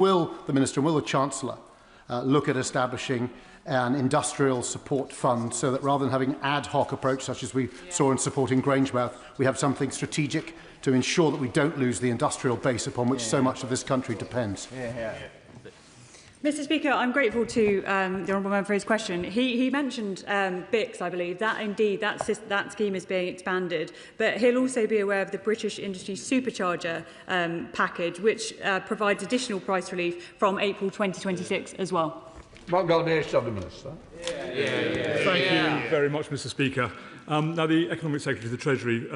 Will the Minister and will the Chancellor look at establishing an industrial support fund so that rather than having an ad hoc approach such as we saw in supporting Grangemouth, we have something strategic to ensure that we don't lose the industrial base upon which so much of this country depends? Mr Speaker, I'm grateful to the Honourable Member for his question. He mentioned BICS, I believe. That indeed, that scheme is being expanded. But he'll also be aware of the British Industry Supercharger package, which provides additional price relief from April 2026 as well. Prime Minister. Thank you very much, Mr Speaker. Now, the Economic Secretary of the Treasury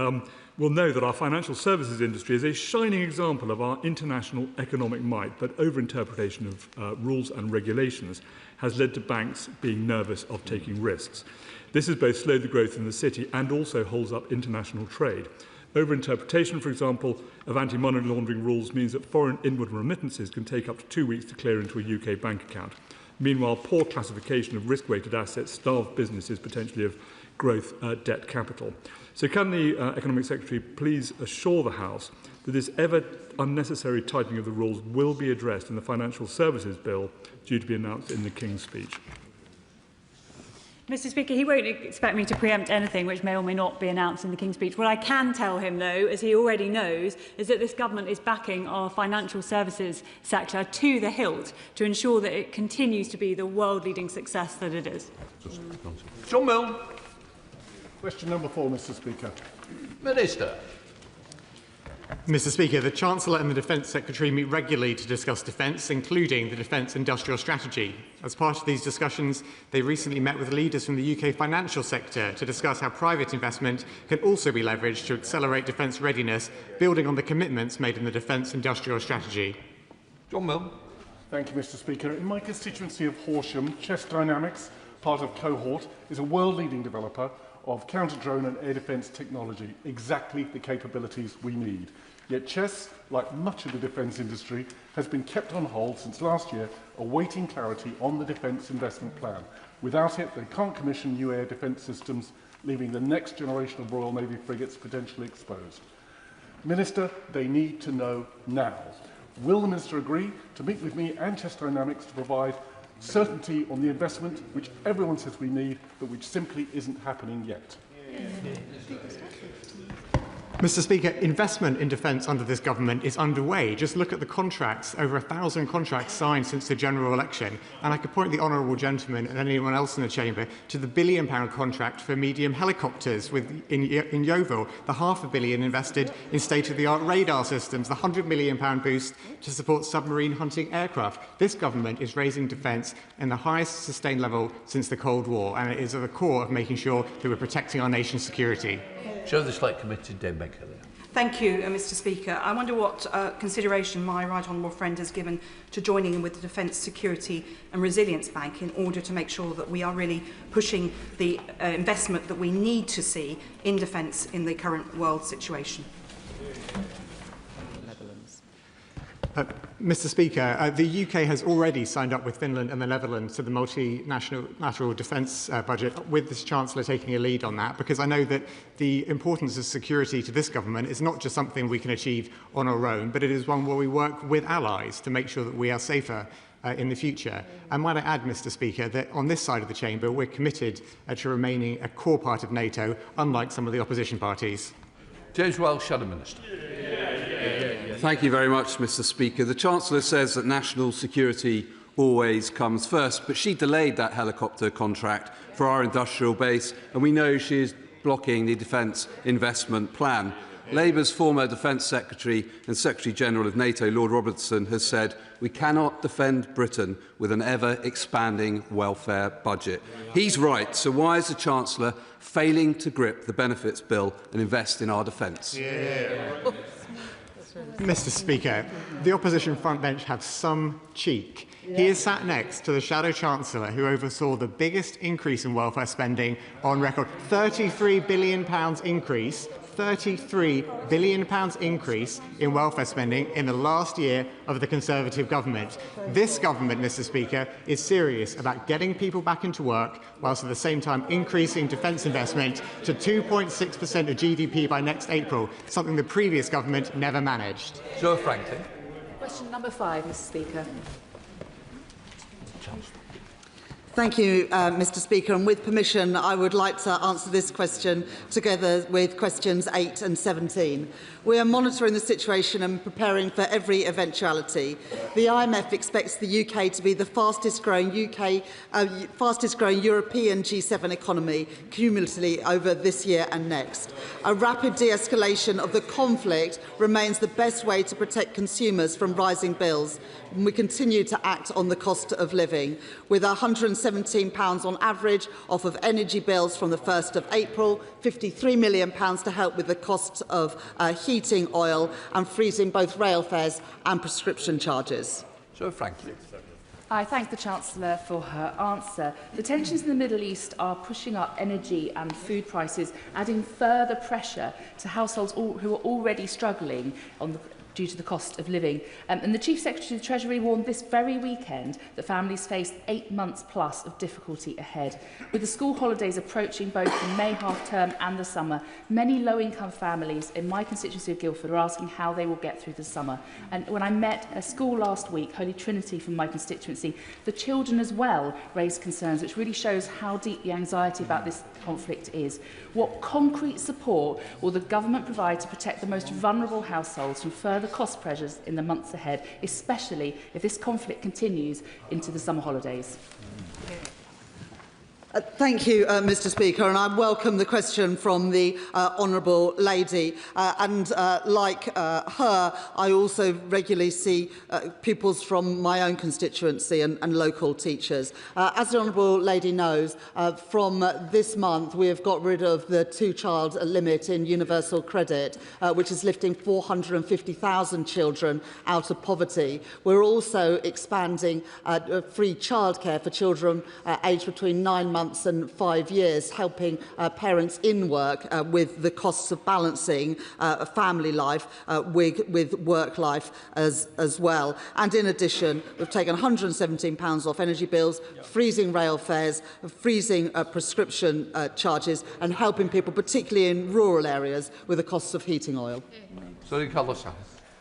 will know that our financial services industry is a shining example of our international economic might, but overinterpretation of rules and regulations has led to banks being nervous of taking risks. This has both slowed the growth in the city and also holds up international trade. Overinterpretation, for example, of anti-money laundering rules means that foreign inward remittances can take up to 2 weeks to clear into a UK bank account. Meanwhile, poor classification of risk-weighted assets starve businesses potentially of growth debt capital. So can the Economic Secretary please assure the House that this ever unnecessary tightening of the rules will be addressed in the Financial Services Bill due to be announced in the King's Speech? Mr Speaker, he won't expect me to preempt anything which may or may not be announced in the King's Speech. What I can tell him, though, as he already knows, is that this government is backing our financial services sector to the hilt to ensure that it continues to be the world-leading success that it is. John Mill. Question number 4, Mr Speaker. Minister. Mr Speaker, the Chancellor and the Defence Secretary meet regularly to discuss defence, including the Defence Industrial Strategy. As part of these discussions, they recently met with leaders from the UK financial sector to discuss how private investment can also be leveraged to accelerate defence readiness, building on the commitments made in the Defence Industrial Strategy. John Mill. Thank you, Mr Speaker. In my constituency of Horsham, Chess Dynamics, part of Cohort, is a world-leading developer of counter-drone and air defence technology, exactly the capabilities we need. Yet Chess, like much of the defence industry, has been kept on hold since last year, awaiting clarity on the defence investment plan. Without it, they can't commission new air defence systems, leaving the next generation of Royal Navy frigates potentially exposed. Minister, they need to know now. Will the Minister agree to meet with me and Chess Dynamics to provide certainty on the investment which everyone says we need, but which simply isn't happening yet? Mr Speaker, investment in defence under this government is underway. Just look at the contracts, over 1,000 contracts signed since the general election. And I could point the honourable gentleman and anyone else in the chamber to the £1 billion contract for medium helicopters in Yeovil, the £500 million invested in state-of-the-art radar systems, the £100 million boost to support submarine hunting aircraft. This government is raising defence in the highest sustained level since the Cold War, and it is at the core of making sure that we're protecting our nation's security. Show the Select Committee, Dame Baker. Thank you, Mr Speaker. I wonder what consideration my right honourable friend has given to joining in with the Defence Security and Resilience Bank in order to make sure that we are really pushing the investment that we need to see in defence in the current world situation. Mr Speaker, the UK has already signed up with Finland and the Netherlands to the multinational defence budget, with this Chancellor taking a lead on that, because I know that the importance of security to this government is not just something we can achieve on our own, but it is one where we work with allies to make sure that we are safer in the future. And might I add, Mr Speaker, that on this side of the chamber we're committed to remaining a core part of NATO, unlike some of the opposition parties. James Wells, Shadow Minister. Thank you very much, Mr Speaker. The Chancellor says that national security always comes first, but she delayed that helicopter contract for our industrial base, and we know she is blocking the Defence Investment Plan. Labour's former Defence Secretary and Secretary-General of NATO, Lord Robertson, has said we cannot defend Britain with an ever-expanding welfare budget. He's right, so why is the Chancellor failing to grip the benefits bill and invest in our defence? Mr Speaker, the opposition front bench have some cheek. He is sat next to the Shadow Chancellor who oversaw the biggest increase in welfare spending on record. £33 billion increase, £33 billion increase in welfare spending in the last year of the Conservative government. This government, Mr Speaker, is serious about getting people back into work, whilst at the same time increasing defence investment to 2.6% of GDP by next April, something the previous government never managed. Joe Franklin. Question number 5, Mr. Speaker. Thank you, Mr. Speaker. And with permission, I would like to answer this question together with questions 8 and 17. We are monitoring the situation and preparing for every eventuality. The IMF expects the UK to be the fastest-growing European G7 economy cumulatively over this year and next. A rapid de-escalation of the conflict remains the best way to protect consumers from rising bills. And we continue to act on the cost of living, with £117 on average off of energy bills from the 1st of April, £53 million to help with the cost of heating oil and freezing both rail fares and prescription charges. So, Franklin. I thank the Chancellor for her answer. The tensions in the Middle East are pushing up energy and food prices, adding further pressure to households who are already struggling due to the cost of living. And the Chief Secretary of the Treasury warned this very weekend that families face 8 months plus of difficulty ahead. With the school holidays approaching both the May half-term and the summer, many low-income families in my constituency of Guildford are asking how they will get through the summer. And when I met a school last week, Holy Trinity from my constituency, the children as well raised concerns, which really shows how deep the anxiety about this conflict is. What concrete support will the government provide to protect the most vulnerable households from further cost pressures in the months ahead, especially if this conflict continues into the summer holidays? Thank you, Mr. Speaker, and I welcome the question from the honourable lady. Like her, I also regularly see pupils from my own constituency and local teachers. As the honourable lady knows, from this month we have got rid of the two-child limit in universal credit, which is lifting 450,000 children out of poverty. We're also expanding free childcare for children aged between 9 months and 5 years, helping parents in work with the costs of balancing family life with work life as well. And in addition, we've taken £117 off energy bills, freezing rail fares, freezing prescription charges, and helping people, particularly in rural areas, with the costs of heating oil. Sorry, Carlos.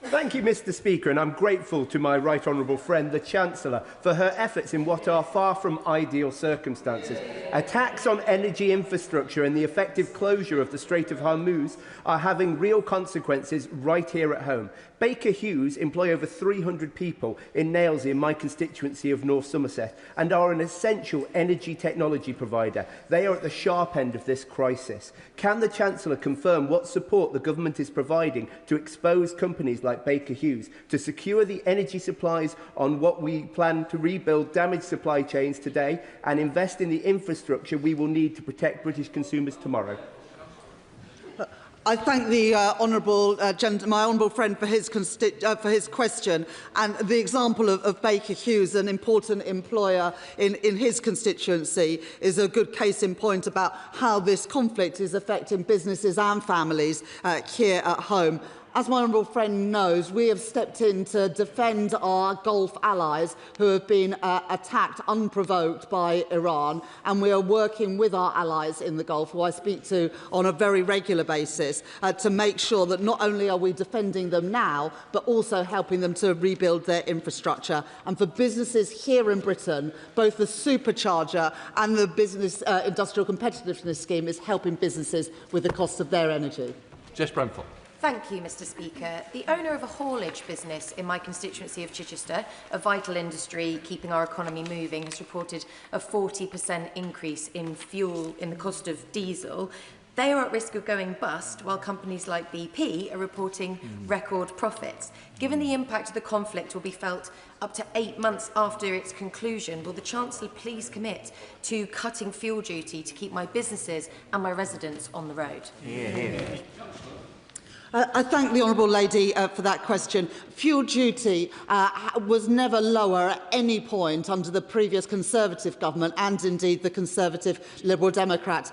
Thank you, Mr. Speaker, and I'm grateful to my right honourable friend, the Chancellor, for her efforts in what are far from ideal circumstances. Attacks on energy infrastructure and the effective closure of the Strait of Hormuz are having real consequences right here at home. Baker Hughes employ over 300 people in Nailsea in my constituency of North Somerset and are an essential energy technology provider. They are at the sharp end of this crisis. Can the Chancellor confirm what support the government is providing to expose companies like Baker Hughes to secure the energy supplies on what we plan to rebuild damaged supply chains today and invest in the infrastructure we will need to protect British consumers tomorrow? I thank the my honourable friend for his question, and the example of Baker Hughes, an important employer in his constituency, is a good case in point about how this conflict is affecting businesses and families here at home. As my honourable friend knows, we have stepped in to defend our Gulf allies who have been attacked unprovoked by Iran, and we are working with our allies in the Gulf, who I speak to on a very regular basis, to make sure that not only are we defending them now, but also helping them to rebuild their infrastructure. And for businesses here in Britain, both the supercharger and the Business Industrial Competitiveness Scheme is helping businesses with the cost of their energy. Jess Bramford. Thank you, Mr. Speaker. The owner of a haulage business in my constituency of Chichester, a vital industry keeping our economy moving, has reported a 40% increase in the cost of diesel. They are at risk of going bust, while companies like BP are reporting record profits. Given the impact of the conflict will be felt up to 8 months after its conclusion, will the Chancellor please commit to cutting fuel duty to keep my businesses and my residents on the road? I thank the honourable lady for that question. Fuel duty was never lower at any point under the previous Conservative government and indeed the Conservative Liberal Democrat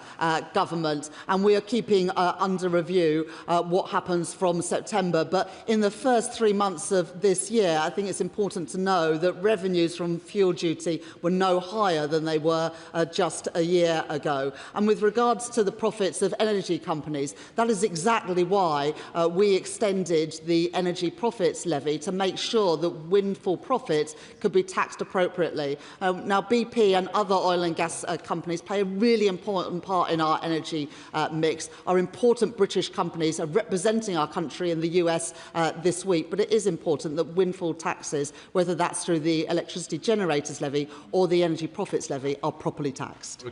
government, and we are keeping under review what happens from September. But in the first 3 months of this year, I think it's important to know that revenues from fuel duty were no higher than they were just a year ago. And with regards to the profits of energy companies, that is exactly why we extended the energy profits levy to make sure that windfall profits could be taxed appropriately. Now, BP and other oil and gas companies play a really important part in our energy mix. Our important British companies are representing our country in the US this week, but it is important that windfall taxes, whether that's through the electricity generators levy or the energy profits levy, are properly taxed.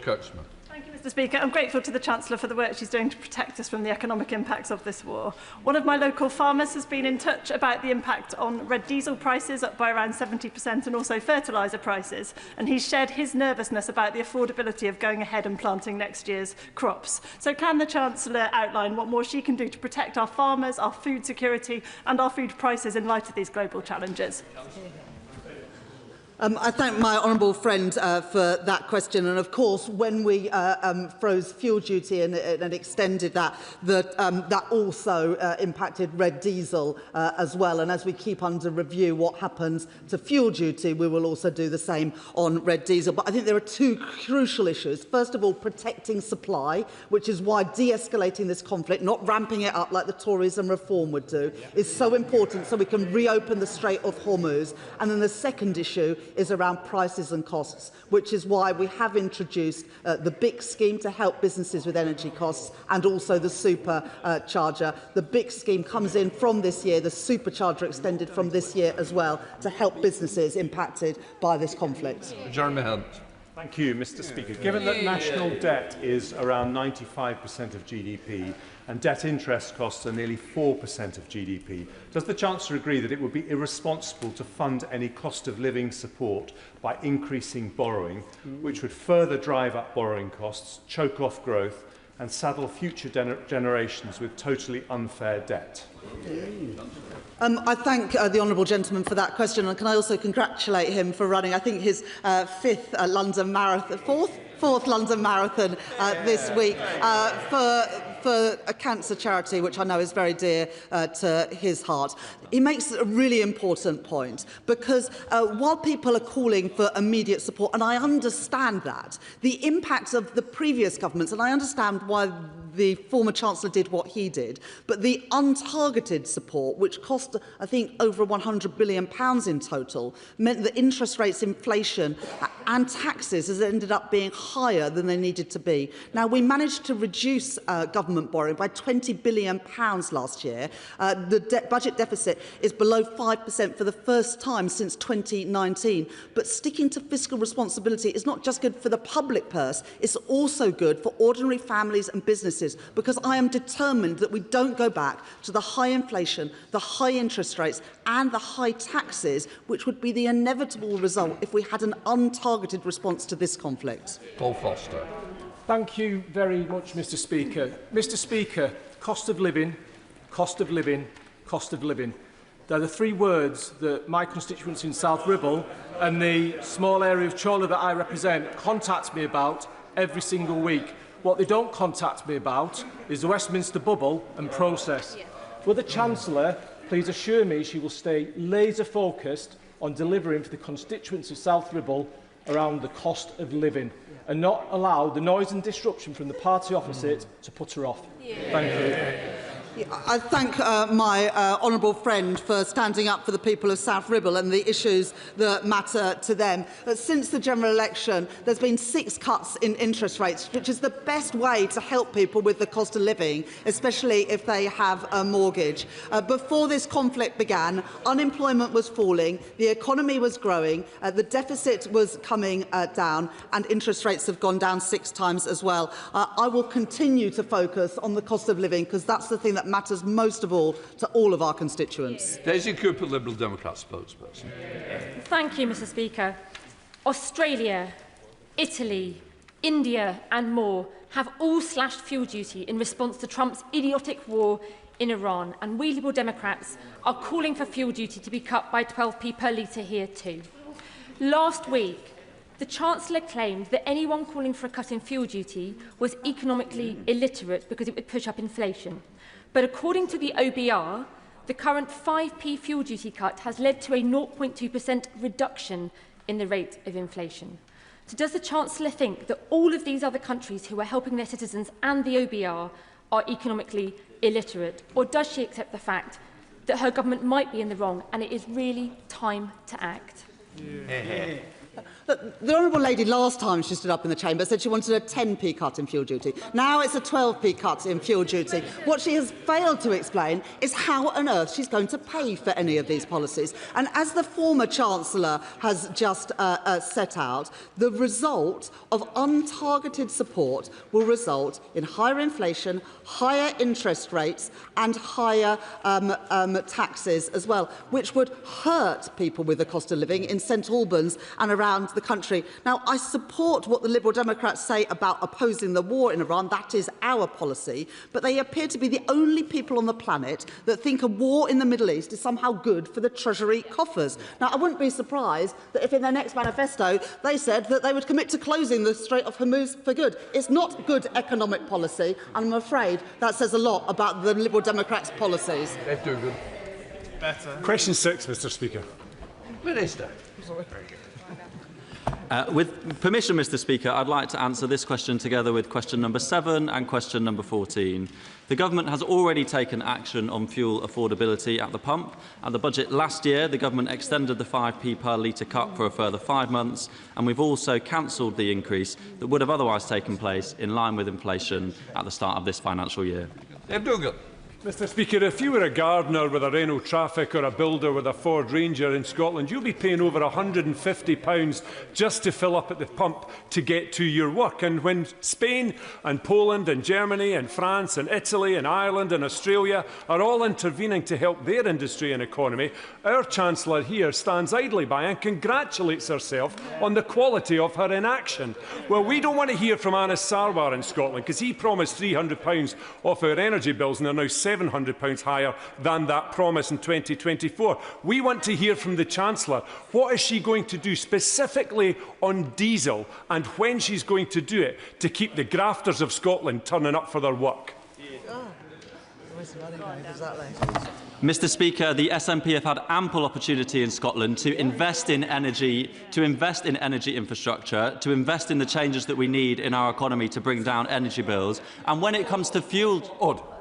Thank you, Mr. Speaker. I'm grateful to the Chancellor for the work she's doing to protect us from the economic impacts of this war. One of my local farmers has been in touch about the impact on red diesel prices, up by around 70%, and also fertiliser prices. And he's shared his nervousness about the affordability of going ahead and planting next year's crops. So can the Chancellor outline what more she can do to protect our farmers, our food security and our food prices in light of these global challenges? I thank my honourable friend for that question. And of course, when we froze fuel duty and extended that, that also impacted red diesel as well. And as we keep under review what happens to fuel duty, we will also do the same on red diesel. But I think there are two crucial issues. First of all, protecting supply, which is why de-escalating this conflict, not ramping it up like the Tories and Reform would do, is so important so we can reopen the Strait of Hormuz. And then the second issue is around prices and costs, which is why we have introduced the BIC scheme to help businesses with energy costs and also the supercharger. The BIC scheme comes in from this year, the supercharger extended from this year as well to help businesses impacted by this conflict. Jeremy Hunt. Thank you, Mr. Speaker. Given that national debt is around 95% of GDP and debt interest costs are nearly 4% of GDP, does the Chancellor agree that it would be irresponsible to fund any cost of living support by increasing borrowing, which would further drive up borrowing costs, choke off growth and saddle future generations with totally unfair debt? I thank the honourable gentleman for that question, and can I also congratulate him for running, I think, his fourth London Marathon this week for a cancer charity, which I know is very dear to his heart. He makes a really important point, because while people are calling for immediate support, and I understand that, the impact of the previous governments, and I understand why the former Chancellor did what he did, but the untargeted support, which cost, I think, over £100 billion in total, meant that interest rates, inflation and taxes has ended up being higher than they needed to be. Now, we managed to reduce government borrowing by £20 billion last year. The budget deficit is below 5% for the first time since 2019. But sticking to fiscal responsibility is not just good for the public purse, it's also good for ordinary families and businesses, because I am determined that we don't go back to the high inflation, the high interest rates and the high taxes, which would be the inevitable result if we had an untargeted response to this conflict. Paul Foster. Thank you very much, Mr. Speaker. Mr. Speaker, cost of living, cost of living, cost of living. They're the three words that my constituency in South Ribble and the small area of Chorley that I represent contact me about every single week. What they don't contact me about is the Westminster bubble and process. Will the Chancellor please assure me she will stay laser-focused on delivering for the constituents of South Ribble around the cost of living and not allow the noise and disruption from the party opposite to put her off? Thank you. I thank my honourable friend for standing up for the people of South Ribble and the issues that matter to them. Since the general election, there's been 6 cuts in interest rates, which is the best way to help people with the cost of living, especially if they have a mortgage. Before this conflict began, unemployment was falling, the economy was growing, the deficit was coming down, and interest rates have gone down 6 times as well. I will continue to focus on the cost of living, because that's the thing that matters most of all to all of our constituents. Daisy Cooper, Liberal Democrat spokesperson. Thank you, Mr. Speaker. Australia, Italy, India and more have all slashed fuel duty in response to Trump's idiotic war in Iran, and we Liberal Democrats are calling for fuel duty to be cut by 12p per litre here too. Last week, the Chancellor claimed that anyone calling for a cut in fuel duty was economically illiterate because it would push up inflation. But according to the OBR, the current 5p fuel duty cut has led to a 0.2% reduction in the rate of inflation. So does the Chancellor think that all of these other countries who are helping their citizens and the OBR are economically illiterate? Or does she accept the fact that her government might be in the wrong and it is really time to act? Look, the Honourable Lady last time she stood up in the chamber said she wanted a 10p cut in fuel duty. Now it's a 12p cut in fuel duty. What she has failed to explain is how on earth she's going to pay for any of these policies. And as the former Chancellor has just set out, the result of untargeted support will result in higher inflation, higher interest rates and higher taxes as well, which would hurt people with the cost of living in St Albans and around the country. Now, I support what the Liberal Democrats say about opposing the war in Iran. That is our policy. But they appear to be the only people on the planet that think a war in the Middle East is somehow good for the Treasury coffers. Now, I wouldn't be surprised that if in their next manifesto they said that they would commit to closing the Strait of Hormuz for good. It's not good economic policy, and I'm afraid that says a lot about the Liberal Democrats' policies. They're doing good. Better. Question 6, Mr Speaker. Minister. With permission, Mr Speaker, I'd like to answer this question together with question number 7 and question number 14. The Government has already taken action on fuel affordability at the pump. At the budget last year, the Government extended the 5p per litre cut for a further 5 months, and we've also cancelled the increase that would have otherwise taken place in line with inflation at the start of this financial year. Mr Speaker, if you were a gardener with a Renault Trafic or a builder with a Ford Ranger in Scotland, you'll be paying over £150 just to fill up at the pump to get to your work. And when Spain and Poland and Germany and France and Italy and Ireland and Australia are all intervening to help their industry and economy, our Chancellor here stands idly by and congratulates herself on the quality of her inaction. Well, we don't want to hear from Anas Sarwar in Scotland because he promised £300 off our energy bills and they're now £700 higher than that promise in 2024. We want to hear from the Chancellor. What is she going to do specifically on diesel and when she's going to do it to keep the grafters of Scotland turning up for their work? Mr Speaker, the SNP have had ample opportunity in Scotland to invest in energy, infrastructure, to invest in the changes that we need in our economy to bring down energy bills. And when it comes to fuel...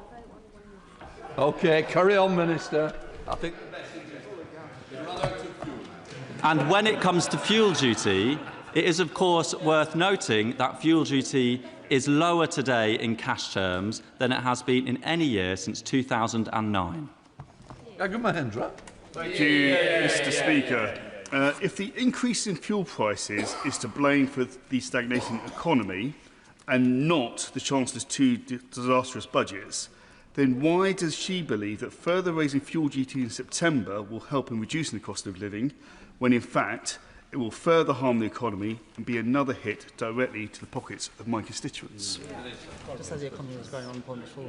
OK, carry on, Minister. And when it comes to fuel duty, it is of course worth noting that fuel duty is lower today in cash terms than it has been in any year since 2009. Thank you, Mr Speaker. If the increase in fuel prices is to blame for the stagnating economy and not the Chancellor's two disastrous budgets, then why does she believe that further raising fuel duty in September will help in reducing the cost of living, when in fact it will further harm the economy and be another hit directly to the pockets of my constituents? Just as the economy was going on point before.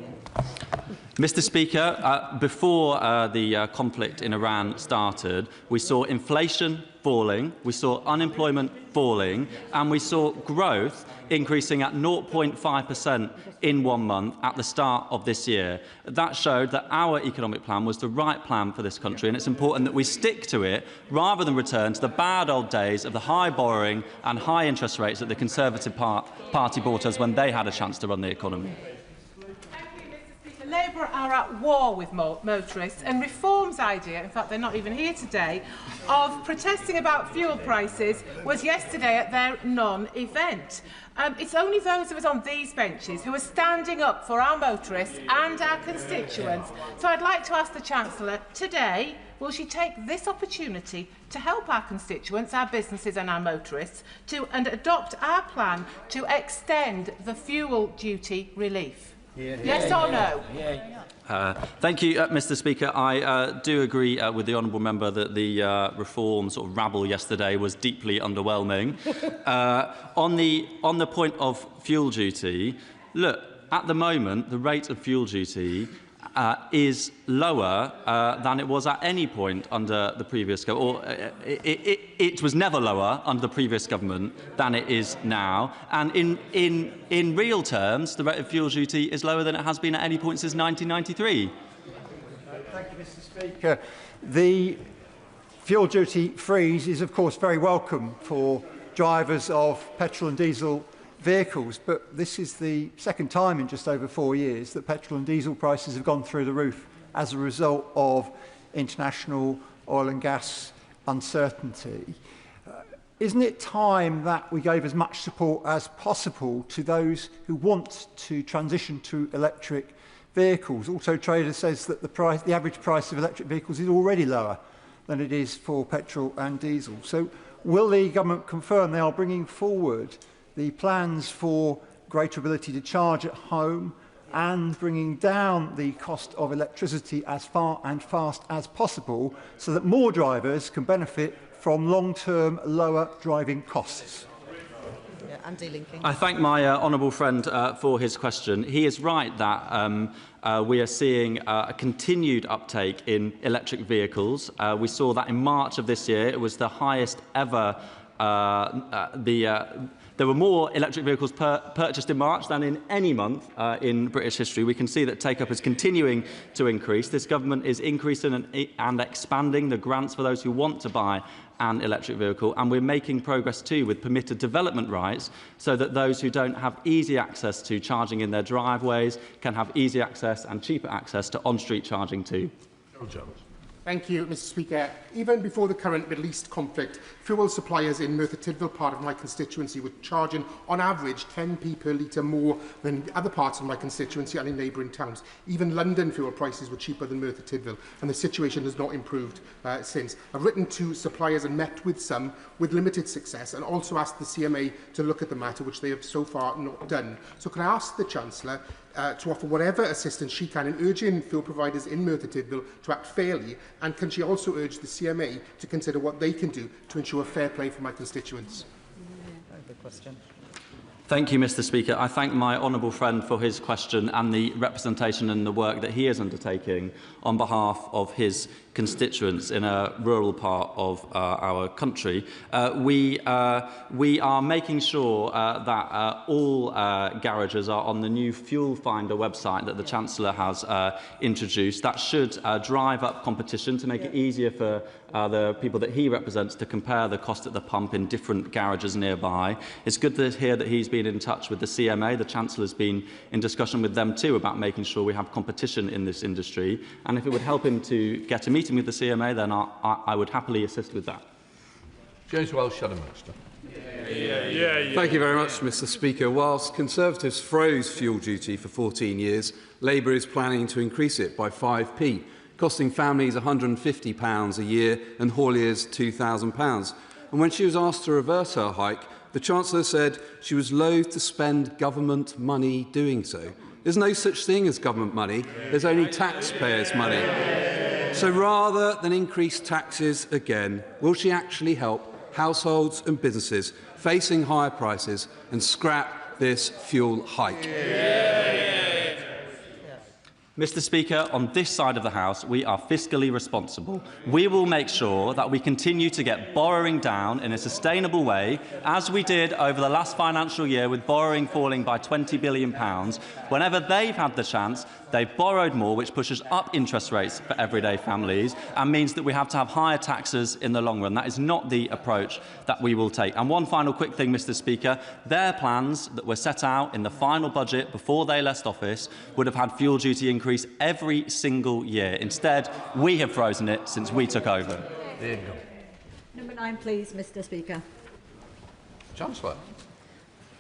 Mr Speaker, before the conflict in Iran started, we saw inflation falling, we saw unemployment falling, and we saw growth increasing at 0.5% in 1 month at the start of this year. That showed that our economic plan was the right plan for this country, and it's important that we stick to it rather than return to the bad old days of the high borrowing and high interest rates that the Conservative Party brought us when they had a chance to run the economy. Labour are at war with motorists, and Reform's idea, in fact they're not even here today, of protesting about fuel prices was yesterday at their non-event. It's only those of us on these benches who are standing up for our motorists and our constituents. So I'd like to ask the Chancellor today, will she take this opportunity to help our constituents, our businesses and our motorists and adopt our plan to extend the fuel duty relief? Yes or no? Thank you, Mr Speaker. I do agree with the honourable member that the Reform sort of rabble yesterday was deeply underwhelming. On the point of fuel duty, look, at the moment, the rate of fuel duty is lower than it was at any point under the previous government, or it was never lower under the previous government than it is now. And in real terms, the rate of fuel duty is lower than it has been at any point since 1993. Thank you, Mr Speaker. The fuel duty freeze is, of course, very welcome for drivers of petrol and diesel vehicles, but this is the second time in just over 4 years that petrol and diesel prices have gone through the roof as a result of international oil and gas uncertainty. Isn't it time that we gave as much support as possible to those who want to transition to electric vehicles? Auto Trader says that the average price of electric vehicles is already lower than it is for petrol and diesel. So will the government confirm they are bringing forward the plans for greater ability to charge at home and bringing down the cost of electricity as far and fast as possible so that more drivers can benefit from long-term lower driving costs? I thank my honourable friend for his question. He is right that we are seeing a continued uptake in electric vehicles. We saw that in March of this year. It was the highest ever. There were more electric vehicles purchased in March than in any month in British history. We can see that take-up is continuing to increase. This government is increasing and expanding the grants for those who want to buy an electric vehicle, and we're making progress too with permitted development rights so that those who don't have easy access to charging in their driveways can have easy access and cheaper access to on-street charging too. Thank you, Mr. Speaker. Even before the current Middle East conflict, fuel suppliers in Merthyr Tydfil, part of my constituency, were charging on average 10p per litre more than other parts of my constituency and in neighbouring towns. Even London fuel prices were cheaper than Merthyr Tydfil, and the situation has not improved since. I've written to suppliers and met with some with limited success, and also asked the CMA to look at the matter, which they have so far not done. So can I ask the Chancellor to offer whatever assistance she can in urging fuel providers in Merthyr Tydfil to act fairly, and can she also urge the CMA to consider what they can do to ensure fair play for my constituents? Good question. Thank you, Mr. Speaker. I thank my honourable friend for his question and the representation and the work that he is undertaking on behalf of his constituents in a rural part of our country. We are making sure that all garages are on the new Fuel Finder website that the Chancellor has introduced. That should drive up competition to make it easier for the people that he represents to compare the cost at the pump in different garages nearby. It's good to hear that he's been in touch with the CMA. The Chancellor's been in discussion with them too about making sure we have competition in this industry. And if it would help him to get a meeting with the CMA, then I would happily assist with that. James Wells, Shadow Minister. Thank you very much, Mr. Speaker. Whilst Conservatives froze fuel duty for 14 years, Labour is planning to increase it by 5p, costing families £150 a year and hauliers £2,000. And when she was asked to reverse her hike, the Chancellor said she was loath to spend government money doing so. There's no such thing as government money. There's only taxpayers' money. So rather than increase taxes again, will she actually help households and businesses facing higher prices and scrap this fuel hike? Mr. Speaker, on this side of the House, we are fiscally responsible. We will make sure that we continue to get borrowing down in a sustainable way, as we did over the last financial year with borrowing falling by £20 billion. Whenever they've had the chance, they've borrowed more, which pushes up interest rates for everyday families and means that we have to have higher taxes in the long run. That is not the approach that we will take. And one final quick thing, Mr. Speaker, their plans that were set out in the final budget before they left office would have had fuel duty increase every single year. Instead, we have frozen it since we took over. There you go. Number 9, please, Mr. Speaker. Chancellor.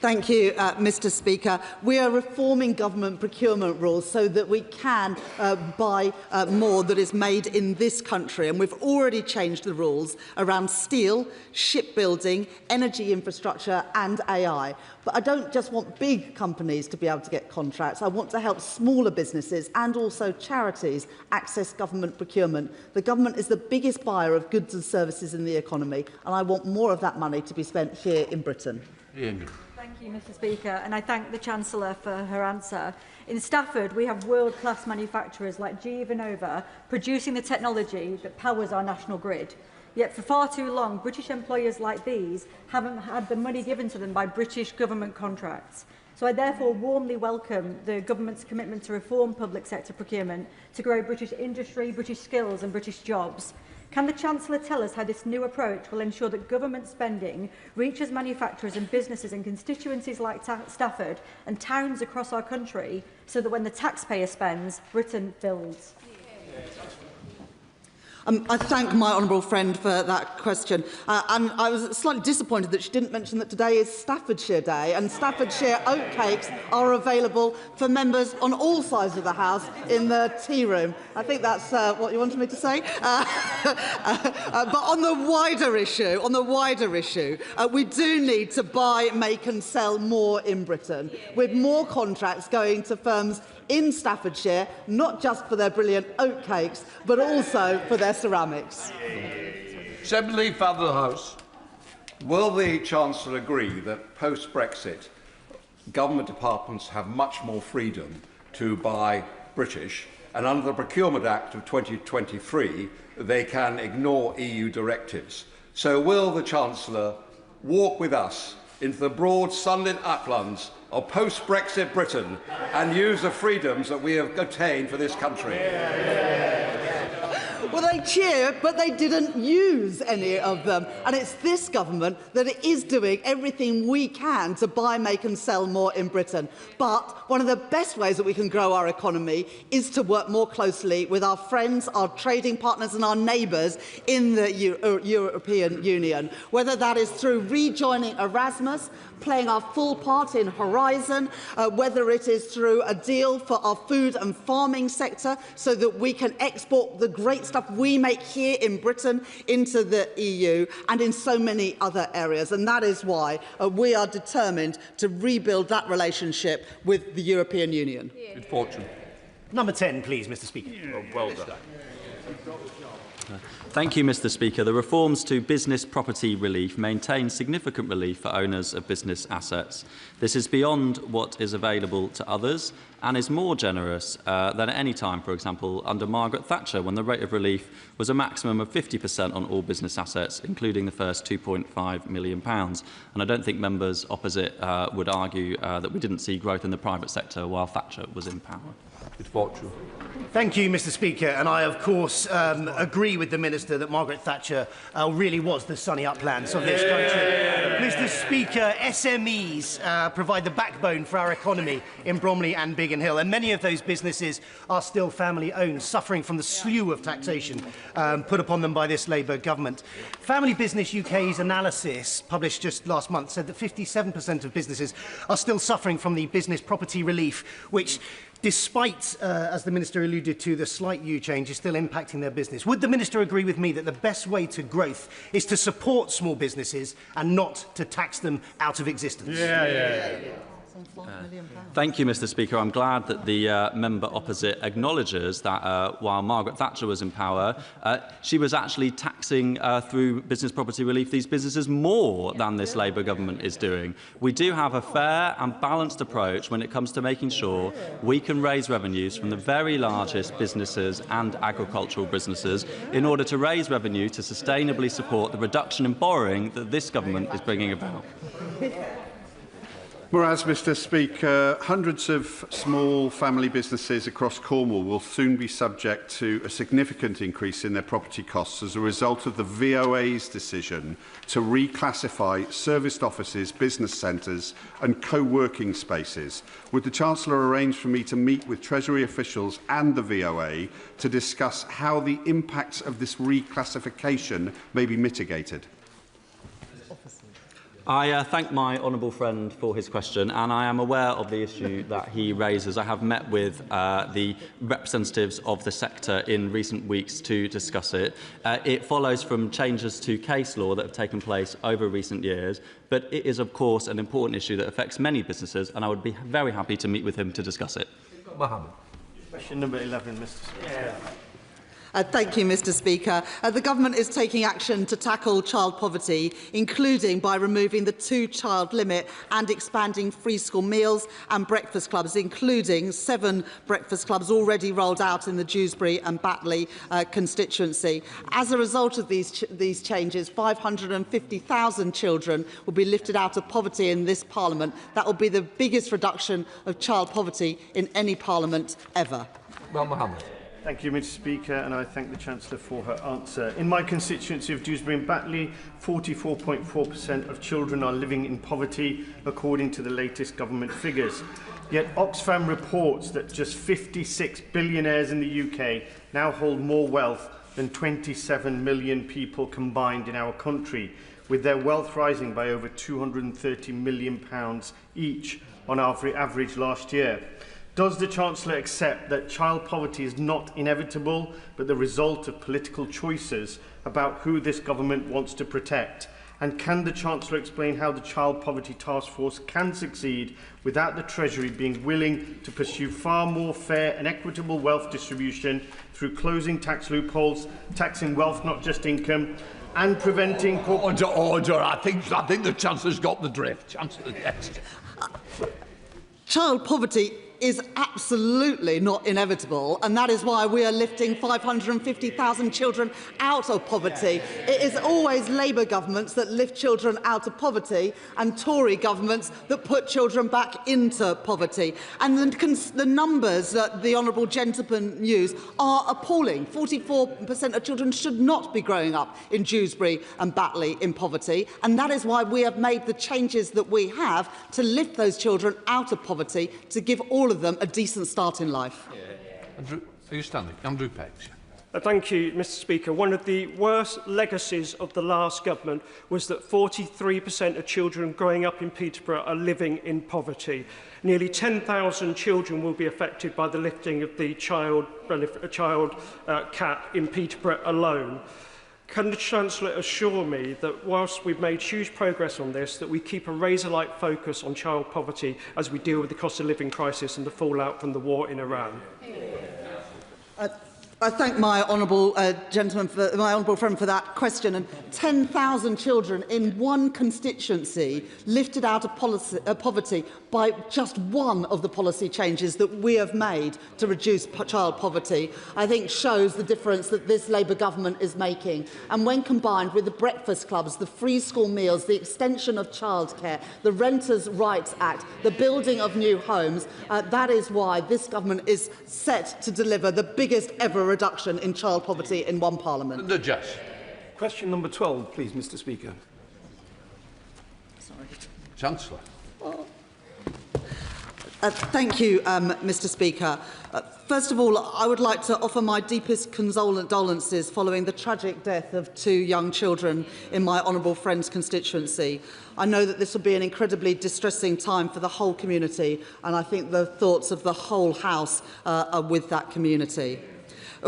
Thank you, Mr. Speaker. We are reforming government procurement rules so that we can buy more that is made in this country. And we've already changed the rules around steel, shipbuilding, energy infrastructure and AI. But I don't just want big companies to be able to get contracts. I want to help smaller businesses and also charities access government procurement. The government is the biggest buyer of goods and services in the economy, and I want more of that money to be spent here in Britain. Ian. Thank you, Mr. Speaker, and I thank the Chancellor for her answer. In Stafford, we have world-class manufacturers like GE Vernova producing the technology that powers our national grid. Yet for far too long, British employers like these haven't had the money given to them by British government contracts. So I therefore warmly welcome the government's commitment to reform public sector procurement, to grow British industry, British skills and British jobs. Can the Chancellor tell us how this new approach will ensure that government spending reaches manufacturers and businesses in constituencies like Stafford and towns across our country, so that when the taxpayer spends, Britain builds? I thank my honourable friend for that question. And I was slightly disappointed that she didn't mention that today is Staffordshire Day, and Staffordshire oatcakes are available for members on all sides of the House in the tea room. I think that's what you wanted me to say. But on the wider issue, we do need to buy, make and sell more in Britain, with more contracts going to firms in Staffordshire, not just for their brilliant oatcakes, but also for their ceramics. Assembly, Father of the House. Will the Chancellor agree that post-Brexit, government departments have much more freedom to buy British, and under the Procurement Act of 2023, they can ignore EU directives? So will the Chancellor walk with us into the broad sunlit uplands of post-Brexit Britain and use the freedoms that we have obtained for this country? Well, they cheer, but they didn't use any of them. And it's this government that is doing everything we can to buy, make and sell more in Britain. But one of the best ways that we can grow our economy is to work more closely with our friends, our trading partners and our neighbours in the European Union, whether that is through rejoining Erasmus, playing our full part in Horizon, whether it is through a deal for our food and farming sector so that we can export the great stuff we make here in Britain into the EU, and in so many other areas. And that is why we are determined to rebuild that relationship with the European Union. Good fortune. Number 10, please, Mr. Speaker. Oh, well done. Thank you, Mr. Speaker. The reforms to business property relief maintain significant relief for owners of business assets. This is beyond what is available to others and is more generous than at any time, for example, under Margaret Thatcher, when the rate of relief was a maximum of 50% on all business assets, including the first £2.5 million. And I don't think members opposite would argue that we didn't see growth in the private sector while Thatcher was in power. Good fortune. Thank you, Mr. Speaker. And I, of course, agree with the Minister that Margaret Thatcher really was the sunny uplands of this country. Mr. Speaker, SMEs provide the backbone for our economy in Bromley and Biggin Hill, and many of those businesses are still family-owned, suffering from the slew of taxation put upon them by this Labour government. Family Business UK's analysis, published just last month, said that 57% of businesses are still suffering from the business property relief, which, despite, as the Minister alluded to, the slight U change is still impacting their business. Would the Minister agree with me that the best way to growth is to support small businesses and not to tax them out of existence? Thank you, Mr. Speaker. I'm glad that the member opposite acknowledges that while Margaret Thatcher was in power, she was actually taxing through business property relief these businesses more than this Labour government is doing. We do have a fair and balanced approach when it comes to making sure we can raise revenues from the very largest businesses and agricultural businesses in order to raise revenue to sustainably support the reduction in borrowing that this government is bringing about. Whereas, Mr. Speaker, hundreds of small family businesses across Cornwall will soon be subject to a significant increase in their property costs as a result of the VOA's decision to reclassify serviced offices, business centres and co-working spaces. Would the Chancellor arrange for me to meet with Treasury officials and the VOA to discuss how the impacts of this reclassification may be mitigated? I thank my honourable friend for his question, and I am aware of the issue that he raises. I have met with the representatives of the sector in recent weeks to discuss it. It follows from changes to case law that have taken place over recent years, but it is, of course, an important issue that affects many businesses, and I would be very happy to meet with him to discuss it. Mohammed. Question number 11, Mr. Speaker. Thank you, Mr. Speaker. The Government is taking action to tackle child poverty, including by removing the 2-child limit and expanding free school meals and breakfast clubs, including 7 breakfast clubs already rolled out in the Dewsbury and Batley constituency. As a result of these changes, 550,000 children will be lifted out of poverty in this Parliament. That will be the biggest reduction of child poverty in any Parliament ever. Well, Mohammed. Thank you, Mr Speaker, and I thank the Chancellor for her answer. In my constituency of Dewsbury and Batley, 44.4% of children are living in poverty, according to the latest government figures. Yet Oxfam reports that just 56 billionaires in the UK now hold more wealth than 27 million people combined in our country, with their wealth rising by over £230 million each on average last year. Does the Chancellor accept that child poverty is not inevitable, but the result of political choices about who this government wants to protect? And can the Chancellor explain how the Child Poverty Task Force can succeed without the Treasury being willing to pursue far more fair and equitable wealth distribution through closing tax loopholes, taxing wealth, not just income, and preventing... Order. I think the Chancellor's got the drift. Chancellor, yes. Child poverty is absolutely not inevitable, and that is why we are lifting 550,000 children out of poverty. It is always Labour governments that lift children out of poverty and Tory governments that put children back into poverty. And the numbers that the honourable gentleman used are appalling. 44% of children should not be growing up in Dewsbury and Batley in poverty, and that is why we have made the changes that we have to lift those children out of poverty, to give all of them a decent start in life. Andrew, are you standing? Andrew Peggs. Thank you, Mr Speaker. One of the worst legacies of the last government was that 43% of children growing up in Peterborough are living in poverty. Nearly 10,000 children will be affected by the lifting of the child cap in Peterborough alone. Can the Chancellor assure me that whilst we've made huge progress on this, that we keep a razor-like focus on child poverty as we deal with the cost of living crisis and the fallout from the war in Iran? I thank my honourable friend for that question. And 10,000 children in one constituency lifted out of poverty by just one of the policy changes that we have made to reduce child poverty, I think shows the difference that this Labour government is making. And when combined with the breakfast clubs, the free school meals, the extension of childcare, the Renters' Rights Act, the building of new homes, that is why this government is set to deliver the biggest ever reduction in child poverty in one parliament. The Judge. Question number 12, please, Mr Speaker. Sorry. Chancellor. Thank you, Mr Speaker. First of all, I would like to offer my deepest condolences following the tragic death of 2 young children in my honourable friend's constituency. I know that this will be an incredibly distressing time for the whole community, and I think the thoughts of the whole House are with that community.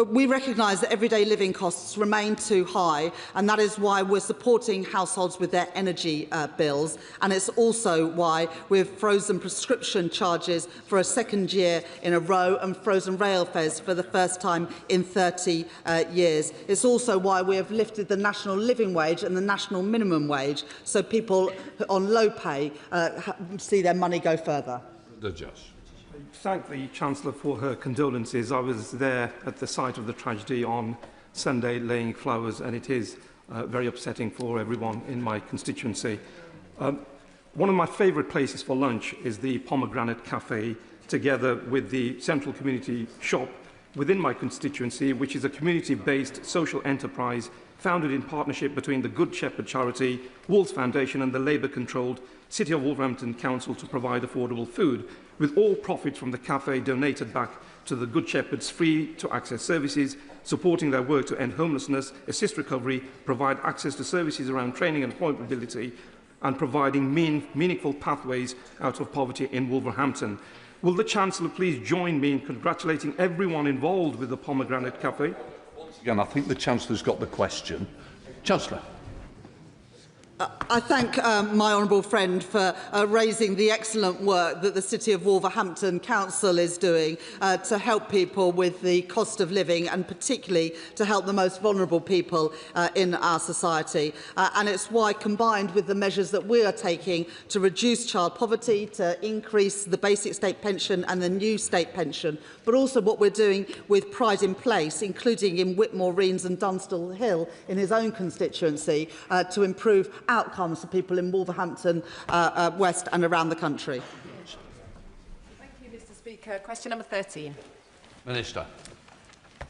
We recognise that everyday living costs remain too high, and that is why we're supporting households with their energy bills, and it's also why we've frozen prescription charges for a second year in a row and frozen rail fares for the first time in 30 years. It's also why we have lifted the national living wage and the national minimum wage, so people on low pay see their money go further. The Judge. Thank the Chancellor for her condolences. I was there at the site of the tragedy on Sunday laying flowers, and it is very upsetting for everyone in my constituency. One of my favourite places for lunch is the Pomegranate Cafe, together with the Central Community Shop within my constituency, which is a community-based social enterprise founded in partnership between the Good Shepherd Charity, Wolves Foundation and the Labour-controlled City of Wolverhampton Council to provide affordable food, with all profits from the cafe donated back to the Good Shepherd's free-to-access services, supporting their work to end homelessness, assist recovery, provide access to services around training and employability, and providing meaningful pathways out of poverty in Wolverhampton. Will the Chancellor please join me in congratulating everyone involved with the Pomegranate Cafe? Once again, I think the Chancellor's got the question. Chancellor. I thank my honourable friend for raising the excellent work that the City of Wolverhampton Council is doing to help people with the cost of living, and particularly to help the most vulnerable people in our society. And it's why, combined with the measures that we are taking to reduce child poverty, to increase the basic state pension and the new state pension, but also what we're doing with Pride in Place, including in Whitmore, Reeves and Dunstall Hill in his own constituency, to improve outcomes for people in Wolverhampton West and around the country. Thank you, Mr Speaker. Question number 13. Minister.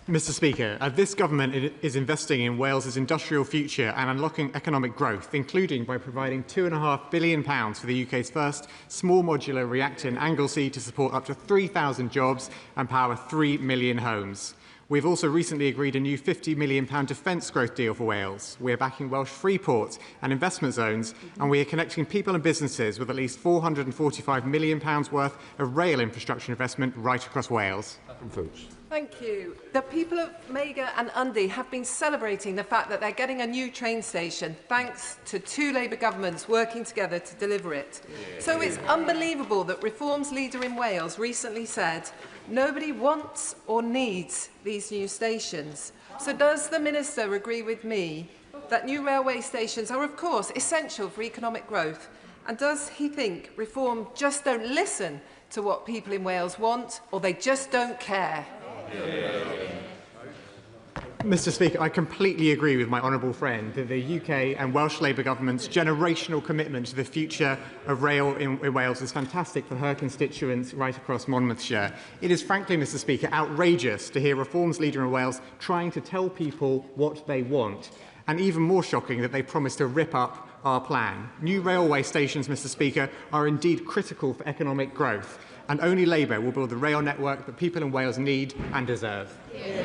Mr Speaker, this government is investing in Wales's industrial future and unlocking economic growth, including by providing £2.5 billion for the UK's first small modular reactor in Anglesey to support up to 3,000 jobs and power 3 million homes. We've also recently agreed a new £50 million defence growth deal for Wales. We are backing Welsh free ports and investment zones, and we are connecting people and businesses with at least £445 million worth of rail infrastructure investment right across Wales. Thank you. The people of Mega and Undy have been celebrating the fact that they're getting a new train station thanks to two Labour governments working together to deliver it. So it's unbelievable that Reform's leader in Wales recently said, nobody wants or needs these new stations. So does the Minister agree with me that new railway stations are, of course, essential for economic growth? And does he think Reform just don't listen to what people in Wales want, or they just don't care? Mr Speaker, I completely agree with my honourable friend that the UK and Welsh Labour government's generational commitment to the future of rail in Wales is fantastic for her constituents right across Monmouthshire. It is frankly, Mr Speaker, outrageous to hear Reform's leader in Wales trying to tell people what they want, and even more shocking that they promise to rip up our plan. New railway stations, Mr Speaker, are indeed critical for economic growth, and only Labour will build the rail network that people in Wales need and deserve.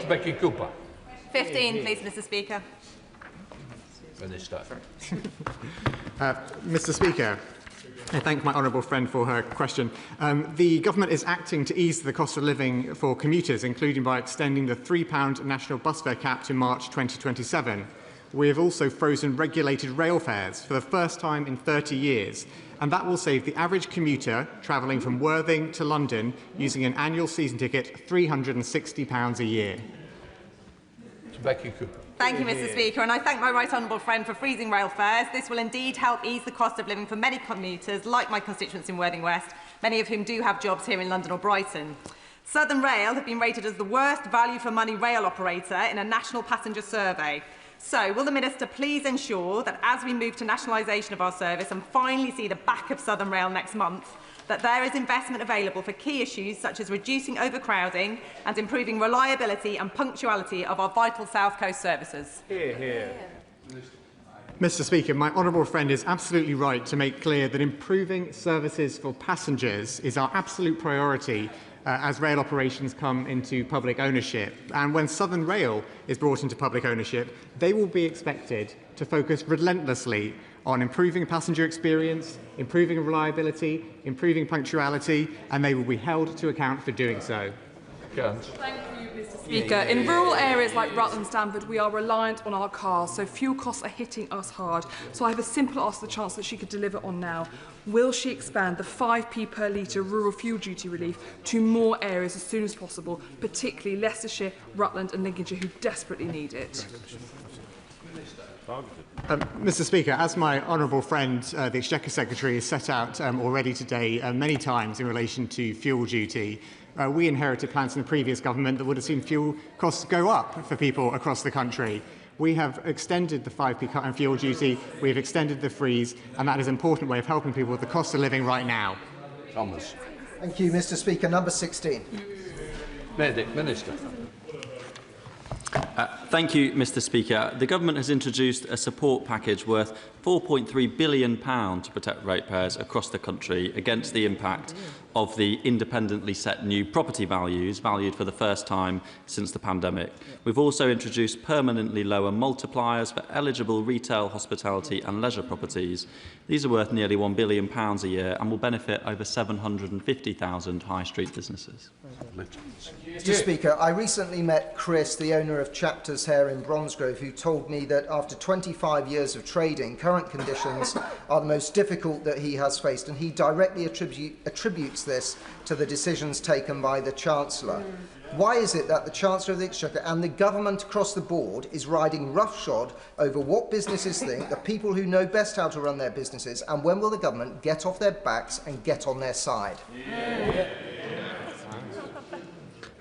Becky Cooper. 15, please, Mr Speaker. Minister. Mr Speaker, I thank my honourable friend for her question. The government is acting to ease the cost of living for commuters, including by extending the £3 national bus fare cap to March 2027. We have also frozen regulated rail fares for the first time in 30 years, and that will save the average commuter travelling from Worthing to London using an annual season ticket £360 a year. Thank you, Mr Speaker, and I thank my right honourable friend for freezing rail fares. This will indeed help ease the cost of living for many commuters, like my constituents in Worthing West, many of whom do have jobs here in London or Brighton. Southern Rail have been rated as the worst value-for-money rail operator in a national passenger survey. So, will the Minister please ensure that as we move to nationalisation of our service and finally see the back of Southern Rail next month, that there is investment available for key issues such as reducing overcrowding and improving reliability and punctuality of our vital South Coast services? Hear, hear. Mr Speaker, my honourable friend is absolutely right to make clear that improving services for passengers is our absolute priority as rail operations come into public ownership. And when Southern Rail is brought into public ownership, they will be expected to focus relentlessly on improving passenger experience, improving reliability, improving punctuality, and they will be held to account for doing so. Thank you, Mr Speaker. In rural areas like Rutland and Stamford, we are reliant on our cars, so fuel costs are hitting us hard. So I have a simple ask the Chancellor she could deliver on now. Will she expand the 5p per litre rural fuel duty relief to more areas as soon as possible, particularly Leicestershire, Rutland and Lincolnshire, who desperately need it? Mr Speaker, as my honourable friend, the Exchequer Secretary, has set out already today many times in relation to fuel duty, we inherited plans from the previous government that would have seen fuel costs go up for people across the country. We have extended the 5p cut in fuel duty, we have extended the freeze, and that is an important way of helping people with the cost of living right now. Thomas. Thank you, Mr Speaker. Number 16. Minister. Thank you, Mr Speaker. The Government has introduced a support package worth £4.3 billion to protect ratepayers across the country against the impact of the independently set new property values, valued for the first time since the pandemic. We've also introduced permanently lower multipliers for eligible retail, hospitality and leisure properties. These are worth nearly £1 billion a year and will benefit over 750,000 high street businesses. Mr Speaker, I recently met Chris, the owner of Chapters Hair in Bromsgrove, who told me that after 25 years of trading, current conditions are the most difficult that he has faced, and he directly attributes this to the decisions taken by the Chancellor. Why is it that the Chancellor of the Exchequer and the government across the board is riding roughshod over what businesses think, the people who know best how to run their businesses, and when will the government get off their backs and get on their side?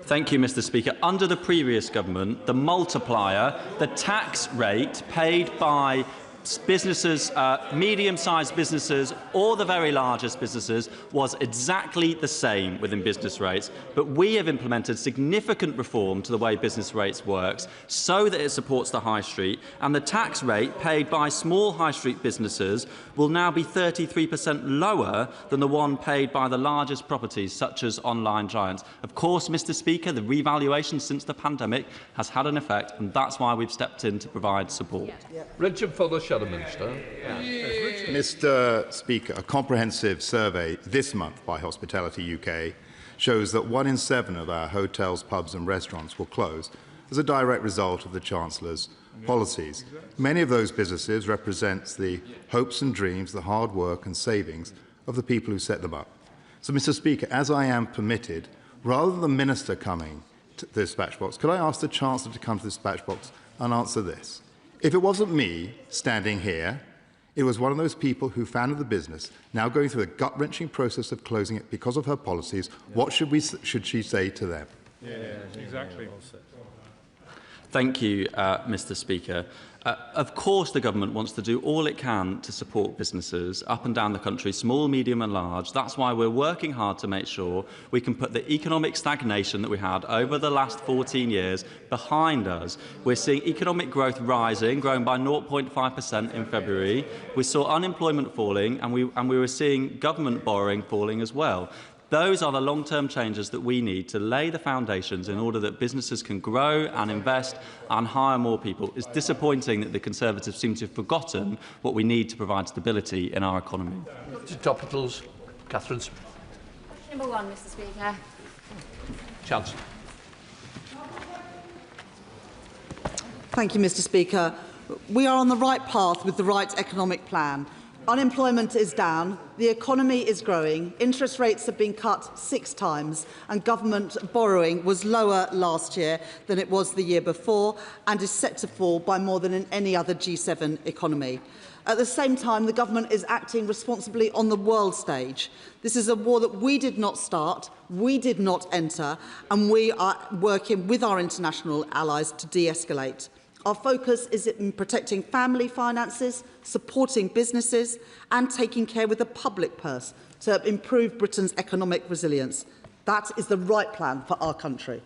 Thank you, Mr Speaker. Under the previous government, the multiplier, the tax rate paid by businesses, medium-sized businesses or the very largest businesses was exactly the same within business rates, but we have implemented significant reform to the way business rates works so that it supports the high street, and the tax rate paid by small high street businesses will now be 33% lower than the one paid by the largest properties such as online giants. Of course, Mr. Speaker, the revaluation since the pandemic has had an effect, and that's why we've stepped in to provide support. Richard Fuller, Shadowminster. Mr. Speaker, a comprehensive survey this month by Hospitality UK shows that 1 in 7 of our hotels, pubs and restaurants will close as a direct result of the Chancellor's policies. Many of those businesses represent the hopes and dreams, the hard work and savings of the people who set them up. So, Mr. Speaker, as I am permitted, rather than the Minister coming to the dispatch box, could I ask the Chancellor to come to the dispatch box and answer this? If it wasn't me standing here, it was one of those people who founded the business, now going through the gut-wrenching process of closing it because of her policies. What should she say to them? Exactly. Thank you, Mr. Speaker. Of course, the government wants to do all it can to support businesses up and down the country, small, medium and large. That's why we're working hard to make sure we can put the economic stagnation that we had over the last 14 years behind us. We're seeing economic growth rising, growing by 0.5% in February. We saw unemployment falling, and we were seeing government borrowing falling as well. Those are the long-term changes that we need to lay the foundations in order that businesses can grow and invest and hire more people. It's disappointing that the Conservatives seem to have forgotten what we need to provide stability in our economy. Topicals, Catherine. Number 1, Mr. Speaker. Chancellor. Thank you, Mr. Speaker. We are on the right path with the right economic plan. Unemployment is down, the economy is growing, interest rates have been cut 6 times, and government borrowing was lower last year than it was the year before and is set to fall by more than in any other G7 economy. At the same time, the government is acting responsibly on the world stage. This is a war that we did not start, we did not enter, and we are working with our international allies to de-escalate. Our focus is in protecting family finances, supporting businesses and taking care with the public purse to improve Britain's economic resilience. That is the right plan for our country.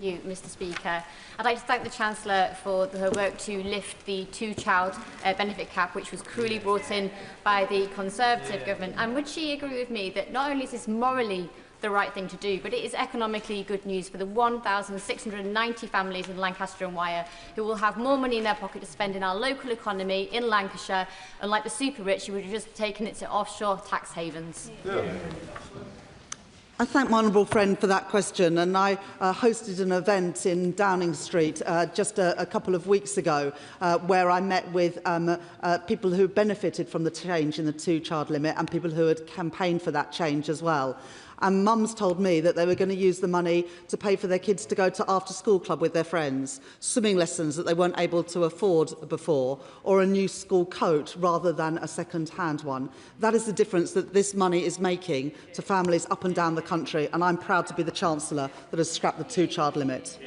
You, Mr. Speaker. I'd like to thank the Chancellor for her work to lift the 2-child benefit cap, which was cruelly brought in by the Conservative government. And would she agree with me that not only is this morally the right thing to do, but it is economically good news for the 1,690 families in Lancaster and Wyre who will have more money in their pocket to spend in our local economy in Lancashire, unlike the super rich who would have just taken it to offshore tax havens. I thank my honourable friend for that question, and I hosted an event in Downing Street just a couple of weeks ago where I met with people who benefited from the change in the 2-child limit and people who had campaigned for that change as well. And mums told me that they were going to use the money to pay for their kids to go to after-school club with their friends, swimming lessons that they weren't able to afford before, or a new school coat rather than a second-hand one. That is the difference that this money is making to families up and down the country, and I'm proud to be the Chancellor that has scrapped the 2-child limit.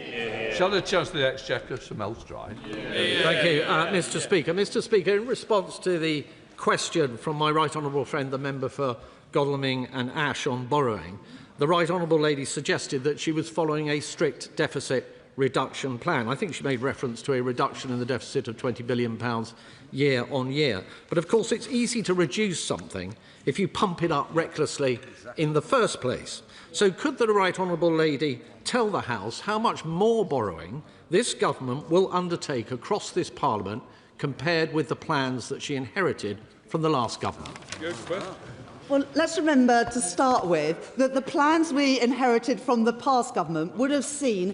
Shall the Chancellor of the Exchequer, Sir Mel's dry? Thank you, Mr. Speaker. Mr. Speaker, in response to the question from my right honourable friend, the member for Godalming and Ash on borrowing, the right honourable lady suggested that she was following a strict deficit reduction plan. I think she made reference to a reduction in the deficit of £20 billion year on year. But of course it's easy to reduce something if you pump it up recklessly in the first place. So could the right honourable lady tell the House how much more borrowing this government will undertake across this Parliament compared with the plans that she inherited from the last government? Good question. Well, let's remember to start with that the plans we inherited from the past government would have seen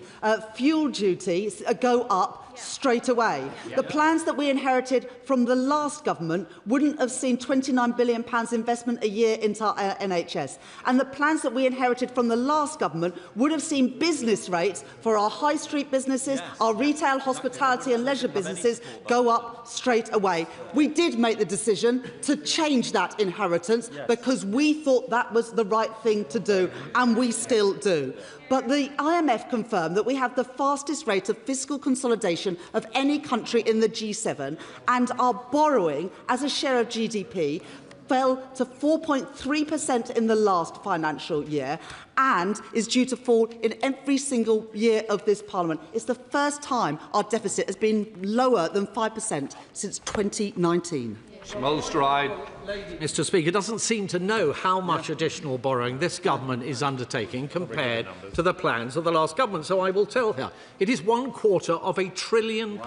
fuel duty go up straight away. The plans that we inherited from the last government wouldn't have seen £29 billion investment a year into our NHS. And the plans that we inherited from the last government would have seen business rates for our high street businesses, our retail, hospitality and leisure businesses go up straight away. We did make the decision to change that inheritance because we thought that was the right thing to do, and we still do. But the IMF confirmed that we have the fastest rate of fiscal consolidation inflation of any country in the G7, and our borrowing as a share of GDP fell to 4.3% in the last financial year and is due to fall in every single year of this Parliament. It's the first time our deficit has been lower than 5% since 2019. Small stride. Mr. Speaker doesn't seem to know how much additional borrowing this government is undertaking compared to the plans of the last government. So I will tell her it is £250 billion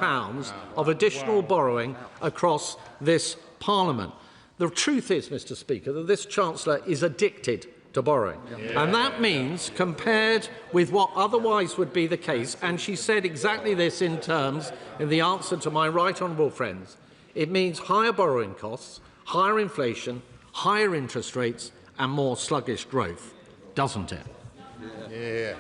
of additional borrowing across this Parliament. The truth is, Mr. Speaker, that this Chancellor is addicted to borrowing. And that means, compared with what otherwise would be the case, and she said exactly this in the answer to my right honourable friends, it means higher borrowing costs, higher inflation, higher interest rates and more sluggish growth, doesn't it? Yeah.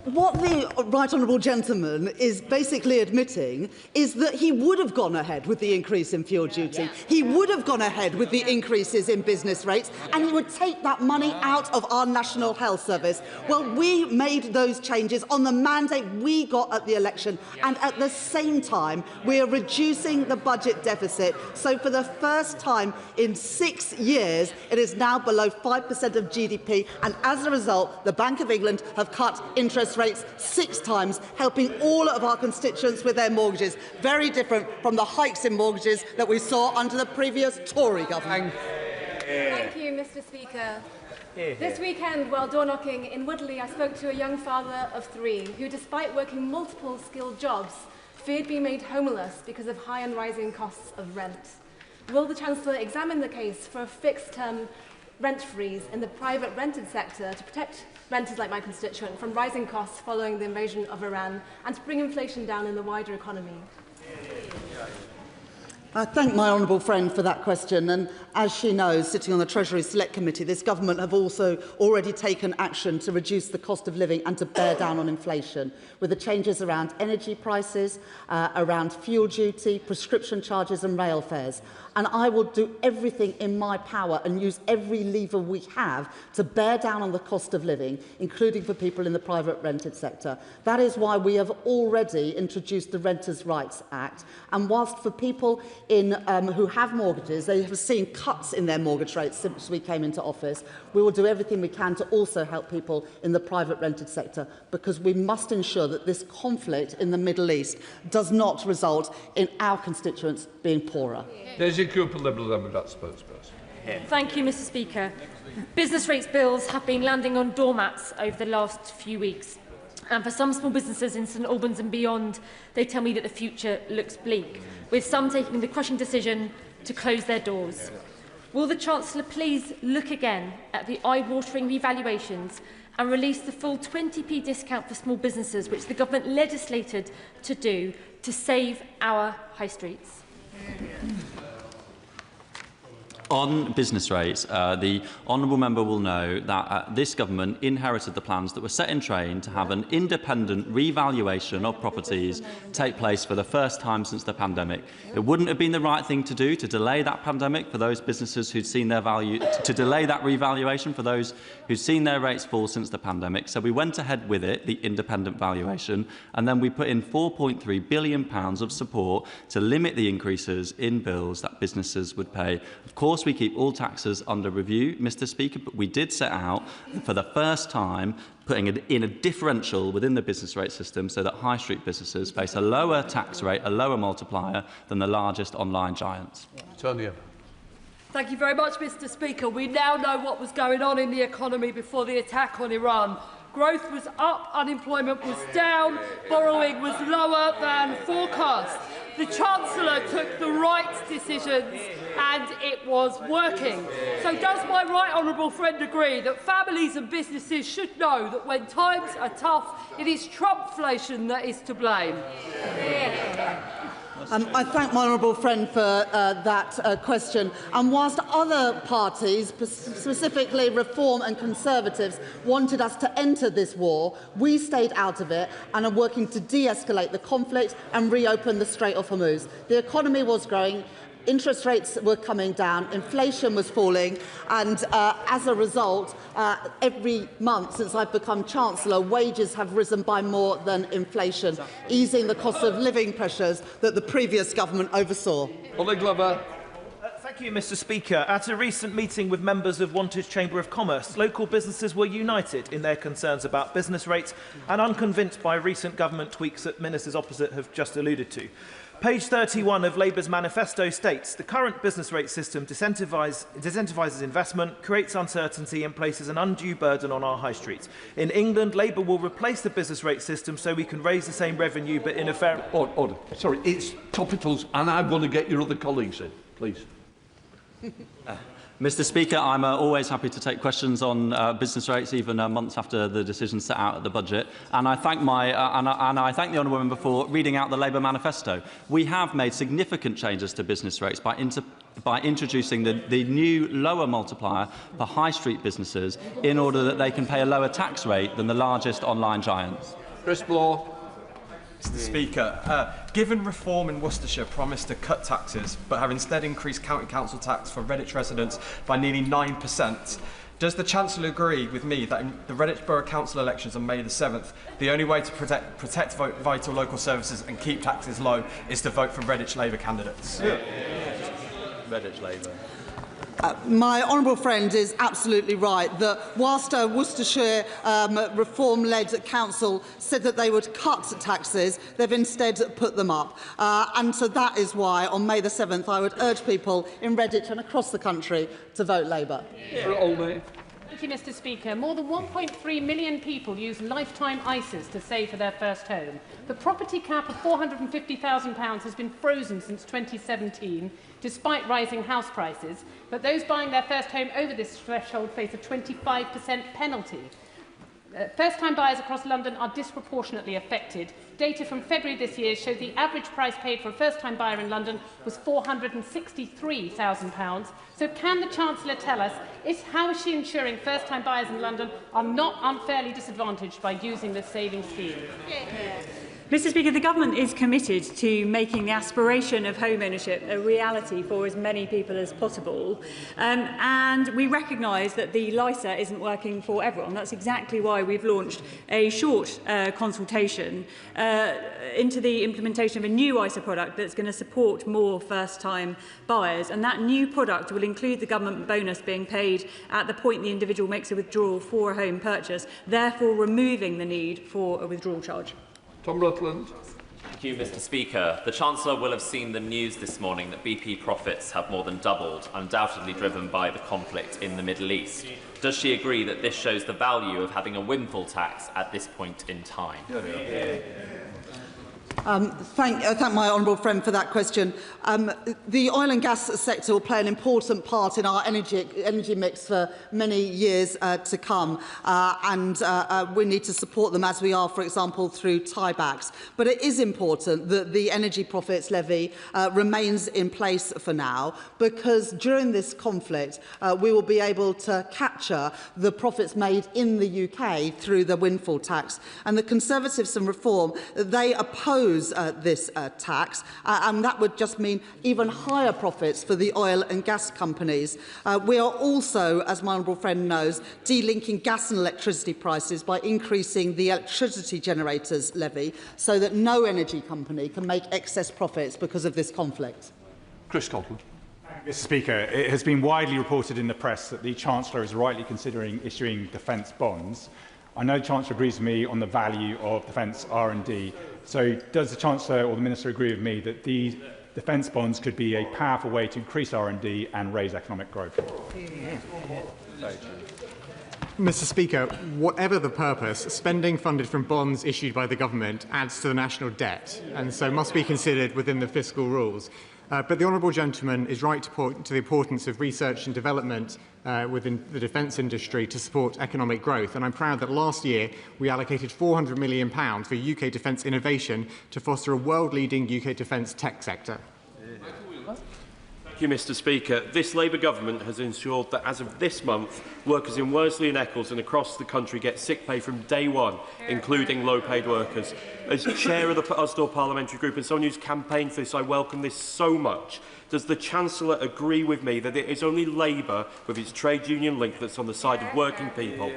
What the right honourable gentleman is basically admitting is that he would have gone ahead with the increase in fuel duty, he would have gone ahead with the increases in business rates, and he would take that money out of our National Health Service. Well, we made those changes on the mandate we got at the election, and at the same time, we are reducing the budget deficit. So for the first time in 6 years, it is now below 5% of GDP, and as a result, the Bank of England have cut interest rates 6 times, helping all of our constituents with their mortgages. Very different from the hikes in mortgages that we saw under the previous Tory government. Thank you, Mr. Speaker. This weekend, while door knocking in Woodley, I spoke to a young father of 3 who, despite working multiple skilled jobs, feared being made homeless because of high and rising costs of rent. Will the Chancellor examine the case for a fixed-term rent freeze in the private rented sector to protect renters like my constituent from rising costs following the invasion of Iran and to bring inflation down in the wider economy? I thank my honourable friend for that question, and as she knows, sitting on the Treasury Select Committee, this government have also already taken action to reduce the cost of living and to bear down on inflation, with the changes around energy prices, around fuel duty, prescription charges and rail fares. And I will do everything in my power and use every lever we have to bear down on the cost of living, including for people in the private rented sector. That is why we have already introduced the Renters' Rights Act. And whilst for people who have mortgages, they have seen cuts in their mortgage rates since we came into office, we will do everything we can to also help people in the private rented sector, because we must ensure that this conflict in the Middle East does not result in our constituents being poorer. There's your group of Liberal Democrat spokesperson. Thank you, Mr. Speaker. Business rates bills have been landing on doormats over the last few weeks. And for some small businesses in St Albans and beyond, they tell me that the future looks bleak, with some taking the crushing decision to close their doors. Will the Chancellor please look again at the eye-watering revaluations and release the full 20p discount for small businesses, which the government legislated to do to save our high streets? On business rates, the honourable member will know that this government inherited the plans that were set in train to have an independent revaluation of properties take place for the first time since the pandemic. It wouldn't have been the right thing to do to delay that pandemic for those businesses who'd seen their value, to delay that revaluation for those who'd seen their rates fall since the pandemic. So we went ahead with it, the independent valuation, and then we put in £4.3 billion of support to limit the increases in bills that businesses would pay. Of course, we keep all taxes under review, Mr. Speaker, but we did set out for the first time putting it in a differential within the business rate system so that high street businesses face a lower tax rate, a lower multiplier than the largest online giants. Tony. Thank you very much, Mr. Speaker. We now know what was going on in the economy before the attack on Iran. Growth was up, unemployment was down, borrowing was lower than forecast. The Chancellor took the right decisions and it was working. So does my right honourable friend agree that families and businesses should know that when times are tough, it is Trumpflation that is to blame? I thank my honourable friend for that question. And whilst other parties, specifically Reform and Conservatives, wanted us to enter this war, we stayed out of it and are working to de-escalate the conflict and reopen the Strait of Hormuz. The economy was growing. interest rates were coming down, inflation was falling, and as a result, every month since I've become Chancellor, wages have risen by more than inflation, easing the cost of living pressures that the previous government oversaw. Ollie Glover. Thank you, Mr. Speaker. At a recent meeting with members of Wantage Chamber of Commerce, local businesses were united in their concerns about business rates and unconvinced by recent government tweaks that ministers opposite have just alluded to. Page 31 of Labour's manifesto states the current business rate system disincentivises investment, creates uncertainty and places an undue burden on our high streets. In England, Labour will replace the business rate system so we can raise the same revenue but in a fair... Order. Sorry, it's topicals and I'm going to get your other colleagues in, please. Mr. Speaker, I'm always happy to take questions on business rates, even months after the decision set out at the budget. And I thank I thank the honourable member for reading out the Labour manifesto. We have made significant changes to business rates by introducing the new lower multiplier for high street businesses in order that they can pay a lower tax rate than the largest online giants. Chris Bloor. Mr. Speaker, given Reform in Worcestershire promised to cut taxes but have instead increased county council tax for Redditch residents by nearly 9%, does the Chancellor agree with me that in the Redditch Borough Council elections on May the 7th, the only way to protect vital local services and keep taxes low is to vote for Redditch Labour candidates? Yeah. Redditch Labour. My honourable friend is absolutely right that whilst Worcestershire Reform-led council said that they would cut taxes, they've instead put them up. And so that is why on May the 7th I would urge people in Redditch and across the country to vote Labour. Yeah. Thank you, Mr. Speaker. More than 1.3 million people use lifetime ISAs to save for their first home. The property cap of £450,000 has been frozen since 2017, despite rising house prices, but those buying their first home over this threshold face a 25% penalty. First-time buyers across London are disproportionately affected. Data from February this year show the average price paid for a first-time buyer in London was £463,000. So can the Chancellor tell us how is she ensuring first-time buyers in London are not unfairly disadvantaged by using this savings scheme? Mr. Speaker, the Government is committed to making the aspiration of home ownership a reality for as many people as possible. And we recognise that the LISA isn't working for everyone. That's exactly why we've launched a short consultation into the implementation of a new ISA product that's going to support more first-time buyers. And that new product will include the government bonus being paid at the point the individual makes a withdrawal for a home purchase, therefore removing the need for a withdrawal charge. Tom Rutland. Thank you, Mr. Speaker. The Chancellor will have seen the news this morning that BP profits have more tthan doubled, undoubtedly driven by the conflict in the Middle East. Does she agree that this shows the value of having a windfall tax at this point in time? Thank my honourable friend for that question. The oil and gas sector will play an important part in our energy mix for many years to come, and we need to support them as we are, for example, through tiebacks. But it is important that the Energy Profits Levy remains in place for now, because during this conflict we will be able to capture the profits made in the UK through the windfall tax. And the Conservatives and Reform, they oppose this tax, and that would just mean even higher profits for the oil and gas companies. We are also, as my honourable friend knows, delinking gas and electricity prices by increasing the electricity generators levy so that no energy company can make excess profits because of this conflict. Chris Scotland. Mr. Speaker, it has been widely reported in the press that the Chancellor is rightly considering issuing defence bonds. I know the Chancellor agrees with me on the value of defence R&D. So does the Chancellor or the Minister agree with me that these defence bonds could be a powerful way to increase R&D and raise economic growth? Mr. Speaker, whatever the purpose, spending funded from bonds issued by the government adds to the national debt and so must be considered within the fiscal rules. But the honourable gentleman is right to point to the importance of research and development within the defence industry to support economic growth. And I'm proud that last year we allocated £400 million for UK defence innovation to foster a world-leading UK defence tech sector. Thank you, Mr Speaker. This Labour government has ensured that as of this month, workers in Worsley and Eccles and across the country get sick pay from day one, including low-paid workers. As chair of the Usdaw parliamentary group and someone who's campaigned for this, I welcome this so much. Does the Chancellor agree with me that it is only Labour, with its trade union link, that's on the side of working people?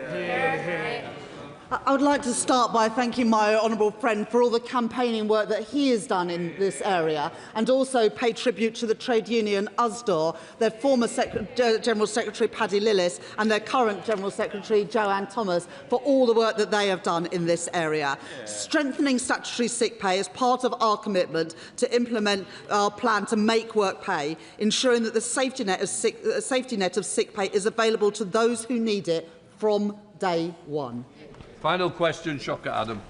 I would like to start by thanking my honourable friend for all the campaigning work that he has done in this area, and also pay tribute to the trade union Usdaw, their former General Secretary Paddy Lillis and their current General Secretary Joanne Thomas for all the work that they have done in this area. Strengthening statutory sick pay is part of our commitment to implement our plan to make work pay, ensuring that the safety net of sick pay is available to those who need it from day one. Final question, Shocker Adam.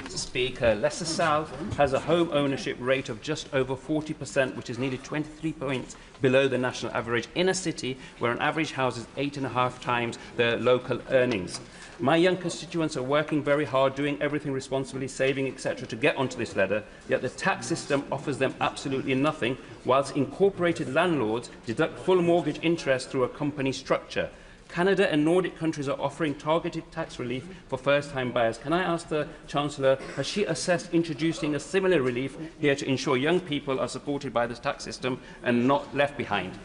Mr Speaker, Leicester South has a home ownership rate of just over 40%, which is nearly 23 points below the national average in a city where an average house is 8.5 times their local earnings. My young constituents are working very hard, doing everything responsibly, saving, etc., to get onto this ladder, yet the tax system offers them absolutely nothing, whilst incorporated landlords deduct full mortgage interest through a company structure. Canada and Nordic countries are offering targeted tax relief for first-time buyers. Can I ask the Chancellor, has she assessed introducing a similar relief here to ensure young people are supported by this tax system and not left behind?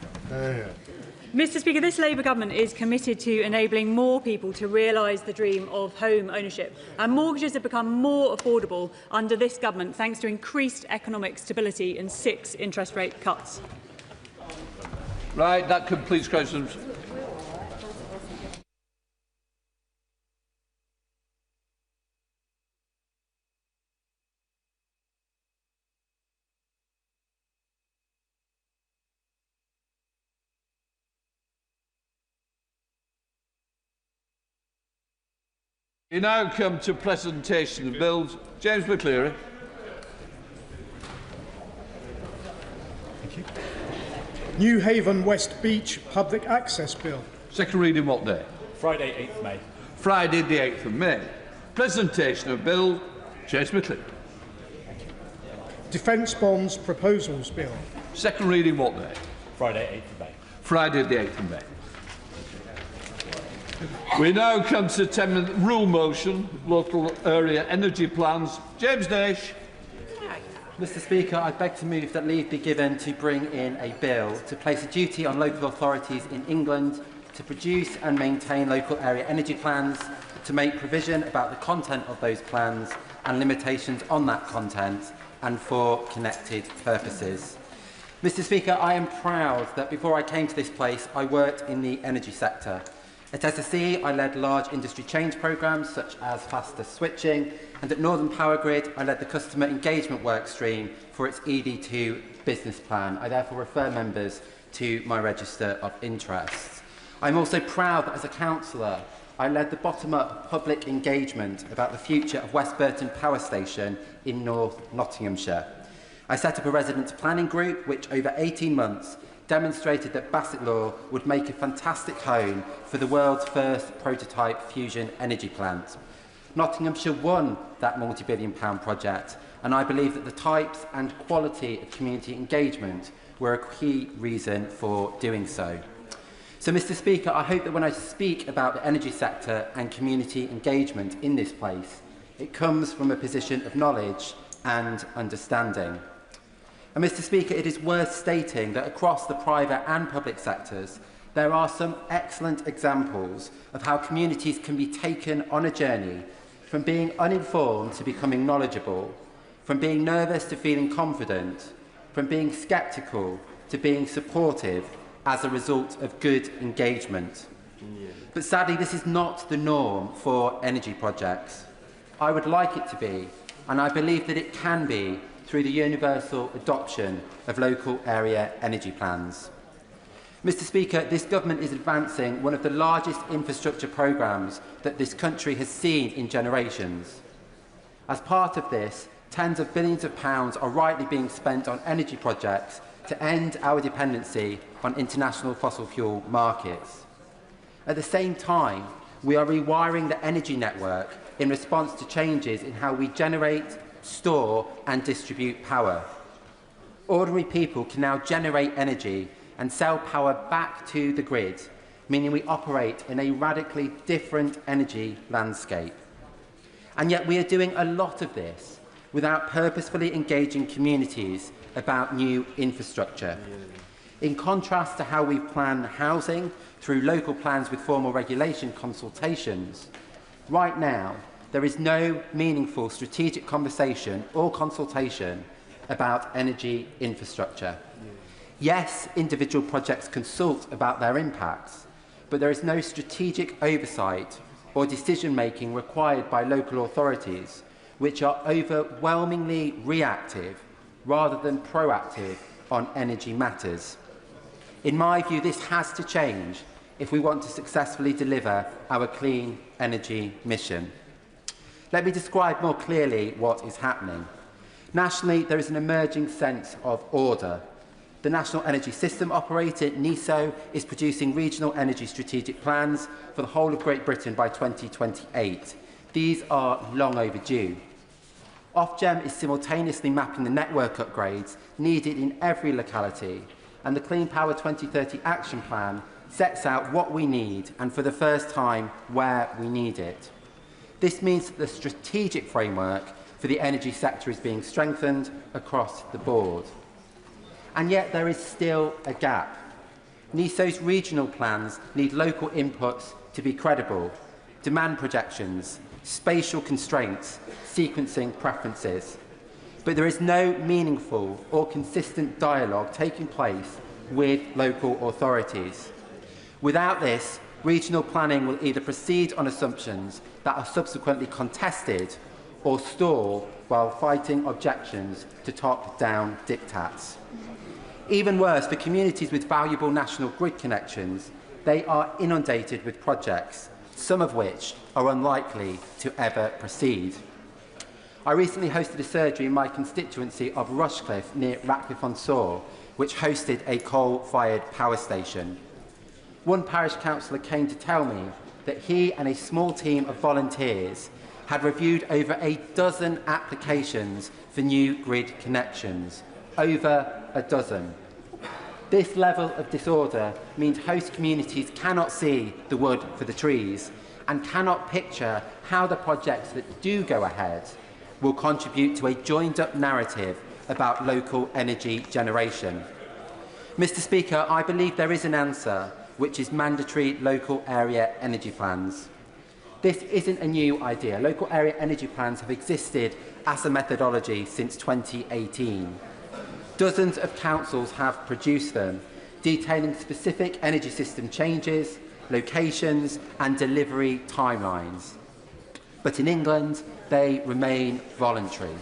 Mr Speaker, this Labour government is committed to enabling more people to realise the dream of home ownership. And mortgages have become more affordable under this government thanks to increased economic stability and 6 interest rate cuts. Right, that completes questions. We now come to presentation of bills. James McCleary. Thank you. New Haven West Beach Public Access Bill. Second reading what day? Friday, 8th May. Friday the 8th of May. Presentation of bill. James McCleary. Defence Bonds Proposals Bill. Second reading what day? Friday, 8th of May. Friday the 8th of May. We now come to 10-minute rule motion, local area energy plans. James Nash. Mr Speaker, I beg to move that leave be given to bring in a bill to place a duty on local authorities in England to produce and maintain local area energy plans, to make provision about the content of those plans and limitations on that content, and for connected purposes. Mr Speaker, I am proud that before I came to this place, I worked in the energy sector. At SSE, I led large industry change programmes such as faster switching, and at Northern Power Grid, I led the customer engagement work stream for its ED2 business plan. I therefore refer members to my register of interests. I'm also proud that as a councillor, I led the bottom-up public engagement about the future of West Burton Power Station in North Nottinghamshire. I set up a resident planning group which, over 18 months, demonstrated that Bassetlaw would make a fantastic home for the world's first prototype fusion energy plant. Nottinghamshire won that multi-billion-pound project, and I believe that the types and quality of community engagement were a key reason for doing so. So, Mr Speaker, I hope that when I speak about the energy sector and community engagement in this place, it comes from a position of knowledge and understanding. And Mr Speaker, it is worth stating that across the private and public sectors, there are some excellent examples of how communities can be taken on a journey from being uninformed to becoming knowledgeable, from being nervous to feeling confident, from being sceptical to being supportive as a result of good engagement. But sadly, this is not the norm for energy projects. I would like it to be, and I believe that it can be, through the universal adoption of local area energy plans. Mr Speaker, this government is advancing one of the largest infrastructure programmes that this country has seen in generations. As part of this, tens of billions of pounds are rightly being spent on energy projects to end our dependency on international fossil fuel markets. At the same time, we are rewiring the energy network in response to changes in how we generate, store and distribute power. Ordinary people can now generate energy and sell power back to the grid, meaning we operate in a radically different energy landscape. And yet we are doing a lot of this without purposefully engaging communities about new infrastructure. In contrast to how we plan housing through local plans with formal regulation consultations, right now there is no meaningful strategic conversation or consultation about energy infrastructure. Yes, individual projects consult about their impacts, but there is no strategic oversight or decision-making required by local authorities, which are overwhelmingly reactive rather than proactive on energy matters. In my view, this has to change if we want to successfully deliver our clean energy mission. Let me describe more clearly what is happening. Nationally, there is an emerging sense of order. The National Energy System Operator, NESO, is producing regional energy strategic plans for the whole of Great Britain by 2028. These are long overdue. Ofgem is simultaneously mapping the network upgrades needed in every locality, and the Clean Power 2030 Action Plan sets out what we need and, for the first time, where we need it. This means that the strategic framework for the energy sector is being strengthened across the board. And yet there is still a gap. NESO's regional plans need local inputs to be credible, demand projections, spatial constraints, sequencing preferences. But there is no meaningful or consistent dialogue taking place with local authorities. Without this, regional planning will either proceed on assumptions that are subsequently contested or stall while fighting objections to top-down diktats. Even worse, for communities with valuable national grid connections, they are inundated with projects, some of which are unlikely to ever proceed. I recently hosted a surgery in my constituency of Rushcliffe near Ratcliffe-on-Soar, which hosted a coal-fired power station. One parish councillor came to tell me that he and a small team of volunteers had reviewed over a dozen applications for new grid connections. Over a dozen. This level of disorder means host communities cannot see the wood for the trees and cannot picture how the projects that do go ahead will contribute to a joined-up narrative about local energy generation. Mr. Speaker, I believe there is an answer, which is mandatory local area energy plans. This isn't a new idea. Local area energy plans have existed as a methodology since 2018. Dozens of councils have produced them, detailing specific energy system changes, locations and delivery timelines. But in England, they remain voluntary.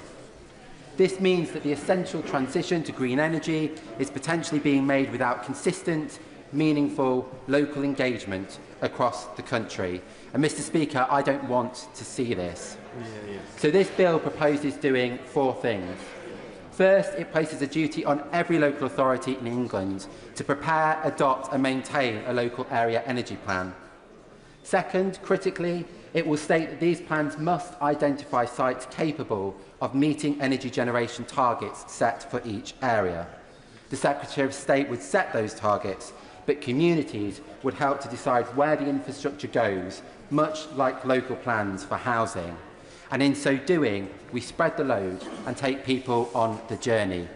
This means that the essential transition to green energy is potentially being made without consistent, meaningful local engagement across the country. And Mr. Speaker, I don't want to see this. So this bill proposes doing four things. First, it places a duty on every local authority in England to prepare, adopt and maintain a local area energy plan. Second, critically, it will state that these plans must identify sites capable of meeting energy generation targets set for each area. The Secretary of State would set those targets, but communities would help to decide where the infrastructure goes, much like local plans for housing. And in so doing, we spread the load and take people on the journey.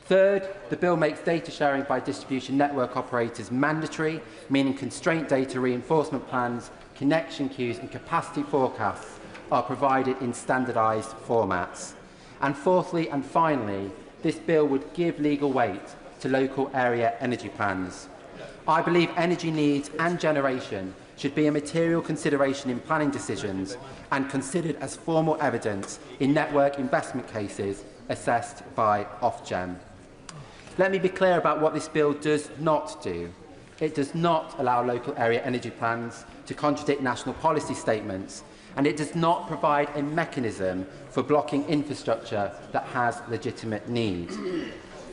Third, the bill makes data sharing by distribution network operators mandatory, meaning constraint data reinforcement plans, connection queues and capacity forecasts are provided in standardised formats. And fourthly and finally, this bill would give legal weight to local area energy plans. I believe energy needs and generation should be a material consideration in planning decisions and considered as formal evidence in network investment cases assessed by Ofgem. Let me be clear about what this bill does not do. It does not allow local area energy plans to contradict national policy statements, and it does not provide a mechanism for blocking infrastructure that has legitimate need.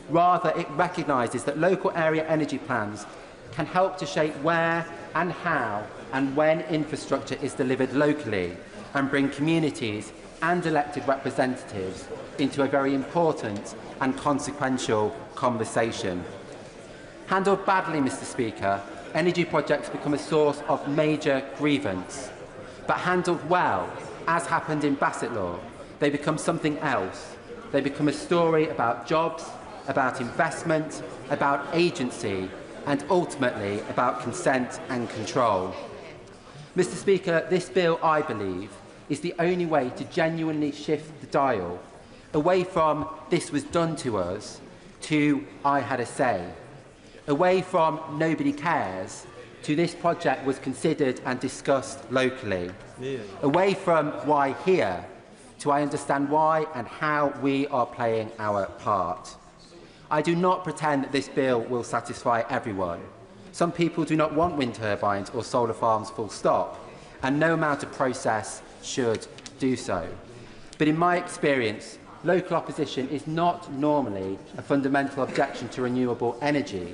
Rather, it recognises that local area energy plans can help to shape where and how and when infrastructure is delivered locally and bring communities and elected representatives into a very important and consequential conversation. Handled badly, Mr Speaker, energy projects become a source of major grievance. But handled well, as happened in Bassetlaw, they become something else. They become a story about jobs, about investment, about agency, and ultimately about consent and control. Mr Speaker, this bill, I believe, is the only way to genuinely shift the dial away from "this was done to us" to "I had a say", away from "nobody cares" to "this project was considered and discussed locally", away from "why here" to "I understand why and how we are playing our part". I do not pretend that this bill will satisfy everyone. Some people do not want wind turbines or solar farms full stop, and no amount of process should do so. But in my experience, local opposition is not normally a fundamental objection to renewable energy.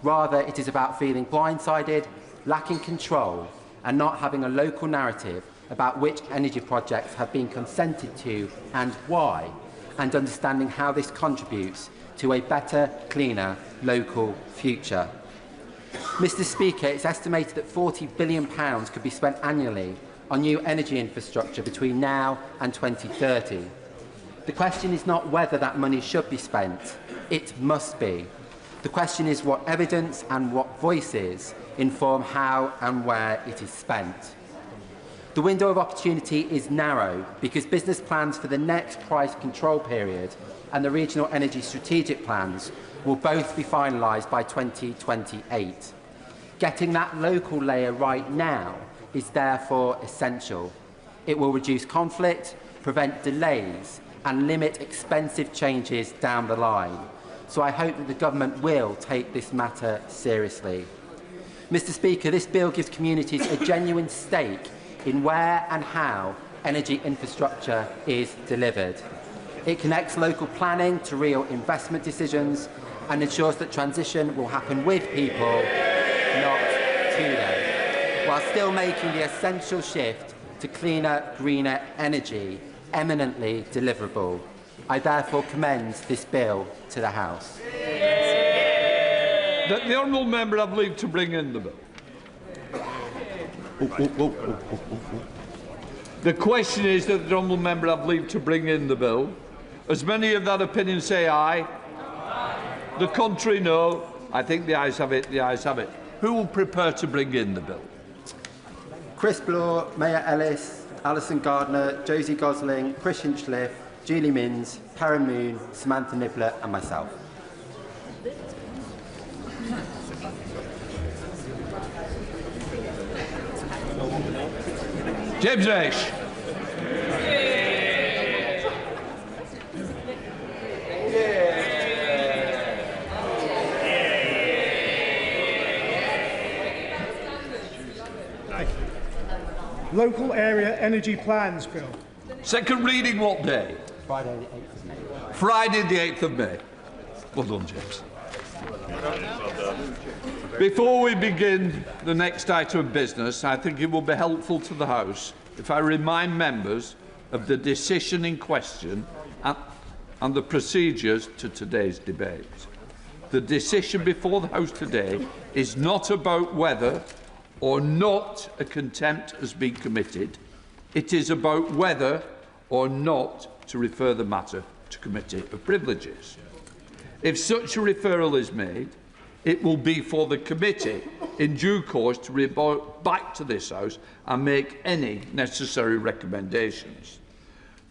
Rather, it is about feeling blindsided, lacking control, and not having a local narrative about which energy projects have been consented to and why, and understanding how this contributes to a better, cleaner local future. Mr Speaker, it's estimated that £40 billion could be spent annually on new energy infrastructure between now and 2030. The question is not whether that money should be spent, it must be. The question is what evidence and what voices inform how and where it is spent. The window of opportunity is narrow because business plans for the next price control period and the regional energy strategic plans will both be finalised by 2028. Getting that local layer right now is therefore essential. It will reduce conflict, prevent delays and limit expensive changes down the line. So I hope that the government will take this matter seriously. Mr Speaker, this bill gives communities a genuine stake in where and how energy infrastructure is delivered. It connects local planning to real investment decisions and ensures that transition will happen with people, not to them, while still making the essential shift to cleaner, greener energy eminently deliverable. I therefore commend this bill to the House. That the honourable member have leave to bring in the bill. The question is that the honourable member have leave to bring in the bill. As many of that opinion say aye. The contrary, no. I think the ayes have it. The ayes have it. Who will prepare to bring in the bill? Chris Bloor, Mayor Ellis, Alison Gardner, Josie Gosling, Chris Hinchliffe, Julie Minns, Perrin Moon, Samantha Nibbler and myself. James Ash. Local Area Energy Plans Bill. Second reading what day? Friday the 8th of May. Friday the 8th of May. Well done, James. Before we begin the next item of business, I think it will be helpful to the House if I remind members of the decision in question and the procedures to today's debate. The decision before the House today is not about whether or not a contempt has been committed. It is about whether or not to refer the matter to Committee of Privileges. If such a referral is made, it will be for the committee in due course to report back to this House and make any necessary recommendations.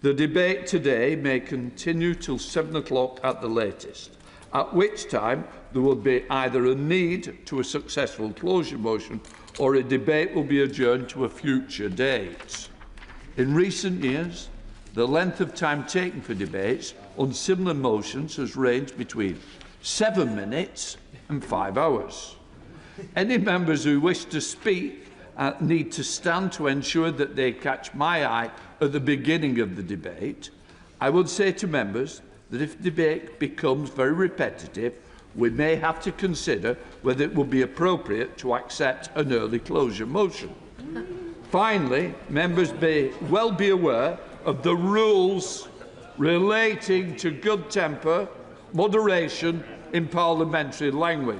The debate today may continue till 7 o'clock at the latest, at which time there will be either a need to a successful closure motion or a debate will be adjourned to a future date. In recent years, the length of time taken for debates on similar motions has ranged between 7 minutes and 5 hours. Any members who wish to speak need to stand to ensure that they catch my eye at the beginning of the debate. I would say to members that if the debate becomes very repetitive, we may have to consider whether it would be appropriate to accept an early closure motion. Finally, members may well be aware of the rules relating to good temper, moderation in parliamentary language.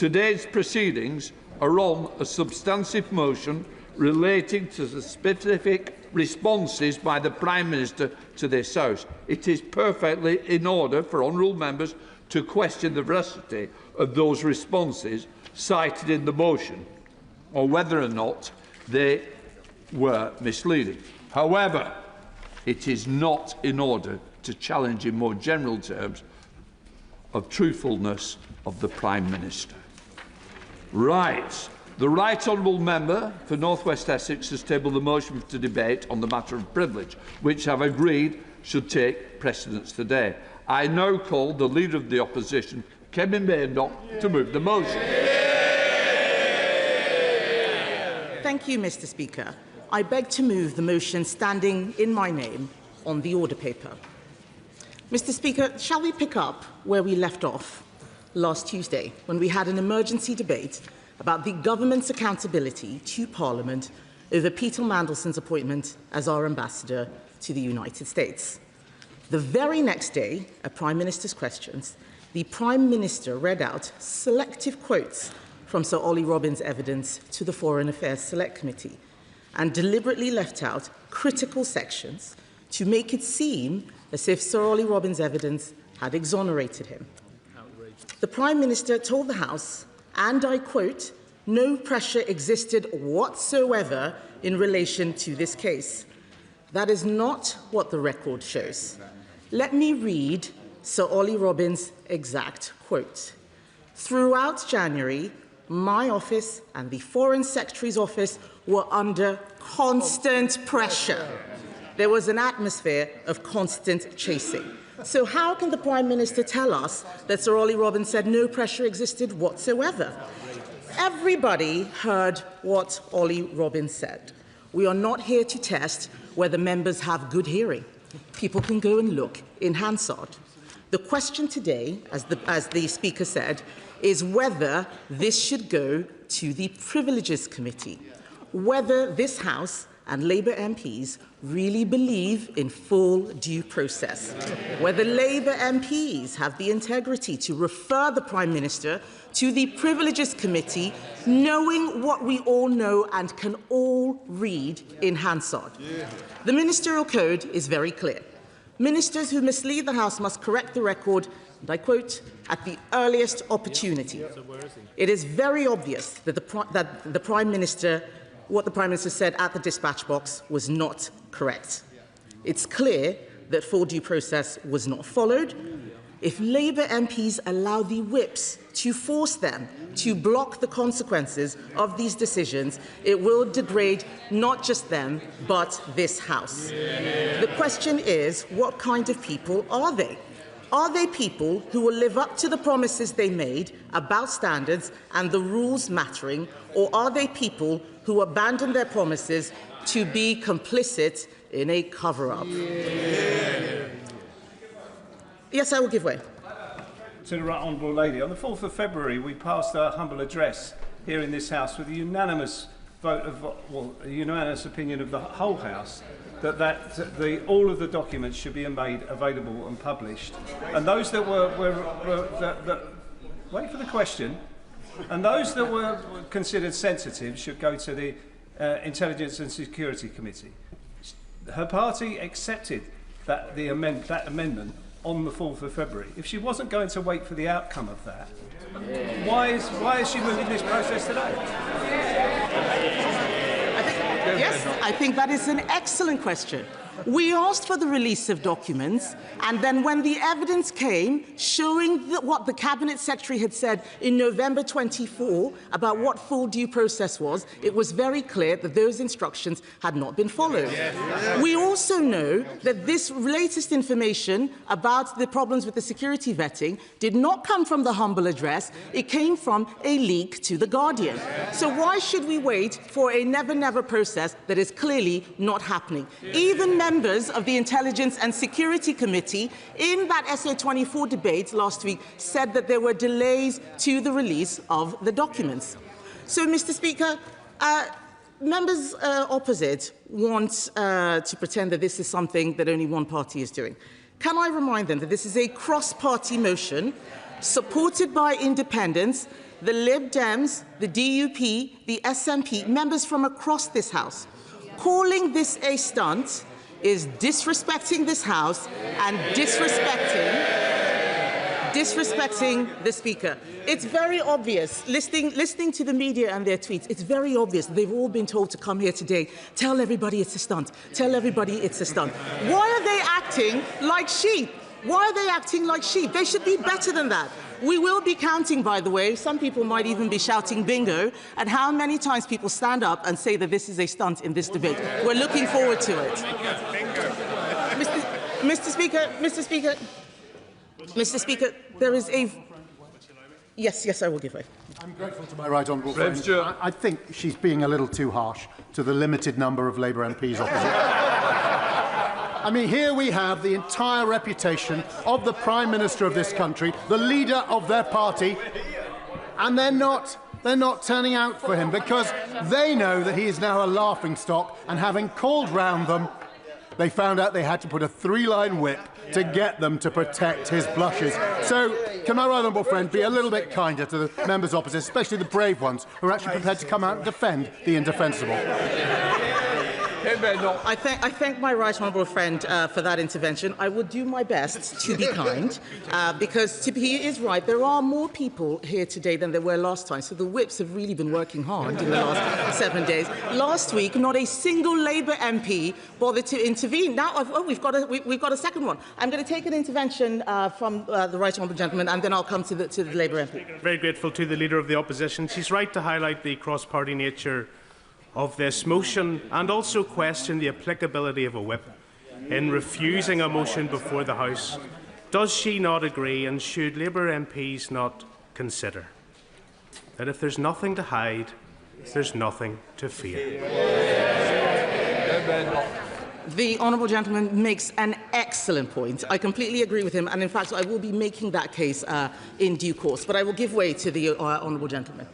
Today's proceedings are on a substantive motion relating to the specific responses by the Prime Minister to this House. It is perfectly in order for honourable members to question the veracity of those responses cited in the motion, or whether or not they were misleading. However, it is not in order to challenge in more general terms of truthfulness of the Prime Minister. Right. The Right Honourable Member for North West Essex has tabled the motion to debate on the matter of privilege, which I have agreed should take precedence today. I now call the Leader of the Opposition, Kevin Murdoch, to move the motion. Thank you, Mr. Speaker. I beg to move the motion standing in my name on the order paper. Mr. Speaker, shall we pick up where we left off last Tuesday, when we had an emergency debate about the government's accountability to Parliament over Peter Mandelson's appointment as our ambassador to the United States. The very next day, at Prime Minister's questions, the Prime Minister read out selective quotes from Sir Ollie Robbins' evidence to the Foreign Affairs Select Committee and deliberately left out critical sections to make it seem as if Sir Ollie Robbins' evidence had exonerated him. The Prime Minister told the House, and I quote, "No pressure existed whatsoever in relation to this case." That is not what the record shows. Let me read Sir Ollie Robbins' exact quote. "Throughout January, my office and the Foreign Secretary's office were under constant pressure. There was an atmosphere of constant chasing." So how can the Prime Minister tell us that Sir Ollie Robbins said no pressure existed whatsoever? Everybody heard what Ollie Robbins said. We are not here to test whether members have good hearing. People can go and look in Hansard. The question today, as the Speaker said, is whether this should go to the Privileges Committee, whether this House and Labour MPs really believe in full due process, whether Labour MPs have the integrity to refer the Prime Minister to the Privileges Committee, knowing what we all know and can all read in Hansard. The Ministerial Code is very clear. Ministers who mislead the House must correct the record, and I quote, "at the earliest opportunity." It is very obvious that the Prime Minister, what the Prime Minister said at the dispatch box was not correct. It's clear that full due process was not followed. If Labour MPs allow the whips to force them to block the consequences of these decisions, it will degrade not just them, but this House. The question is, what kind of people are they? Are they people who will live up to the promises they made about standards and the rules mattering, or are they people who abandon their promises to be complicit in a cover-up? Yes, I will give way. To the Right Honourable Lady. On the 4th of February, we passed our humble address here in this House with a unanimous vote of, well, a unanimous opinion of the whole House that all of the documents should be made available and published. And those that wait for the question. And those that were considered sensitive should go to the Intelligence and Security Committee. Her party accepted that amendment on the 4th of February. If she wasn't going to wait for the outcome of that, why is she moving this process today? Yes, I think that is an excellent question. We asked for the release of documents, and then when the evidence came showing what the Cabinet Secretary had said in November 24 about what full due process was, it was very clear that those instructions had not been followed. We also know that this latest information about the problems with the security vetting did not come from the humble address, it came from a leak to The Guardian. So why should we wait for a never-never process that is clearly not happening? Even members of the Intelligence and Security Committee in that SA24 debate last week said that there were delays to the release of the documents. So, Mr. Speaker, members opposite want to pretend that this is something that only one party is doing. Can I remind them that this is a cross-party motion supported by independents the Lib Dems, the DUP, the SNP, members from across this House. Calling this a stunt is disrespecting this House and disrespecting the Speaker. It's very obvious, listening to the media and their tweets, it's very obvious they've all been told to come here today, tell everybody it's a stunt, tell everybody it's a stunt. Why are they acting like sheep? Why are they acting like sheep? They should be better than that. We will be counting, by the way. Some people might even be shouting bingo at how many times people stand up and say that this is a stunt in this debate. We're looking forward to it. Mr. Speaker, there is a... Yes, I will give way. I'm grateful to my right honourable friend. I think she's being a little too harsh to the limited number of Labour MPs opposite. I mean, here we have the entire reputation of the Prime Minister of this country, the leader of their party, and they're not turning out for him because they know that he is now a laughingstock, and having called round them, they found out they had to put a 3-line whip to get them to protect his blushes. So, can my right honourable friend be a little bit kinder to the members opposite, especially the brave ones who are actually prepared to come out and defend the indefensible? I thank my right honourable friend for that intervention. I will do my best to be kind, because he is right. There are more people here today than there were last time, so the whips have really been working hard in the last 7 days. Last week, not a single Labour MP bothered to intervene. Now, we've got a second one. I'm going to take an intervention from the right honourable gentleman, and then I'll come to the Labour MP. Very grateful to the Leader of the Opposition. She's right to highlight the cross-party nature of this motion and also question the applicability of a whip in refusing a motion before the House. Does she not agree, and should Labour MPs not consider that if there's nothing to hide, there's nothing to fear? The honourable gentleman makes an excellent point. I completely agree with him, and in fact I will be making that case in due course, but I will give way to the honourable gentleman.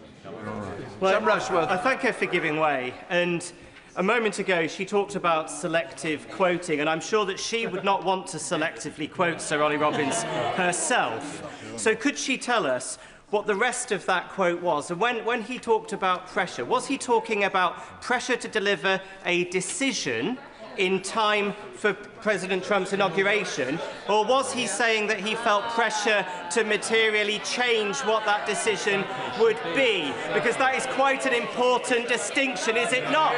Well, I thank her for giving way. And a moment ago, she talked about selective quoting, and I'm sure that she would not want to selectively quote Sir Ollie Robbins herself. So could she tell us what the rest of that quote was? And when he talked about pressure, was he talking about pressure to deliver a decision in time for President Trump's inauguration, or was he saying that he felt pressure to materially change what that decision would be? Because that is quite an important distinction, is it not?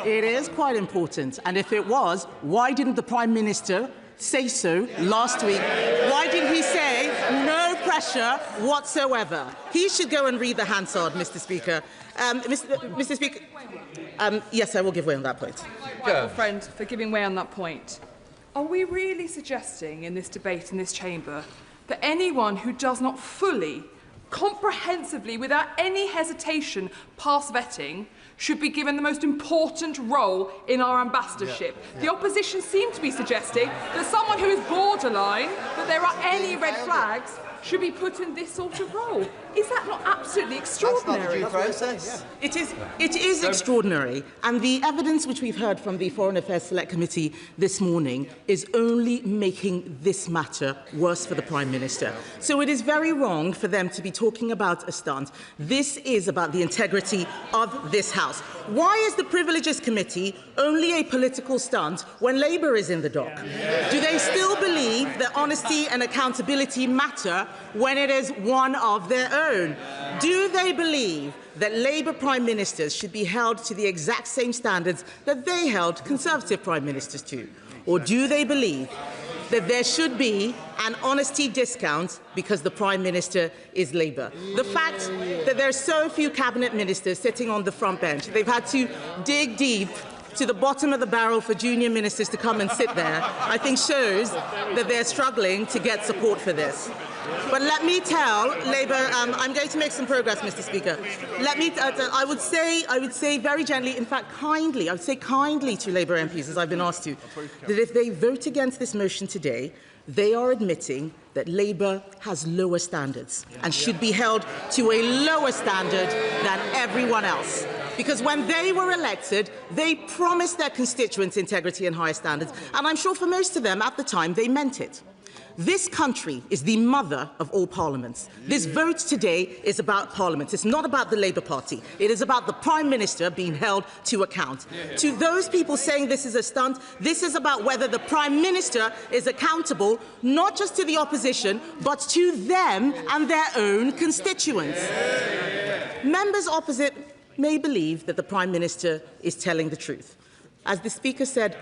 It is quite important, and if it was, why didn't the Prime Minister say so last week? Why didn't he say no pressure whatsoever? He should go and read the Hansard, Mr. Speaker. Mr. Speaker, yes, I will give way on that point. Right, friend, for giving way on that point. Are we really suggesting in this debate in this chamber that anyone who does not fully, comprehensively, without any hesitation, pass vetting should be given the most important role in our ambassadorship? The opposition seem to be suggesting that someone who is borderline, that there are any red flags, should be put in this sort of role. Is that not absolutely extraordinary? That's not the due process. It is extraordinary, and the evidence which we've heard from the Foreign Affairs Select Committee this morning is only making this matter worse for the Prime Minister. So it is very wrong for them to be talking about a stunt. This is about the integrity of this House. Why is the Privileges Committee only a political stunt when Labour is in the dock? Do they still believe that honesty and accountability matter when it is one of their own? Do they believe that Labour Prime Ministers should be held to the exact same standards that they held Conservative Prime Ministers to? Or do they believe that there should be an honesty discount because the Prime Minister is Labour? The fact that there are so few Cabinet Ministers sitting on the front bench, they've had to dig deep to the bottom of the barrel for junior ministers to come and sit there, I think shows that they're struggling to get support for this. But let me tell Labour, I'm going to make some progress, Mr. Speaker. Let me, I would say very gently, in fact kindly, I would say kindly to Labour MPs, as I've been asked to, that if they vote against this motion today, they are admitting that Labour has lower standards and should be held to a lower standard than everyone else. Because when they were elected, they promised their constituents integrity and higher standards, and I'm sure for most of them at the time they meant it. This country is the mother of all parliaments. This vote today is about Parliament. It's not about the Labour Party. It is about the Prime Minister being held to account. To those people saying this is a stunt, this is about whether the Prime Minister is accountable not just to the opposition, but to them and their own constituents. Members opposite may believe that the Prime Minister is telling the truth. As the Speaker said,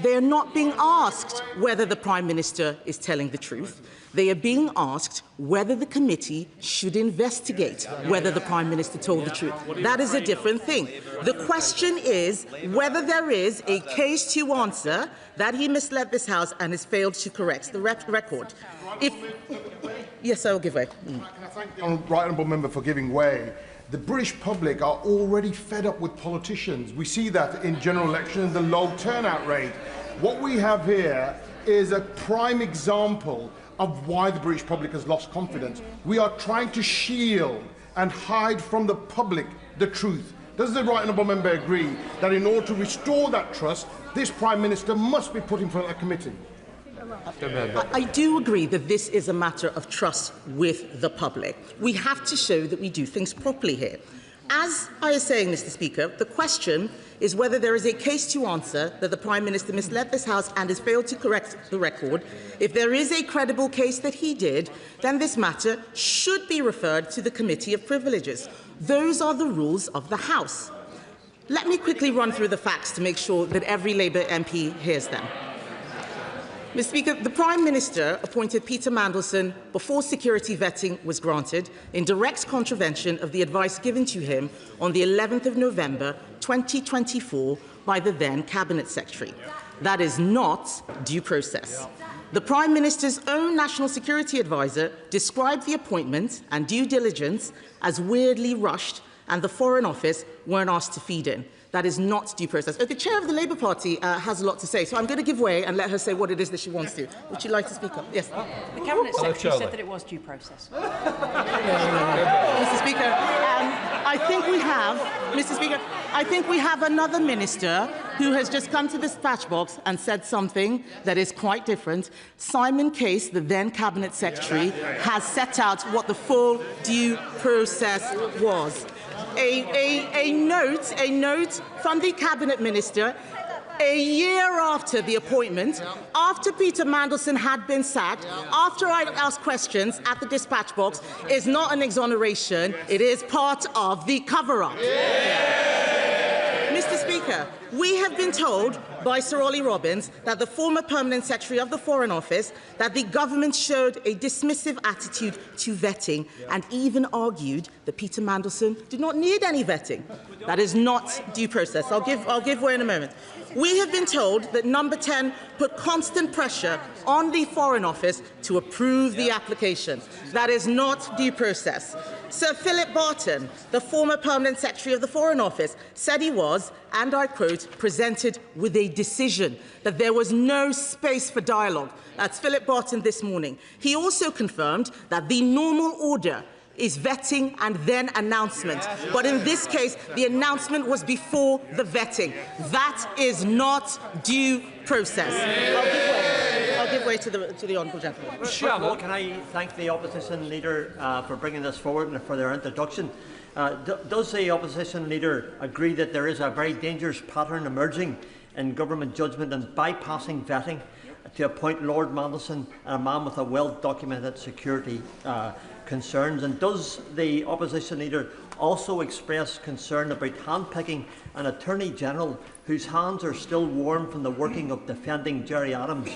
they are not being asked whether the Prime Minister is telling the truth. They are being asked whether the committee should investigate whether the Prime Minister told the truth. That is a different thing. The question is whether there is a case to answer that he misled this House and has failed to correct the record. Yes, I will give way. Can I thank the right honourable member for giving way? The British public are already fed up with politicians. We see that in general elections, the low turnout rate. What we have here is a prime example of why the British public has lost confidence. We are trying to shield and hide from the public the truth. Does the right honourable member agree that in order to restore that trust, this Prime Minister must be put in front of a committee? I do agree that this is a matter of trust with the public. We have to show that we do things properly here. As I was saying, Mr. Speaker, the question is whether there is a case to answer that the Prime Minister misled this House and has failed to correct the record. If there is a credible case that he did, then this matter should be referred to the Committee of Privileges. Those are the rules of the House. Let me quickly run through the facts to make sure that every Labour MP hears them. Mr. Speaker, the Prime Minister appointed Peter Mandelson before security vetting was granted, in direct contravention of the advice given to him on the 11th of November 2024 by the then Cabinet Secretary. That is not due process. The Prime Minister's own National Security Advisor described the appointment and due diligence as weirdly rushed, and the Foreign Office weren't asked to feed in. That is not due process. The chair of the Labour Party has a lot to say, so I'm going to give way and let her say what it is that she wants to. Would you like to speak up? Yes. The Cabinet Secretary said that it was due process. Mr. Speaker, I think we have, Mr. Speaker, I think we have another minister who has just come to the dispatch box and said something that is quite different. Simon Case, the then Cabinet Secretary, has set out what the full due process was. A note from the Cabinet Minister a year after the appointment, after Peter Mandelson had been sacked, after I asked questions at the dispatch box, is not an exoneration, it is part of the cover-up. Mr. Speaker, we have been told by Sir Ollie Robbins, that the former Permanent Secretary of the Foreign Office, that the government showed a dismissive attitude to vetting and even argued that Peter Mandelson did not need any vetting. That is not due process. I'll give way in a moment. We have been told that Number 10 put constant pressure on the Foreign Office to approve the application. That is not due process. Sir Philip Barton, the former Permanent Secretary of the Foreign Office, said he was, and I quote, presented with a decision that there was no space for dialogue. That's Philip Barton this morning. He also confirmed that the normal order is vetting and then announcement. But in this case, the announcement was before the vetting. That is not due process. I'll give way to the honourable gentleman. First of all, can I thank the opposition leader for bringing this forward and for their introduction. Does the opposition leader agree that there is a very dangerous pattern emerging in government judgment and bypassing vetting to appoint Lord Mandelson, a man with a well-documented security concerns? And does the opposition leader also express concern about handpicking an Attorney-General whose hands are still warm from the working of defending Gerry Adams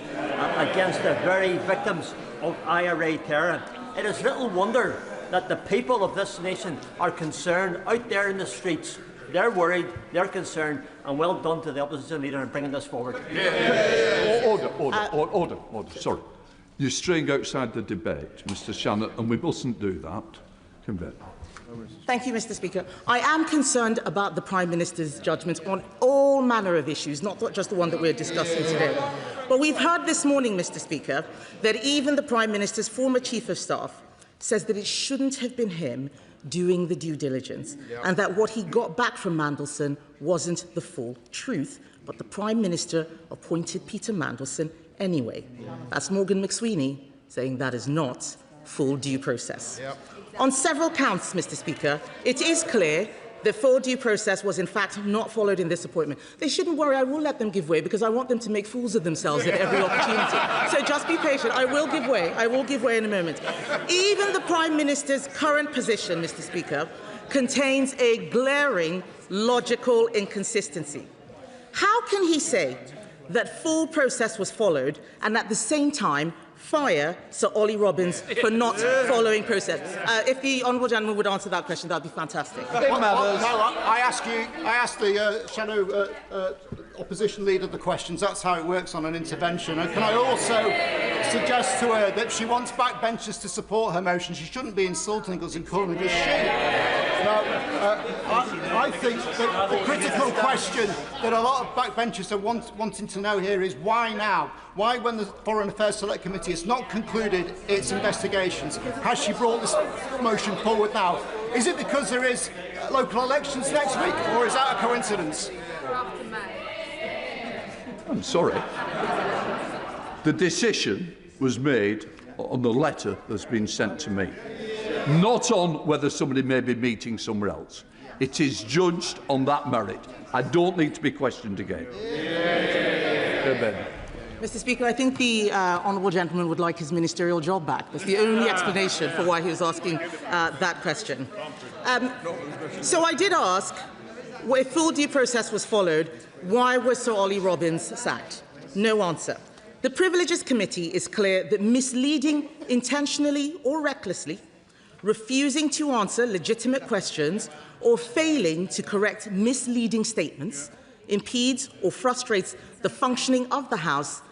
against the very victims of IRA terror? It is little wonder that the people of this nation are concerned out there in the streets. They're worried, they're concerned, and well done to the opposition leader in bringing this forward. Order. Sorry. You're straying outside the debate, Mr. Shannon, and we mustn't do that. Thank you, Mr. Speaker. I am concerned about the Prime Minister's judgment on all manner of issues, not just the one that we're discussing today. But we've heard this morning, Mr. Speaker, that even the Prime Minister's former Chief of Staff says that it shouldn't have been him doing the due diligence, and that what he got back from Mandelson wasn't the full truth, but the Prime Minister appointed Peter Mandelson anyway. That's Morgan McSweeney saying that is not full due process. On several counts, Mr. Speaker, it is clear the full due process was in fact not followed in this appointment. They shouldn't worry, I will let them give way because I want them to make fools of themselves at every opportunity. So just be patient, I will give way in a moment. Even the Prime Minister's current position, Mr. Speaker, contains a glaring logical inconsistency. How can he say that full process was followed and at the same time fire Sir Ollie Robbins for not following process? If the honourable gentleman would answer that question, that would be fantastic. I asked the shadow opposition leader the questions. That's how it works on an intervention. And can I also suggest to her that if she wants backbenchers to support her motion, she shouldn't be insulting us and calling us she. I think that the critical question that a lot of backbenchers are wanting to know here is why now? Why, when the Foreign Affairs Select Committee has not concluded its investigations, has she brought this motion forward now? Is it because there is local elections next week, or is that a coincidence? I'm sorry. The decision was made on the letter that's been sent to me, not on whether somebody may be meeting somewhere else. It is judged on that merit. I don't need to be questioned again. Mr. Speaker, I think the honourable gentleman would like his ministerial job back. That's the only explanation for why he was asking that question. So I did ask, if full due process was followed, why was Sir Ollie Robbins sacked? No answer. The Privileges Committee is clear that misleading intentionally or recklessly, refusing to answer legitimate questions or failing to correct misleading statements impedes or frustrates the functioning of the House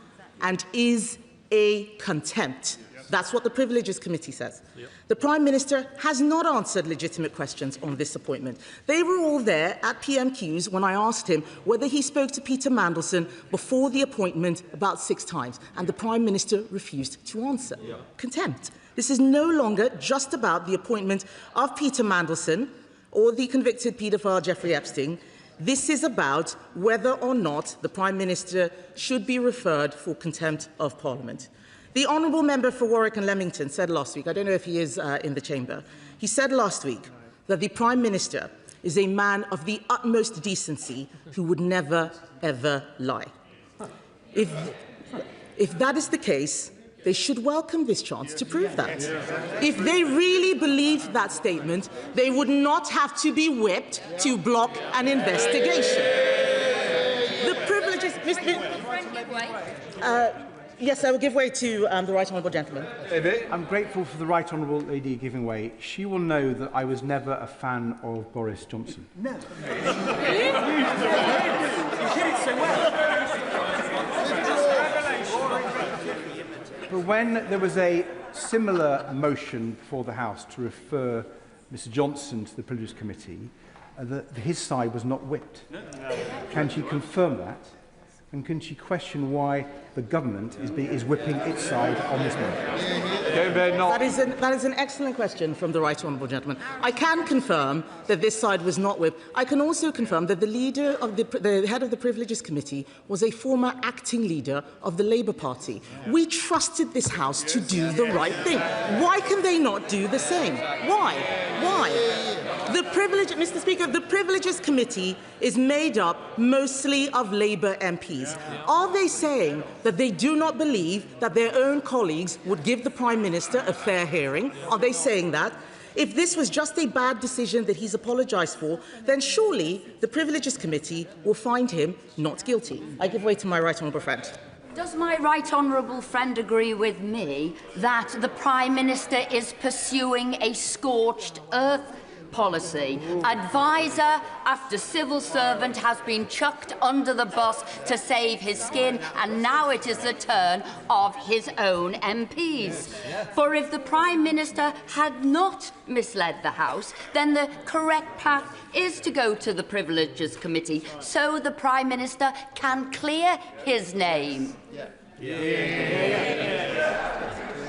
and is a contempt. That's what the Privileges Committee says. The Prime Minister has not answered legitimate questions on this appointment. They were all there at PMQs when I asked him whether he spoke to Peter Mandelson before the appointment about 6 times, and the Prime Minister refused to answer. Contempt. This is no longer just about the appointment of Peter Mandelson or the convicted paedophile Jeffrey Epstein. This is about whether or not the Prime Minister should be referred for contempt of Parliament. The honourable member for Warwick and Leamington said last week, I don't know if he is in the chamber, he said last week that the Prime Minister is a man of the utmost decency who would never, ever lie. If that is the case, they should welcome this chance to prove that. If they really believed that statement, they would not have to be whipped to block an investigation. The privileges... Yes, I will give way to the Right Honourable Gentleman. I'm grateful for the Right Honourable Lady giving way. She will know that I was never a fan of Boris Johnson. No. You did it so well. But when there was a similar motion for the House to refer Mr Johnson to the Privileges Committee, his side was not whipped. Can she confirm that? And can she question why the government is whipping its side on this matter? That is an excellent question from the Right Honourable Gentleman. I can confirm that this side was not whipped. I can also confirm that the leader of the head of the Privileges Committee was a former acting leader of the Labour Party. We trusted this House to do the right thing. Why can they not do the same? Why? Mr. Speaker, the Privileges Committee is made up mostly of Labour MPs. Are they saying that they do not believe that their own colleagues would give the Prime Minister a fair hearing? Are they saying that? If this was just a bad decision that he's apologised for, then surely the Privileges Committee will find him not guilty. I give way to my Right Honourable friend. Does my right honourable friend agree with me that the Prime Minister is pursuing a scorched earth policy? Advisor after civil servant has been chucked under the bus to save his skin, and now it is the turn of his own MPs. For if the Prime Minister had not misled the House, then the correct path is to go to the Privileges Committee so the Prime Minister can clear his name.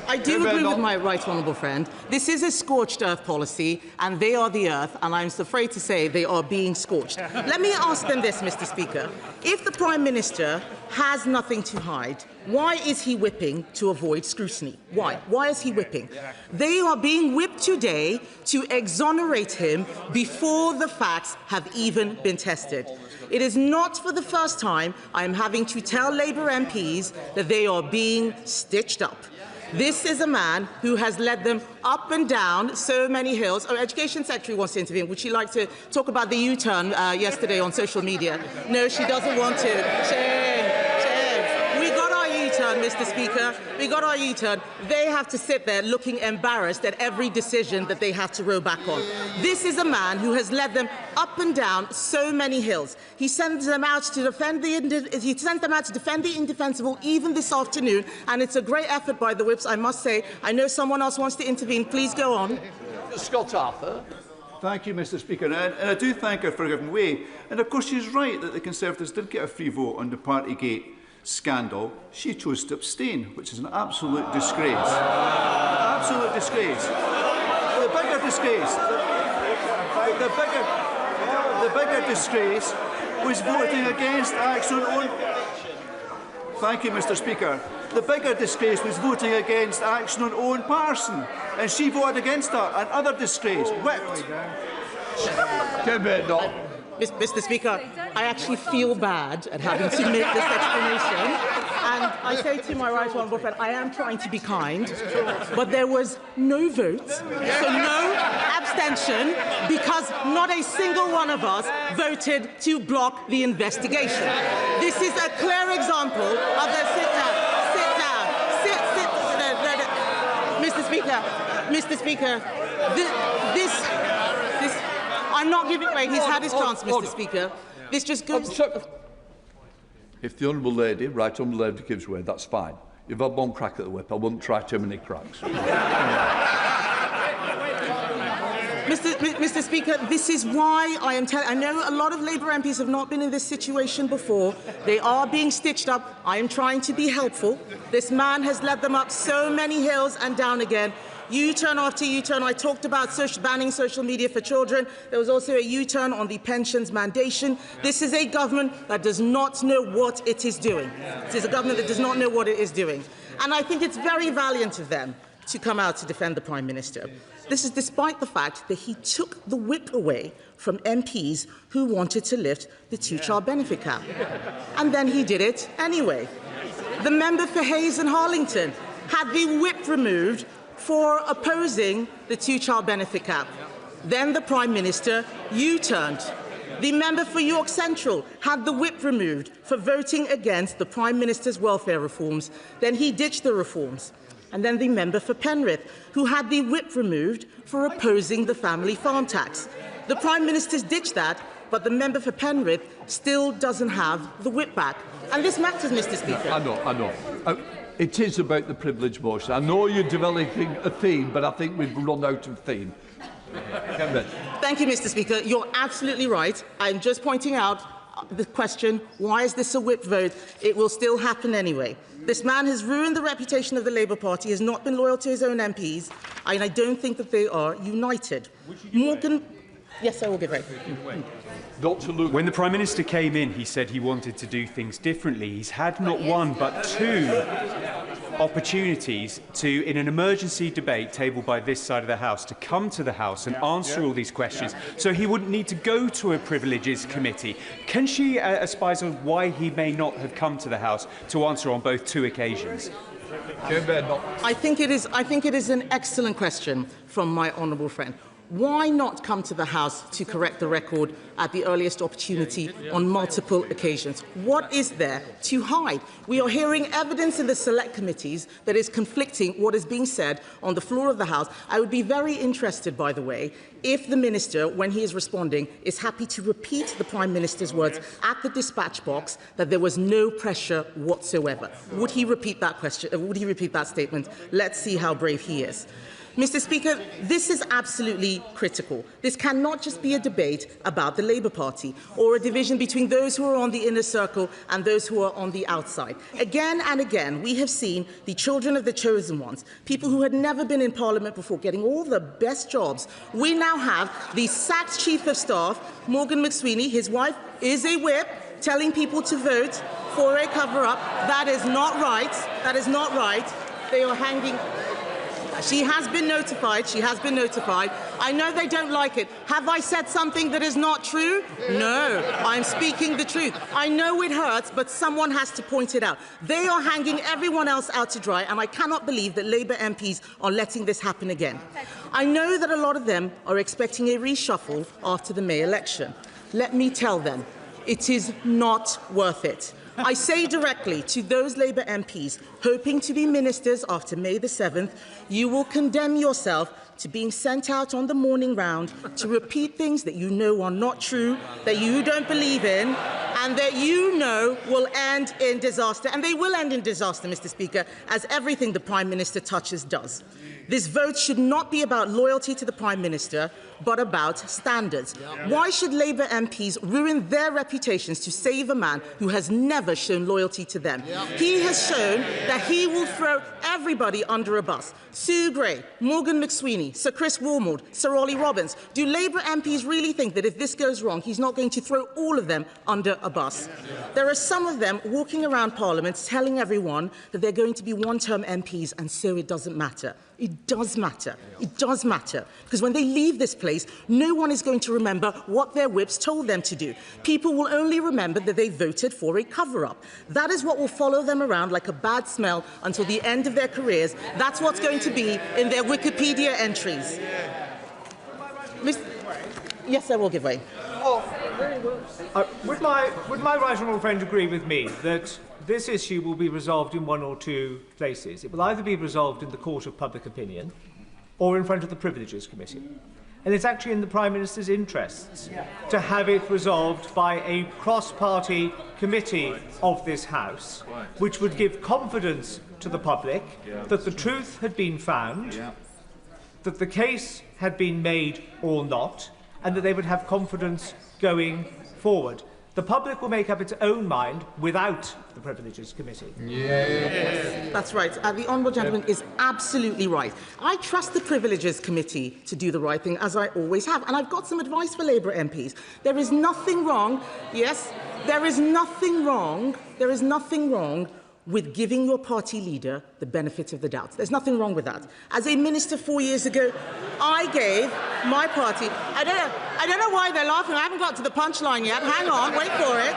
I do agree with my right honourable friend. This is a scorched earth policy, and they are the earth, and I'm afraid to say they are being scorched. Let me ask them this, Mr. Speaker. If the Prime Minister has nothing to hide, why is he whipping to avoid scrutiny? Why? Why is he whipping? They are being whipped today to exonerate him before the facts have even been tested. It is not for the first time I am having to tell Labour MPs that they are being stitched up. This is a man who has led them up and down so many hills. Our Education Secretary wants to intervene. Would she like to talk about the U-turn yesterday on social media? No, she doesn't want to. Shame. We got our U-turn, Mr. Speaker. We got our U-turn. They have to sit there looking embarrassed at every decision that they have to row back on. This is a man who has led them up and down so many hills. He sends them out to defend the indefensible even this afternoon, and it's a great effort by the whips, I must say. I know someone else wants to intervene. Please go on. Scott Arthur. Thank you, Mr. Speaker, and I do thank her for giving way. And of course, she's right that the Conservatives did get a free vote on the Partygate scandal. She chose to abstain, which is an absolute disgrace. Absolute disgrace. The bigger disgrace. The bigger disgrace was voting against Action on. Thank you, Mr. Speaker. The bigger disgrace was voting against Action on Owen Parson, and she voted against her. Another disgrace, whipped. Mr. Speaker, I actually feel bad at having to make this explanation. And I say to my right honourable friend, I am trying to be kind, but there was no vote, so no abstention, because not a single one of us voted to block the investigation. This is a clear example of a Mr. Speaker, I'm not giving way. He's had his chance, Mr. Speaker. This just goes. If the Honourable Lady, Right Honourable Lady, gives way, that's fine. You've had one crack at the whip. I wouldn't try too many cracks. Mr. Speaker, this is why I am telling. I know a lot of Labour MPs have not been in this situation before. They are being stitched up. I am trying to be helpful. This man has led them up so many hills and down again. U-turn after U-turn. I talked about banning social media for children. There was also a U-turn on the pensions mandation. This is a government that does not know what it is doing. This is a government that does not know what it is doing. And I think it's very valiant of them to come out to defend the Prime Minister. This is despite the fact that he took the whip away from MPs who wanted to lift the two-child benefit cap. And then he did it anyway. The member for Hayes and Harlington had the whip removed for opposing the two-child benefit cap. Then the Prime Minister U-turned. The member for York Central had the whip removed for voting against the Prime Minister's welfare reforms. Then he ditched the reforms. And then the member for Penrith, who had the whip removed for opposing the family farm tax. The Prime Minister's ditched that, but the member for Penrith still doesn't have the whip back. And this matters, Mr. Speaker. I know. It is about the privilege motion. I know you're developing a theme, but I think we've run out of theme. Thank you, Mr. Speaker. You're absolutely right. I'm just pointing out the question, why is this a whip vote? It will still happen anyway. This man has ruined the reputation of the Labour Party, has not been loyal to his own MPs, and I don't think that they are united. Morgan... Yes, I will give way. Dr. Luke. When the Prime Minister came in, he said he wanted to do things differently. He's had not one but two opportunities to, in an emergency debate tabled by this side of the House, to come to the House and answer all these questions, so he wouldn't need to go to a Privileges Committee. Can she advise on why he may not have come to the House to answer on both two occasions? I think it is an excellent question from my honourable friend. Why not come to the House to correct the record at the earliest opportunity on multiple occasions? What is there to hide? We are hearing evidence in the select committees that is conflicting what is being said on the floor of the House. I would be very interested, by the way, if the Minister, when he is responding, is happy to repeat the Prime Minister's words at the dispatch box that there was no pressure whatsoever. Would he repeat that question? Would he repeat that statement? Let's see how brave he is. Mr. Speaker, this is absolutely critical. This cannot just be a debate about the Labour Party or a division between those who are on the inner circle and those who are on the outside. Again and again, we have seen the children of the chosen ones, people who had never been in Parliament before, getting all the best jobs. We now have the sacked Chief of Staff, Morgan McSweeney, his wife is a whip, telling people to vote for a cover-up. That is not right. That is not right. They are hanging... She has been notified. She has been notified. I know they don't like it. Have I said something that is not true? No. I'm speaking the truth. I know it hurts, but someone has to point it out. They are hanging everyone else out to dry, and I cannot believe that Labour MPs are letting this happen again. I know that a lot of them are expecting a reshuffle after the May election. Let me tell them, it is not worth it. I say directly to those Labour MPs hoping to be ministers after May the 7th, you will condemn yourself to being sent out on the morning round to repeat things that you know are not true, that you don't believe in, and that you know will end in disaster. And they will end in disaster, Mr. Speaker, as everything the Prime Minister touches does. This vote should not be about loyalty to the Prime Minister, but about standards. Why should Labour MPs ruin their reputations to save a man who has never shown loyalty to them? He has shown that he will throw everybody under a bus. Sue Gray, Morgan McSweeney, Sir Chris Wilmord, Sir Ollie Robbins. Do Labour MPs really think that if this goes wrong, he's not going to throw all of them under a bus? There are some of them walking around Parliament telling everyone that they're going to be one-term MPs, and so it doesn't matter. It does matter. It does matter. Because when they leave this place, no one is going to remember what their whips told them to do. People will only remember that they voted for a cover-up. That is what will follow them around like a bad smell until the end of their careers. That's what's going to be in their Wikipedia entries. Yes, I will give way. Would my right honourable friend agree with me that this issue will be resolved in one or two places? It will either be resolved in the Court of Public Opinion or in front of the Privileges Committee. And it's actually in the Prime Minister's interests to have it resolved by a cross-party committee of this House, which would give confidence to the public that the truth had been found, that the case had been made or not, and that they would have confidence going forward. The public will make up its own mind without the Privileges Committee. Yes. That's right. The Honourable Gentleman is absolutely right. I trust the Privileges Committee to do the right thing, as I always have. And I've got some advice for Labour MPs. There is nothing wrong, yes, there is nothing wrong with giving your party leader the benefit of the doubt. There's nothing wrong with that. As a minister 4 years ago, I gave my party... I don't know why they're laughing. I haven't got to the punchline yet. Hang on, wait for it.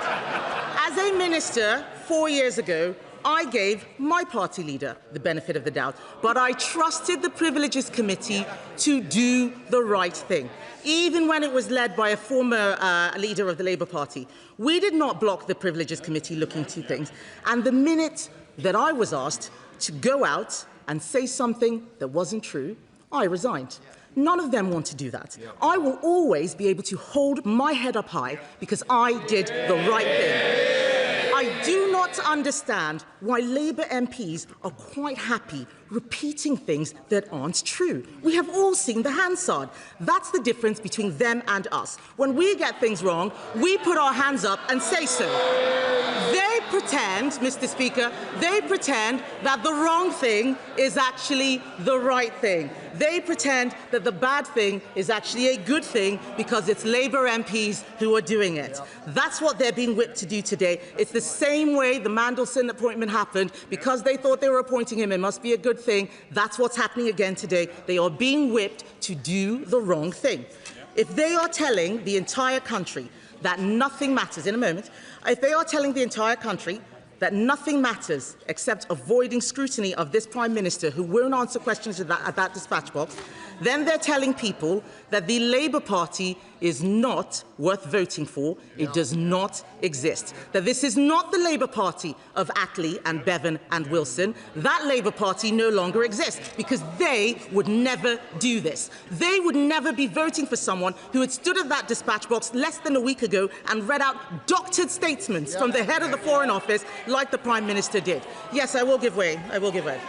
As a minister 4 years ago, I gave my party leader the benefit of the doubt, but I trusted the Privileges Committee to do the right thing, even when it was led by a former leader of the Labour Party. We did not block the Privileges Committee looking to things, and the minute that I was asked to go out and say something that wasn't true, I resigned. None of them want to do that. I will always be able to hold my head up high because I did the right thing. I do not understand why Labour MPs are quite happy repeating things that aren't true. We have all seen the Hansard. That's the difference between them and us. When we get things wrong, we put our hands up and say so. They pretend, Mr. Speaker, they pretend that the wrong thing is actually the right thing. They pretend that the bad thing is actually a good thing because it's Labour MPs who are doing it. That's what they're being whipped to do today. It's the same way the Mandelson appointment happened. Because they thought they were appointing him, it must be a good thing. That's what's happening again today. They are being whipped to do the wrong thing. If they are telling the entire country that nothing matters, in a moment, if they are telling the entire country that nothing matters except avoiding scrutiny of this Prime Minister who won't answer questions at that dispatch box, then they're telling people that the Labour Party is not worth voting for. It does not exist. That this is not the Labour Party of Attlee and Bevan and Wilson. That Labour Party no longer exists because they would never do this. They would never be voting for someone who had stood at that dispatch box less than a week ago and read out doctored statements from the head of the Foreign Office like the Prime Minister did. Yes, I will give way. I will give way.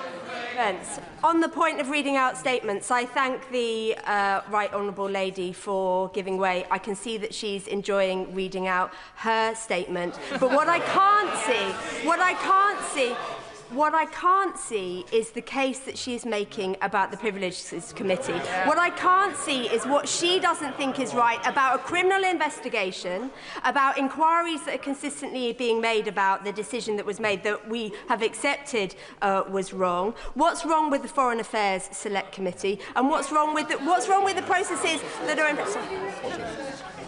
On the point of reading out statements, I thank the Right Honourable Lady for giving way. I can see that she's enjoying reading out her statement. But what I can't see is the case that she is making about the Privileges Committee. What I can't see is what she doesn't think is right about a criminal investigation, about inquiries that are consistently being made about the decision that was made that we have accepted was wrong. What's wrong with the Foreign Affairs Select Committee, and what's wrong with the processes that are in?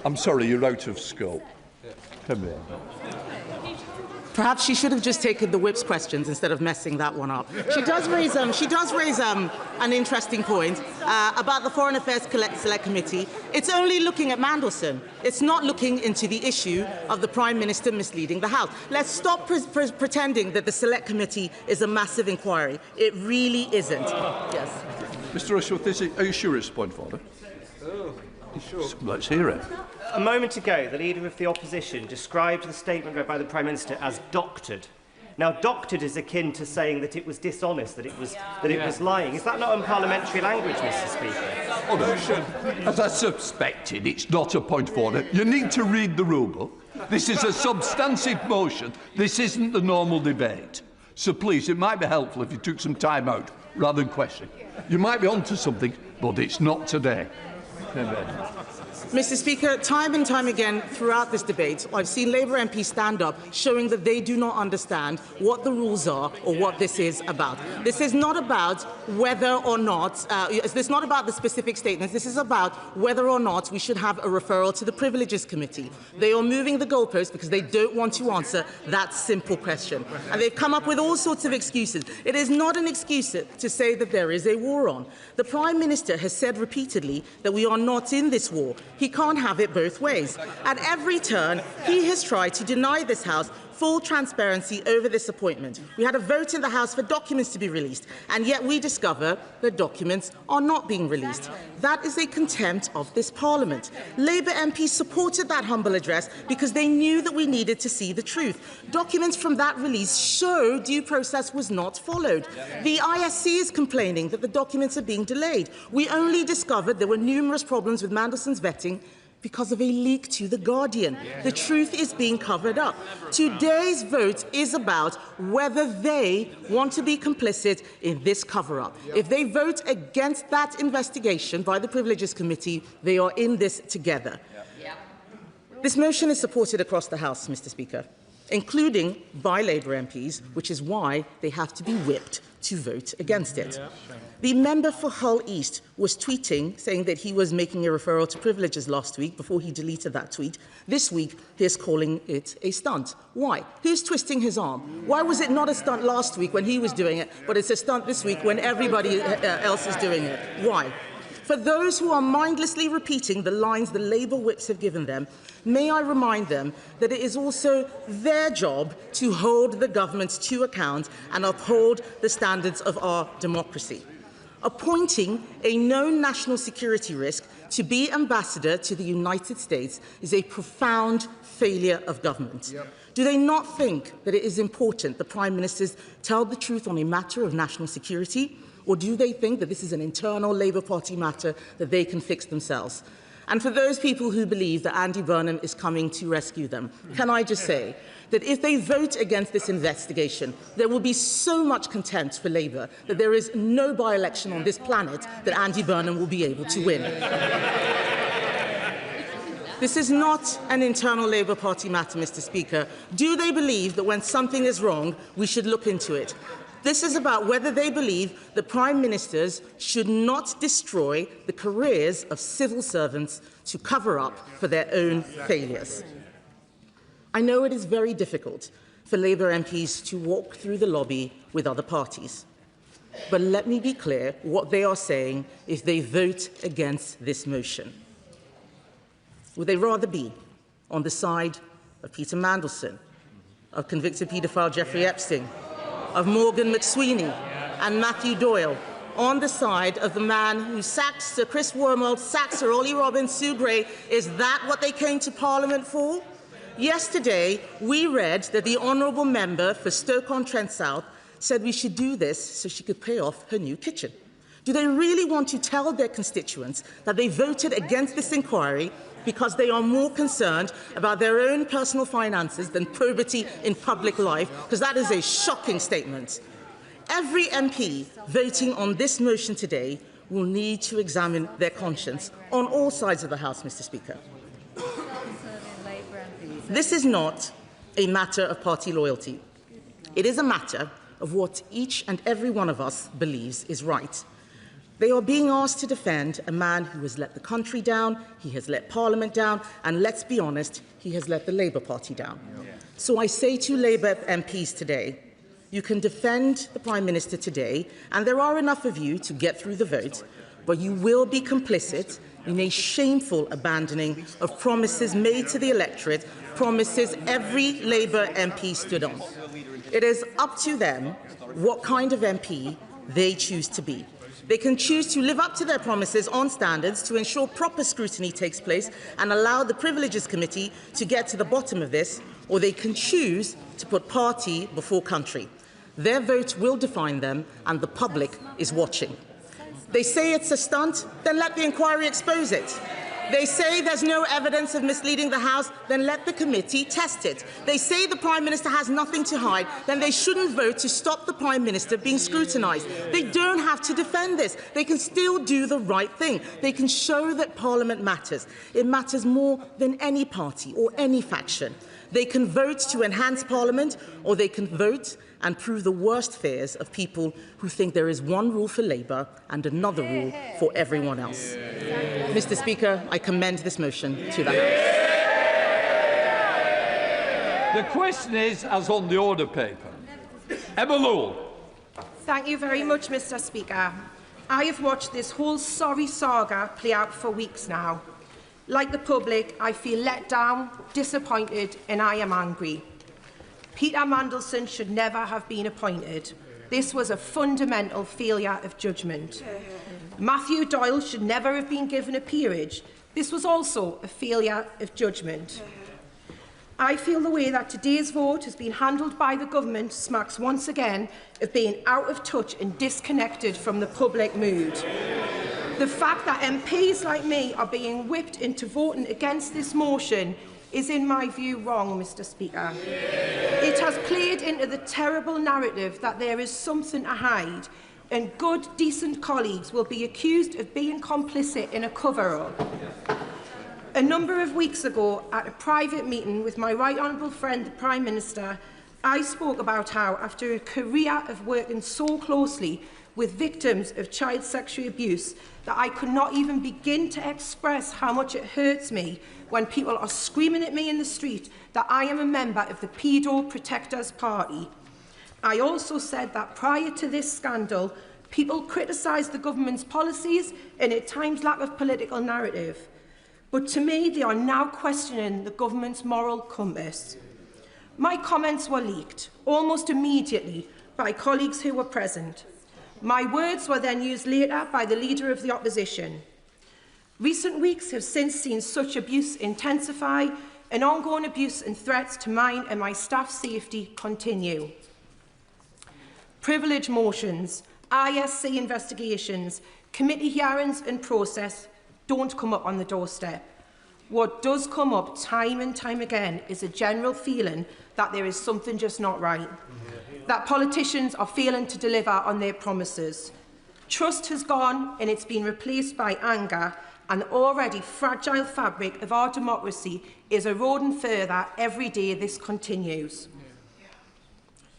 I'm sorry, you're out of scope. Come in. Perhaps she should have just taken the whip's questions instead of messing that one up. She does raise an interesting point about the Foreign Affairs Select Committee. It's only looking at Mandelson. It's not looking into the issue of the Prime Minister misleading the House. Let's stop pretending that the Select Committee is a massive inquiry. It really isn't. Yes. Mr. Rushworth, are you sure it's point of order? Sure. Let's hear it. A moment ago, the Leader of the Opposition described the statement read by the Prime Minister as doctored. Now, doctored is akin to saying that it was dishonest, that it was lying. Is that not unparliamentary language, Mr. Speaker? Oh, no. As I suspected, it's not a point of order. You need to read the rule book. This is a substantive motion. This isn't the normal debate. So please, it might be helpful if you took some time out rather than questioning. You might be onto something, but it's not today. Mr. Speaker, time and time again throughout this debate, I've seen Labour MPs stand up showing that they do not understand what the rules are or what this is about. This is not about whether or not, this is not about the specific statements, this is about whether or not we should have a referral to the Privileges Committee. They are moving the goalposts because they don't want to answer that simple question. And they've come up with all sorts of excuses. It is not an excuse to say that there is a war on. The Prime Minister has said repeatedly that we are not in this war. He can't have it both ways. At every turn, he has tried to deny this House full transparency over this appointment. We had a vote in the House for documents to be released, and yet we discover that documents are not being released. That is a contempt of this Parliament. Labour MPs supported that humble address because they knew that we needed to see the truth. Documents from that release show due process was not followed. The ISC is complaining that the documents are being delayed. We only discovered there were numerous problems with Mandelson's vetting because of a leak to The Guardian. The truth is being covered up. Today's vote is about whether they want to be complicit in this cover-up. If they vote against that investigation by the Privileges Committee, they are in this together. This motion is supported across the House, Mr. Speaker, including by Labour MPs, which is why they have to be whipped to vote against it. The member for Hull East was tweeting, saying that he was making a referral to privileges last week before he deleted that tweet. This week, he is calling it a stunt. Why? Who's twisting his arm? Why was it not a stunt last week when he was doing it, but it's a stunt this week when everybody else is doing it? Why? For those who are mindlessly repeating the lines the Labour whips have given them, may I remind them that it is also their job to hold the government to account and uphold the standards of our democracy. Appointing a known national security risk to be ambassador to the United States is a profound failure of government. Do they not think that it is important the Prime Ministers tell the truth on a matter of national security? Or do they think that this is an internal Labour Party matter that they can fix themselves? And for those people who believe that Andy Burnham is coming to rescue them, can I just say that if they vote against this investigation, there will be so much contempt for Labour that there is no by-election on this planet that Andy Burnham will be able to win. This is not an internal Labour Party matter, Mr. Speaker. Do they believe that when something is wrong, we should look into it? This is about whether they believe that Prime Ministers should not destroy the careers of civil servants to cover up for their own failures. I know it is very difficult for Labour MPs to walk through the lobby with other parties. But let me be clear what they are saying if they vote against this motion. Would they rather be on the side of Peter Mandelson, of convicted paedophile Jeffrey Epstein, of Morgan McSweeney and Matthew Doyle, on the side of the man who sacked Sir Chris Wormald, sacked Sir Ollie Robbins, Sue Gray? Is that what they came to Parliament for? Yesterday, we read that the honourable member for Stoke-on-Trent South said we should do this so she could pay off her new kitchen. Do they really want to tell their constituents that they voted against this inquiry because they are more concerned about their own personal finances than probity in public life? Because that is a shocking statement. Every MP voting on this motion today will need to examine their conscience on all sides of the House, Mr. Speaker. This is not a matter of party loyalty. It is a matter of what each and every one of us believes is right. They are being asked to defend a man who has let the country down, he has let Parliament down, and let's be honest, he has let the Labour Party down. So I say to Labour MPs today, you can defend the Prime Minister today, and there are enough of you to get through the vote, but you will be complicit in a shameful abandoning of promises made to the electorate, promises every Labour MP stood on. It is up to them what kind of MP they choose to be. They can choose to live up to their promises on standards to ensure proper scrutiny takes place and allow the Privileges Committee to get to the bottom of this, or they can choose to put party before country. Their vote will define them, and the public is watching. They say it's a stunt, then let the inquiry expose it. They say there's no evidence of misleading the House, then let the committee test it. They say the Prime Minister has nothing to hide, then they shouldn't vote to stop the Prime Minister being scrutinised. They don't have to defend this. They can still do the right thing. They can show that Parliament matters. It matters more than any party or any faction. They can vote to enhance Parliament, or they can vote and prove the worst fears of people who think there is one rule for Labour and another rule for everyone else. Mr. Speaker, I commend this motion to the House. The question is, as on the order paper. Emma Lowell. Thank you very much, Mr. Speaker. I have watched this whole sorry saga play out for weeks now. Like the public, I feel let down, disappointed, and I am angry. Peter Mandelson should never have been appointed. This was a fundamental failure of judgment. Matthew Doyle should never have been given a peerage. This was also a failure of judgment. I feel the way that today's vote has been handled by the government smacks once again of being out of touch and disconnected from the public mood. The fact that MPs like me are being whipped into voting against this motion is, in my view, wrong, Mr. Speaker. It has played into the terrible narrative that there is something to hide, and good, decent colleagues will be accused of being complicit in a cover-up. A number of weeks ago, at a private meeting with my right honourable friend, the Prime Minister, I spoke about how, after a career of working so closely with victims of child sexual abuse, that I could not even begin to express how much it hurts me when people are screaming at me in the street that I am a member of the Pedo Protectors Party. I also said that prior to this scandal, people criticised the government's policies and at times lack of political narrative. But to me, they are now questioning the government's moral compass. My comments were leaked almost immediately by colleagues who were present. My words were then used later by the Leader of the Opposition. Recent weeks have since seen such abuse intensify and ongoing abuse and threats to mine and my staff's safety continue. Privilege motions, ISC investigations, committee hearings and process don't come up on the doorstep. What does come up time and time again is a general feeling that there is something just not right, that politicians are failing to deliver on their promises. Trust has gone and it's been replaced by anger, and the already fragile fabric of our democracy is eroding further every day this continues.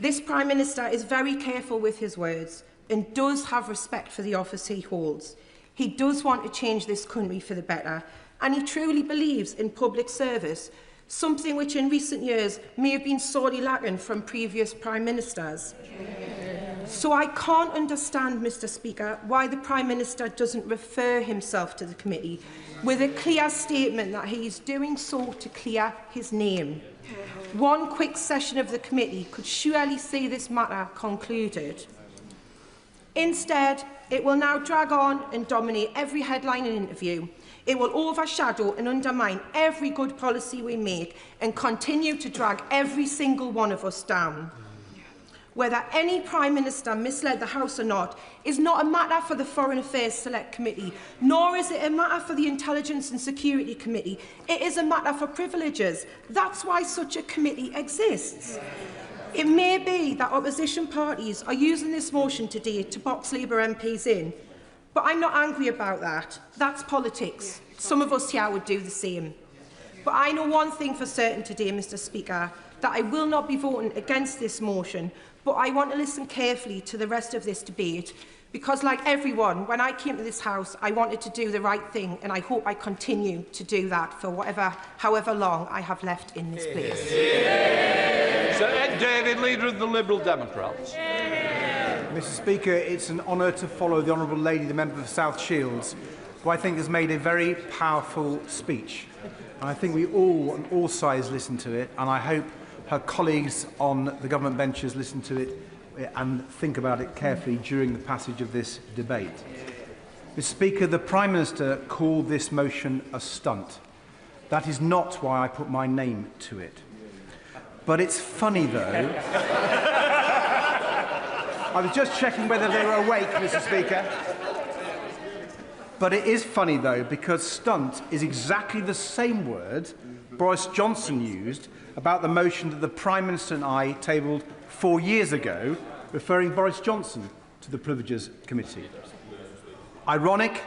This Prime Minister is very careful with his words and does have respect for the office he holds. He does want to change this country for the better, and he truly believes in public service, something which in recent years may have been sorely lacking from previous Prime Ministers. So I can't understand, Mr. Speaker, why the Prime Minister doesn't refer himself to the committee with a clear statement that he is doing so to clear his name. One quick session of the committee could surely see this matter concluded. Instead, it will now drag on and dominate every headline and interview. It will overshadow and undermine every good policy we make and continue to drag every single one of us down. whether any Prime Minister misled the House or not, is not a matter for the Foreign Affairs Select Committee, nor is it a matter for the Intelligence and Security Committee. It is a matter for privileges. That's why such a committee exists. It may be that opposition parties are using this motion today to box Labour MPs in, but I'm not angry about that. That's politics. Some of us here would do the same. But I know one thing for certain today, Mr. Speaker, that I will not be voting against this motion, but I want to listen carefully to the rest of this debate, because like everyone, when I came to this House, I wanted to do the right thing, and I hope I continue to do that for however long I have left in this place. Sir Ed David, Leader of the Liberal Democrats. Mr. Speaker, it's an honour to follow the Honourable Lady, the member for South Shields, who I think has made a very powerful speech. And I think we all, on all sides, listen to it, and I hope her colleagues on the government benches listen to it and think about it carefully during the passage of this debate. Mr. Speaker, the Prime Minister called this motion a stunt. That is not why I put my name to it. But it's funny, though. I was just checking whether they were awake, Mr. Speaker. But it is funny, though, because stunt is exactly the same word Boris Johnson used about the motion that the Prime Minister and I tabled 4 years ago, referring Boris Johnson to the Privileges Committee. Ironic,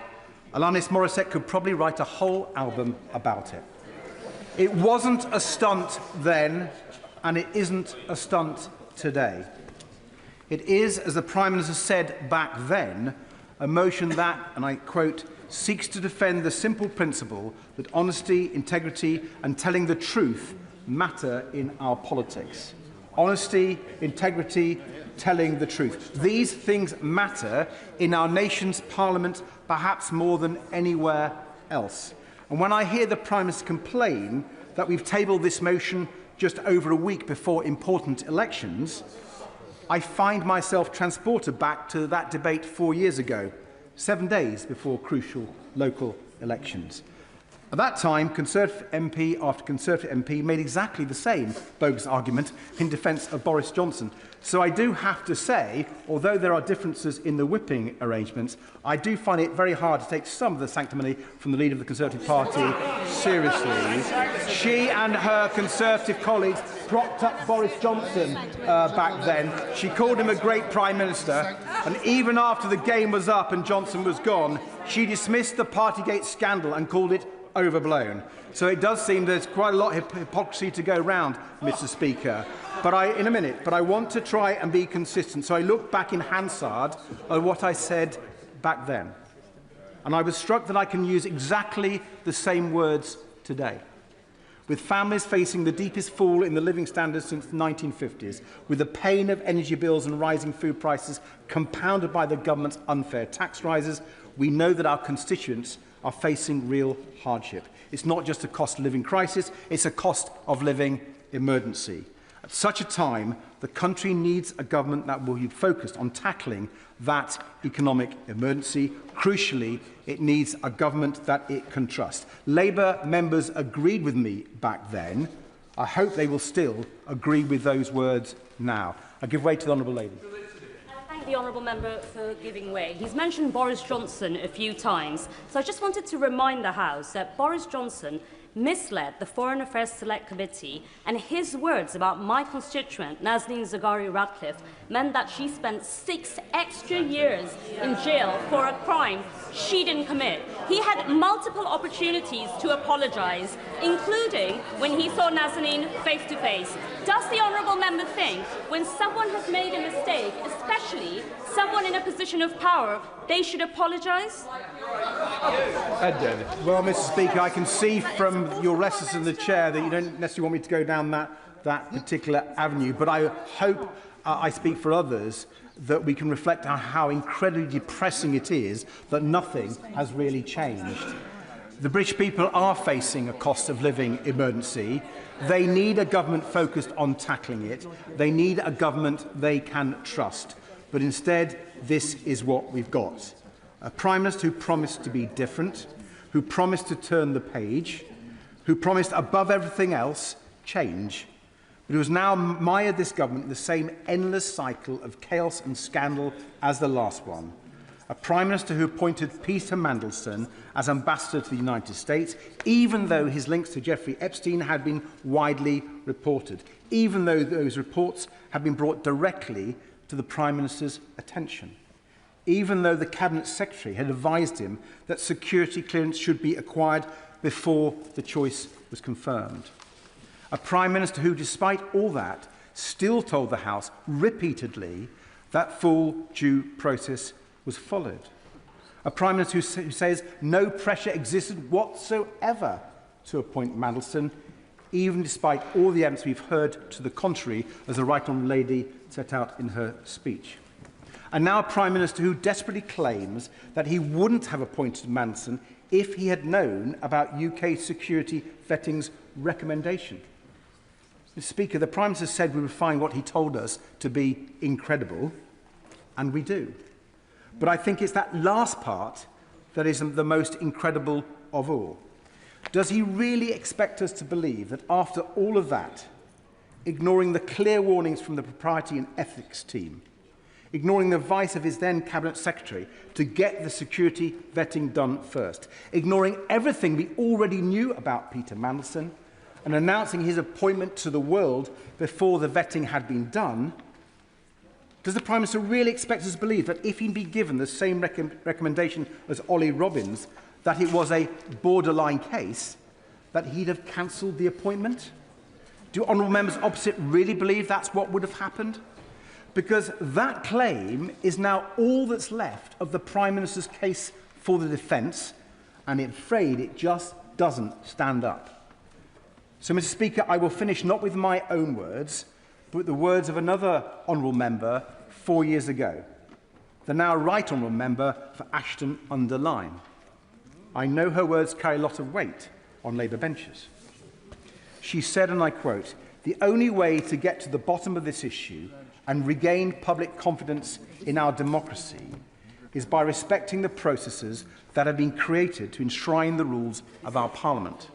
Alanis Morissette could probably write a whole album about it. It wasn't a stunt then, and it isn't a stunt today. It is, as the Prime Minister said back then, a motion that, and I quote, seeks to defend the simple principle that honesty, integrity and telling the truth matter in our politics. Honesty, integrity, telling the truth. These things matter in our nation's parliament perhaps more than anywhere else. And when I hear the Prime Minister complain that we've tabled this motion just over a week before important elections, I find myself transported back to that debate 4 years ago, 7 days before crucial local elections. At that time, Conservative MP after Conservative MP made exactly the same bogus argument in defence of Boris Johnson. So I do have to say, although there are differences in the whipping arrangements, I do find it very hard to take some of the sanctimony from the leader of the Conservative Party seriously. She and her Conservative colleagues propped up Boris Johnson back then. She called him a great Prime Minister, and even after the game was up and Johnson was gone, she dismissed the Partygate scandal and called it overblown. So it does seem there's quite a lot of hypocrisy to go round, Mr. Speaker. But I want to try and be consistent. So I look back in Hansard at what I said back then. And I was struck that I can use exactly the same words today. With families facing the deepest fall in the living standards since the 1950s, with the pain of energy bills and rising food prices compounded by the government's unfair tax rises, we know that our constituents are facing real hardship. It's not just a cost of living crisis, it's a cost of living emergency. At such a time, the country needs a government that will be focused on tackling that economic emergency. Crucially, it needs a government that it can trust. Labour members agreed with me back then. I hope they will still agree with those words now. I give way to the Honourable Lady. Thank the Honourable Member for giving way. He's mentioned Boris Johnson a few times, so I just wanted to remind the House that Boris Johnson misled the Foreign Affairs Select Committee, and his words about my constituent, Nazanin Zaghari-Ratcliffe, meant that she spent 6 extra years in jail for a crime she didn't commit. He had multiple opportunities to apologise, including when he saw Nazanin face-to-face. Does the Honourable Member think when someone has made a mistake, especially someone in a position of power, they should apologise? Well, Mr. Speaker, I can see from your restlessness in the chair that you don't necessarily want me to go down that particular avenue, but I hope I speak for others that we can reflect on how incredibly depressing it is that nothing has really changed. The British people are facing a cost of living emergency. They need a government focused on tackling it. They need a government they can trust. But instead, this is what we've got. A Prime Minister who promised to be different, who promised to turn the page, who promised above everything else change, But it was now mired this government in the same endless cycle of chaos and scandal as the last one. A Prime Minister who appointed Peter Mandelson as ambassador to the United States, even though his links to Jeffrey Epstein had been widely reported, even though those reports had been brought directly to the Prime Minister's attention, even though the Cabinet Secretary had advised him that security clearance should be acquired before the choice was confirmed. A Prime Minister who, despite all that, still told the House repeatedly that full due process was followed. A Prime Minister who says no pressure existed whatsoever to appoint Mandelson, even despite all the evidence we've heard to the contrary, as the Right Honourable Lady set out in her speech. And now a Prime Minister who desperately claims that he wouldn't have appointed Mandelson if he had known about UK security vetting's recommendation. Mr. Speaker, the Prime Minister said we would find what he told us to be incredible, and we do. But I think it's that last part that is the most incredible of all. Does he really expect us to believe that after all of that, ignoring the clear warnings from the Propriety and Ethics team, ignoring the advice of his then Cabinet Secretary to get the security vetting done first, ignoring everything we already knew about Peter Mandelson, and announcing his appointment to the world before the vetting had been done, does the Prime Minister really expect us to believe that if he'd been given the same recommendation as Ollie Robbins, that it was a borderline case, that he'd have cancelled the appointment? Do honourable members opposite really believe that's what would have happened? Because that claim is now all that's left of the Prime Minister's case for the defence, and I'm afraid it just doesn't stand up. So, Mr. Speaker, I will finish not with my own words, but with the words of another honourable member 4 years ago, the now Right Honourable Member for Ashton-under-Lyne. I know her words carry a lot of weight on Labour benches. She said, and I quote, "The only way to get to the bottom of this issue and regain public confidence in our democracy is by respecting the processes that have been created to enshrine the rules of our Parliament.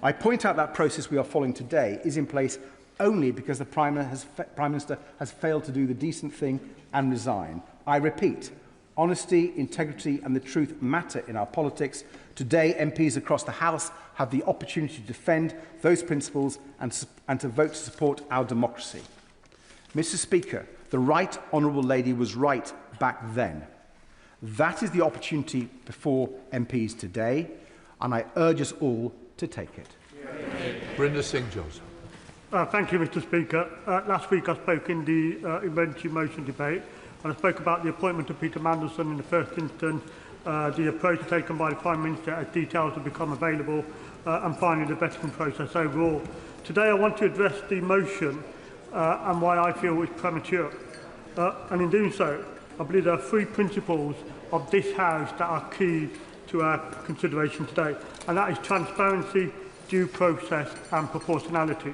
I point out that process we are following today is in place only because the Prime Minister has failed to do the decent thing and resign. I repeat, honesty, integrity and the truth matter in our politics. Today, MPs across the House have the opportunity to defend those principles and to vote to support our democracy." Mr. Speaker, the Right Honourable Lady was right back then. That is the opportunity before MPs today, and I urge us all to take it. Brenda Singh-Johnson. Thank you, Mr. Speaker. Last week I spoke in the emergency motion debate, and I spoke about the appointment of Peter Mandelson in the first instance, the approach taken by the Prime Minister as details have become available, and finally the vetting process overall. Today I want to address the motion and why I feel it's premature. And in doing so, I believe there are three principles of this House that are key to our consideration today, and that is transparency, due process and proportionality.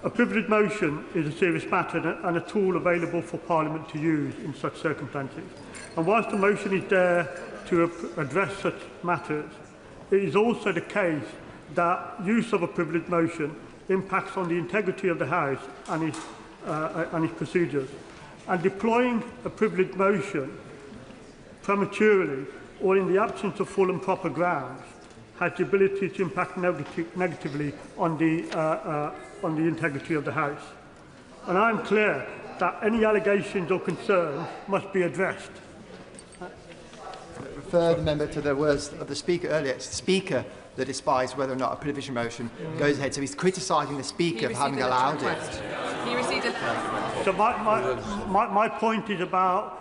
A privileged motion is a serious matter and a tool available for Parliament to use in such circumstances. And whilst the motion is there to address such matters, it is also the case that use of a privileged motion impacts on the integrity of the House and its procedures. And deploying a privileged motion prematurely or in the absence of full and proper grounds has the ability to impact negatively on the integrity of the House. And I am clear that any allegations or concerns must be addressed. Refer the member to the words of the Speaker earlier. It's the Speaker that decides whether or not a privilege motion goes ahead. So he's criticising the Speaker for having allowed it. He received a... So my point is about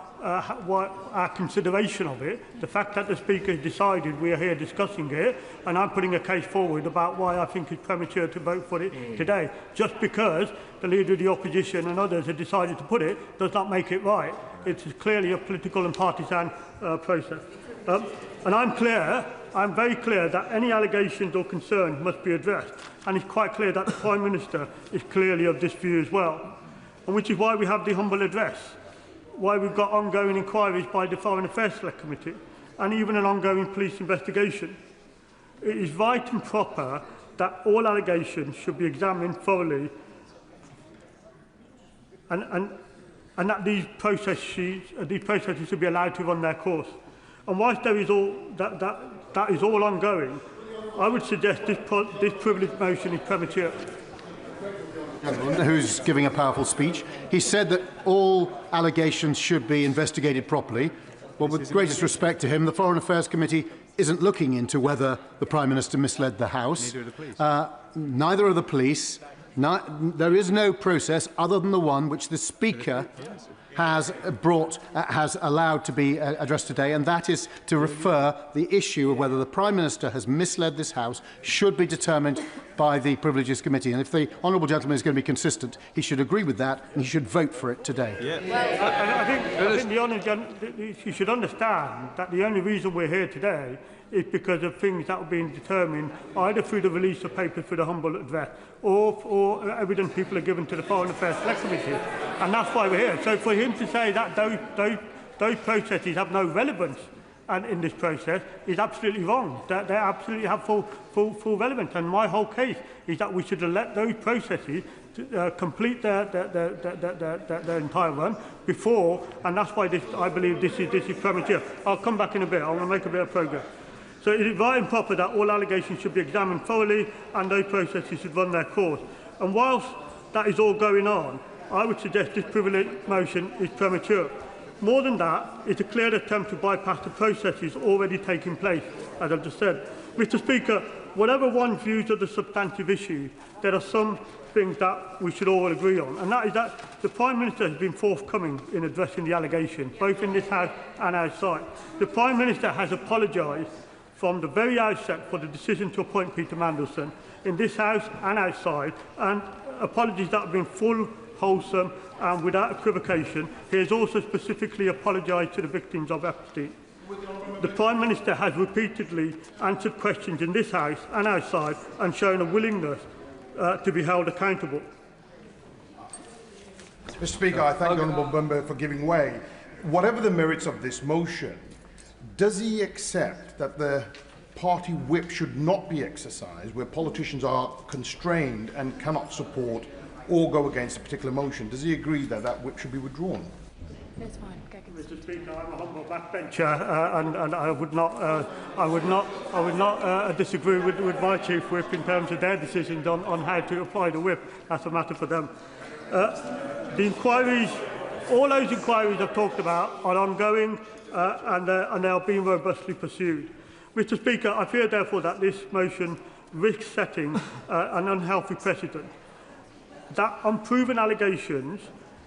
what our consideration of it, the fact that the Speaker has decided we are here discussing it, and I'm putting a case forward about why I think it's premature to vote for it today. Just because the Leader of the Opposition and others have decided to put it does not make it right. It is clearly a political and partisan process. And I'm very clear that any allegations or concerns must be addressed, and it's quite clear that the Prime Minister is clearly of this view as well, and which is why we have the humble address, why we've got ongoing inquiries by the Foreign Affairs Select Committee, and even an ongoing police investigation. It is right and proper that all allegations should be examined thoroughly and that these processes should be allowed to run their course. And whilst there is all that is all ongoing, I would suggest this privileged motion is premature. Who's giving a powerful speech. He said that all allegations should be investigated properly. Well, with greatest respect to him, the Foreign Affairs Committee isn't looking into whether the Prime Minister misled the House. Neither are the police. Neither are the police. There is no process other than the one which the Speaker has allowed to be addressed today, and that is to refer the issue of whether the Prime Minister has misled this House should be determined by the Privileges Committee. And if the honourable gentleman is going to be consistent, he should agree with that and he should vote for it today. I think the honourable gentleman, you should understand that the only reason we're here today is because of things that were being determined either through the release of papers through the humble address or evidence people are given to the Foreign Affairs Select Committee. And that's why we're here. So for him to say that those processes have no relevance in this process is absolutely wrong. They absolutely have full relevance. And my whole case is that we should let those processes complete their entire run before, and that's why I believe this is premature. I'll come back in a bit. I want to make a bit of progress. So it is right and proper that all allegations should be examined thoroughly and those processes should run their course. And whilst that is all going on, I would suggest this privilege motion is premature. More than that, it's a clear attempt to bypass the processes already taking place, as I've just said. Mr. Speaker, whatever one's views of the substantive issue, there are some things that we should all agree on, and that is that the Prime Minister has been forthcoming in addressing the allegations, both in this House and outside. The Prime Minister has apologised from the very outset for the decision to appoint Peter Mandelson in this House and outside, and apologies that have been full, wholesome and without equivocation. He has also specifically apologised to the victims of Epstein. The Prime Minister has repeatedly answered questions in this House and outside and shown a willingness to be held accountable. Mr. Speaker, I thank the honourable member for giving way. Whatever the merits of this motion, does he accept that the party whip should not be exercised where politicians are constrained and cannot support or go against a particular motion? Does he agree that that whip should be withdrawn? That's fine. Mr. Speaker, I'm a humble backbencher, and I would not disagree with my chief whip in terms of their decisions on how to apply the whip. That's a matter for them. The inquiries, all those inquiries I've talked about, are ongoing and they are being robustly pursued. Mr. Speaker, I fear therefore that this motion risks setting an unhealthy precedent. That unproven allegations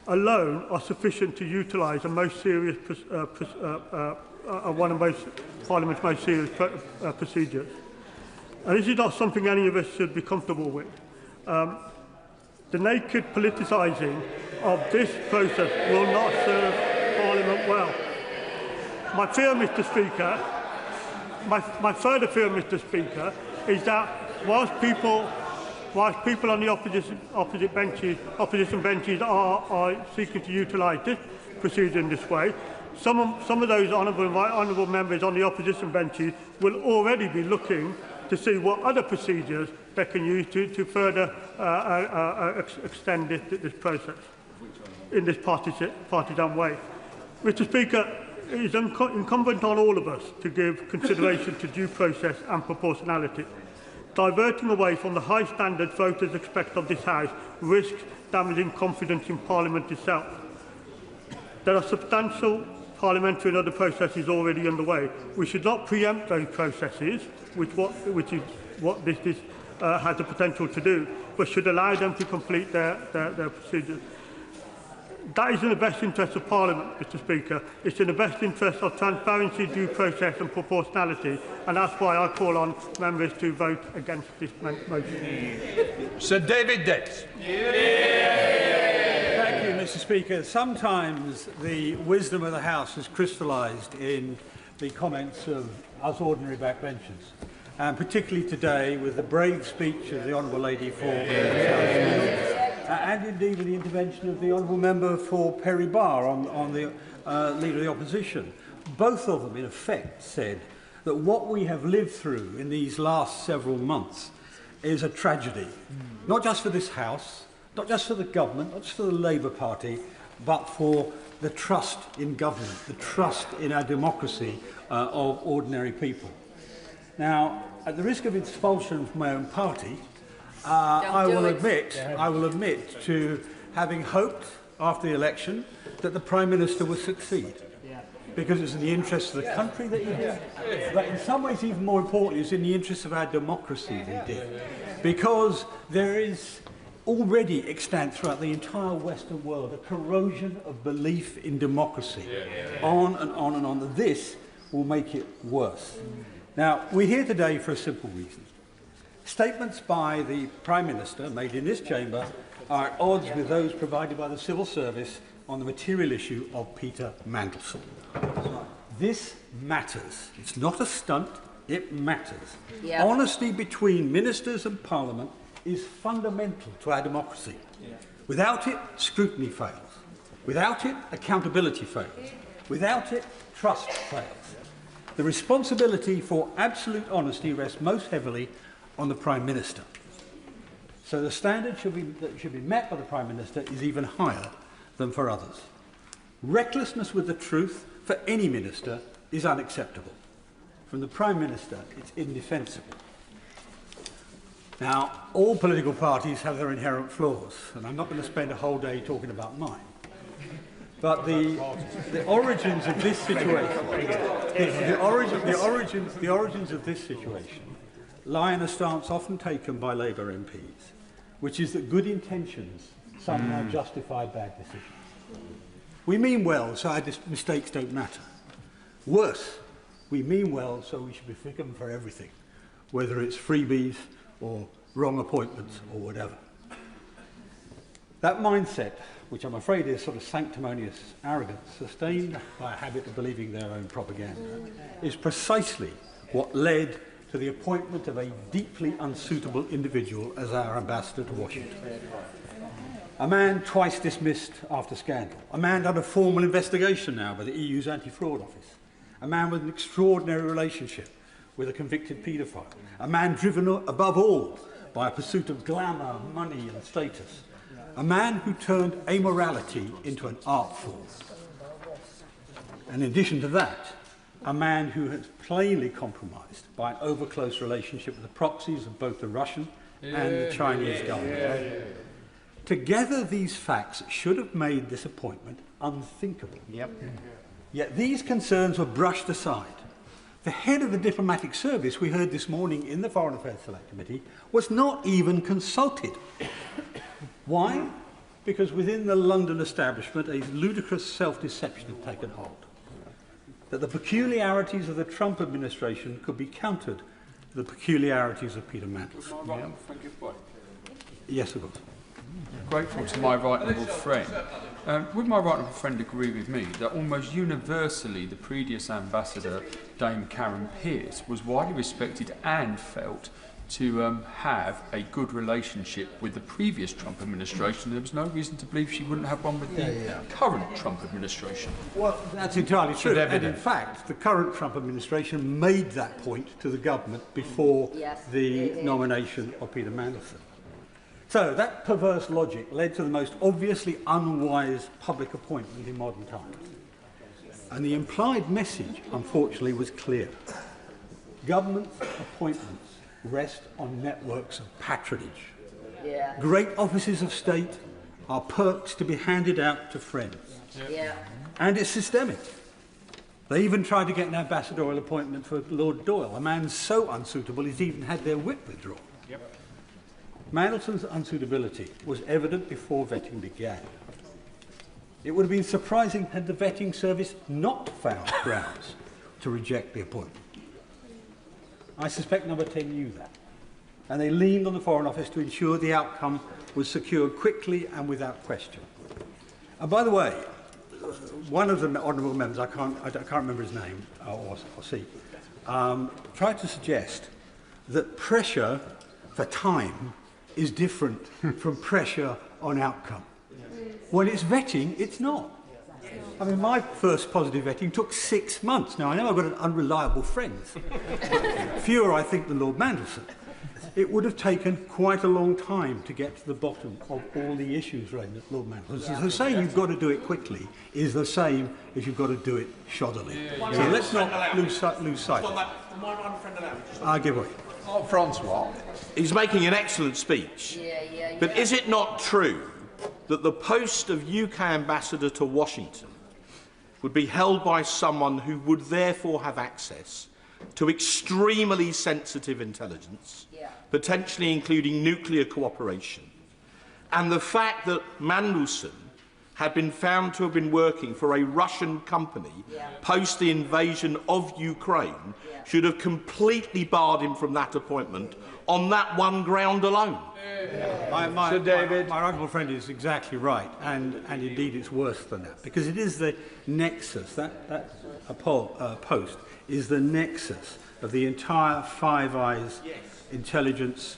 alone are sufficient to utilise a most serious, one of Parliament's most serious procedures. And this is not something any of us should be comfortable with. The naked politicising of this process will not serve Parliament well. My fear, Mr. Speaker, my further fear, Mr. Speaker, is that whilst people on the opposition benches are seeking to utilise this procedure in this way, some of those honourable members on the opposition benches will already be looking to see what other procedures they can use to further extend this process in this partisan way. Mr. Speaker, it is incumbent on all of us to give consideration to due process and proportionality. Diverting away from the high standards voters expect of this House risks damaging confidence in Parliament itself. There are substantial parliamentary and other processes already underway. We should not preempt those processes, which is what this has the potential to do, but should allow them to complete their procedures. That is in the best interest of Parliament, Mr. Speaker. It's in the best interest of transparency, due process and proportionality, and that's why I call on members to vote against this motion. Sir David Dix. Thank you, Mr. Speaker. Sometimes the wisdom of the House is crystallised in the comments of us ordinary backbenchers, and particularly today with the brave speech of the Honourable Lady for and indeed with the intervention of the Honourable Member for Perry Barr on the Leader of the Opposition. Both of them, in effect, said that what we have lived through in these last several months is a tragedy, not just for this House, not just for the government, not just for the Labour Party, but for the trust in government, the trust in our democracy of ordinary people. Now, at the risk of expulsion from my own party, I will admit to having hoped after the election that the Prime Minister would succeed. Because it's in the interest of the country that he did. But in some ways, even more importantly, it's in the interest of our democracy that he did. Because there is already extant throughout the entire Western world a corrosion of belief in democracy. On and on and on. This will make it worse. Now, we're here today for a simple reason. Statements by the Prime Minister made in this chamber are at odds with those provided by the civil service on the material issue of Peter Mandelson. This matters. It's not a stunt, it matters. Yep. Honesty between ministers and Parliament is fundamental to our democracy. Without it, scrutiny fails. Without it, accountability fails. Without it, trust fails. The responsibility for absolute honesty rests most heavily on the Prime Minister. So the standard that should be met by the Prime Minister is even higher than for others. Recklessness with the truth for any minister is unacceptable. From the Prime Minister, it's indefensible. Now, all political parties have their inherent flaws, and I'm not going to spend a whole day talking about mine. But the origins of this situation, the origins of this situation lie in a stance often taken by Labour MPs, which is that good intentions somehow justify bad decisions. We mean well, so our mistakes don't matter. Worse, we mean well, so we should be forgiven for everything, whether it's freebies or wrong appointments or whatever. That mindset, which I'm afraid is sort of sanctimonious arrogance, sustained by a habit of believing their own propaganda, is precisely what led to the appointment of a deeply unsuitable individual as our ambassador to Washington. A man twice dismissed after scandal. A man under formal investigation now by the EU's anti-fraud office. A man with an extraordinary relationship with a convicted paedophile. A man driven above all by a pursuit of glamour, money and status. A man who turned amorality into an art form. And in addition to that, a man who has plainly compromised by an over-close relationship with the proxies of both the Russian and the Chinese government. Together, these facts should have made this appointment unthinkable. Yet these concerns were brushed aside. The head of the diplomatic service, we heard this morning in the Foreign Affairs Select Committee, was not even consulted. Why? Because within the London establishment, a ludicrous self-deception had taken hold. That the peculiarities of the Trump administration could be countered to the peculiarities of Peter Mandelson. Yes, of course. Grateful to my right honourable friend. Would my right honourable friend agree with me that almost universally the previous ambassador, Dame Karen Pierce, was widely respected and felt to have a good relationship with the previous Trump administration? There was no reason to believe she wouldn't have one with the current Trump administration. Well, that's entirely true. And in fact, the current Trump administration made that point to the government before the nomination of Peter Mandelson. So that perverse logic led to the most obviously unwise public appointment in modern times. And the implied message, unfortunately, was clear. Government appointments rest on networks of patronage. Great offices of state are perks to be handed out to friends. And it's systemic. They even tried to get an ambassadorial appointment for Lord Doyle, a man so unsuitable he's even had their whip withdrawn. Mandelson's unsuitability was evident before vetting began. It would have been surprising had the vetting service not found grounds to reject the appointment. I suspect Number 10 knew that, and they leaned on the Foreign Office to ensure the outcome was secured quickly and without question. And by the way, one of the honourable members, I can't remember his name or seat, tried to suggest that pressure for time is different from pressure on outcome. When it's vetting, it's not. I mean, my first positive vetting took 6 months. Now, I know I've got an unreliable friend. Fewer, I think, than Lord Mandelson. it would have taken quite a long time to get to the bottom of all the issues raised at Lord Mandelson. So saying you've got to do it quickly is the same as you've got to do it shoddily. So let's not lose sight. I'll give way. Oh, Francois. He's making an excellent speech. But is it not true that the post of UK ambassador to Washington would be held by someone who would therefore have access to extremely sensitive intelligence, potentially including nuclear cooperation, and the fact that Mandelson had been found to have been working for a Russian company post the invasion of Ukraine should have completely barred him from that appointment on that one ground alone? My honourable friend is exactly right, and indeed it's worse than that, because it is the nexus, that post is the nexus of the entire Five Eyes intelligence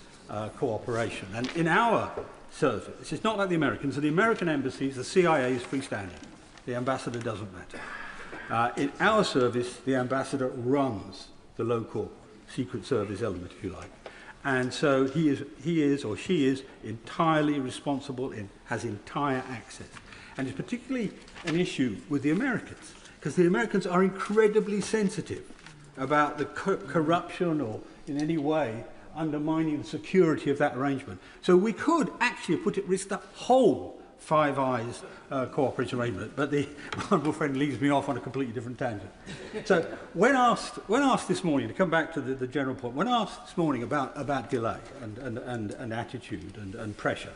cooperation. And in our service, it's not like the Americans. In the American embassies, the CIA is freestanding. The ambassador doesn't matter. In our service, the ambassador runs the local Secret Service element, if you like. And so he is or she is entirely responsible and has entire access. And it's particularly an issue with the Americans, because the Americans are incredibly sensitive about the corruption or in any way undermining the security of that arrangement. So we could actually put at risk the whole Five Eyes cooperation arrangement, but the honourable friend leads me off on a completely different tangent. So when asked this morning, to come back to the general point, when asked this morning about delay and attitude and pressure,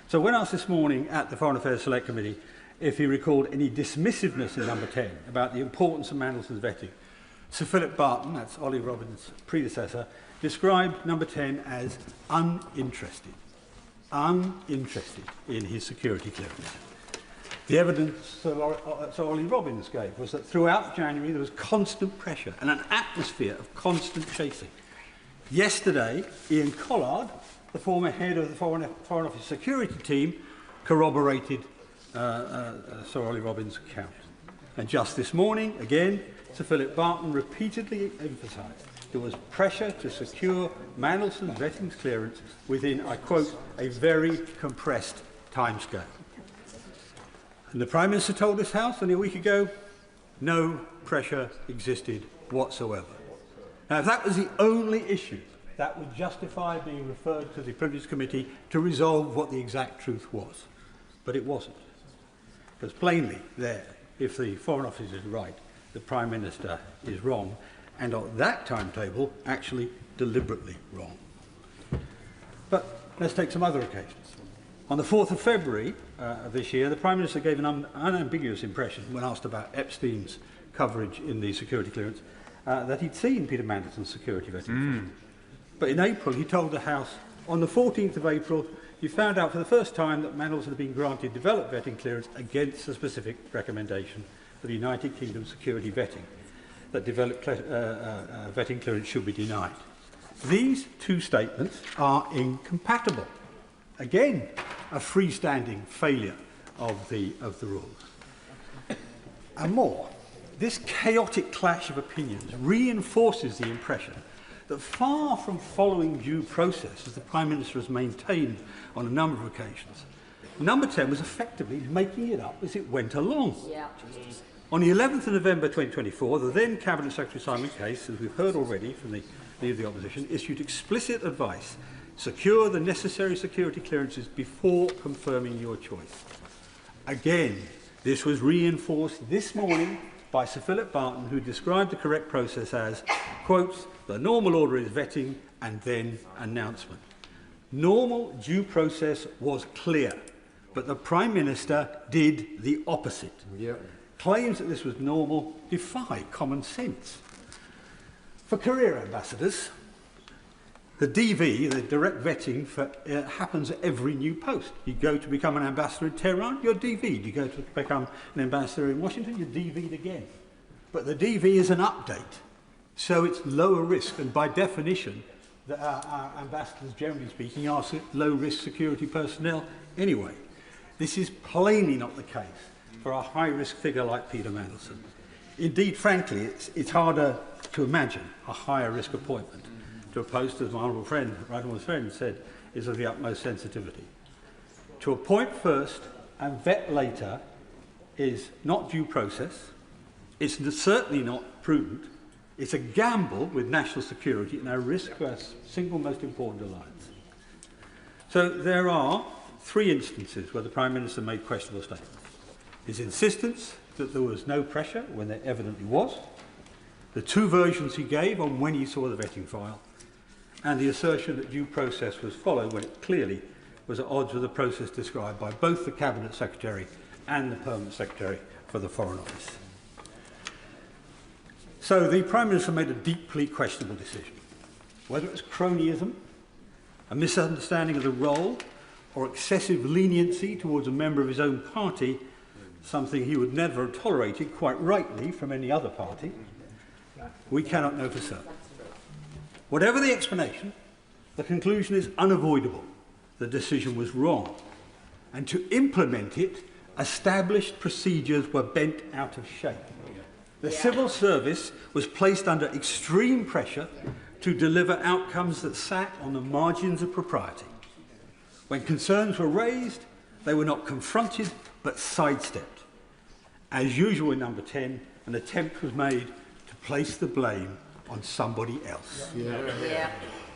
so when asked this morning at the Foreign Affairs Select Committee if he recalled any dismissiveness in number 10 about the importance of Mandelson's vetting, Sir Philip Barton, that's Ollie Robbins' predecessor, described number 10 as uninterested in his security clearance. The evidence Sir Ollie Robbins gave was that throughout January there was constant pressure and an atmosphere of constant chasing. Yesterday, Ian Collard, the former head of the Foreign Office security team, corroborated Sir Ollie Robbins' account. And just this morning, again, Sir Philip Barton repeatedly emphasised there was pressure to secure Mandelson's vetting clearance within, I quote, a very compressed timescale. And the Prime Minister told this House only a week ago, no pressure existed whatsoever. Now, if that was the only issue, that would justify being referred to the Privileged Committee to resolve what the exact truth was. But it wasn't. Because plainly there, if the Foreign Office is right, the Prime Minister is wrong, and on that timetable, actually deliberately wrong. But let's take some other occasions. On the 4th of February of this year, the Prime Minister gave an unambiguous impression when asked about Epstein's coverage in the security clearance that he'd seen Peter Mandelson's security vetting. But in April, he told the House, on the 14th of April, you found out for the first time that Mandelson had been granted developed vetting clearance against a specific recommendation for the United Kingdom security vetting, that developed vetting clearance should be denied. These two statements are incompatible. Again, a freestanding failure of the rules. And more, this chaotic clash of opinions reinforces the impression that far from following due process, as the Prime Minister has maintained on a number of occasions, number 10 was effectively making it up as it went along. On the 11th of November 2024, the then Cabinet Secretary Simon Case, as we've heard already from the Leader of the Opposition, issued explicit advice: secure the necessary security clearances before confirming your choice. Again, this was reinforced this morning by Sir Philip Barton, who described the correct process as, quote, the normal order is vetting and then announcement. Normal due process was clear, but the Prime Minister did the opposite. Claims that this was normal defy common sense. For career ambassadors, the DV, the direct vetting, happens at every new post. You go to become an ambassador in Tehran, you're DV'd. You go to become an ambassador in Washington, you're DV'd again. But the DV is an update, so it's lower risk, and by definition, our ambassadors, generally speaking, are low-risk security personnel anyway. This is plainly not the case for a high-risk figure like Peter Mandelson. Indeed, frankly, it's harder to imagine a higher-risk appointment. to a post, as my honourable friend, right honourable friend, said, is of the utmost sensitivity. To appoint first and vet later is not due process. It's certainly not prudent. It's a gamble with national security and a risk to our single most important alliance. So there are 3 instances where the Prime Minister made questionable statements. His insistence that there was no pressure when there evidently was, the 2 versions he gave on when he saw the vetting file, and the assertion that due process was followed when it clearly was at odds with the process described by both the Cabinet Secretary and the Permanent Secretary for the Foreign Office. So the Prime Minister made a deeply questionable decision. Whether it was cronyism, a misunderstanding of the role, or excessive leniency towards a member of his own party, something he would never have tolerated, quite rightly, from any other party, we cannot know for certain. Whatever the explanation, the conclusion is unavoidable. The decision was wrong. And to implement it, established procedures were bent out of shape. The civil service was placed under extreme pressure to deliver outcomes that sat on the margins of propriety. When concerns were raised, they were not confronted but sidestepped. As usual in number 10, an attempt was made to place the blame on somebody else.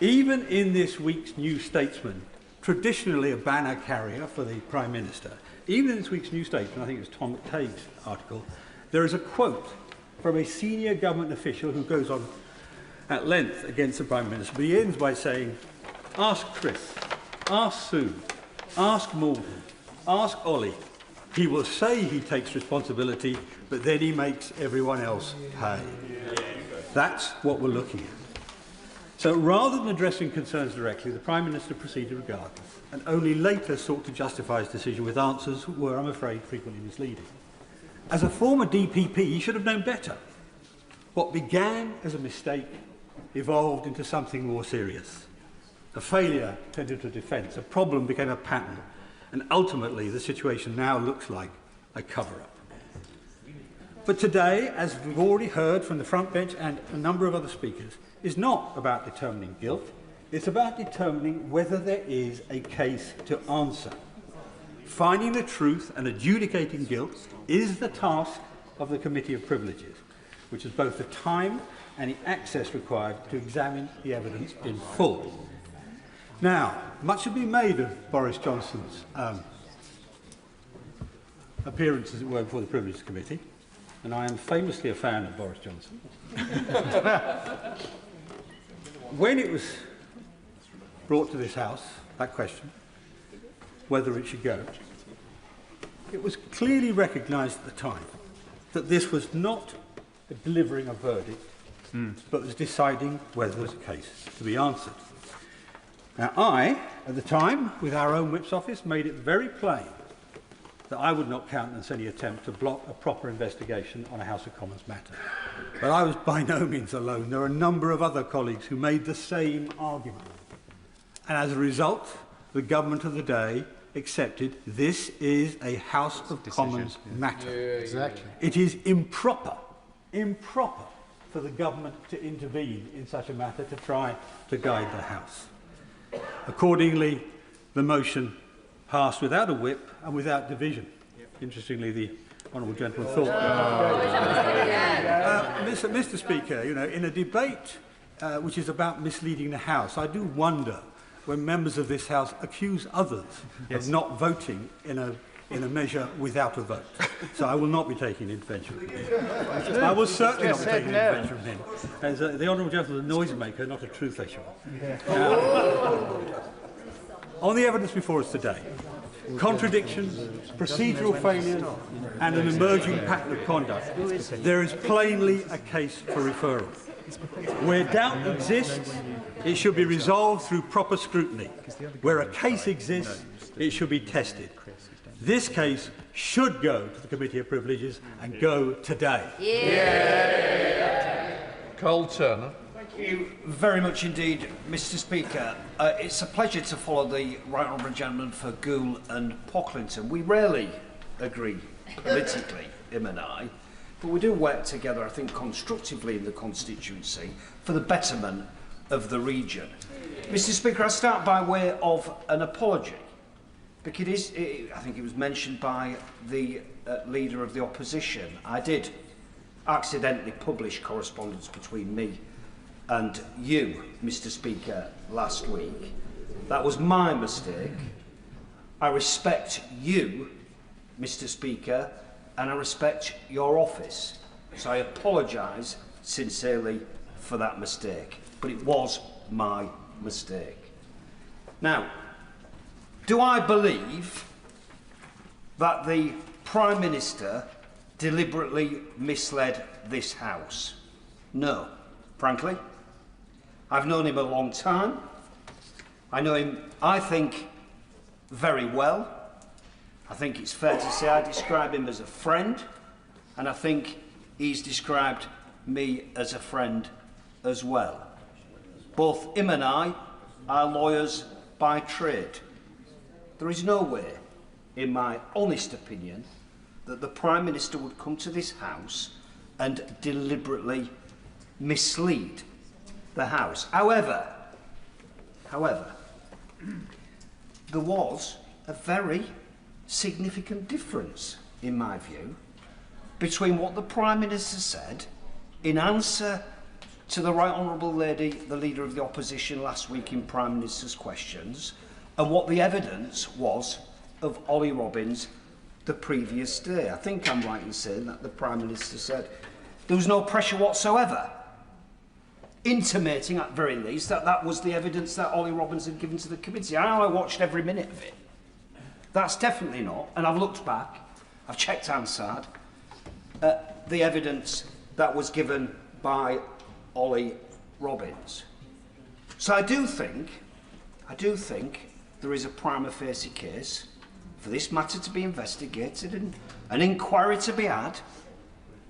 Even in this week's New Statesman, traditionally a banner carrier for the Prime Minister, even in this week's New Statesman, I think it was Tom McTague's article, there is a quote from a senior government official who goes on at length against the Prime Minister, but he ends by saying, ask Chris, ask Sue, ask Morgan, ask Ollie. He will say he takes responsibility, but then he makes everyone else pay. That's what we're looking at. So rather than addressing concerns directly, the Prime Minister proceeded regardless, and only later sought to justify his decision with answers that were, I'm afraid, frequently misleading. As a former DPP, he should have known better. What began as a mistake evolved into something more serious. A failure turned into a defence, a problem became a pattern, and ultimately the situation now looks like a cover-up. But today, as we've already heard from the front bench and a number of other speakers, is not about determining guilt, it's about determining whether there is a case to answer. Finding the truth and adjudicating guilt is the task of the Committee of Privileges, which is both the time and the access required to examine the evidence in full. Now, much has been made of Boris Johnson's appearance, as it were, before the Privileges Committee, and I am famously a fan of Boris Johnson. When it was brought to this House, that question, whether it should go, it was clearly recognised at the time that this was not delivering a verdict, but was deciding whether there was a case to be answered. Now, I, at the time, with our own Whip's office, made it very plain that I would not countenance any attempt to block a proper investigation on a House of Commons matter. But I was by no means alone. There are a number of other colleagues who made the same argument. And as a result, the government of the day accepted this is a House of Commons matter. Exactly. It is improper for the government to intervene in such a matter to try to guide the House. Accordingly, the motion passed without a whip and without division. Interestingly, the honourable gentleman thought. Mr. Speaker, you know, in a debate which is about misleading the House, I do wonder when members of this House accuse others of not voting in a measure without a vote. So I will not be taking intervention from him. I will certainly not be taking intervention from him. As the honourable gentleman is a noisemaker, not a truth issuer. On the evidence before us today, contradictions, procedural failures and an emerging pattern of conduct, there is plainly a case for referral. Where doubt exists, it should be resolved through proper scrutiny. Where a case exists, it should be tested. This case should go to the Committee of Privileges and go today. Cole Turner. Thank you very much indeed, Mr. Speaker. It's a pleasure to follow the right honourable gentleman for Goole and Pocklington. We rarely agree politically, him and I, but we do work together, I think, constructively in the constituency for the betterment of the region. Mr. Speaker, I start by way of an apology, because I think it was mentioned by the Leader of the Opposition. I did accidentally publish correspondence between me and you, Mr. Speaker, last week. That was my mistake. I respect you, Mr. Speaker, and I respect your office. So I apologise sincerely for that mistake. But it was my mistake. Now, do I believe that the Prime Minister deliberately misled this House? No, frankly. I've known him a long time. I know him, I think, very well. I think it's fair to say I describe him as a friend, and I think he's described me as a friend as well. Both him and I are lawyers by trade. There is no way, in my honest opinion, that the Prime Minister would come to this House and deliberately mislead the House. However, there was a very significant difference, in my view, between what the Prime Minister said in answer to the Right Honourable Lady, the Leader of the Opposition, last week in Prime Minister's questions, and what the evidence was of Ollie Robbins the previous day. I think I'm right in saying that the Prime Minister said there was no pressure whatsoever, intimating at very least that that was the evidence that Ollie Robbins had given to the committee. I watched every minute of it. That's definitely not, and I've looked back, I've checked Hansard, the evidence that was given by Ollie Robbins. So I do think there is a prima facie case for this matter to be investigated and an inquiry to be had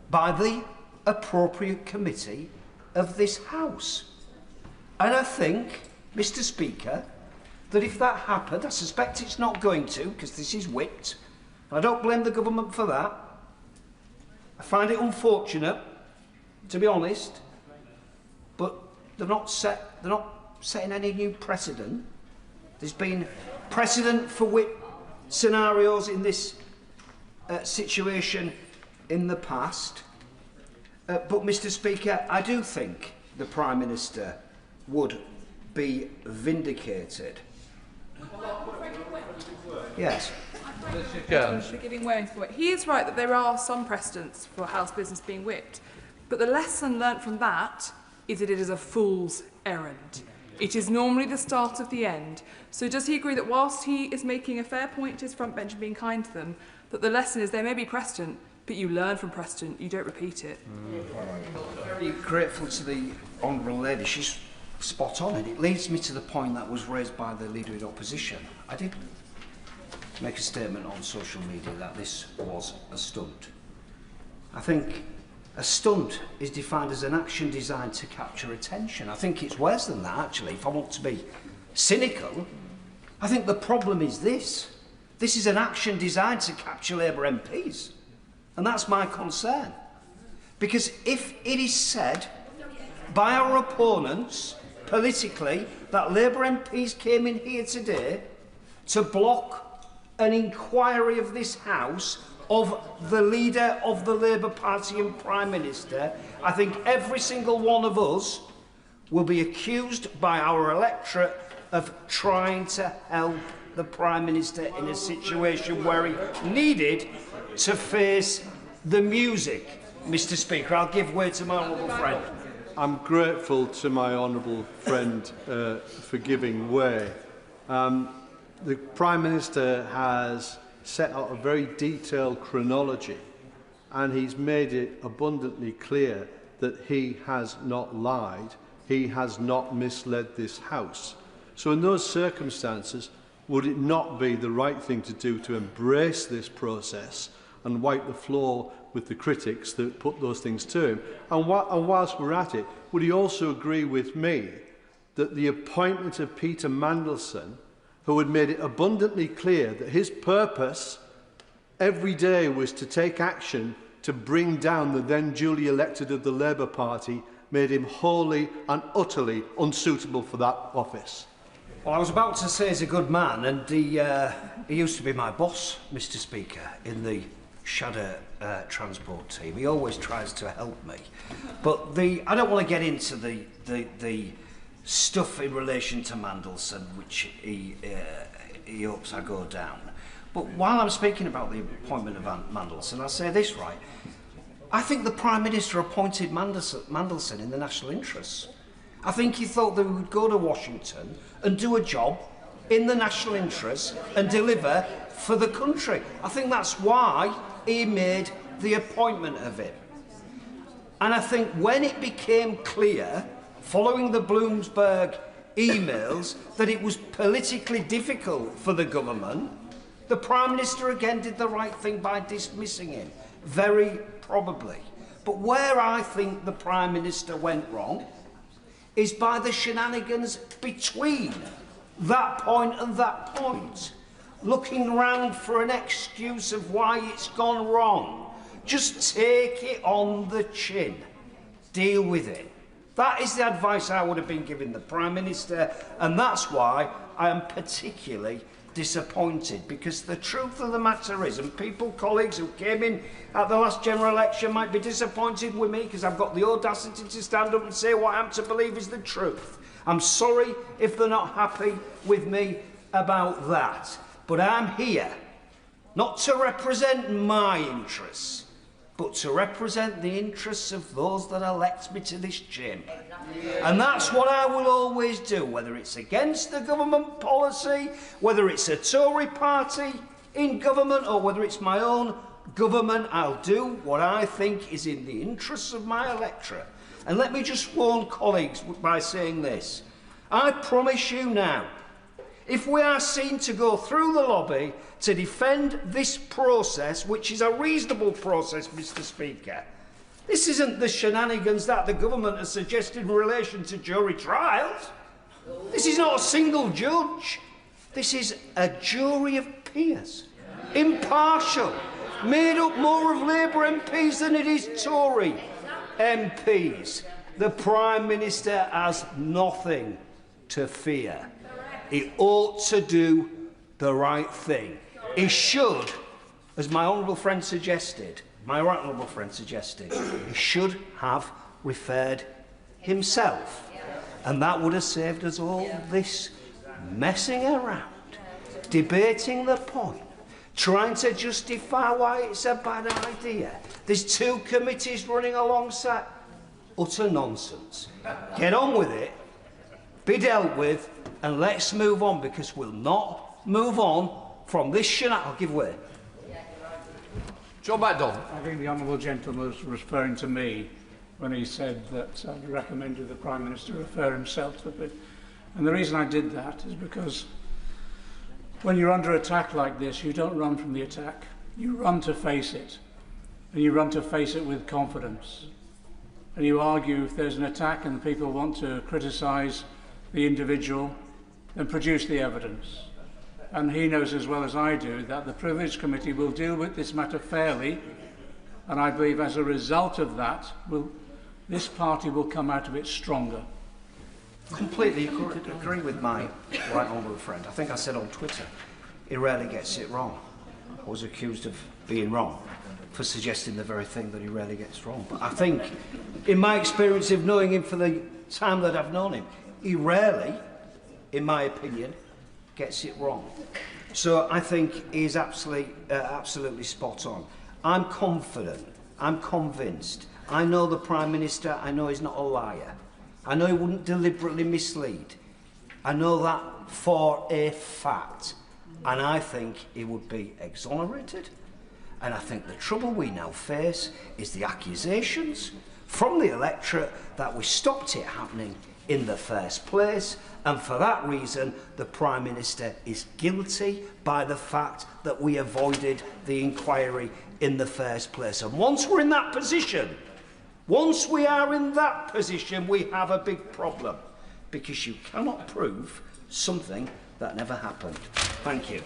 by the appropriate committee of this House. And I think, Mr. Speaker, that if that happened, I suspect it's not going to, because this is whipped, and I don't blame the government for that. I find it unfortunate, to be honest, but they're not setting any new precedent. There's been precedent for whip scenarios in this situation in the past. But, Mr. Speaker, I do think the Prime Minister would be vindicated. Yes. For giving way for it. He is right that there are some precedents for House business being whipped, but the lesson learnt from that is that it is a fool's errand. It is normally the start of the end. So does he agree that whilst he is making a fair point to his front bench and being kind to them, that the lesson is there may be precedent, but you learn from precedent, you don't repeat it? Very grateful to the Honourable Lady. She's spot on, and it leads me to the point that was raised by the Leader of the Opposition. I did make a statement on social media that this was a stunt. I think a stunt is defined as an action designed to capture attention. I think it's worse than that, actually. If I want to be cynical, I think the problem is this. This is an action designed to capture Labour MPs. And that's my concern. Because if it is said by our opponents politically that Labour MPs came in here today to block an inquiry of this House of the leader of the Labour Party and Prime Minister, I think every single one of us will be accused by our electorate of trying to help the Prime Minister in a situation where he needed to face the music. Mr. Speaker, I'll give way to my honourable friend. I'm grateful to my honourable friend for giving way. The Prime Minister has set out a very detailed chronology, and he's made it abundantly clear that he has not lied, he has not misled this House. So in those circumstances, would it not be the right thing to do to embrace this process and wipe the floor with the critics that put those things to him? And whilst we're at it, would he also agree with me that the appointment of Peter Mandelson, who had made it abundantly clear that his purpose every day was to take action to bring down the then duly elected of the Labour Party, made him wholly and utterly unsuitable for that office. Well, I was about to say he's a good man, and he used to be my boss, Mr. Speaker, in the shadow transport team. He always tries to help me. But I don't want to get into the stuff in relation to Mandelson, which he hopes I go down. But while I'm speaking about the appointment of Mandelson, I'll say this, right? I think the Prime Minister appointed Mandelson in the national interests. I think he thought that we would go to Washington and do a job in the national interest and deliver for the country. I think that's why he made the appointment of him. And I think when it became clear, following the Bloomberg emails, that it was politically difficult for the government, the Prime Minister again did the right thing by dismissing him, very probably. But where I think the Prime Minister went wrong is by the shenanigans between that point and that point, looking round for an excuse of why it's gone wrong. Just take it on the chin. Deal with it. That is the advice I would have been giving the Prime Minister, and that's why I am particularly disappointed, because the truth of the matter is, and people, colleagues who came in at the last general election might be disappointed with me because I've got the audacity to stand up and say what I'm to believe is the truth. I'm sorry if they're not happy with me about that, but I'm here not to represent my interests, but to represent the interests of those that elect me to this chamber. And that's what I will always do, whether it's against the government policy, whether it's a Tory party in government, or whether it's my own government. I'll do what I think is in the interests of my electorate. And let me just warn colleagues by saying this. I promise you now, if we are seen to go through the lobby to defend this process, which is a reasonable process, Mr. Speaker, this isn't the shenanigans that the government has suggested in relation to jury trials. This is not a single judge. This is a jury of peers, impartial, made up more of Labour MPs than it is Tory MPs. The Prime Minister has nothing to fear. He ought to do the right thing. He should, as my honourable friend suggested, he should have referred himself. And that would have saved us all this messing around, debating the point, trying to justify why it's a bad idea. There's two committees running alongside. Utter nonsense. Get on with it, be dealt with, and let's move on, because we'll not move on from this shenanigans. I'll give way. John Macdonald. I think the honourable gentleman was referring to me when he said that I'd recommended the Prime Minister refer himself to it. And the reason I did that is because when you're under attack like this, you don't run from the attack. You run to face it. And you run to face it with confidence. And you argue if there's an attack and people want to criticise the individual, then produce the evidence. And he knows as well as I do that the Privilege Committee will deal with this matter fairly, and I believe as a result of that, this party will come out of it stronger. Completely agree with my right honourable friend. I think I said on Twitter, he rarely gets it wrong. I was accused of being wrong for suggesting the very thing that he rarely gets wrong. But I think, in my experience of knowing him for the time that I've known him, he rarely, in my opinion, gets it wrong. So I think he's absolutely spot on. I'm confident, I'm convinced. I know the Prime Minister, I know he's not a liar. I know he wouldn't deliberately mislead. I know that for a fact. And I think he would be exonerated. And I think the trouble we now face is the accusations from the electorate that we stopped it happening in the first place, and for that reason the Prime Minister is guilty by the fact that we avoided the inquiry in the first place. And once we're in that position, once we are in that position, we have a big problem, because you cannot prove something that never happened. Thank you.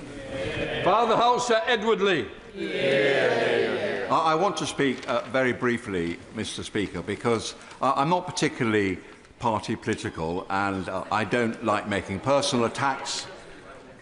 Father House, Edward Lee. Yeah. I want to speak very briefly, Mr. Speaker, because I'm not particularly party political and I don't like making personal attacks,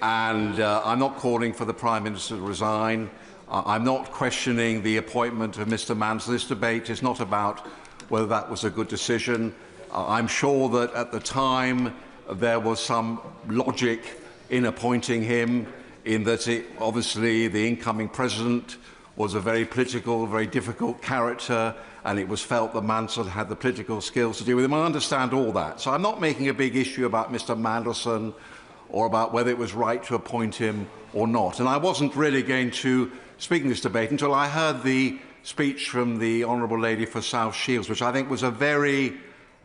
and I'm not calling for the Prime Minister to resign. I'm not questioning the appointment of Mr. Mandelson. This debate is not about whether that was a good decision. I'm sure that at the time there was some logic in appointing him, in that obviously the incoming president was a very political, very difficult character, and it was felt that Mandelson had the political skills to deal with him. I understand all that. So I'm not making a big issue about Mr. Mandelson or about whether it was right to appoint him or not. And I wasn't really going to speak in this debate until I heard the speech from the Honourable Lady for South Shields, which I think was a very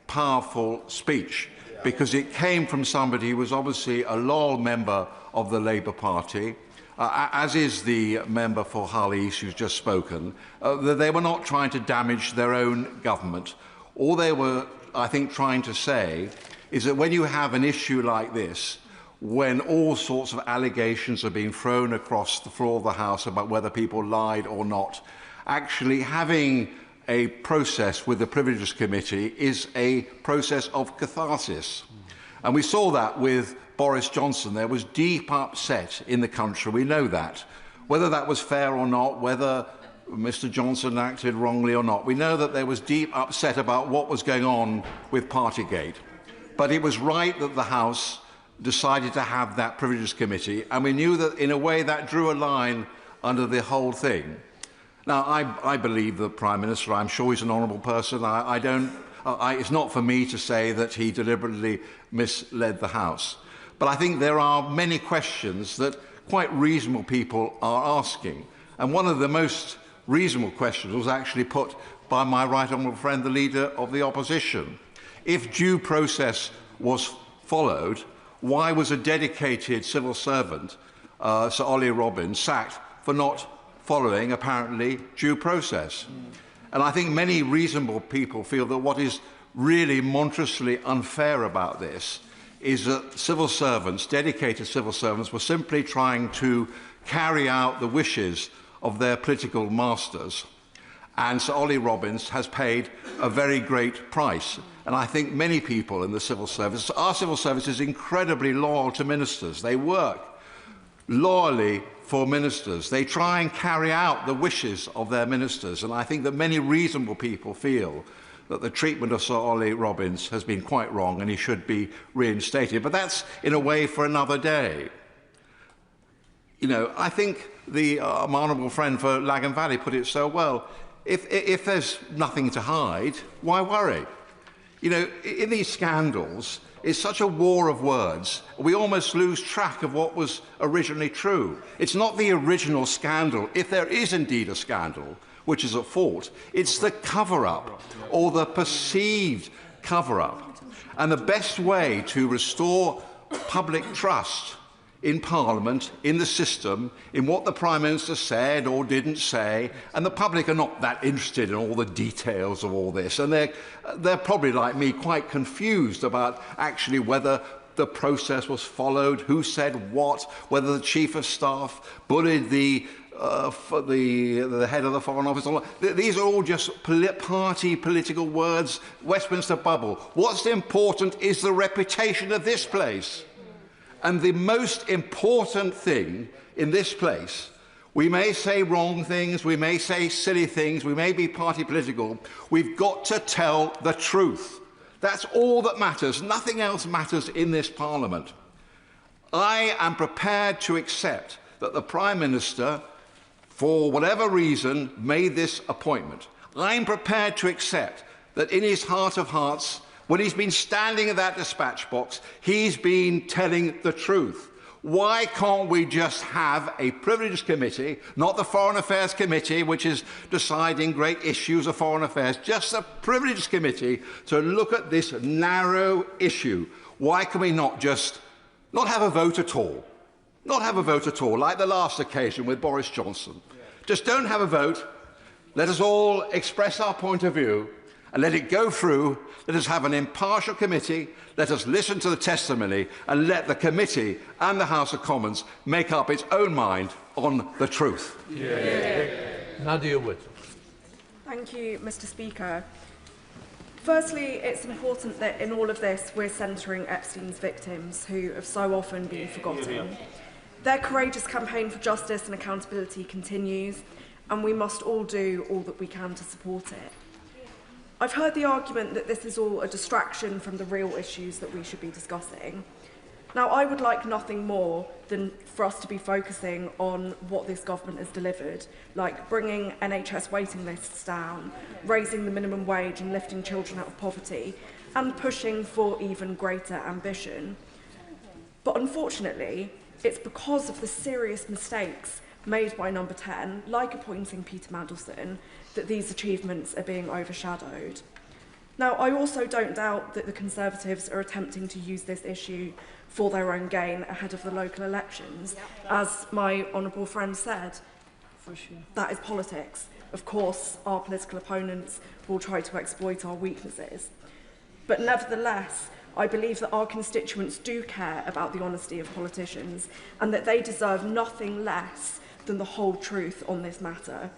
powerful speech, because it came from somebody who was obviously a loyal member of the Labour Party, as is the member for Hull East who's just spoken, that they were not trying to damage their own government. All they were, I think, trying to say is that when you have an issue like this, when all sorts of allegations are being thrown across the floor of the House about whether people lied or not, actually having a process with the Privileges Committee is a process of catharsis. And we saw that with Boris Johnson. There was deep upset in the country, we know that. Whether that was fair or not, whether Mr. Johnson acted wrongly or not, we know that there was deep upset about what was going on with Partygate. But it was right that the House decided to have that Privileges Committee, and we knew that in a way that drew a line under the whole thing. Now, I believe the Prime Minister, I'm sure he's an honourable person. It's not for me to say that he deliberately misled the House. But I think there are many questions that quite reasonable people are asking. And one of the most reasonable questions was actually put by my right honourable friend, the Leader of the Opposition. If due process was followed, why was a dedicated civil servant, Sir Ollie Robbins, sacked for not following, apparently, due process? And I think many reasonable people feel that what is really monstrously unfair about this is that civil servants, dedicated civil servants, were simply trying to carry out the wishes of their political masters. And Sir Ollie Robbins has paid a very great price. And I think many people in the civil service, our civil service is incredibly loyal to ministers. They work loyally for ministers. They try and carry out the wishes of their ministers. And I think that many reasonable people feel that the treatment of Sir Ollie Robbins has been quite wrong and he should be reinstated. But that's, in a way, for another day. You know, I think my honourable friend for Lagan Valley put it so well. If there's nothing to hide, why worry? You know, in these scandals, it's such a war of words, we almost lose track of what was originally true. It's not the original scandal, if there is indeed a scandal, which is at fault. It's the cover-up, or the perceived cover-up. And the best way to restore public trust in Parliament, in the system, in what the Prime Minister said or didn't say, and the public are not that interested in all the details of all this, and they're probably, like me, quite confused about actually whether the process was followed, who said what, whether the Chief of Staff bullied the head of the Foreign Office. These are all just party political words, Westminster bubble. What's important is the reputation of this place. And the most important thing in this place, we may say wrong things, we may say silly things, we may be party political, we've got to tell the truth. That's all that matters. Nothing else matters in this Parliament. I am prepared to accept that the Prime Minister, for whatever reason, made this appointment. I'm prepared to accept that in his heart of hearts, when he's been standing at that dispatch box, he's been telling the truth. Why can't we just have a Privileges Committee, not the Foreign Affairs Committee, which is deciding great issues of foreign affairs, just a Privileges Committee to look at this narrow issue? Why can we not just not have a vote at all? Not have a vote at all, like the last occasion with Boris Johnson. Just don't have a vote. Let us all express our point of view and let it go through. Let us have an impartial committee, let us listen to the testimony, and let the committee and the House of Commons make up its own mind on the truth. Nadia Witt. Thank you, Mr. Speaker. Firstly, it's important that in all of this we're centring Epstein's victims, who have so often been forgotten. Their courageous campaign for justice and accountability continues, and we must all do all that we can to support it. I've heard the argument that this is all a distraction from the real issues that we should be discussing. Now, I would like nothing more than for us to be focusing on what this government has delivered, like bringing NHS waiting lists down, raising the minimum wage and lifting children out of poverty, and pushing for even greater ambition. But unfortunately, it's because of the serious mistakes made by Number 10, like appointing Peter Mandelson, that these achievements are being overshadowed. Now, I also don't doubt that the Conservatives are attempting to use this issue for their own gain ahead of the local elections. As my honourable friend said, that is politics. Of course, our political opponents will try to exploit our weaknesses. But nevertheless, I believe that our constituents do care about the honesty of politicians and that they deserve nothing less than the whole truth on this matter.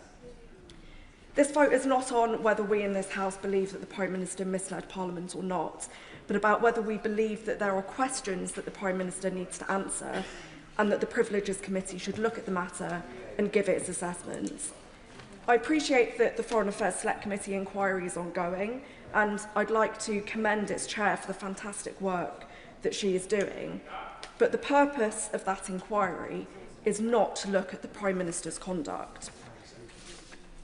This vote is not on whether we in this House believe that the Prime Minister misled Parliament or not, but about whether we believe that there are questions that the Prime Minister needs to answer and that the Privileges Committee should look at the matter and give its assessments. I appreciate that the Foreign Affairs Select Committee inquiry is ongoing, and I'd like to commend its chair for the fantastic work that she is doing. But the purpose of that inquiry is not to look at the Prime Minister's conduct.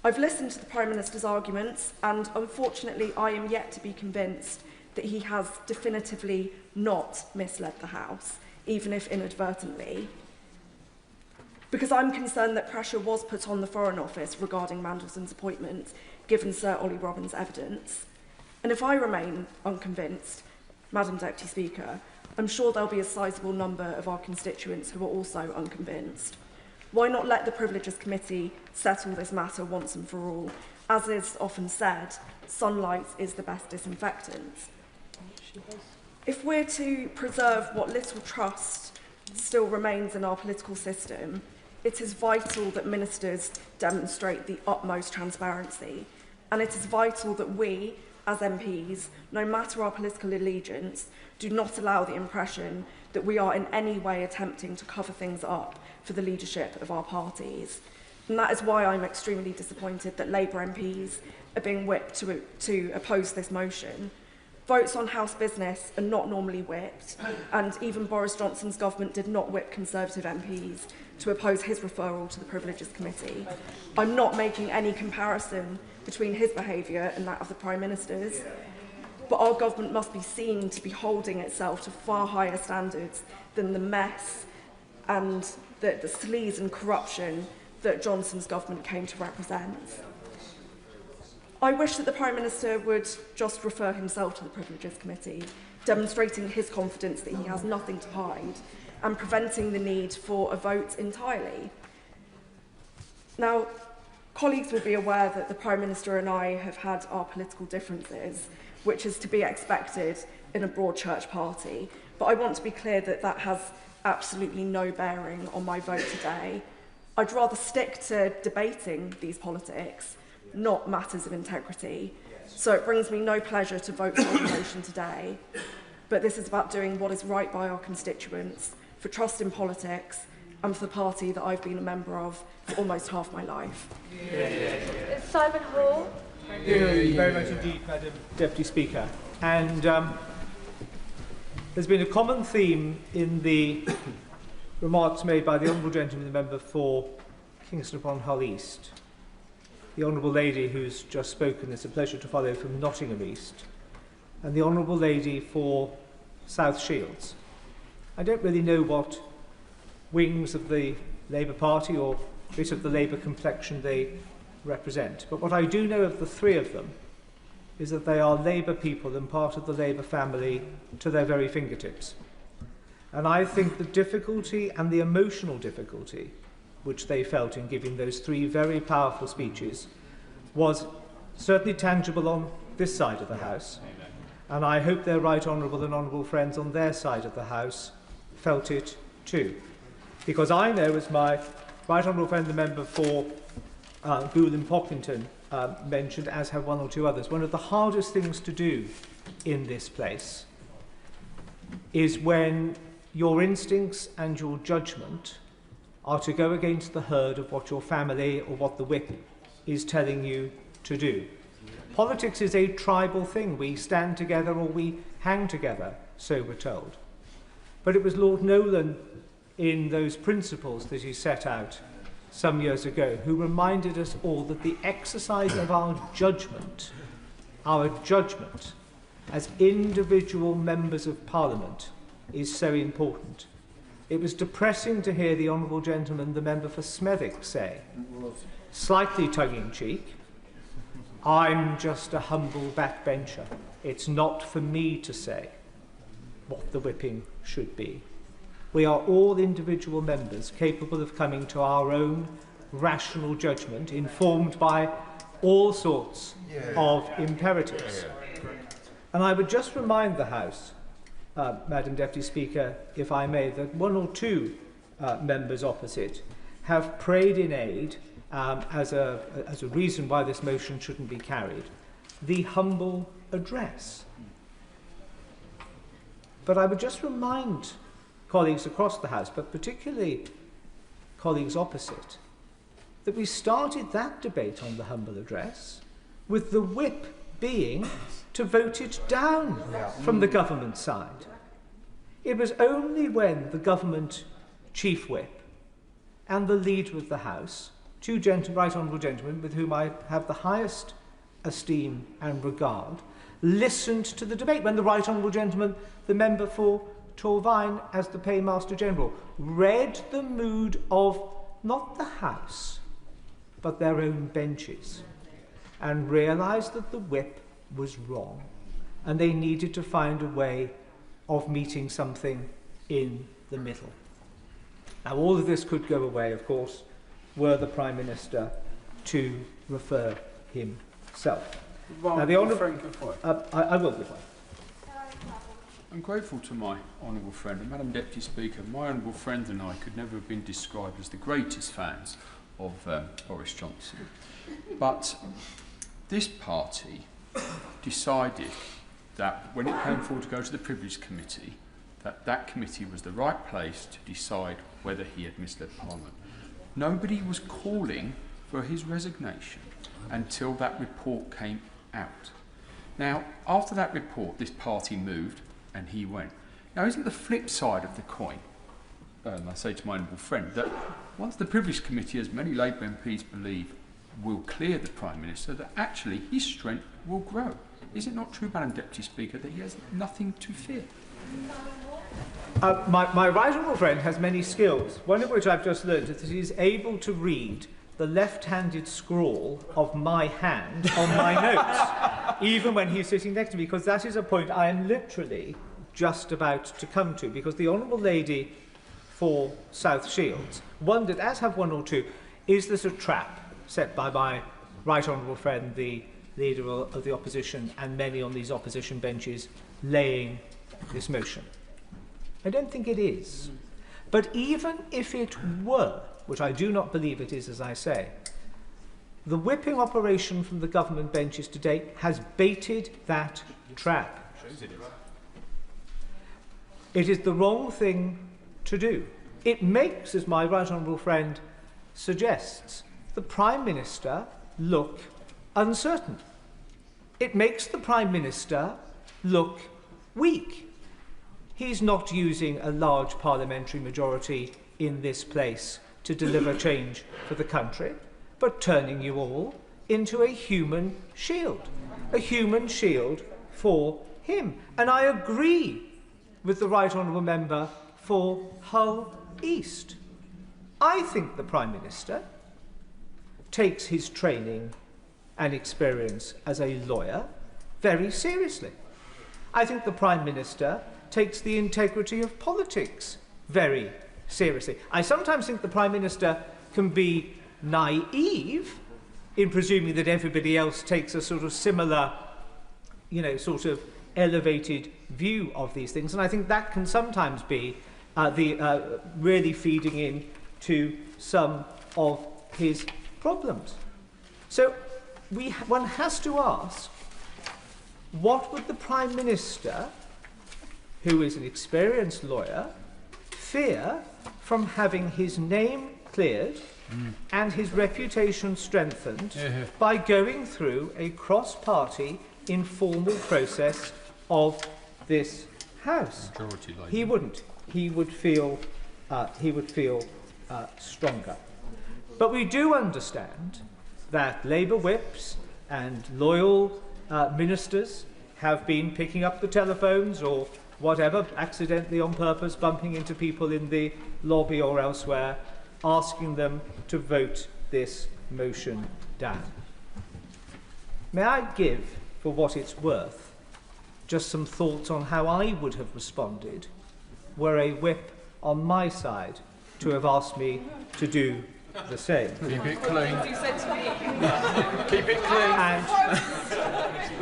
I've listened to the Prime Minister's arguments, and unfortunately I am yet to be convinced that he has definitively not misled the House, even if inadvertently. Because I'm concerned that pressure was put on the Foreign Office regarding Mandelson's appointment, given Sir Ollie Robbins' evidence. And if I remain unconvinced, Madam Deputy Speaker, I'm sure there'll be a sizable number of our constituents who are also unconvinced. Why not let the Privileges Committee settle this matter once and for all? As is often said, sunlight is the best disinfectant. If we're to preserve what little trust still remains in our political system, it is vital that ministers demonstrate the utmost transparency. And it is vital that we, as MPs, no matter our political allegiance, do not allow the impression that we are in any way attempting to cover things up for the leadership of our parties. And that is why I'm extremely disappointed that Labour MPs are being whipped to oppose this motion. Votes on House business are not normally whipped, and even Boris Johnson's government did not whip Conservative MPs to oppose his referral to the Privileges Committee. I'm not making any comparison between his behaviour and that of the Prime Minister's, but our government must be seen to be holding itself to far higher standards than the mess and the sleaze and corruption that Johnson's government came to represent. I wish that the Prime Minister would just refer himself to the Privileges Committee, demonstrating his confidence that he has nothing to hide and preventing the need for a vote entirely. Now, colleagues will be aware that the Prime Minister and I have had our political differences, which is to be expected in a broad church party, but I want to be clear that that has absolutely no bearing on my vote today. I'd rather stick to debating these politics, not matters of integrity. So it brings me no pleasure to vote for the motion today. But this is about doing what is right by our constituents, for trust in politics, and for the party that I've been a member of for almost half my life. Simon Hall. Thank you very much indeed, Madam Deputy Speaker. And there's been a common theme in the remarks made by the Honourable Gentleman, the member for Kingston upon Hull East. The Honourable Lady who's just spoken, it's a pleasure to follow, from Nottingham East, and the Honourable Lady for South Shields. I don't really know what wings of the Labour Party or bit of the Labour complexion they represent, but what I do know of the three of them is that they are Labour people and part of the Labour family to their very fingertips. And I think the difficulty and the emotional difficulty which they felt in giving those three very powerful speeches was certainly tangible on this side of the House. And I hope their right honourable and honourable friends on their side of the House felt it too. Because I know, as my right honourable friend, the member for Gould and Pocklington mentioned, as have one or two others. One of the hardest things to do in this place is when your instincts and your judgment are to go against the herd of what your family or what the whip is telling you to do. Politics is a tribal thing. We stand together or we hang together, so we're told. But it was Lord Nolan, in those principles that he set out some years ago, who reminded us all that the exercise of our judgment as individual members of Parliament is so important. It was depressing to hear the Honourable Gentleman, the member for Smethwick, say, slightly tongue-in-cheek, I'm just a humble backbencher. It's not for me to say what the whipping should be. We are all individual members capable of coming to our own rational judgment, informed by all sorts of imperatives. And I would just remind the House, Madam Deputy Speaker, if I may, that one or two members opposite have prayed in aid, as a reason why this motion shouldn't be carried, the humble address. But I would just remind colleagues across the House, but particularly colleagues opposite, that we started that debate on the humble address with the whip being to vote it down from the government side. It was only when the government chief whip and the leader of the House, two right honourable gentlemen with whom I have the highest esteem and regard, listened to the debate, when the right honourable gentleman, the member for Torvine, as the Paymaster General, read the mood of not the House, but their own benches, and realised that the whip was wrong, and they needed to find a way of meeting something in the middle. Now, all of this could go away, of course, were the Prime Minister to refer himself. Now, the Honourable... I will be fine. I'm grateful to my honourable friend, and Madam Deputy Speaker, my honourable friend and I could never have been described as the greatest fans of Boris Johnson. But this party decided that when it came forward to go to the Privilege Committee, that committee was the right place to decide whether he had misled Parliament. Nobody was calling for his resignation until that report came out. Now, after that report, this party moved and he went. Now, isn't the flip side of the coin, I say to my honourable friend, that once the Privilege Committee, as many Labour MPs believe, will clear the Prime Minister, that actually his strength will grow. Is it not true, Madam Deputy Speaker, that he has nothing to fear? My right honourable friend has many skills, one of which I've just learned is that he is able to read the left-handed scrawl of my hand on my notes, even when he's sitting next to me, because that is a point I am literally just about to come to, because the Honourable Lady for South Shields wondered, as have one or two, is this a trap set by my right honourable friend, the Leader of the Opposition, and many on these opposition benches laying this motion? I don't think it is. But even if it were, which I do not believe it is, as I say, the whipping operation from the government benches today has baited that trap. It is the wrong thing to do. It makes, as my right honourable friend suggests, the Prime Minister look uncertain. It makes the Prime Minister look weak. He's not using a large parliamentary majority in this place to deliver change for the country, but turning you all into a human shield for him. And I agree with the right honourable member for Hull East. I think the Prime Minister takes his training and experience as a lawyer very seriously. I think the Prime Minister takes the integrity of politics very seriously. I sometimes think the Prime Minister can be naive in presuming that everybody else takes a sort of similar, sort of elevated view of these things, and I think that can sometimes be really feeding in to some of his problems. So one has to ask, what would the Prime Minister, who is an experienced lawyer, fear from having his name cleared and his reputation strengthened by going through a cross-party informal process of this House? He wouldn't. He would feel stronger. But we do understand that Labour whips and loyal ministers have been picking up the telephones or whatever, accidentally on purpose, bumping into people in the lobby or elsewhere, asking them to vote this motion down. May I give, for what it's worth, just some thoughts on how I would have responded were a whip on my side to have asked me to do the same. Keep it clean. Keep it clean.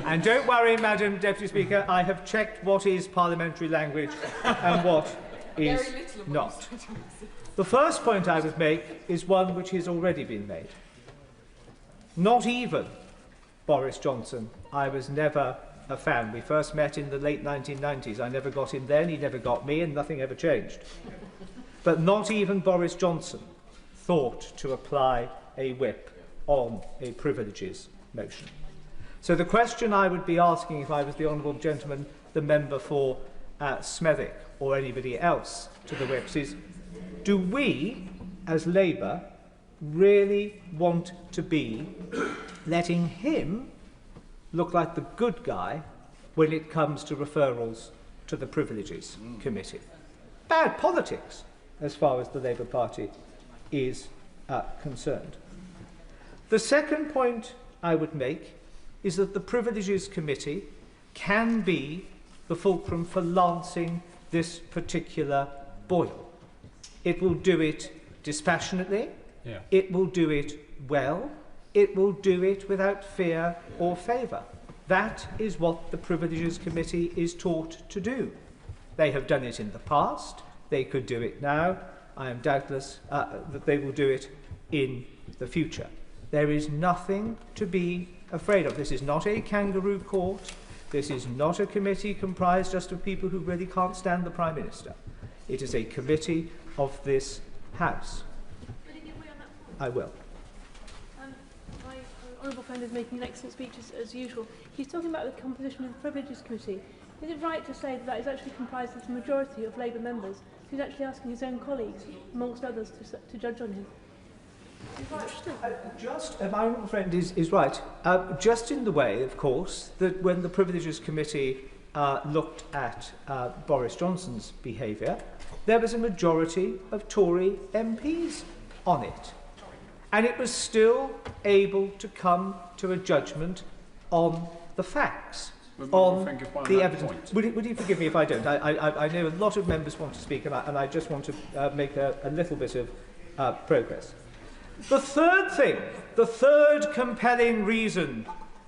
And don't worry, Madam Deputy Speaker, I have checked what is parliamentary language and what is not. The first point I would make is one which has already been made. Not even Boris Johnson. I was never a fan. We first met in the late 1990s. I never got him then, he never got me, and nothing ever changed. But not even Boris Johnson thought to apply a whip on a privileges motion. So the question I would be asking if I was the honourable gentleman, the member for Smethwick, or anybody else to the whips is, do we, as Labour, really want to be letting him look like the good guy when it comes to referrals to the Privileges Committee? Bad politics, as far as the Labour Party is concerned. The second point I would make is that the Privileges Committee can be the fulcrum for lancing this particular boil. It will do it dispassionately, it will do it well, it will do it without fear or favour. That is what the Privileges Committee is taught to do. They have done it in the past, they could do it now. I am doubtless that they will do it in the future. There is nothing to be afraid of. This is not a kangaroo court. This is not a committee comprised just of people who really can't stand the Prime Minister. It is a committee of this House. I will. My honourable friend is making an excellent speech as usual. He's talking about the composition of the Privileges Committee. Is it right to say that that is actually comprised of the majority of Labour members? He's actually asking his own colleagues, amongst others, to judge on him. My honourable friend is right. Just in the way, of course, that when the Privileges Committee looked at Boris Johnson's behaviour, there was a majority of Tory MPs on it. And it was still able to come to a judgment on the facts, on the evidence. Would you forgive me if I don't? I know a lot of members want to speak, and I just want to make a little bit of progress. The third thing, the third compelling reason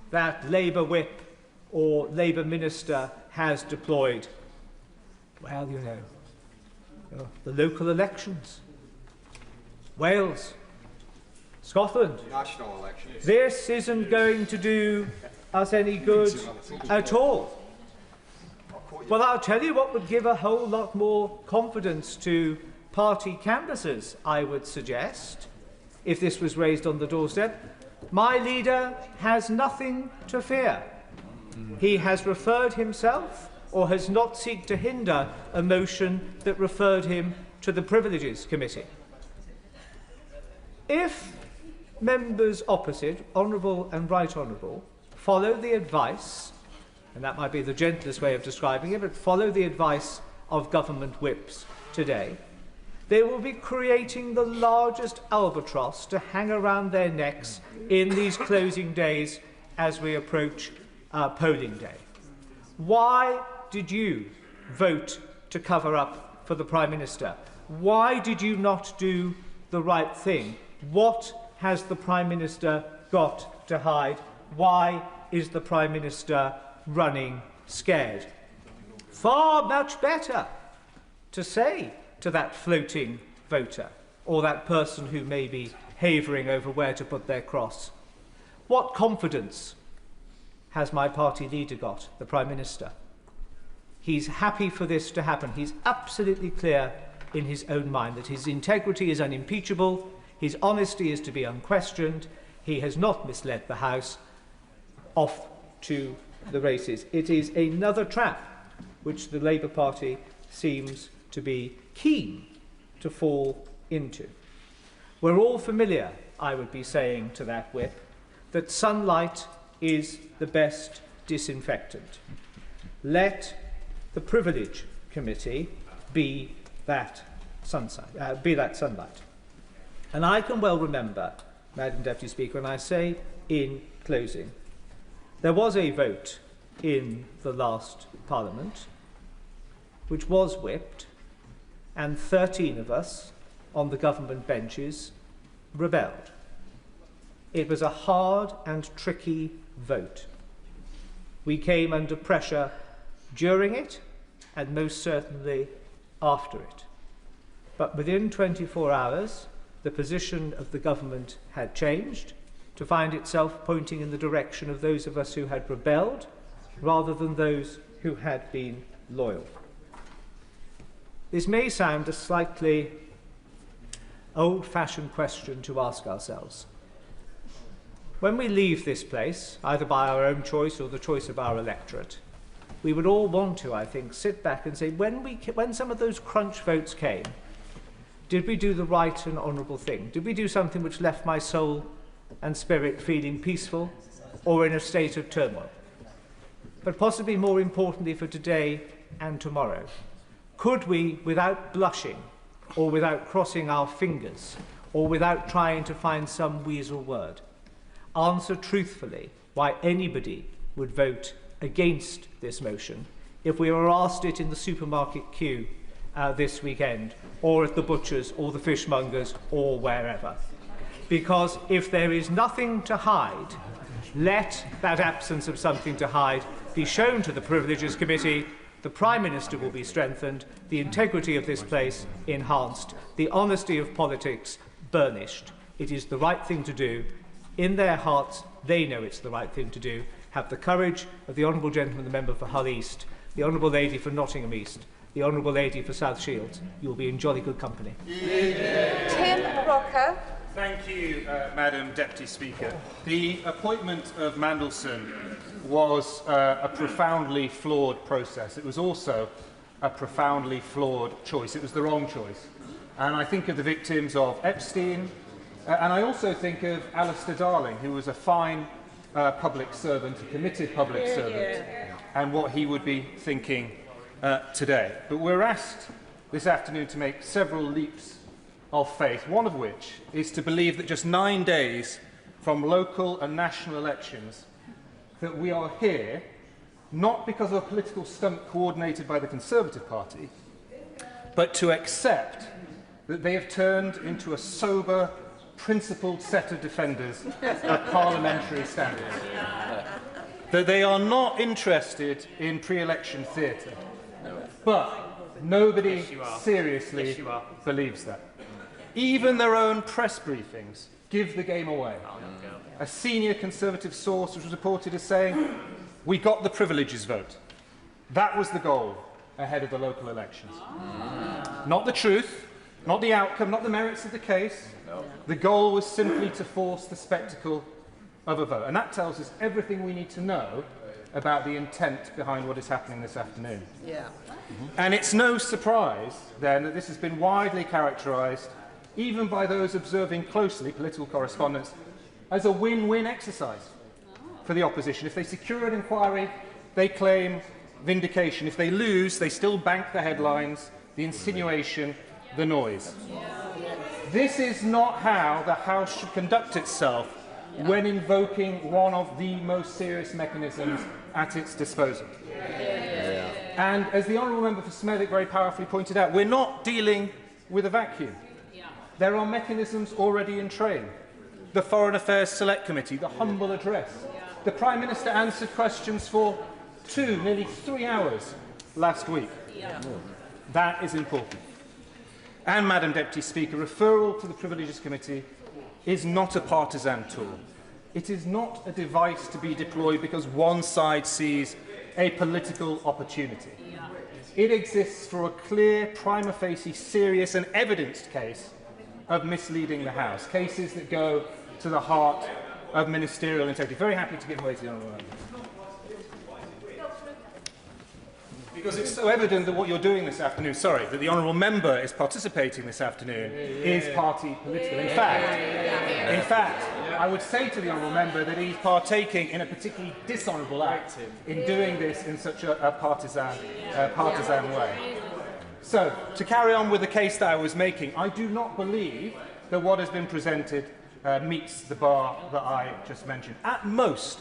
that Labour whip or Labour minister has deployed, well, you know, the local elections, Wales, Scotland. National elections. This isn't going to do us any good at all. Well, I'll tell you what would give a whole lot more confidence to party canvassers, I would suggest, if this was raised on the doorstep. My leader has nothing to fear. He has referred himself, or has not sought to hinder, a motion that referred him to the Privileges Committee. If members opposite, honourable and right honourable, follow the advice, and that might be the gentlest way of describing it, but follow the advice of government whips today, they will be creating the largest albatross to hang around their necks in these closing days as we approach polling day. Why did you vote to cover up for the Prime Minister? Why did you not do the right thing? What has the Prime Minister got to hide? Why is the Prime Minister running scared? Far much better to say to that floating voter, or that person who may be havering over where to put their cross, What confidence has my party leader got, the Prime Minister? He's happy for this to happen. He's absolutely clear in his own mind that his integrity is unimpeachable, his honesty is to be unquestioned, he has not misled the House off to the races. It is another trap which the Labour Party seems to be keen to fall into. We're all familiar, I would be saying to that whip, that sunlight is the best disinfectant. Let the Privilege Committee be that sunlight. And I can well remember, Madam Deputy Speaker, and I say in closing, there was a vote in the last Parliament which was whipped, and 13 of us on the government benches rebelled. It was a hard and tricky vote. We came under pressure during it and most certainly after it. But within 24 hours, the position of the government had changed to find itself pointing in the direction of those of us who had rebelled rather than those who had been loyal. This may sound a slightly old-fashioned question to ask ourselves. When we leave this place, either by our own choice or the choice of our electorate, we would all want to, I think, sit back and say, when some of those crunch votes came, did we do the right and honourable thing? Did we do something which left my soul and spirit feeling peaceful or in a state of turmoil? But possibly more importantly for today and tomorrow, could we, without blushing or without crossing our fingers or without trying to find some weasel word, answer truthfully why anybody would vote against this motion if we were asked it in the supermarket queue this weekend, or at the butcher's or the fishmonger's or wherever? Because if there is nothing to hide, let that absence of something to hide be shown to the Privileges Committee. The Prime Minister will be strengthened, the integrity of this place enhanced, the honesty of politics burnished. It is the right thing to do. In their hearts, they know it's the right thing to do. Have the courage of the Honourable Gentleman, the Member for Hull East, the Honourable Lady for Nottingham East, the Honourable Lady for South Shields. You will be in jolly good company. Tim Rocker. Thank you, Madam Deputy Speaker. The appointment of Mandelson was a profoundly flawed process. It was also a profoundly flawed choice. It was the wrong choice. And I think of the victims of Epstein, and I also think of Alistair Darling, who was a fine public servant, a committed public servant, and what he would be thinking today. But we're asked this afternoon to make several leaps of faith, one of which is to believe that just 9 days from local and national elections that we are here, not because of a political stunt coordinated by the Conservative Party, but to accept that they have turned into a sober, principled set of defenders of parliamentary standards. That they are not interested in pre-election theatre. But nobody seriously believes that. Even their own press briefings give the game away. A senior Conservative source was reported as saying, "We got the privileges vote." That was the goal ahead of the local elections. Not the truth, not the outcome, not the merits of the case. The goal was simply to force the spectacle of a vote. And that tells us everything we need to know about the intent behind what is happening this afternoon. And it's no surprise, then, that this has been widely characterised, even by those observing closely political correspondence, as a win-win exercise for the opposition. If they secure an inquiry, they claim vindication. If they lose, they still bank the headlines, the insinuation, the noise. This is not how the House should conduct itself when invoking one of the most serious mechanisms at its disposal. And as the Honourable Member for Smethwick very powerfully pointed out, we're not dealing with a vacuum. There are mechanisms already in train. The Foreign Affairs Select Committee, the humble address. The Prime Minister answered questions for nearly 3 hours last week. That is important. And, Madam Deputy Speaker, referral to the Privileges Committee is not a partisan tool. It is not a device to be deployed because one side sees a political opportunity. It exists for a clear, prima facie, serious and evidenced case of misleading the House, cases that go to the heart of ministerial integrity. Very happy to give way to the honourable member. Because it's so evident that what you're doing this afternoon, that the honourable member is participating this afternoon, is party political. In fact, I would say to the honourable member that he's partaking in a particularly dishonourable act in doing this in such a partisan way. So, to carry on with the case that I was making, I do not believe that what has been presented meets the bar that I just mentioned. At most,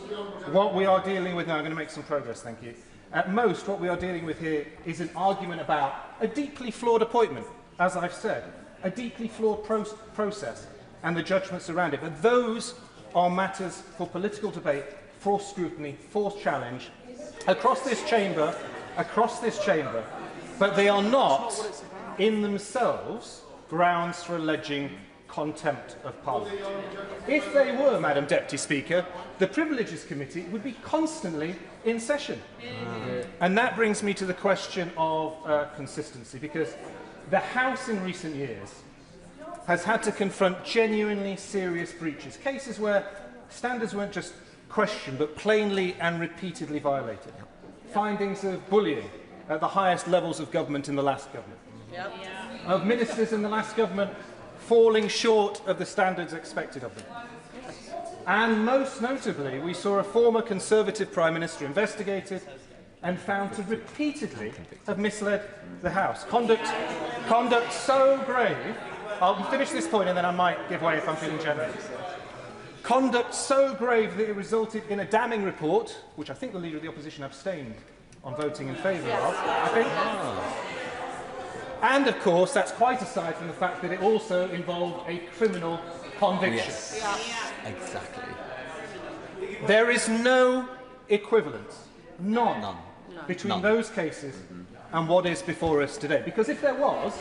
what we are dealing with now, I'm going to make some progress, thank you. At most, what we are dealing with here is an argument about a deeply flawed appointment, as I've said, a deeply flawed process and the judgments around it. But those are matters for political debate, for scrutiny, for challenge, across this chamber, but they are not, in themselves, grounds for alleging contempt of Parliament. If they were, Madam Deputy Speaker, the Privileges Committee would be constantly in session. And that brings me to the question of consistency, because the House in recent years has had to confront genuinely serious breaches, cases where standards weren't just questioned, but plainly and repeatedly violated. Findings of bullying at the highest levels of government in the last government. Of ministers in the last government falling short of the standards expected of them. And most notably, we saw a former Conservative Prime Minister investigated and found to repeatedly have misled the House. Conduct so grave, I'll finish this point and then I might give way if I'm feeling generous. Conduct so grave that it resulted in a damning report, which I think the Leader of the Opposition abstained on voting in favour of, I think. And, of course, that's quite aside from the fact that it also involved a criminal conviction. Yes. Exactly. There is no equivalence, none. Between those cases and what is before us today. Because if there was,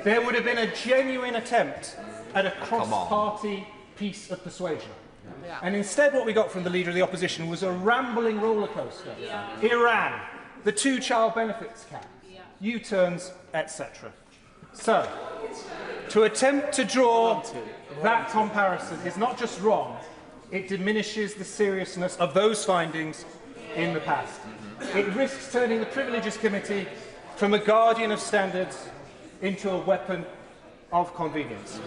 there would have been a genuine attempt at a cross-party piece of persuasion. And instead what we got from the Leader of the Opposition was a rambling rollercoaster. Iran, the two-child benefits cap, U-turns, etc. So, to attempt to draw that comparison is not just wrong, it diminishes the seriousness of those findings in the past. It risks turning the Privileges Committee from a guardian of standards into a weapon of convenience.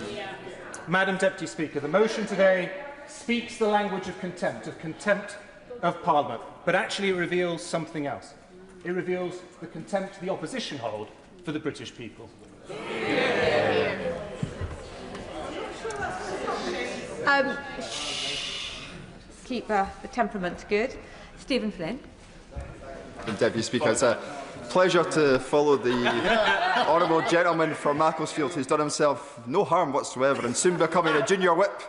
Madam Deputy Speaker, the motion today speaks the language of contempt of Parliament, but actually it reveals something else. It reveals the contempt the opposition hold for the British people. Keep the temperament good. Stephen Flynn. Deputy Speaker, it's a pleasure to follow the honourable gentleman from Macclesfield who's done himself no harm whatsoever and soon becoming a junior whip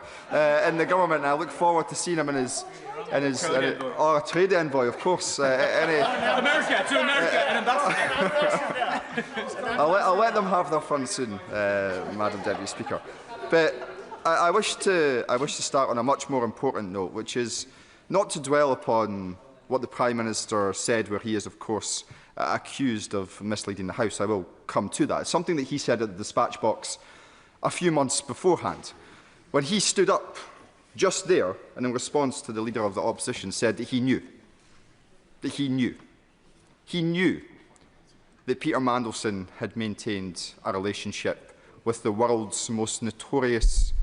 in the government. I look forward to seeing him in his a trade envoy, of course. America, an ambassador. I'll let them have their fun soon, Madam Deputy Speaker. But I wish to start on a much more important note, which is not to dwell upon what the Prime Minister said, where he is, of course, accused of misleading the House. I will come to that. It's something that he said at the dispatch box a few months beforehand, when he stood up just there and in response to the Leader of the Opposition said that he knew that Peter Mandelson had maintained a relationship with the world's most notorious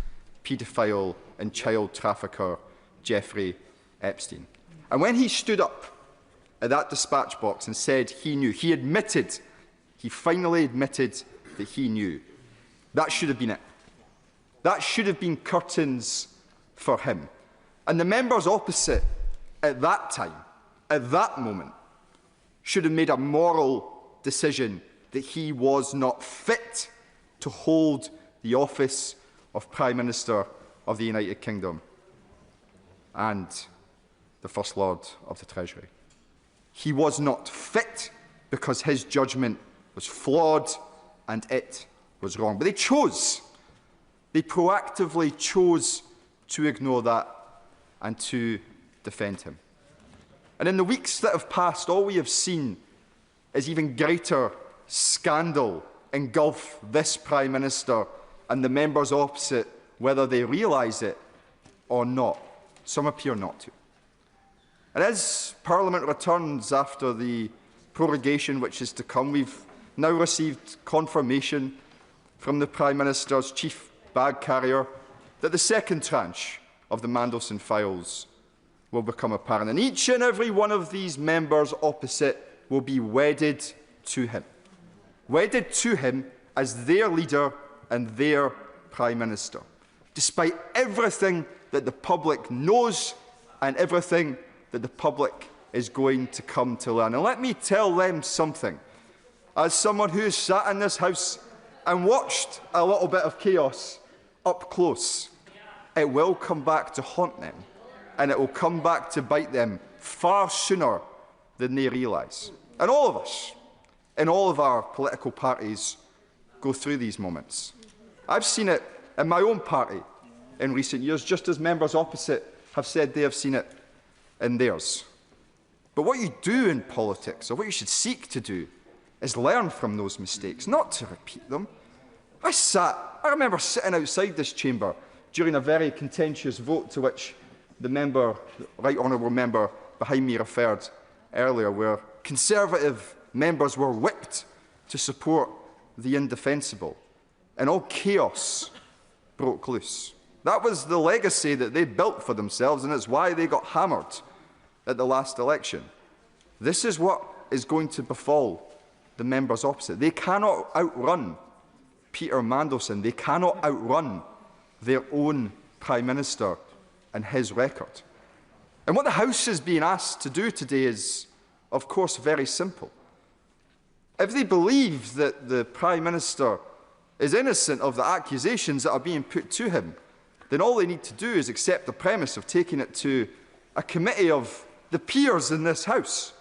paedophile and child trafficker, Jeffrey Epstein. And when he stood up at that dispatch box and said he knew, he finally admitted that he knew. That should have been it. That should have been curtains for him. And the members opposite at that time, at that moment, should have made a moral decision that he was not fit to hold the office of Prime Minister of the United Kingdom and the First Lord of the Treasury. He was not fit because his judgment was flawed and it was wrong. But they proactively chose to ignore that and to defend him. And in the weeks that have passed, all we have seen is even greater scandal engulf this Prime Minister and the members opposite, whether they realise it or not. Some appear not to. And as Parliament returns after the prorogation which is to come, we've now received confirmation from the Prime Minister's chief bag carrier that the second tranche of the Mandelson files will become apparent. And each and every one of these members opposite will be wedded to him as their leader and their Prime Minister, despite everything that the public knows and everything that the public is going to come to learn. And let me tell them something. As someone who has sat in this House and watched a little bit of chaos up close, it will come back to haunt them, and it will come back to bite them far sooner than they realise. And all of us, in all of our political parties, go through these moments. I've seen it in my own party in recent years, just as members opposite have said they have seen it in theirs. But what you do in politics, or what you should seek to do, is learn from those mistakes, not to repeat them. I remember sitting outside this chamber during a very contentious vote to which the right honourable member behind me referred earlier, where Conservative members were whipped to support the indefensible, and all chaos broke loose. That was the legacy that they built for themselves, and it's why they got hammered at the last election. This is what is going to befall the members opposite. They cannot outrun Peter Mandelson. They cannot outrun their own Prime Minister and his record. And what the House is being asked to do today is, of course, very simple. If they believe that the Prime Minister is innocent of the accusations that are being put to him, then all they need to do is accept the premise of taking it to a committee of the peers in this House,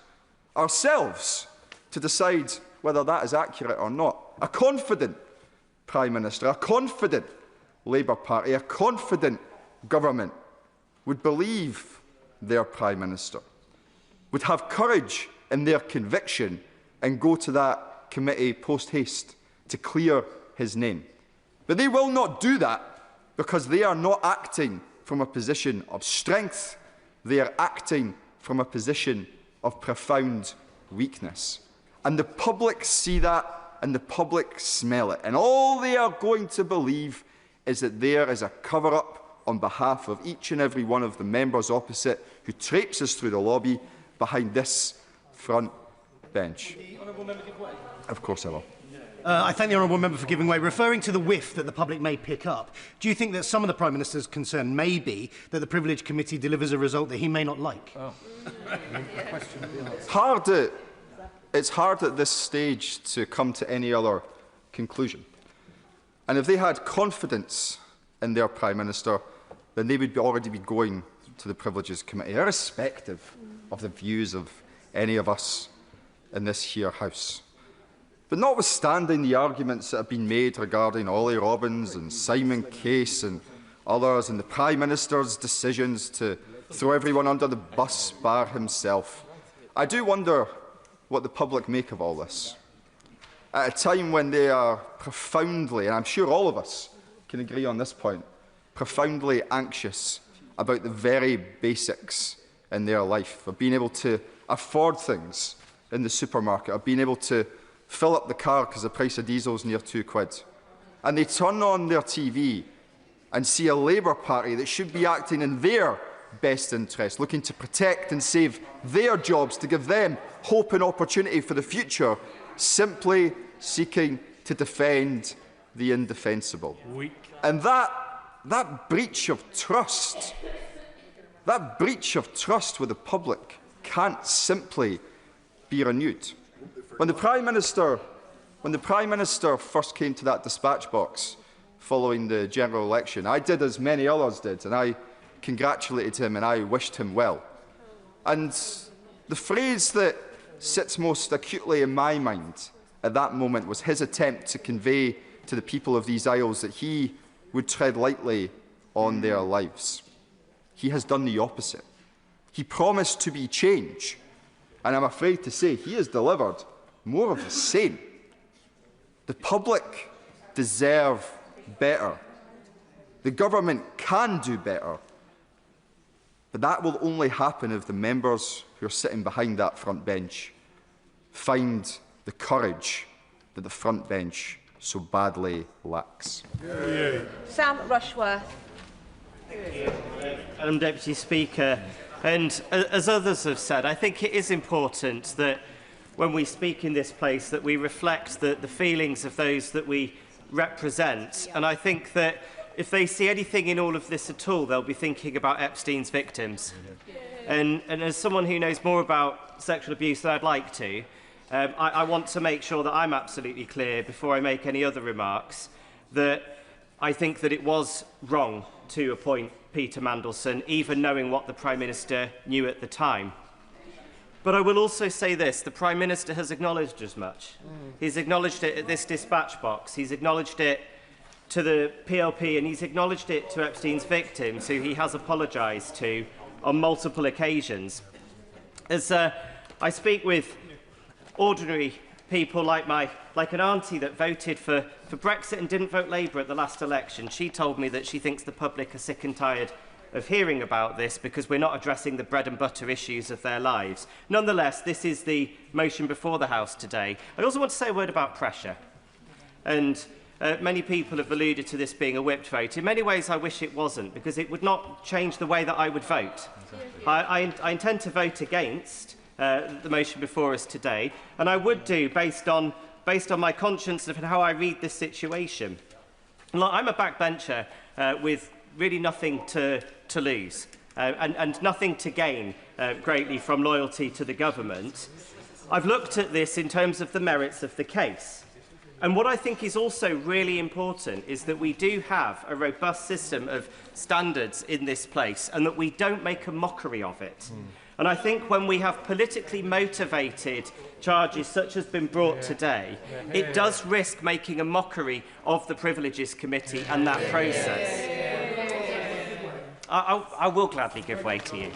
ourselves, to decide whether that is accurate or not. A confident Prime Minister, a confident Labour Party, a confident government would believe their Prime Minister, would have courage in their conviction and go to that committee post-haste to clear his name. But they will not do that because they are not acting from a position of strength. They are acting from a position of profound weakness. And the public see that, and the public smell it. And all they are going to believe is that there is a cover-up on behalf of each and every one of the members opposite who traipses through the lobby behind this front bench. Of course I will. I thank the honourable member for giving way. Referring to the whiff that the public may pick up, do you think that some of the Prime Minister's concern may be that the Privilege Committee delivers a result that he may not like? Oh. It's hard at this stage to come to any other conclusion. And if they had confidence in their Prime Minister, then they would already be going to the Privileges Committee, irrespective of the views of any of us in this here House. But notwithstanding the arguments that have been made regarding Ollie Robbins and Simon Case and others, and the Prime Minister's decisions to throw everyone under the bus bar himself, I do wonder what the public make of all this. At a time when they are profoundly, and I'm sure all of us can agree on this point, profoundly anxious about the very basics in their life, of being able to afford things in the supermarket, of being able to fill up the car because the price of diesel is near £2. And they turn on their TV and see a Labour Party that should be acting in their best interest, looking to protect and save their jobs, to give them hope and opportunity for the future, simply seeking to defend the indefensible. And that breach of trust, with the public can't simply be renewed. When the Prime Minister first came to that dispatch box following the general election, I did as many others did, and I congratulated him and I wished him well. And the phrase that sits most acutely in my mind at that moment was his attempt to convey to the people of these isles that he would tread lightly on their lives. he has done the opposite. He promised to be change, and I'm afraid to say he has delivered more of the same. The public deserve better. The government can do better. But that will only happen if the members who are sitting behind that front bench find the courage that the front bench so badly lacks. Sam Rushworth. Madam Deputy Speaker, and as others have said, I think it is important that when we speak in this place that we reflect the feelings of those that we represent. And I think that if they see anything in all of this at all, they'll be thinking about Epstein's victims. And as someone who knows more about sexual abuse than I'd like to, I want to make sure that I'm absolutely clear before I make any other remarks that I think that it was wrong to appoint Peter Mandelson, even knowing what the Prime Minister knew at the time. But I will also say this, the Prime Minister has acknowledged as much. He's acknowledged it at this dispatch box, he's acknowledged it to the PLP, and he's acknowledged it to Epstein's victims, who he has apologised to on multiple occasions. As I speak with ordinary people like an auntie that voted for Brexit and didn't vote Labour at the last election, she told me that she thinks the public are sick and tired of hearing about this because we're not addressing the bread and butter issues of their lives. Nonetheless, this is the motion before the House today. I also want to say a word about pressure. And many people have alluded to this being a whipped vote. In many ways, I wish it wasn't, because it would not change the way that I would vote. I intend to vote against the motion before us today, and I would do based on my conscience of how I read this situation. Look, I'm a backbencher with really nothing to lose and nothing to gain greatly from loyalty to the government. I've looked at this in terms of the merits of the case. And what I think is also really important is that we do have a robust system of standards in this place and that we don't make a mockery of it. And I think when we have politically motivated charges such as has been brought today, it does risk making a mockery of the Privileges Committee and that process. I will gladly give way to you.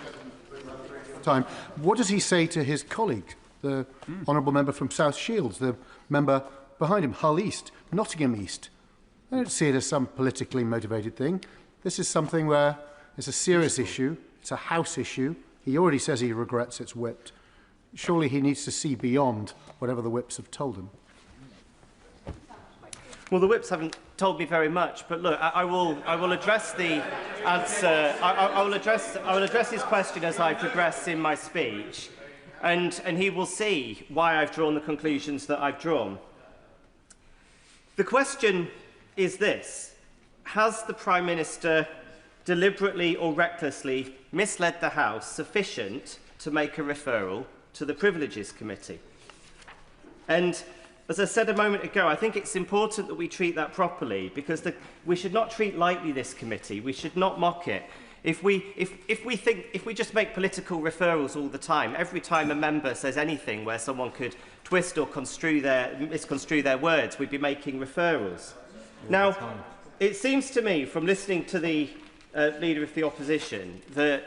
Time. What does he say to his colleague, the honourable member from South Shields, the member behind him, Hull East, Nottingham East? I don't see it as some politically motivated thing. This is something where it's a serious issue, it's a House issue. He already says he regrets it's whipped. Surely he needs to see beyond whatever the whips have told him. Well, the whips haven't told me very much, but look, I will address the answer. I will address his question as I progress in my speech, and he will see why I've drawn the conclusions that I've drawn. The question is this: has the Prime Minister deliberately or recklessly misled the House sufficient to make a referral to the Privileges Committee? And as I said a moment ago, I think it's important that we treat that properly, because we should not treat lightly this committee. We should not mock it. If we just make political referrals all the time, every time a member says anything where someone could twist or misconstrue their words, we'd be making referrals. Now, it seems to me, from listening to the Leader of the Opposition, that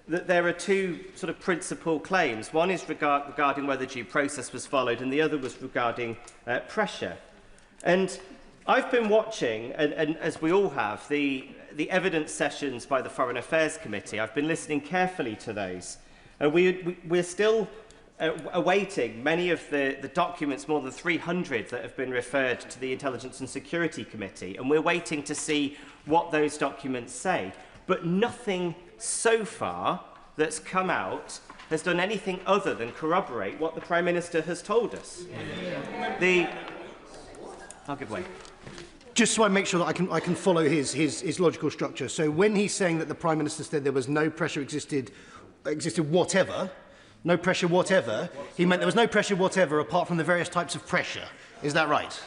there are two sort of principal claims. One is regarding whether due process was followed, and the other was regarding pressure. And I've been watching, and as we all have, the evidence sessions by the Foreign Affairs Committee. I've been listening carefully to those. We're still awaiting many of the documents, more than 300, that have been referred to the Intelligence and Security Committee, and we're waiting to see what those documents say. But nothing so far that's come out has done anything other than corroborate what the Prime Minister has told us. I'll give way. Just so I make sure that I can follow his logical structure. So when he's saying that the Prime Minister said there was no pressure existed whatever, no pressure whatever, he meant there was no pressure whatever apart from the various types of pressure. Is that right?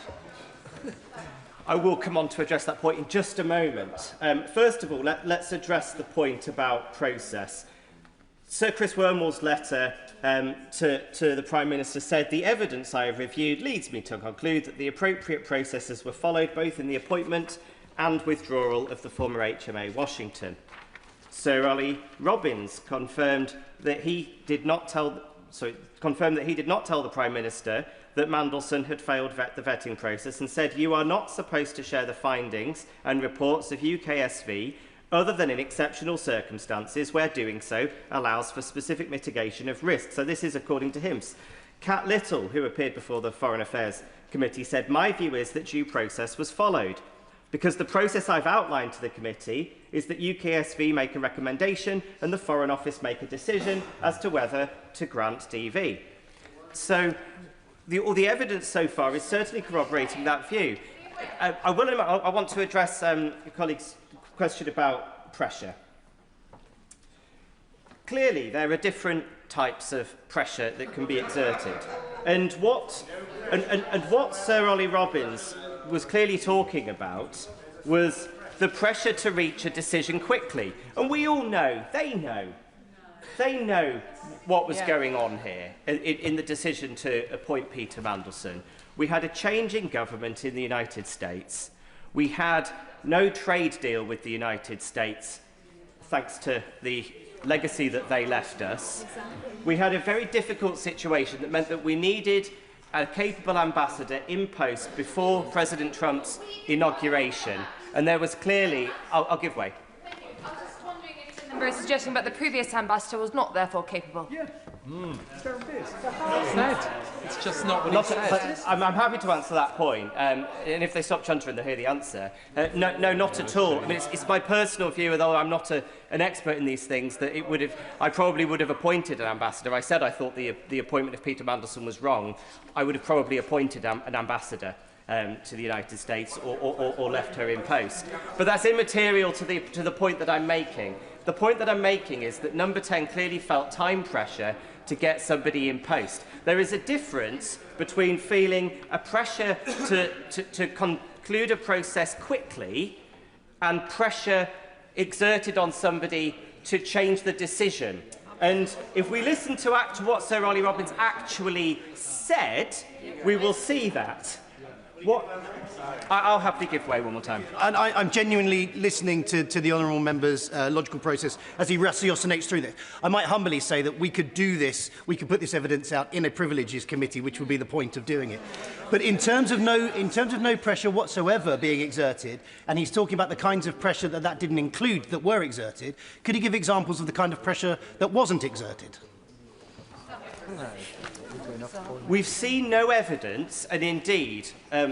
I will come on to address that point in just a moment. First of all, let's address the point about process. Sir Chris Wormall's letter to the Prime Minister said, "The evidence I have reviewed leads me to conclude that the appropriate processes were followed both in the appointment and withdrawal of the former HMA Washington." Sir Ollie Robbins confirmed that he did not tell the Prime Minister that Mandelson had failed the vetting process and said, "You are not supposed to share the findings and reports of UKSV other than in exceptional circumstances where doing so allows for specific mitigation of risk." So this is according to him. Kat Little, who appeared before the Foreign Affairs Committee, said, "My view is that due process was followed, because the process I've outlined to the committee is that UKSV make a recommendation and the Foreign Office make a decision as to whether to grant DV." So all the evidence so far is certainly corroborating that view. I want to address your colleague's question about pressure. Clearly, there are different types of pressure that can be exerted. And what Sir Ollie Robbins was clearly talking about was the pressure to reach a decision quickly. And we all know, they know what was going on here in the decision to appoint Peter Mandelson. We had a change in government in the United States. We had no trade deal with the United States, thanks to the legacy that they left us. We had a very difficult situation that meant that we needed a capable ambassador in post before President Trump's inauguration. And there was clearly... I'll give way. The member is suggesting that the previous ambassador was not therefore capable. Yeah. It's just not what he said. I'm happy to answer that point, and if they stop chuntering, they'll hear the answer. No, not at all. I mean, it's my personal view, although I'm not an expert in these things, that I probably would have appointed an ambassador. I said I thought the appointment of Peter Mandelson was wrong. I would have probably appointed an ambassador to the United States or left her in post. But that's immaterial to the point that I'm making. The point that I'm making is that Number 10 clearly felt time pressure to get somebody in post. There is a difference between feeling a pressure to conclude a process quickly and pressure exerted on somebody to change the decision. And if we listen to what Sir Ollie Robbins actually said, we will see that. I'll happily give way one more time. And I'm genuinely listening to the honourable member's logical process as he ratiocinates through this. I might humbly say that we could do this, we could put this evidence out in a privileges committee, which would be the point of doing it. But in terms of no pressure whatsoever being exerted, and he's talking about the kinds of pressure that didn't include that were exerted, could he give examples of the kind of pressure that wasn't exerted? We've seen no evidence, and indeed,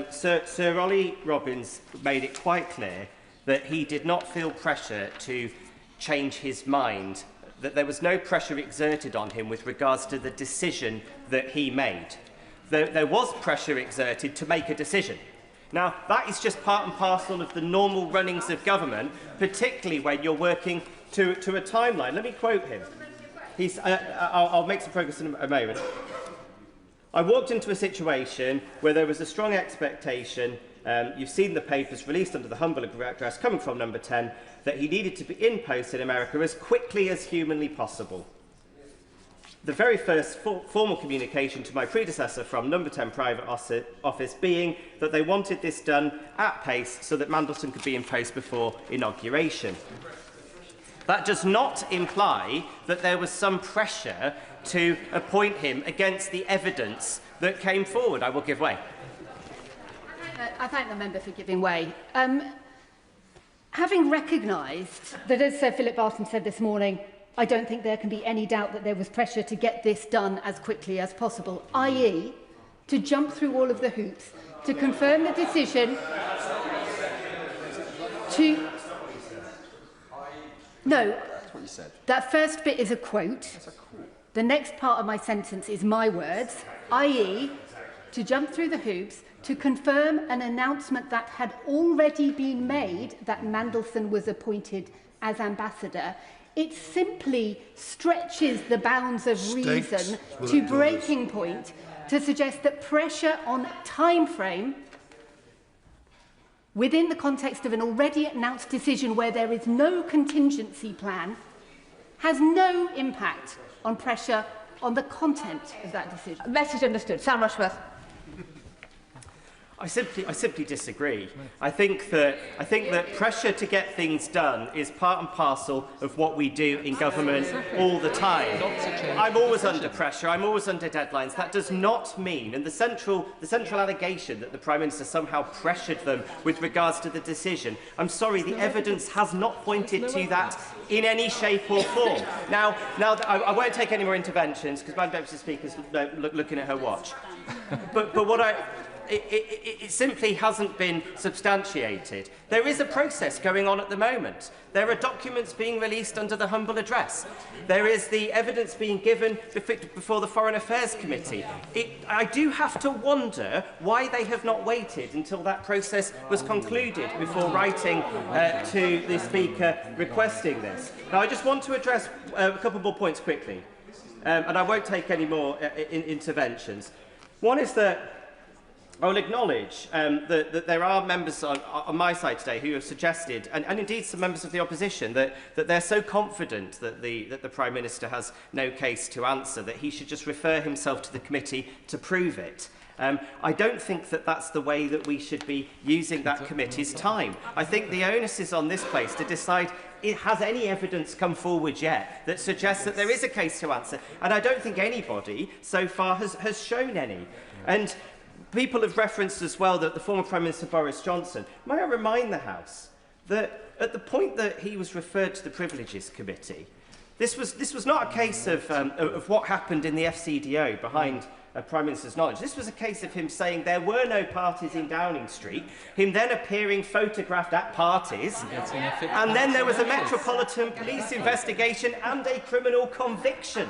Sir Ollie Robbins made it quite clear that he did not feel pressure to change his mind, that there was no pressure exerted on him with regards to the decision that he made. There was pressure exerted to make a decision. Now, that is just part and parcel of the normal runnings of government, particularly when you're working to a timeline. Let me quote him. I'll make some progress in a moment. I walked into a situation where there was a strong expectation, you've seen the papers released under the humble address coming from Number 10, that he needed to be in post in America as quickly as humanly possible. The very first formal communication to my predecessor from Number 10 Private Office being that they wanted this done at pace so that Mandelson could be in post before inauguration. That does not imply that there was some pressure to appoint him against the evidence that came forward. I will give way. I thank the member for giving way. Having recognised that, as Sir Philip Barton said this morning, I don't think there can be any doubt that there was pressure to get this done as quickly as possible, i.e. to jump through all of the hoops, to confirm the decision, to... No, that's what you said. That first bit is a quote. The next part of my sentence is my words, i.e. to jump through the hoops to confirm an announcement that had already been made that Mandelson was appointed as ambassador. It simply stretches the bounds of reason to breaking point to suggest that pressure on time frame within the context of an already announced decision where there is no contingency plan has no impact on pressure on the content of that decision. Message understood. Sam Rushworth. I simply disagree. I think that pressure to get things done is part and parcel of what we do in government all the time. I'm always under pressure. I'm always under deadlines. That does not mean, and the central allegation that the Prime Minister somehow pressured them with regards to the decision. I'm sorry, the evidence has not pointed to that in any shape or form. Now I won't take any more interventions because Madam Deputy Speaker is looking at her watch. But what it simply hasn't been substantiated. There is a process going on at the moment. There are documents being released under the humble address. There is the evidence being given before the Foreign Affairs Committee. I do have to wonder why they have not waited until that process was concluded before writing to the Speaker requesting this. Now, I just want to address a couple more points quickly, and I won't take any more interventions. One is that I will acknowledge that there are members on my side today who have suggested, and indeed some members of the opposition, that they're so confident that the Prime Minister has no case to answer that he should just refer himself to the committee to prove it. I don't think that that's the way that we should be using that committee's time. I think the onus is on this place to decide has any evidence come forward yet that suggests that there is a case to answer. And I don't think anybody so far has shown any. And people have referenced as well that the former Prime Minister Boris Johnson, may I remind the House that at the point that he was referred to the Privileges Committee, this was not a case of what happened in the FCDO behind Prime Minister's knowledge. This was a case of him saying there were no parties in Downing Street, him then appearing photographed at parties, and then there was a Metropolitan Police investigation and a criminal conviction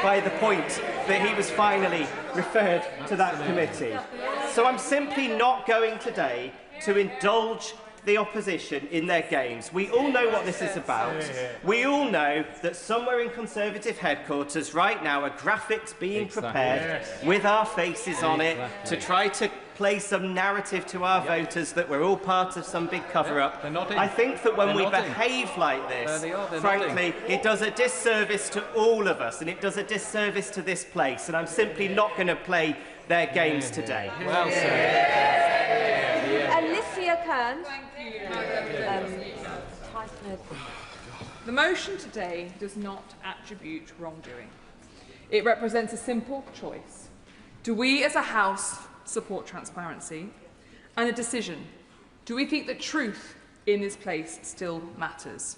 by the point that he was finally referred to that committee. So I'm simply not going today to indulge the opposition in their games. We all know what this is about. We all know that somewhere in Conservative headquarters right now are graphics being prepared with our faces on it to try to play some narrative to our voters that we're all part of some big cover-up. I think that when we behave like this, frankly, it does a disservice to all of us, and it does a disservice to this place, and I'm simply not going to play their games today. Well said. Alicia Kearns. The motion today does not attribute wrongdoing. It represents a simple choice. Do we as a House support transparency? And a decision. Do we think that truth in this place still matters?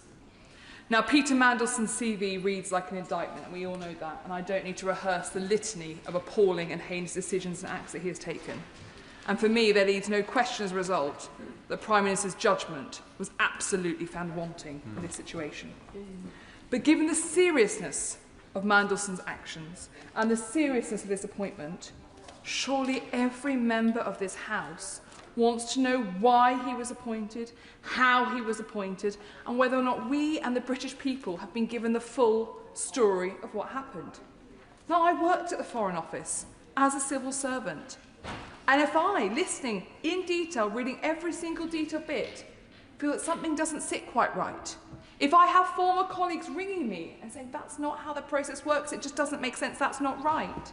Now, Peter Mandelson's CV reads like an indictment, and we all know that, and I don't need to rehearse the litany of appalling and heinous decisions and acts that he has taken. And for me, there leads no question as a result that the Prime Minister's judgment was absolutely found wanting in this situation. But given the seriousness of Mandelson's actions and the seriousness of this appointment, surely every member of this House wants to know why he was appointed, how he was appointed, and whether or not we and the British people have been given the full story of what happened. Now, I worked at the Foreign Office as a civil servant. And if I, listening in detail, reading every single detail bit, feel that something doesn't sit quite right, if I have former colleagues ringing me and saying, that's not how the process works, it just doesn't make sense, that's not right,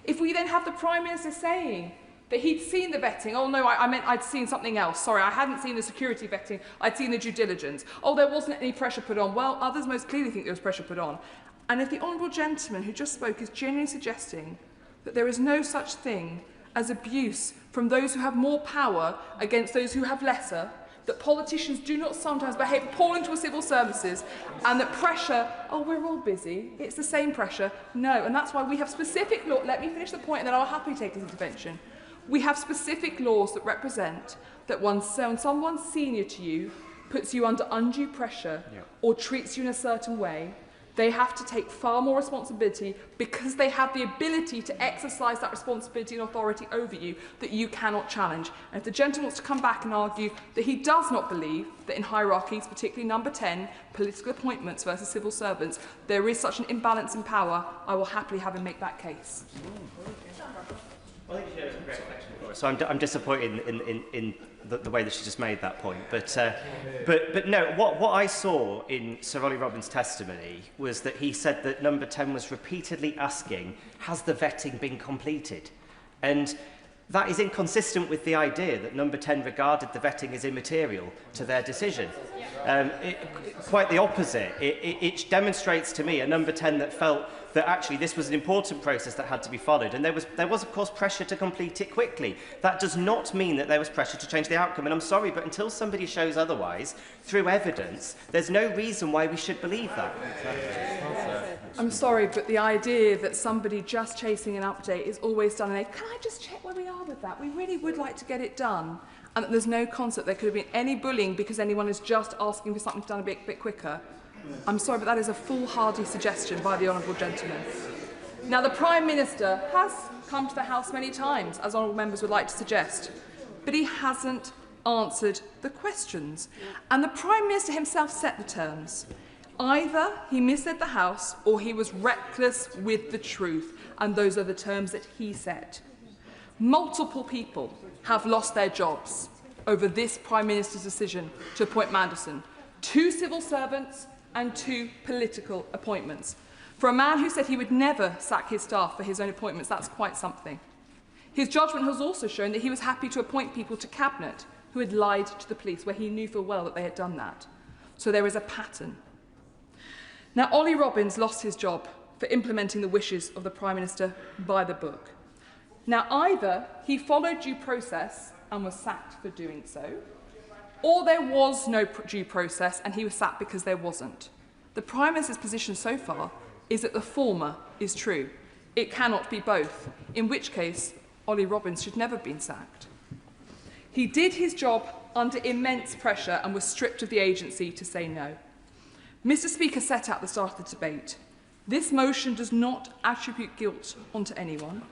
if we then have the Prime Minister saying that he'd seen the vetting, oh no, I meant I'd seen something else, sorry, I hadn't seen the security vetting, I'd seen the due diligence, oh, there wasn't any pressure put on, well, others most clearly think there was pressure put on. And if the honourable gentleman who just spoke is genuinely suggesting that there is no such thing as abuse from those who have more power against those who have lesser, that politicians do not sometimes behave appalling to our civil services, and that pressure, oh, we're all busy, it's the same pressure. No, and that's why we have specific law. Let me finish the point and then I'll happily take this intervention. We have specific laws that represent that when someone senior to you puts you under undue pressure or treats you in a certain way, they have to take far more responsibility because they have the ability to exercise that responsibility and authority over you that you cannot challenge. And if the gentleman wants to come back and argue that he does not believe that in hierarchies, particularly number 10, political appointments versus civil servants, there is such an imbalance in power, I will happily have him make that case. So I'm disappointed in the way that she just made that point. But no, what I saw in Sir Ollie Robbins' testimony was that he said that number 10 was repeatedly asking, has the vetting been completed? And That is inconsistent with the idea that number 10 regarded the vetting as immaterial to their decision. Quite the opposite. It demonstrates to me a number 10 that felt that actually this was an important process that had to be followed, and there was of course pressure to complete it quickly. That does not mean that there was pressure to change the outcome, and I'm sorry, but until somebody shows otherwise through evidence, there's no reason why we should believe that. I'm sorry, but the idea that somebody just chasing an update is always done, and can I just check where we are with that? We really would like to get it done. And that there's no concept there could have been any bullying because anyone is just asking for something done a bit quicker. I'm sorry, but that is a foolhardy suggestion by the honourable gentleman. Now, the Prime Minister has come to the House many times, as honourable members would like to suggest, but he hasn't answered the questions. And the Prime Minister himself set the terms. Either he misled the House or he was reckless with the truth, and those are the terms that he set. Multiple people have lost their jobs over this Prime Minister's decision to appoint Mandelson. 2 civil servants and 2 political appointments. For a man who said he would never sack his staff for his own appointments, that's quite something. His judgment has also shown that he was happy to appoint people to Cabinet who had lied to the police, where he knew full well that they had done that. So there is a pattern. Now, Ollie Robbins lost his job for implementing the wishes of the Prime Minister by the book. Now, either he followed due process and was sacked for doing so, or there was no due process and he was sacked because there wasn't. The Prime Minister's position so far is that the former is true. It cannot be both, in which case Ollie Robbins should never have been sacked. He did his job under immense pressure and was stripped of the agency to say no. Mr. Speaker set out at the start of the debate. This motion does not attribute guilt onto anyone.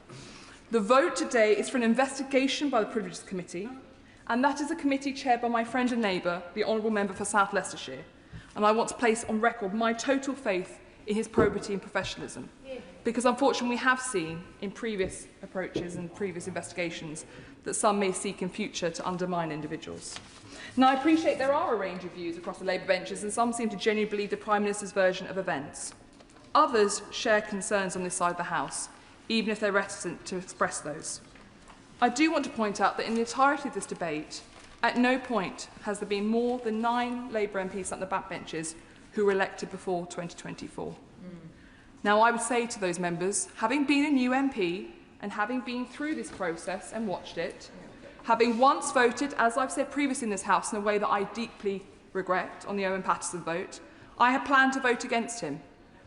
The vote today is for an investigation by the Privileges Committee, and that is a committee chaired by my friend and neighbour, the Honourable Member for South Leicestershire. And I want to place on record my total faith in his probity and professionalism, because unfortunately we have seen in previous approaches and previous investigations that some may seek in future to undermine individuals. Now, I appreciate there are a range of views across the Labour benches, and some seem to genuinely believe the Prime Minister's version of events. Others share concerns on this side of the House, even if they're reticent to express those. I do want to point out that in the entirety of this debate, at no point has there been more than 9 Labour MPs at the backbenches who were elected before 2024. Now, I would say to those members, having been a new MP and having been through this process and watched it, having once voted, as I've said previously in this House, in a way that I deeply regret on the Owen Paterson vote, I had planned to vote against him.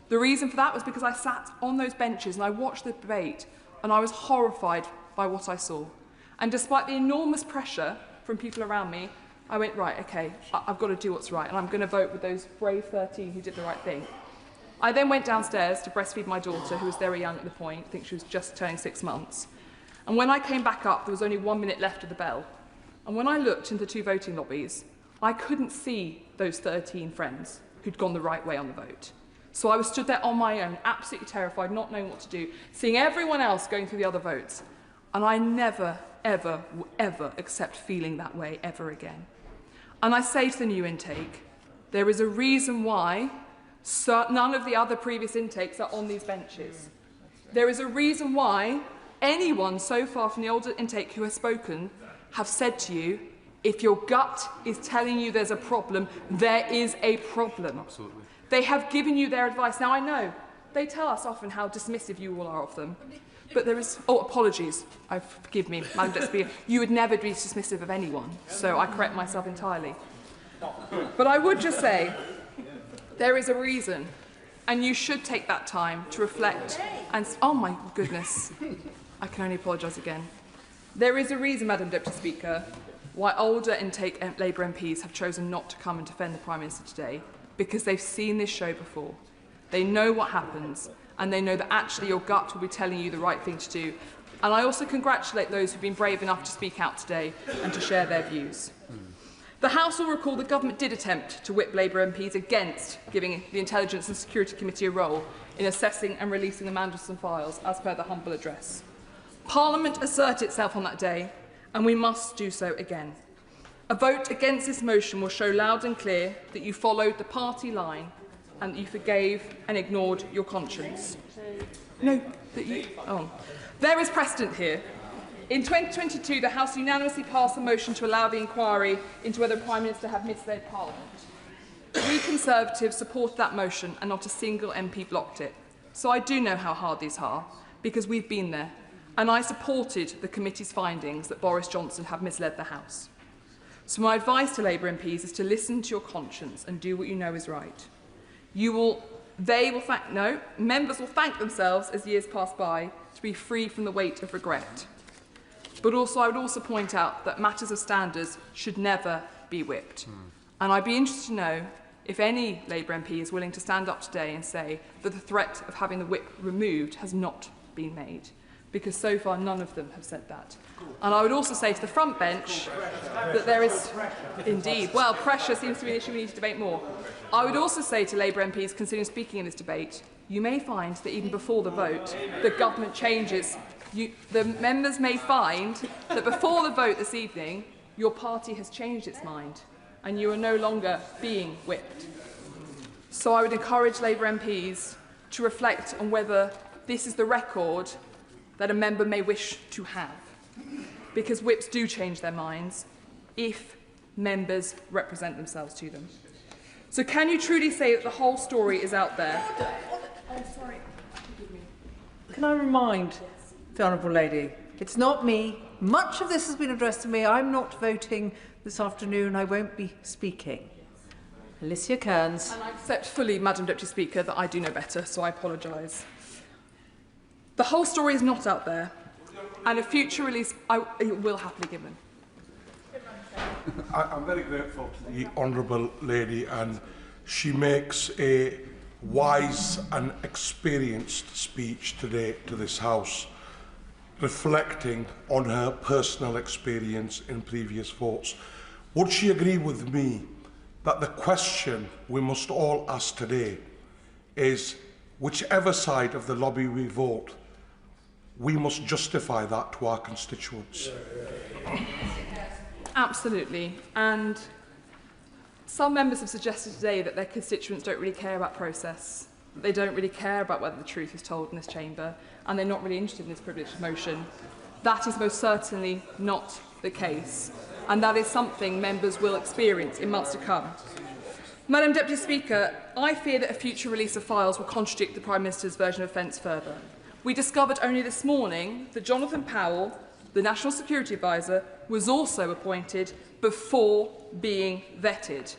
The reason for that was because I sat on those benches and I watched the debate and I was horrified by what I saw. And despite the enormous pressure from people around me, I went, right, okay, I've got to do what's right, and I'm going to vote with those brave 13 who did the right thing. I then went downstairs to breastfeed my daughter, who was very young at the point. I think she was just turning 6 months. And when I came back up, there was only 1 minute left of the bell. And when I looked into the 2 voting lobbies, I couldn't see those 13 friends who'd gone the right way on the vote. So I was stood there on my own, absolutely terrified, not knowing what to do, seeing everyone else going through the other votes. And I never, ever, ever accept feeling that way ever again. And I say to the new intake, there is a reason why none of the other previous intakes are on these benches. There is a reason why anyone so far from the older intake who has spoken have said to you, if your gut is telling you there's a problem, there is a problem. Absolutely. They have given you their advice. Now, I know they tell us often how dismissive you all are of them, but there is... Oh, apologies. Forgive me, Madam Deputy Speaker. You would never be dismissive of anyone, so I correct myself entirely. But I would just say there is a reason, and you should take that time to reflect and... Oh, my goodness. I can only apologise again. There is a reason, Madam Deputy Speaker, why older intake Labour MPs have chosen not to come and defend the Prime Minister today, because they've seen this show before. They know what happens, and they know that actually your gut will be telling you the right thing to do. And I also congratulate those who've been brave enough to speak out today and to share their views. The House will recall the government did attempt to whip Labour MPs against giving the Intelligence and Security Committee a role in assessing and releasing the Mandelson files, as per the humble address. Parliament asserted itself on that day, and we must do so again. A vote against this motion will show loud and clear that you followed the party line and that you forgave and ignored your conscience. No, that you... Oh. There is precedent here. In 2022, the House unanimously passed a motion to allow the inquiry into whether the Prime Minister had misled Parliament. We Conservatives supported that motion and not a single MP blocked it. So I do know how hard these are, because we've been there, and I supported the committee's findings that Boris Johnson had misled the House. So my advice to Labour MPs is to listen to your conscience and do what you know is right. Members will thank themselves as years pass by to be free from the weight of regret. But also, I would also point out that matters of standards should never be whipped. And I'd be interested to know if any Labour MP is willing to stand up today and say that the threat of having the whip removed has not been made, because so far none of them have said that. And I would also say to the front bench that there is indeed, well, pressure seems to be an issue we need to debate more. I would also say to Labour MPs considering speaking in this debate, you may find that even before the vote, the government changes. The members may find that before the vote this evening, your party has changed its mind and you are no longer being whipped. So I would encourage Labour MPs to reflect on whether this is the record that a member may wish to have, because whips do change their minds if members represent themselves to them. So can you truly say that the whole story is out there? Oh, sorry. Can I remind the Honourable Lady, it's not me. Much of this has been addressed to me. I'm not voting this afternoon. I won't be speaking. Alicia Kearns. And I accept fully, Madam Deputy Speaker, that I do know better, so I apologise. The whole story is not out there, and a future release I will happily give them. I'm very grateful to the Honourable Lady, and she makes a wise and experienced speech today to this House, reflecting on her personal experience in previous votes. Would she agree with me that the question we must all ask today is, whichever side of the lobby we vote, we must justify that to our constituents? Absolutely. And some members have suggested today that their constituents don't really care about process. They don't really care about whether the truth is told in this chamber, and they're not really interested in this privileged motion. That is most certainly not the case, and that is something members will experience in months to come. Madam Deputy Speaker, I fear that a future release of files will contradict the Prime Minister's version of events further. We discovered only this morning that Jonathan Powell, the National Security Advisor, was also appointed before being vetted.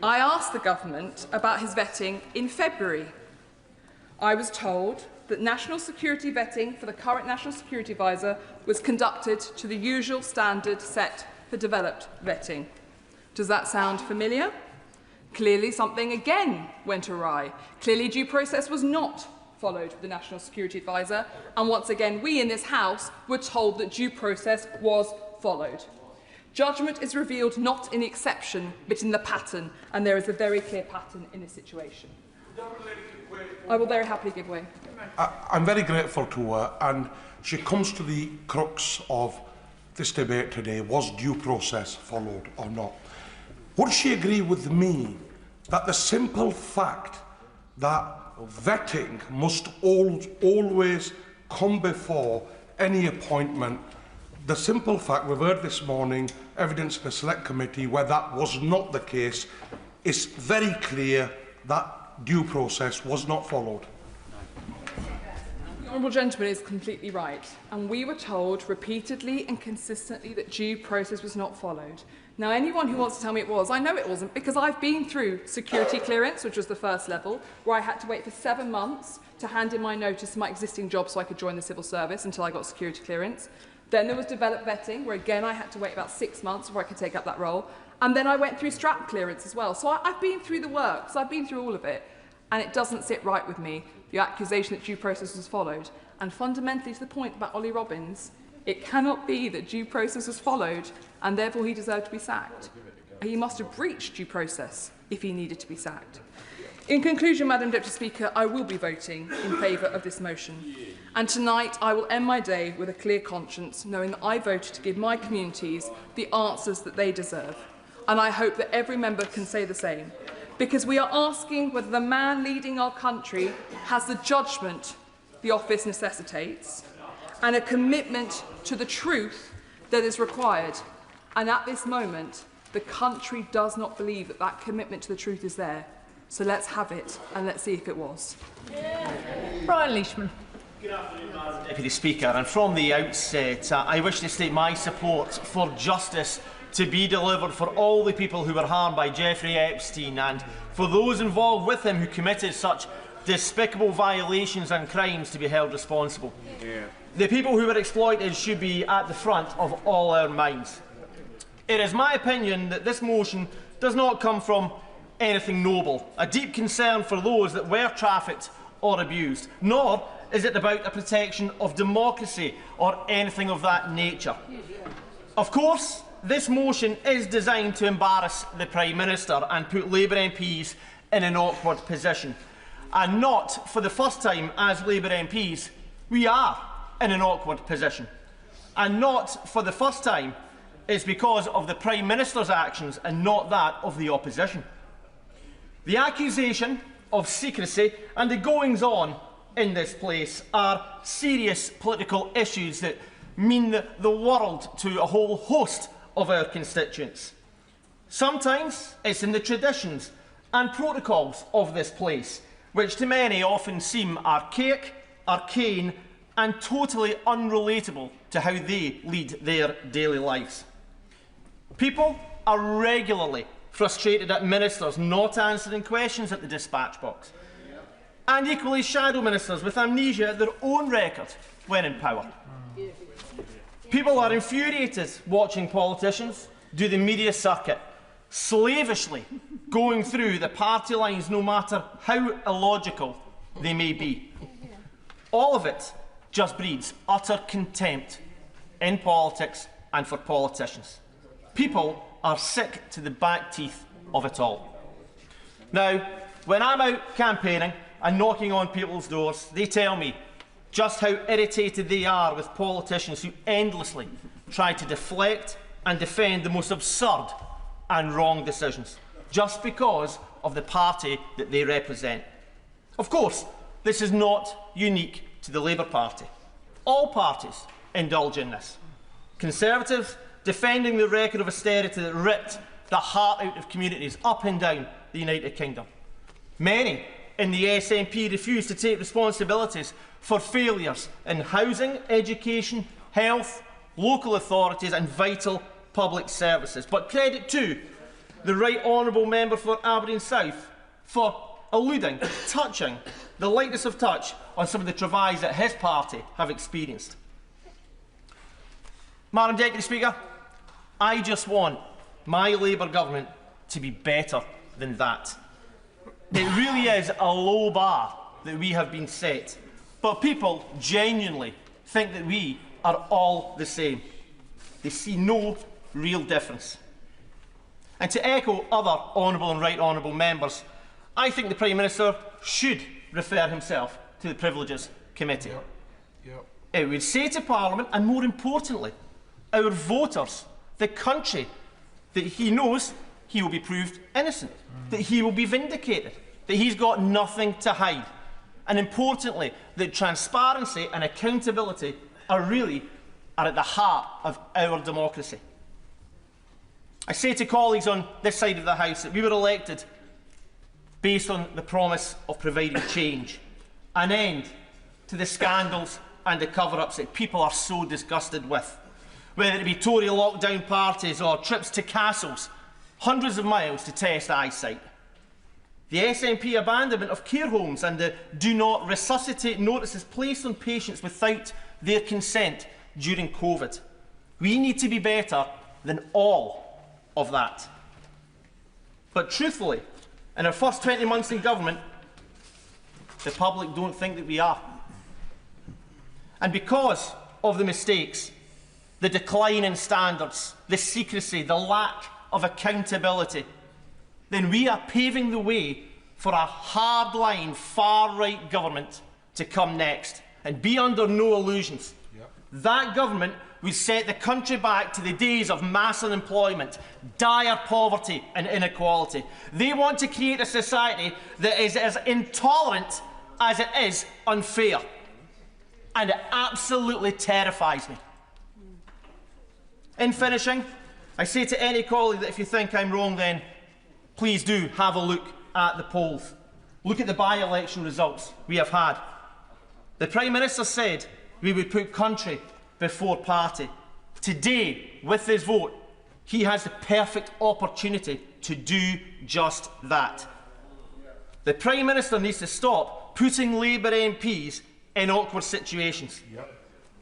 I asked the government about his vetting in February. I was told that national security vetting for the current National Security Advisor was conducted to the usual standard set for developed vetting. Does that sound familiar? Clearly something again went awry. Clearly due process was not followed with the National Security Advisor, and once again we in this House were told that due process was followed. Judgment is revealed not in the exception but in the pattern, and there is a very clear pattern in this situation. I will very happily give way. I'm very grateful to her, and she comes to the crux of this debate today: was due process followed or not? Would she agree with me that the simple fact that vetting must always come before any appointment, the simple fact, we've heard this morning evidence in the Select Committee where that was not the case, is very clear that due process was not followed? The Honourable Gentleman is completely right, and we were told repeatedly and consistently that due process was not followed. Now, anyone who wants to tell me it was, I know it wasn't, because I've been through security clearance, which was the first level, where I had to wait for 7 months to hand in my notice to my existing job so I could join the civil service until I got security clearance. Then there was developed vetting, where again I had to wait about 6 months before I could take up that role. And then I went through strap clearance as well. So I've been through the work, so I've been through all of it. And it doesn't sit right with me, the accusation that due process was followed. And fundamentally to the point about Ollie Robbins, it cannot be that due process was followed and therefore he deserved to be sacked. He must have breached due process if he needed to be sacked. In conclusion, Madam Deputy Speaker, I will be voting in favour of this motion. And tonight I will end my day with a clear conscience, knowing that I voted to give my communities the answers that they deserve. And I hope that every member can say the same, because we are asking whether the man leading our country has the judgment the office necessitates, and a commitment to the truth that is required. And at this moment, the country does not believe that that commitment to the truth is there. So let's have it, and let's see if it was. Brian Leishman. Good afternoon, Madam Deputy Speaker. And from the outset, I wish to state my support for justice to be delivered for all the people who were harmed by Jeffrey Epstein and for those involved with him who committed such despicable violations and crimes to be held responsible. The people who were exploited should be at the front of all our minds. It is my opinion that this motion does not come from anything noble, a deep concern for those that were trafficked or abused, nor is it about a protection of democracy or anything of that nature. Of course, this motion is designed to embarrass the Prime Minister and put Labour MPs in an awkward position. And not for the first time as Labour MPs, we are in an awkward position. And not for the first time it's because of the Prime Minister's actions and not that of the opposition. The accusation of secrecy and the goings-on in this place are serious political issues that mean the world to a whole host of our constituents. Sometimes it's in the traditions and protocols of this place, which to many often seem archaic, arcane and totally unrelatable to how they lead their daily lives. People are regularly frustrated at ministers not answering questions at the dispatch box, and equally shadow ministers with amnesia at their own record when in power. People are infuriated watching politicians do the media circuit, slavishly going through the party lines no matter how illogical they may be. All of it just breeds utter contempt in politics and for politicians. People are sick to the back teeth of it all. Now, when I'm out campaigning and knocking on people's doors, they tell me just how irritated they are with politicians who endlessly try to deflect and defend the most absurd and wrong decisions, just because of the party that they represent. Of course, this is not unique to the Labour Party. All parties indulge in this. Conservatives defending the record of austerity that ripped the heart out of communities up and down the United Kingdom. Many in the SNP refuse to take responsibilities for failures in housing, education, health, local authorities and vital public services. But credit to the Right Honourable Member for Aberdeen South for alluding, touching the lightness of touch on some of the travails that his party have experienced. Madam Deputy Speaker, I just want my Labour government to be better than that. It really is a low bar that we have been set, but people genuinely think that we are all the same. They see no real difference. And to echo other honourable and right honourable members, I think the Prime Minister should refer himself to the Privileges Committee. It would say to Parliament, and more importantly, our voters, the country, that he knows he will be proved innocent, that he will be vindicated, that he's got nothing to hide, and importantly, that transparency and accountability are at the heart of our democracy. I say to colleagues on this side of the House that we were elected based on the promise of providing change, an end to the scandals and the cover-ups that people are so disgusted with, whether it be Tory lockdown parties or trips to castles, hundreds of miles to test eyesight. The SNP abandonment of care homes and the do not resuscitate notices placed on patients without their consent during COVID. We need to be better than all of that. But truthfully, in our first 20 months in government, the public don't think that we are. And because of the mistakes, the decline in standards, the secrecy, the lack of accountability, then we are paving the way for a hardline, far-right government to come next. And be under no illusions. That government would set the country back to the days of mass unemployment, dire poverty and inequality. They want to create a society that is as intolerant as it is unfair. and it absolutely terrifies me. In finishing, I say to any colleague that if you think I'm wrong, then please do have a look at the polls. Look at the by-election results we have had. The Prime Minister said we would put country before party. Today, with this vote, he has the perfect opportunity to do just that. The Prime Minister needs to stop putting Labour MPs in awkward situations.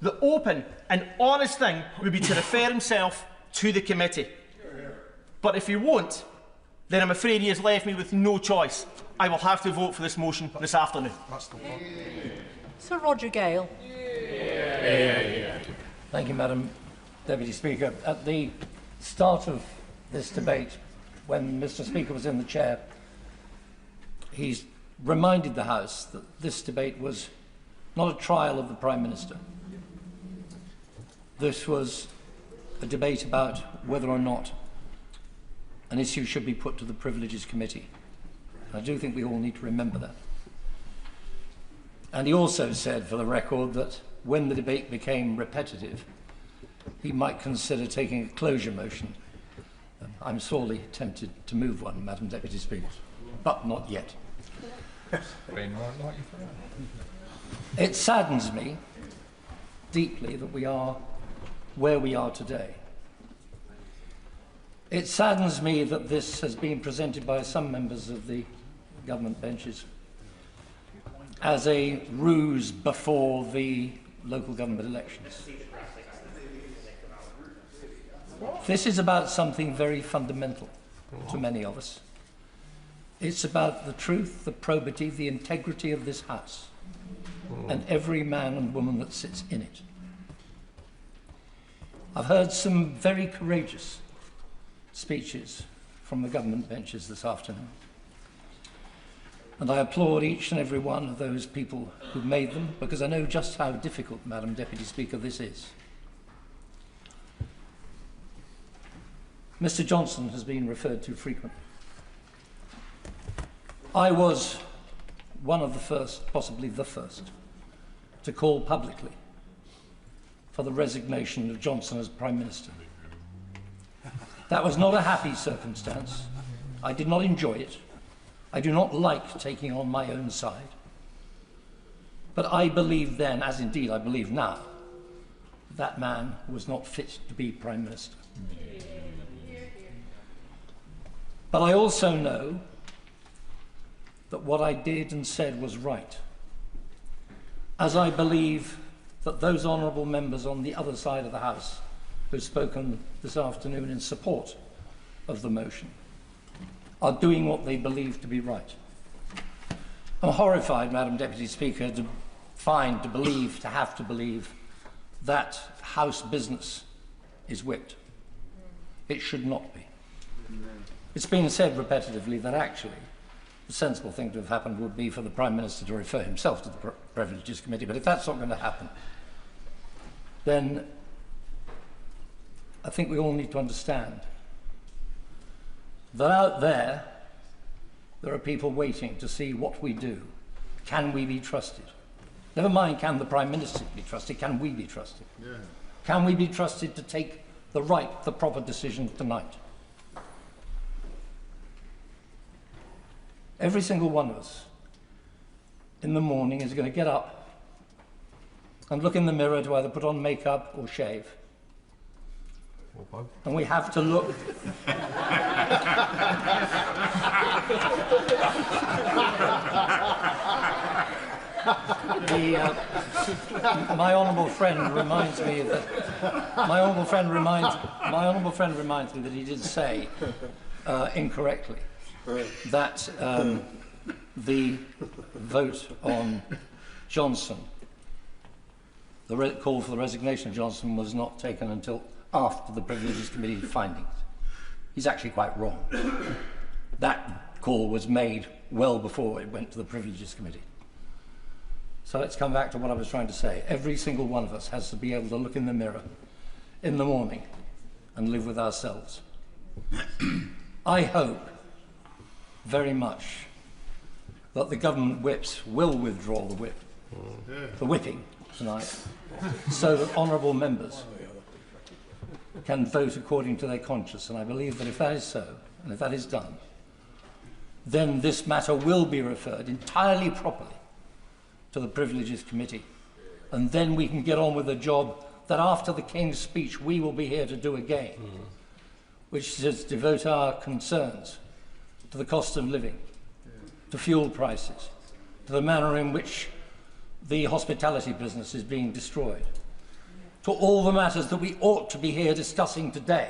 The open and honest thing would be to refer himself to the committee. But if he won't, then I'm afraid he has left me with no choice. I will have to vote for this motion this afternoon. Sir Roger Gale. Thank you, Madam Deputy Speaker. At the start of this debate, when Mr. Speaker was in the chair, he's reminded the House that this debate was not a trial of the Prime Minister. This was a debate about whether or not an issue should be put to the Privileges Committee. I do think we all need to remember that. And he also said, for the record, that when the debate became repetitive, he might consider taking a closure motion. I'm sorely tempted to move one, Madam Deputy Speaker, but not yet. It saddens me deeply that we are where we are today. It saddens me that this has been presented by some members of the government benches as a ruse before the local government elections. This is about something very fundamental to many of us. It's about the truth, the probity, the integrity of this House and every man and woman that sits in it. I've heard some very courageous speeches from the government benches this afternoon. And I applaud each and every one of those people who made them, because I know just how difficult, Madam Deputy Speaker, this is. Mr. Johnson has been referred to frequently. I was one of the first, possibly the first, to call publicly for the resignation of Johnson as Prime Minister. That was not a happy circumstance. I did not enjoy it. I do not like taking on my own side. But I believed then, as indeed I believe now, that man was not fit to be Prime Minister. But I also know that what I did and said was right, as I believe that those honourable members on the other side of the House who've spoken this afternoon in support of the motion are doing what they believe to be right. I'm horrified, Madam Deputy Speaker, to have to believe that House business is whipped. It should not be. It's been said repetitively that actually the sensible thing to have happened would be for the Prime Minister to refer himself to the Privileges Committee, but if that's not going to happen, then I think we all need to understand that out there are people waiting to see what we do. Can we be trusted? Never mind can the Prime Minister be trusted, can we be trusted? Yeah. Can we be trusted to take the proper decision tonight? Every single one of us in the morning is going to get up and look in the mirror to either put on makeup or shave. And we have to look. My honourable friend reminds me that my honourable friend reminds me that he did say incorrectly that the vote on Johnson, the call for the resignation of Johnson, was not taken until after the Privileges Committee findings. He's actually quite wrong. That call was made well before it went to the Privileges Committee. So let's come back to what I was trying to say. Every single one of us has to be able to look in the mirror in the morning and live with ourselves. I hope very much that the government whips will withdraw the whipping, tonight so that honourable members can vote according to their conscience. And I believe that if that is so, and if that is done, then this matter will be referred entirely properly to the Privileges Committee. And then we can get on with the job that after the King's speech we will be here to do again, which is devote our concerns to the cost of living, to fuel prices, to the manner in which the hospitality business is being destroyed, to all the matters that we ought to be here discussing today,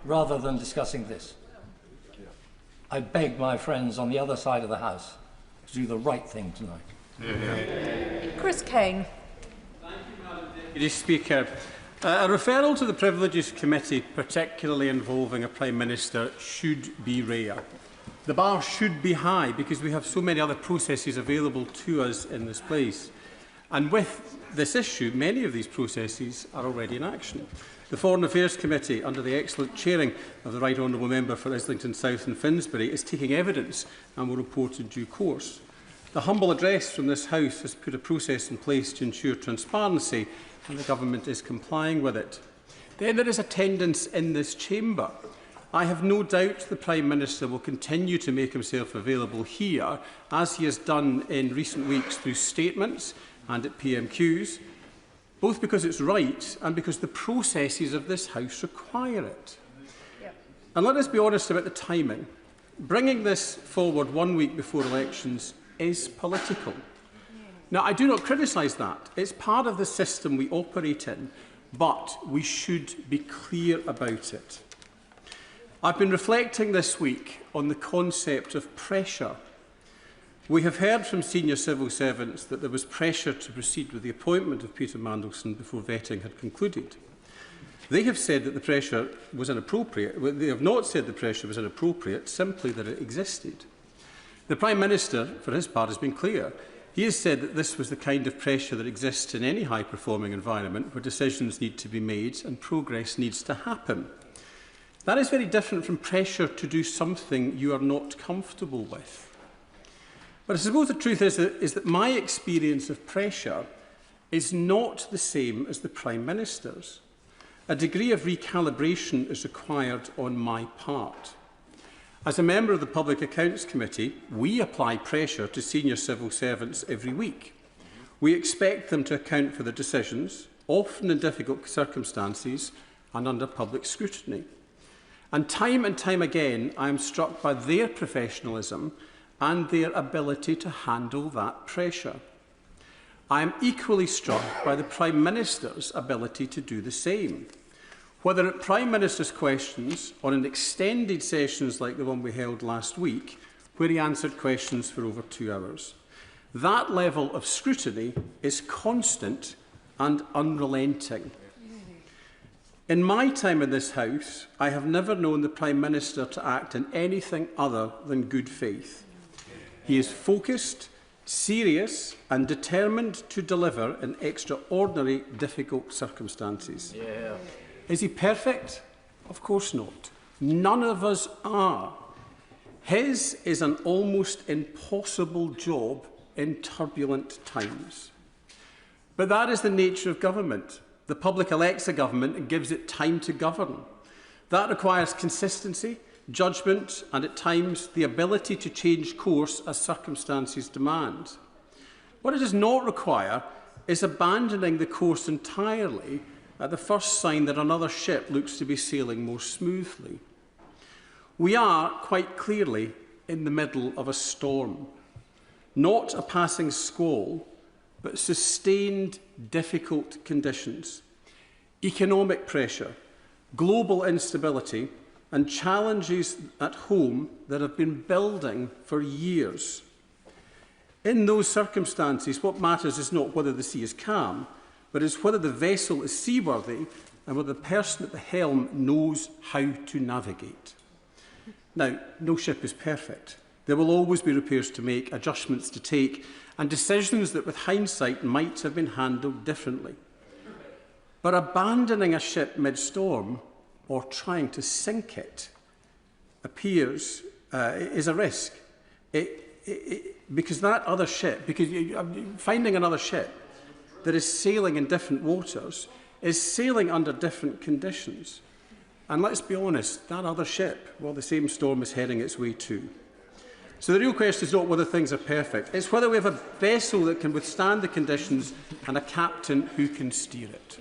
rather than discussing this. I beg my friends on the other side of the House to do the right thing tonight. Chris Kane. Deputy Speaker, a referral to the Privileges Committee, particularly involving a Prime Minister, should be rare. The bar should be high because we have so many other processes available to us in this place. And with this issue, many of these processes are already in action. The Foreign Affairs Committee, under the excellent chairing of the Right Honourable Member for Islington South and Finsbury, is taking evidence and will report in due course. The humble address from this House has put a process in place to ensure transparency, and the Government is complying with it. Then there is attendance in this chamber. I have no doubt the Prime Minister will continue to make himself available here, as he has done in recent weeks through statements and at PMQs, both because it's right and because the processes of this House require it. And let us be honest about the timing. Bringing this forward 1 week before elections is political. Now, I do not criticise that. It's part of the system we operate in, but we should be clear about it. I've been reflecting this week on the concept of pressure. We have heard from senior civil servants that there was pressure to proceed with the appointment of Peter Mandelson before vetting had concluded. They have said that the pressure was inappropriate. They have not said the pressure was inappropriate, simply that it existed. The Prime Minister, for his part, has been clear. He has said that this was the kind of pressure that exists in any high-performing environment where decisions need to be made and progress needs to happen. That is very different from pressure to do something you are not comfortable with. But I suppose the truth is that my experience of pressure is not the same as the Prime Minister's. A degree of recalibration is required on my part. As a member of the Public Accounts Committee, we apply pressure to senior civil servants every week. We expect them to account for their decisions, often in difficult circumstances and under public scrutiny. And time again, I am struck by their professionalism and their ability to handle that pressure. I am equally struck by the Prime Minister's ability to do the same. Whether at Prime Minister's questions or in extended sessions like the one we held last week, where he answered questions for over 2 hours. That level of scrutiny is constant and unrelenting. In my time in this House, I have never known the Prime Minister to act in anything other than good faith. He is focused, serious and determined to deliver in extraordinary, difficult circumstances. Yeah. Is he perfect? Of course not. None of us are. His is an almost impossible job in turbulent times. But that is the nature of government. The public elects a government and gives it time to govern. That requires consistency, judgment and, at times, the ability to change course as circumstances demand. What it does not require is abandoning the course entirely at the first sign that another ship looks to be sailing more smoothly. We are, quite clearly, in the middle of a storm. Not a passing squall, but sustained, difficult conditions. Economic pressure, global instability, and challenges at home that have been building for years. In those circumstances, what matters is not whether the sea is calm, but is whether the vessel is seaworthy and whether the person at the helm knows how to navigate. Now, no ship is perfect. There will always be repairs to make, adjustments to take, and decisions that with hindsight might have been handled differently. But abandoning a ship mid-storm or trying to sink it is a risk. Because that other ship, finding another ship that is sailing in different waters is sailing under different conditions. And let's be honest, that other ship, well, the same storm is heading its way too. So the real question is not whether things are perfect, it's whether we have a vessel that can withstand the conditions and a captain who can steer it.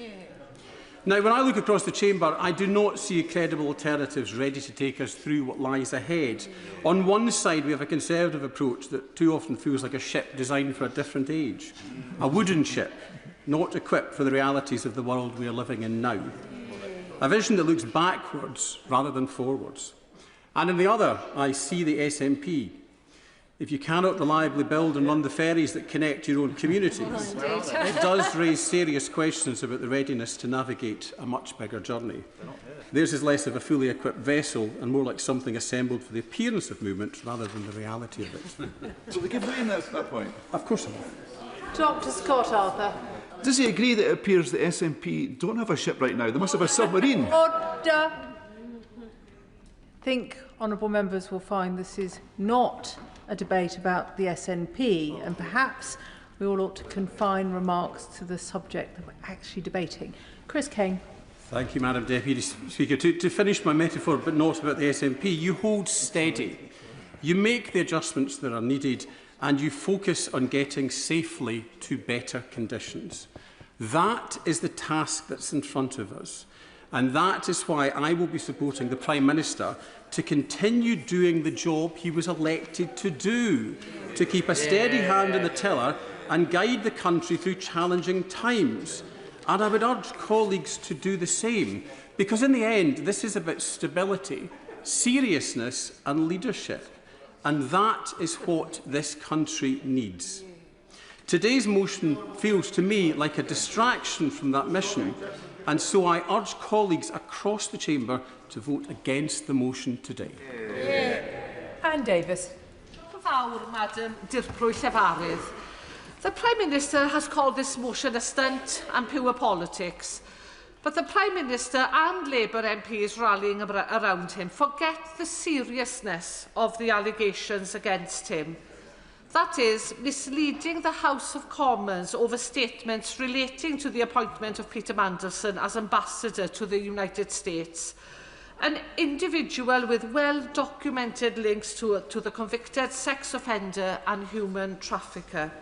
Now, when I look across the chamber, I do not see credible alternatives ready to take us through what lies ahead. On one side, we have a Conservative approach that too often feels like a ship designed for a different age. A wooden ship, not equipped for the realities of the world we are living in now. A vision that looks backwards rather than forwards. And on the other, I see the SNP. If you cannot reliably build and run the ferries that connect your own communities, it does raise serious questions about the readiness to navigate a much bigger journey. Theirs is less of a fully equipped vessel and more like something assembled for the appearance of movement rather than the reality of it. So they give way in that point? Of course I will. Dr. Scott Arthur. Does he agree that it appears the SNP don't have a ship right now? They must have a submarine. Order. I think honourable members will find this is not a debate about the SNP, and perhaps we all ought to confine remarks to the subject that we're actually debating. Chris Kane. Thank you, Madam Deputy Speaker. To finish my metaphor, but not about the SNP, you hold steady. You make the adjustments that are needed and you focus on getting safely to better conditions. That is the task that's in front of us. And that is why I will be supporting the Prime Minister to continue doing the job he was elected to do, to keep a steady hand on the tiller and guide the country through challenging times. And I would urge colleagues to do the same, because in the end, this is about stability, seriousness and leadership. And that is what this country needs. Today's motion feels to me like a distraction from that mission, and so I urge colleagues across the chamber to vote against the motion today. Anne Davis. Madam Llefarydd. The Prime Minister has called this motion a stunt and pure politics. But the Prime Minister and Labour MPs rallying around him forget the seriousness of the allegations against him. That is, misleading the House of Commons over statements relating to the appointment of Peter Mandelson as ambassador to the United States. An individual with well-documented links to the convicted sex offender and human trafficker.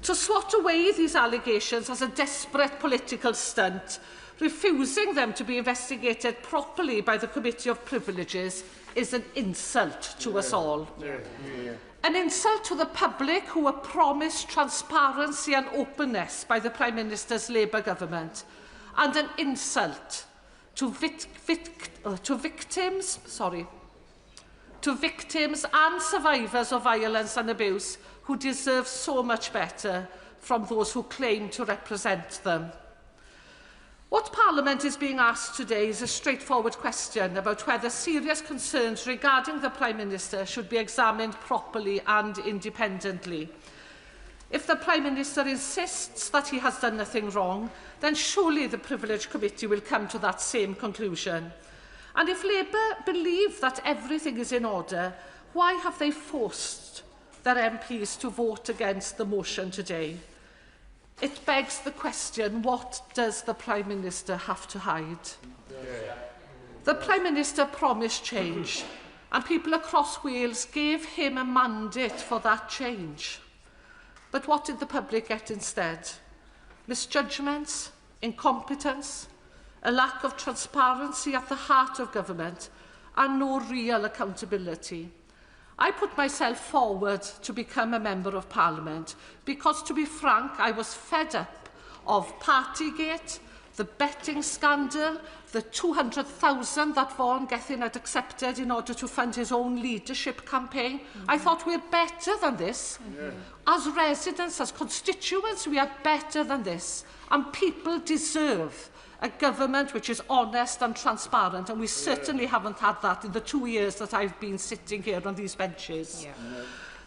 To swat away these allegations as a desperate political stunt, refusing them to be investigated properly by the Committee of Privileges, is an insult to us all. An insult to the public who were promised transparency and openness by the Prime Minister's Labour government, and an insult to victims and survivors of violence and abuse who deserve so much better from those who claim to represent them. What Parliament is being asked today is a straightforward question about whether serious concerns regarding the Prime Minister should be examined properly and independently. If the Prime Minister insists that he has done nothing wrong, then surely the Privilege Committee will come to that same conclusion. And if Labour believe that everything is in order, why have they forced their MPs to vote against the motion today? It begs the question, what does the Prime Minister have to hide? The Prime Minister promised change, and people across Wales gave him a mandate for that change. But what did the public get instead? Misjudgments, incompetence, a lack of transparency at the heart of government, and no real accountability. I put myself forward to become a Member of Parliament because, to be frank, I was fed up of Partygate, the betting scandal, the 200,000 that Vaughan Gethin had accepted in order to fund his own leadership campaign. I thought we're better than this. As residents, as constituents, we are better than this. And people deserve a government which is honest and transparent, and we certainly haven't had that in the 2 years that I've been sitting here on these benches.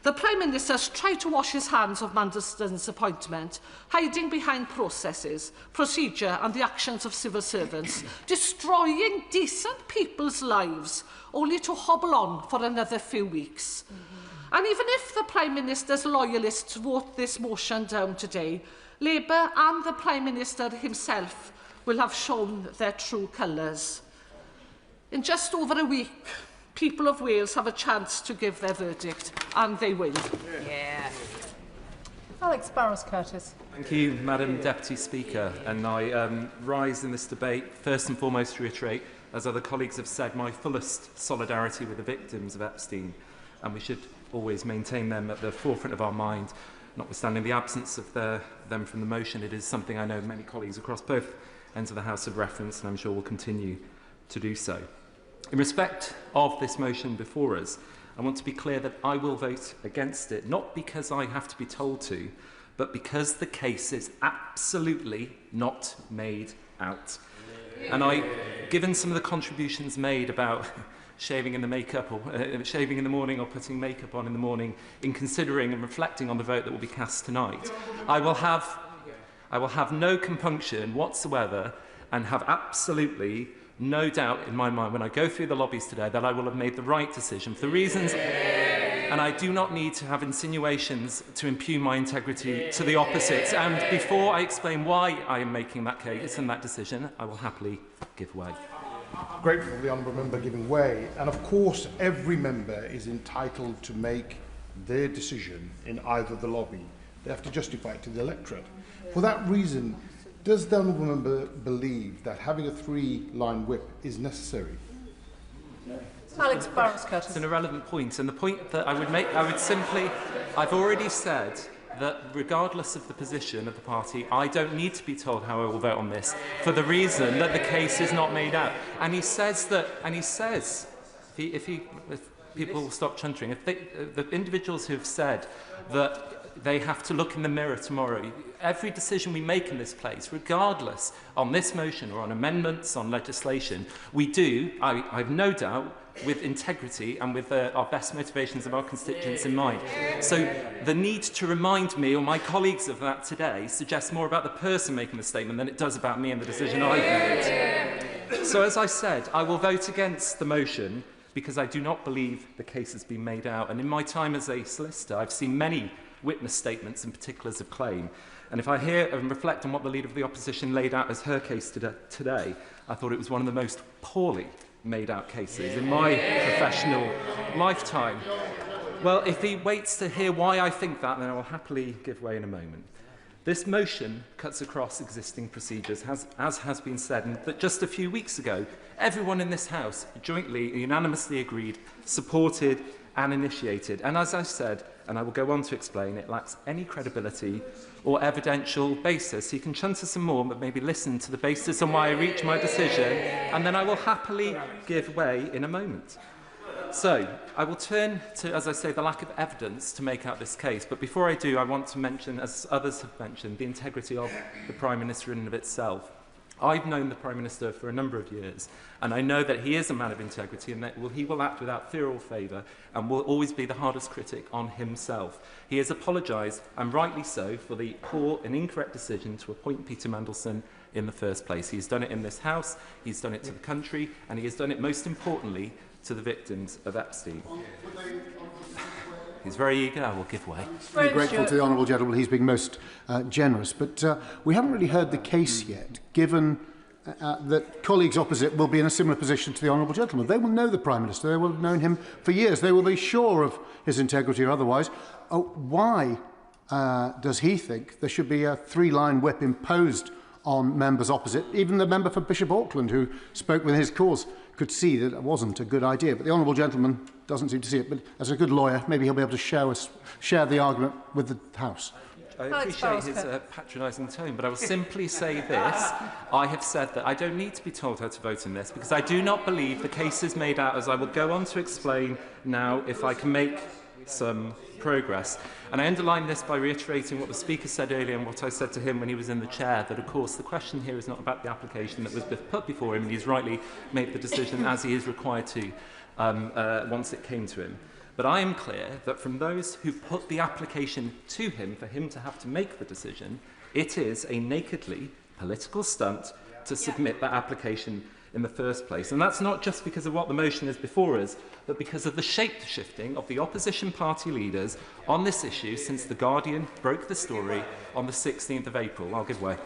The Prime Minister has tried to wash his hands of Mandelson's appointment, hiding behind processes, procedure and the actions of civil servants, destroying decent people's lives, only to hobble on for another few weeks. And even if the Prime Minister's loyalists vote this motion down today, Labour and the Prime Minister himself will have shown their true colours. In just over a week, people of Wales have a chance to give their verdict, and they will. Yeah. Alex Barros-Curtis. Thank you, Madam Deputy Speaker. And I rise in this debate, first and foremost, to reiterate, as other colleagues have said, my fullest solidarity with the victims of Epstein. And we should always maintain them at the forefront of our mind, notwithstanding the absence of them from the motion. It is something I know many colleagues across both ends of the House have referenced, and I'm sure will continue to do so. In respect of this motion before us, I want to be clear that I will vote against it, not because I have to be told to, but because the case is absolutely not made out. And given some of the contributions made about shaving in the makeup, or shaving in the morning, or putting makeup on in the morning, in considering and reflecting on the vote that will be cast tonight, I will have no compunction whatsoever, and have absolutely no doubt in my mind when I go through the lobbies today that I will have made the right decision for the reasons, and I do not need to have insinuations to impugn my integrity to the opposite. And before I explain why I am making that case and that decision, I will happily give way. Grateful for the honourable member giving way, and of course every member is entitled to make their decision in either the lobby. They have to justify it to the electorate. For that reason, does the honourable member believe that having a three-line whip is necessary? Alex Barros-Curtis. It's an irrelevant point, and the point that I would make, I've already said that regardless of the position of the party, I don't need to be told how I will vote on this, for the reason that the case is not made out. And he says that, if people stop chuntering, the individuals who have said that they have to look in the mirror tomorrow, every decision we make in this place, regardless on this motion or on amendments, on legislation, we do, I have no doubt, with integrity and with our best motivations of our constituents in mind. So the need to remind me or my colleagues of that today suggests more about the person making the statement than it does about me and the decision I've made. So as I said, I will vote against the motion because I do not believe the case has been made out. And in my time as a solicitor, I've seen many witness statements and particulars of claim. And if I hear and reflect on what the Leader of the Opposition laid out as her case today, I thought it was one of the most poorly made out cases in my professional lifetime. Well, if he waits to hear why I think that, then I will happily give way in a moment. This motion cuts across existing procedures, as has been said, and that just a few weeks ago, everyone in this House jointly, unanimously agreed, supported and initiated. And as I said, and I will go on to explain, it lacks any credibility or evidential basis. You can chunter some more, but maybe listen to the basis on why I reached my decision, and then I will happily give way in a moment. So, I will turn to, as I say, the lack of evidence to make out this case. But before I do, I want to mention, as others have mentioned, the integrity of the Prime Minister in and of itself. I've known the Prime Minister for a number of years, and I know that he is a man of integrity and that he will act without fear or favour and will always be the hardest critic on himself. He has apologised, and rightly so, for the poor and incorrect decision to appoint Peter Mandelson in the first place. He's done it in this House, he's done it to the country, and he has done it, most importantly, to the victims of Epstein. He's very eager. I will give way. Very grateful to the honourable gentleman. He's been most generous. But we haven't really heard the case yet, given that colleagues opposite will be in a similar position to the honourable gentleman. They will know the Prime Minister. They will have known him for years. They will be sure of his integrity or otherwise. Why does he think there should be a three-line whip imposed on members opposite? Even the member for Bishop Auckland, who spoke with his cause, could see that it wasn't a good idea. But the honourable gentleman doesn't seem to see it. But as a good lawyer, maybe he'll be able to share the argument with the House. I appreciate his patronising tone, but I will simply say this. I have said that I don't need to be told how to vote in this because I do not believe the case is made out, as I will go on to explain now if I can make some progress. And I underline this by reiterating what the Speaker said earlier and what I said to him when he was in the chair, that of course the question here is not about the application that was put before him, and he's rightly made the decision as he is required to once it came to him. But I am clear that from those who put the application to him for him to have to make the decision, it is a nakedly political stunt to submit that application in the first place. And that's not just because of what the motion is before us, but because of the shape-shifting of the opposition party leaders on this issue since The Guardian broke the story on the 16th of April. I'll give way.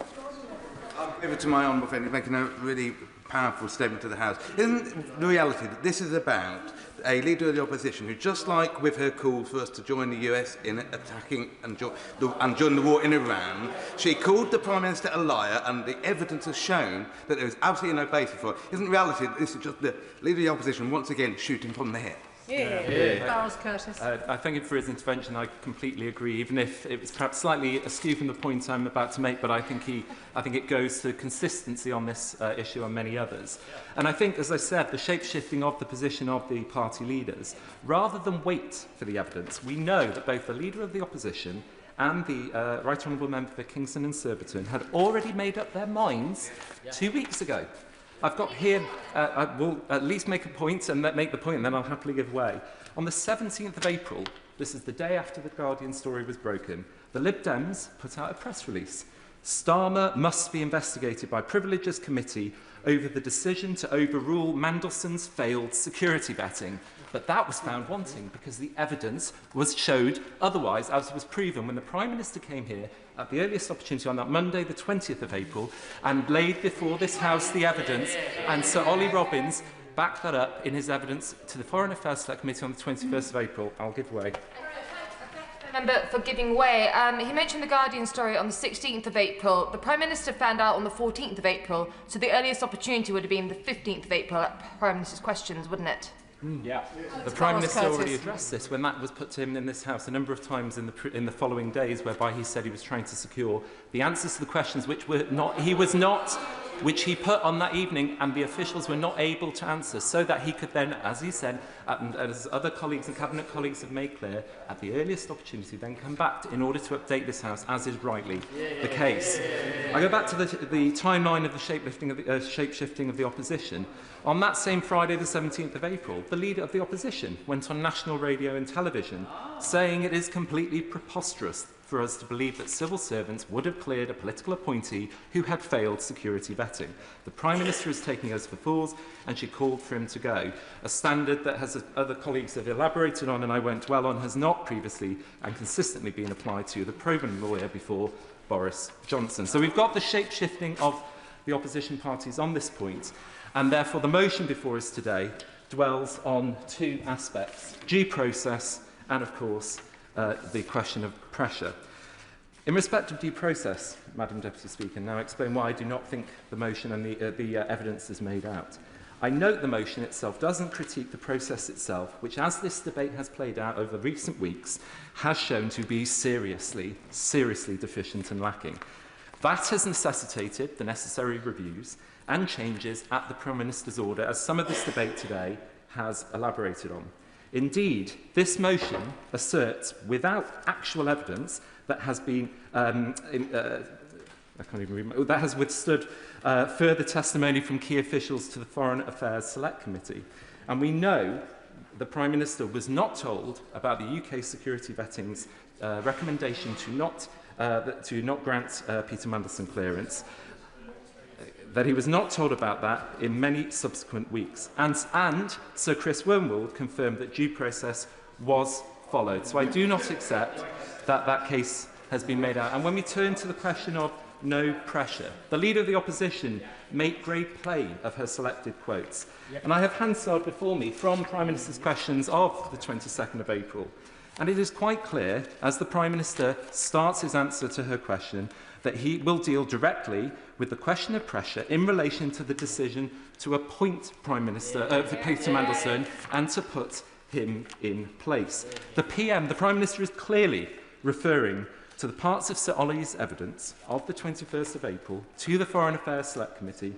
I'll give it to my honourable friend, making a really powerful statement to the House. Isn't the reality that this is about a leader of the opposition who, just like with her call for us to join the US in attacking and join the war in Iran, she called the Prime Minister a liar, and the evidence has shown that there is absolutely no basis for it. Isn't the reality that this is just the leader of the opposition once again shooting from the hip? Curtis. I thank him for his intervention. I completely agree, even if it was perhaps slightly askew from the point I'm about to make, but I think it goes to consistency on this issue and many others. And I think, as I said, the shape-shifting of the position of the party leaders, rather than wait for the evidence, we know that both the Leader of the Opposition and the Right Honourable Member for Kingston and Surbiton had already made up their minds 2 weeks ago. I've got here, I will at least make a point and make the point, and then I'll happily give way. On the 17th of April, this is the day after the Guardian story was broken, the Lib Dems put out a press release. Starmer must be investigated by Privileges Committee over the decision to overrule Mandelson's failed security vetting. But that was found wanting because the evidence was showed otherwise, as was proven when the Prime Minister came here at the earliest opportunity on that Monday, the 20th of April, and laid before this House the evidence, and Sir Ollie Robbins backed that up in his evidence to the Foreign Affairs Select Committee on the 21st of April. I'll give way. Member for giving way. He mentioned the Guardian story on the 16th of April. The Prime Minister found out on the 14th of April, so the earliest opportunity would have been the 15th of April at Prime Minister's questions, wouldn't it? Yeah. The Prime Minister already addressed this when that was put to him in this House a number of times in the following days, whereby he said he was trying to secure the answers to the questions which he put on that evening, and the officials were not able to answer, so that he could then, as he said, and as other colleagues and cabinet colleagues have made clear, at the earliest opportunity then come back in order to update this House, as is rightly the case. I go back to the timeline of the shape-shifting of the opposition. On that same Friday, the 17th of April, the Leader of the Opposition went on national radio and television saying it is completely preposterous for us to believe that civil servants would have cleared a political appointee who had failed security vetting. The Prime Minister is taking us for fools, and she called for him to go. A standard that, as other colleagues have elaborated on and I won't dwell on, has not previously and consistently been applied to the proven lawyer before Boris Johnson. So we've got the shape-shifting of the opposition parties on this point, and therefore the motion before us today dwells on two aspects: due process and, of course, the question of pressure. In respect of due process, Madam Deputy Speaker, now explain why I do not think the motion and the evidence is made out. I note the motion itself doesn't critique the process itself, which, as this debate has played out over recent weeks, has shown to be seriously deficient and lacking. That has necessitated the necessary reviews and changes at the Prime Minister's order, as some of this debate today has elaborated on. Indeed, this motion asserts, without actual evidence, that has been that has withstood further testimony from key officials to the Foreign Affairs Select Committee. And we know the Prime Minister was not told about the UK security vetting's recommendation to not grant Peter Mandelson clearance, that he was not told about that in many subsequent weeks. And Sir Chris Wormwood confirmed that due process was followed. So I do not accept that that case has been made out. And when we turn to the question of no pressure, the Leader of the Opposition made great play of her selected quotes. And I have Hansard before me from Prime Minister's questions of the 22nd of April. And it is quite clear, as the Prime Minister starts his answer to her question, that he will deal directly with the question of pressure in relation to the decision to appoint Prime Minister Peter Mandelson and to put him in place. The Prime Minister, is clearly referring to the parts of Sir Ollie's evidence of the 21st of April to the Foreign Affairs Select Committee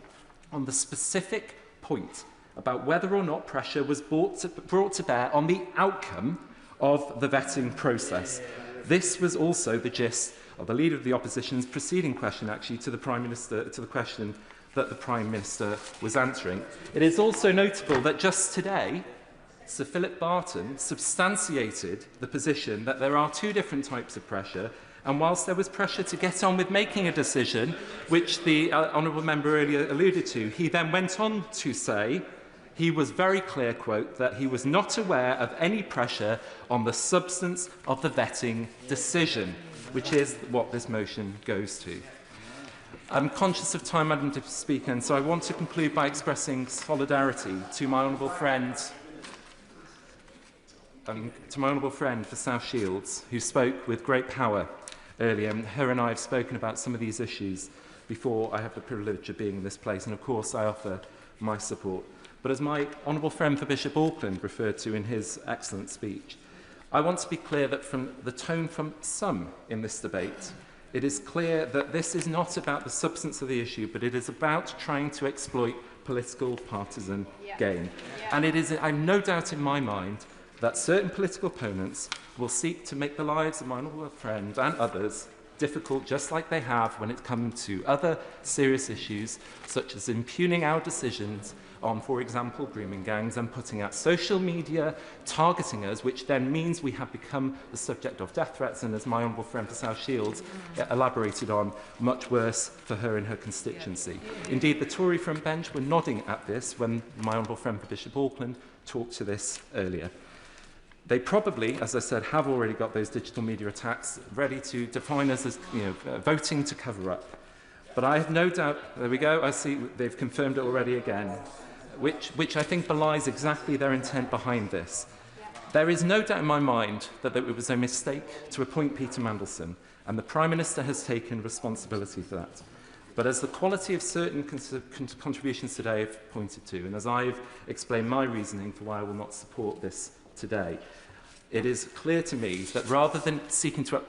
on the specific point about whether or not pressure was brought to bear on the outcome of the vetting process. This was also the gist of the Leader of the Opposition's preceding question, actually, to the Prime Minister, to the question that the Prime Minister was answering. It is also notable that just today, Sir Philip Barton substantiated the position that there are two different types of pressure, And whilst there was pressure to get on with making a decision, which the honourable member earlier alluded to, he then went on to say he was very clear, quote, that he was not aware of any pressure on the substance of the vetting decision, which is what this motion goes to. I'm conscious of time, Madam Deputy Speaker, and so I want to conclude by expressing solidarity to my honourable friend, for South Shields, who spoke with great power earlier. And her and I have spoken about some of these issues before I have the privilege of being in this place, and of course I offer my support. But as my honourable friend for Bishop Auckland referred to in his excellent speech, I want to be clear that from the tone from some in this debate, it is clear that this is not about the substance of the issue, but it is about trying to exploit political partisan gain. And it is, I have no doubt in my mind, that certain political opponents will seek to make the lives of my honourable friend and others difficult, just like they have when it comes to other serious issues, such as impugning our decisions on, for example, grooming gangs, and putting out social media targeting us, which then means we have become the subject of death threats, and as my honourable friend for South Shields elaborated on, much worse for her and her constituency. Indeed, the Tory front bench were nodding at this when my honourable friend for Bishop Auckland talked to this earlier. They probably, as I said, have already got those digital media attacks ready to define us as voting to cover up. But I have no doubt, there we go, I see they've confirmed it already again, which I think belies exactly their intent behind this. There is no doubt in my mind that it was a mistake to appoint Peter Mandelson, and the Prime Minister has taken responsibility for that. But as the quality of certain contributions today have pointed to, and as I've explained my reasoning for why I will not support this today, it is clear to me that rather than seeking to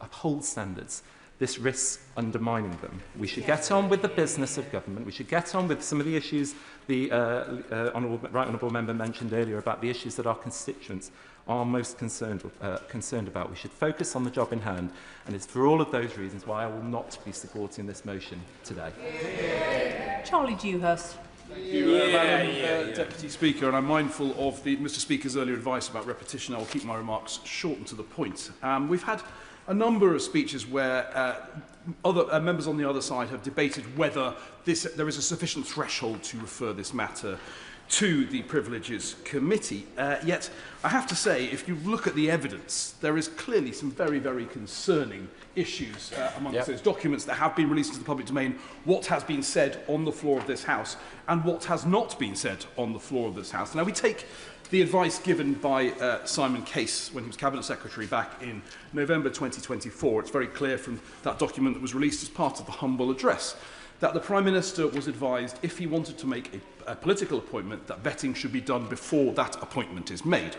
uphold standards, this risks undermining them. We should get on with the business of government. We should get on with some of the issues the right honourable member mentioned earlier about the issues that our constituents are most concerned about. We should focus on the job in hand, and it's for all of those reasons why I will not be supporting this motion today. Charlie Dewhurst. Thank you, Madam Deputy Speaker, and I'm mindful of Mr Speaker's earlier advice about repetition. I will keep my remarks short and to the point. We've had a number of speeches where other members on the other side have debated whether there is a sufficient threshold to refer this matter to the Privileges Committee. Yet, I have to say, if you look at the evidence, there is clearly some very, very concerning issues amongst those documents that have been released to the public domain, what has been said on the floor of this House and what has not been said on the floor of this House. Now, we take the advice given by Simon Case when he was Cabinet Secretary back in November 2024. It's very clear from that document that was released as part of the humble address that the Prime Minister was advised, if he wanted to make a political appointment, that vetting should be done before that appointment is made.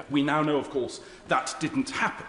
We now know, of course, that didn't happen.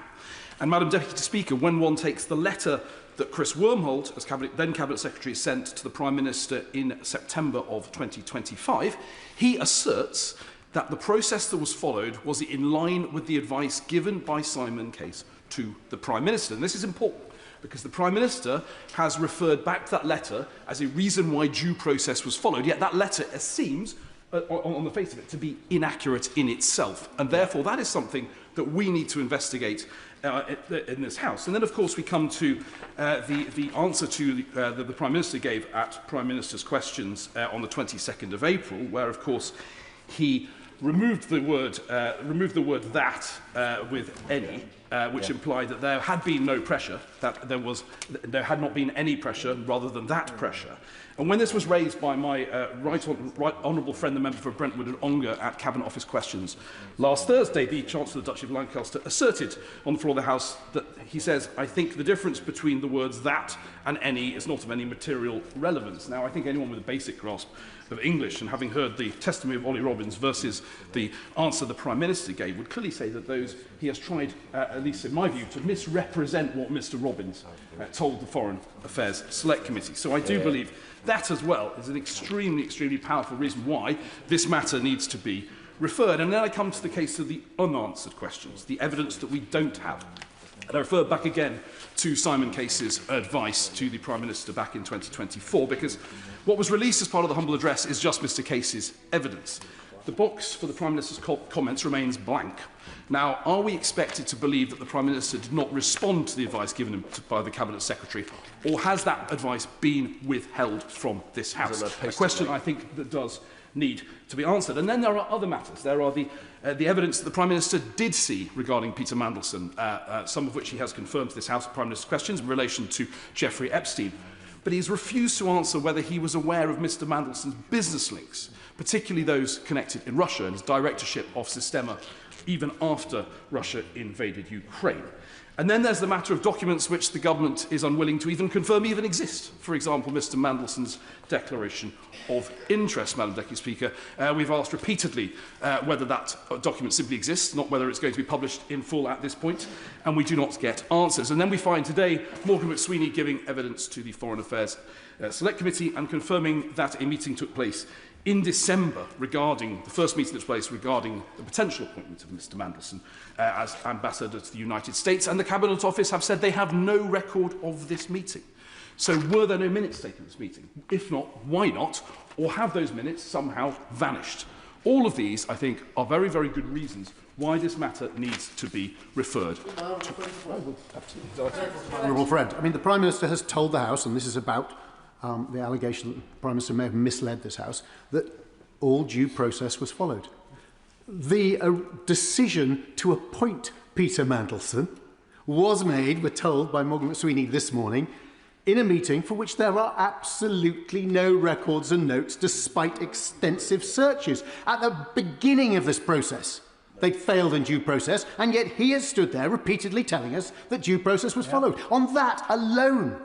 And, Madam Deputy Speaker, when one takes the letter that Chris Wormholt, as then Cabinet Secretary, sent to the Prime Minister in September of 2025, he asserts that the process that was followed was in line with the advice given by Simon Case to the Prime Minister. And this is important, because the Prime Minister has referred back to that letter as a reason why due process was followed, yet that letter seems, on the face of it, to be inaccurate in itself. And therefore, that is something that we need to investigate in this House. And then, of course, we come to the answer to the Prime Minister gave at Prime Minister's questions on the 22nd of April, where, of course, he removed the word that with any, which implied that there had been no pressure, that there had not been any pressure rather than that pressure. And when this was raised by my right honourable friend, the member for Brentwood and Ongar, at Cabinet Office Questions last Thursday, the Chancellor of the Duchy of Lancaster asserted on the floor of the House that he says, "I think the difference between the words that and any is not of any material relevance." Now, I think anyone with a basic grasp of English, and having heard the testimony of Ollie Robbins versus the answer the Prime Minister gave, would clearly say that he has tried, at least in my view, to misrepresent what Mr Robbins told the Foreign Affairs Select Committee. So I do believe that as well is an extremely, extremely powerful reason why this matter needs to be referred. And then I come to the case of the unanswered questions, the evidence that we don't have. And I refer back again to Simon Case's advice to the Prime Minister back in 2024, because what was released as part of the humble address is just Mr Case's evidence. the box for the Prime Minister's comments remains blank. Now, are we expected to believe that the Prime Minister did not respond to the advice given him by the Cabinet Secretary, or has that advice been withheld from this House? A question I think that does need to be answered. And then there are other matters. There are the evidence that the Prime Minister did see regarding Peter Mandelson, some of which he has confirmed to this House of Prime Minister's questions in relation to Jeffrey Epstein. But he has refused to answer whether he was aware of Mr Mandelson's business links, particularly those connected in Russia and his directorship of Sistema, even after Russia invaded Ukraine. And then there's the matter of documents which the government is unwilling to even confirm even exist. For example, Mr Mandelson's declaration of interest, Madam Deputy Speaker. We've asked repeatedly whether that document simply exists, not whether it's going to be published in full at this point, and we do not get answers. And then we find today Morgan McSweeney giving evidence to the Foreign Affairs Select Committee and confirming that a meeting took place in December regarding the first meeting that took place regarding the potential appointment of Mr Mandelson as ambassador to the United States, and the Cabinet Office have said they have no record of this meeting. So were there no minutes taken of this meeting? If not, why not? Or have those minutes somehow vanished? All of these, I think, are very, very good reasons why this matter needs to be referred to. Honourable friend, I mean, the Prime Minister has told the House, and this is about the allegation that the Prime Minister may have misled this House, that all due process was followed. The decision to appoint Peter Mandelson was made, we're told by Morgan McSweeney this morning, in a meeting for which there are absolutely no records and notes, despite extensive searches. At the beginning of this process, they'd failed in due process, and yet he has stood there repeatedly telling us that due process was followed. On that alone,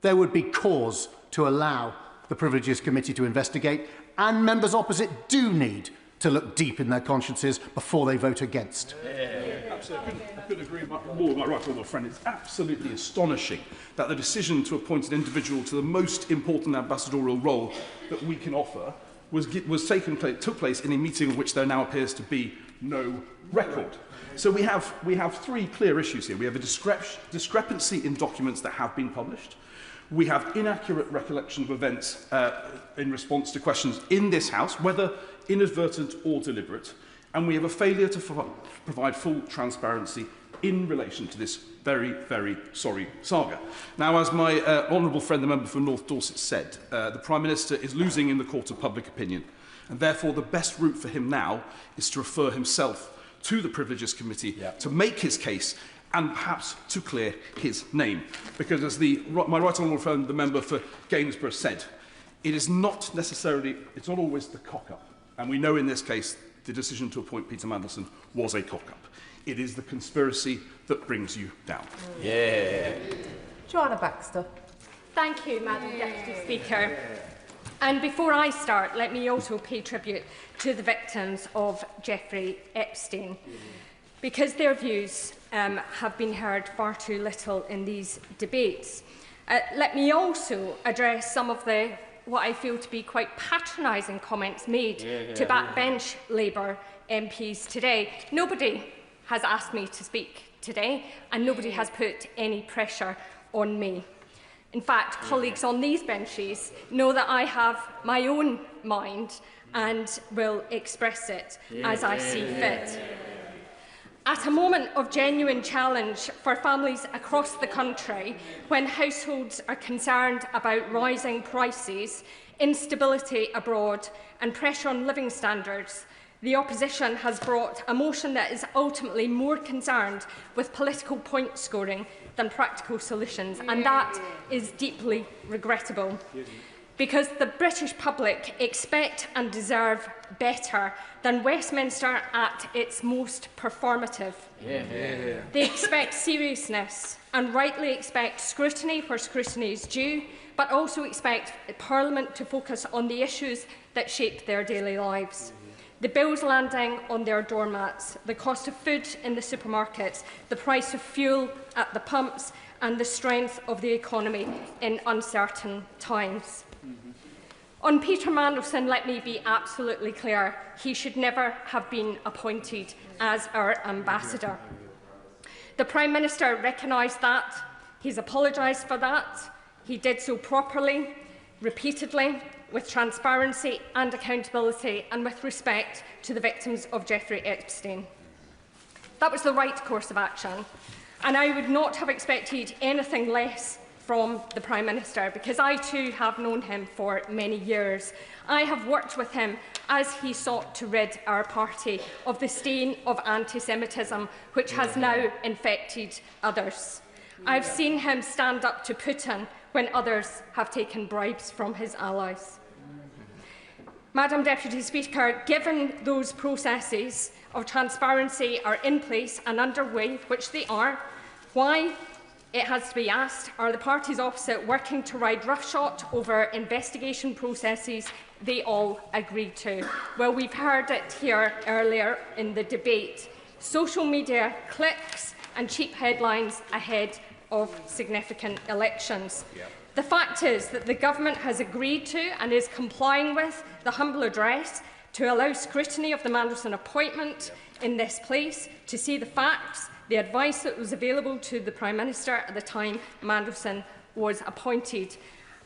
there would be cause to allow the Privileges Committee to investigate, and members opposite do need to look deep in their consciences before they vote against. Absolutely. I couldn't agree more with my right honourable friend. It's absolutely astonishing that the decision to appoint an individual to the most important ambassadorial role that we can offer took place in a meeting of which there now appears to be no record. So we have three clear issues here. We have a discrepancy in documents that have been published. We have inaccurate recollection of events in response to questions in this House, whether inadvertent or deliberate, and we have a failure to provide full transparency in relation to this very, very sorry saga. Now, as my honourable friend, the member for North Dorset, said, the Prime Minister is losing in the court of public opinion, and therefore the best route for him now is to refer himself to the Privileges Committee to make his case and perhaps to clear his name. Because as my right honourable friend, the member for Gainsborough, said, it is not necessarily, it's not always the cock-up. And we know in this case the decision to appoint Peter Mandelson was a cock-up. It is the conspiracy that brings you down. Yeah. Joanna Baxter. Thank you, Madam Deputy Speaker. And before I start, let me also pay tribute to the victims of Jeffrey Epstein, because their views have been heard far too little in these debates. Let me also address some of what I feel to be quite patronising comments made to backbench Labour MPs today. Nobody has asked me to speak today, and nobody has put any pressure on me. In fact, colleagues on these benches know that I have my own mind and will express it as I see fit. At a moment of genuine challenge for families across the country, when households are concerned about rising prices, instability abroad and pressure on living standards, the opposition has brought a motion that is ultimately more concerned with political point scoring than practical solutions, and that is deeply regrettable. Because the British public expect and deserve better than Westminster at its most performative. They expect seriousness and rightly expect scrutiny where scrutiny is due, but also expect Parliament to focus on the issues that shape their daily lives. The bills landing on their doormats, the cost of food in the supermarkets, the price of fuel at the pumps, and the strength of the economy in uncertain times. On Peter Mandelson, let me be absolutely clear. He should never have been appointed as our ambassador. The Prime Minister recognised that. He's apologised for that. He did so properly, repeatedly, with transparency and accountability and with respect to the victims of Jeffrey Epstein. That was the right course of action, and I would not have expected anything less from the Prime Minister, because I too have known him for many years. I have worked with him as he sought to rid our party of the stain of anti-Semitism, which has now infected others. I've seen him stand up to Putin when others have taken bribes from his allies. Madam Deputy Speaker, given those processes of transparency are in place and underway, which they are, why, it has to be asked, are the parties opposite working to ride roughshod over investigation processes they all agreed to? Well, we've heard it here earlier in the debate. Social media clicks and cheap headlines ahead of significant elections. Yep. The fact is that the government has agreed to and is complying with the humble address to allow scrutiny of the Mandelson appointment in this place, to see the facts, the advice that was available to the Prime Minister at the time Mandelson was appointed.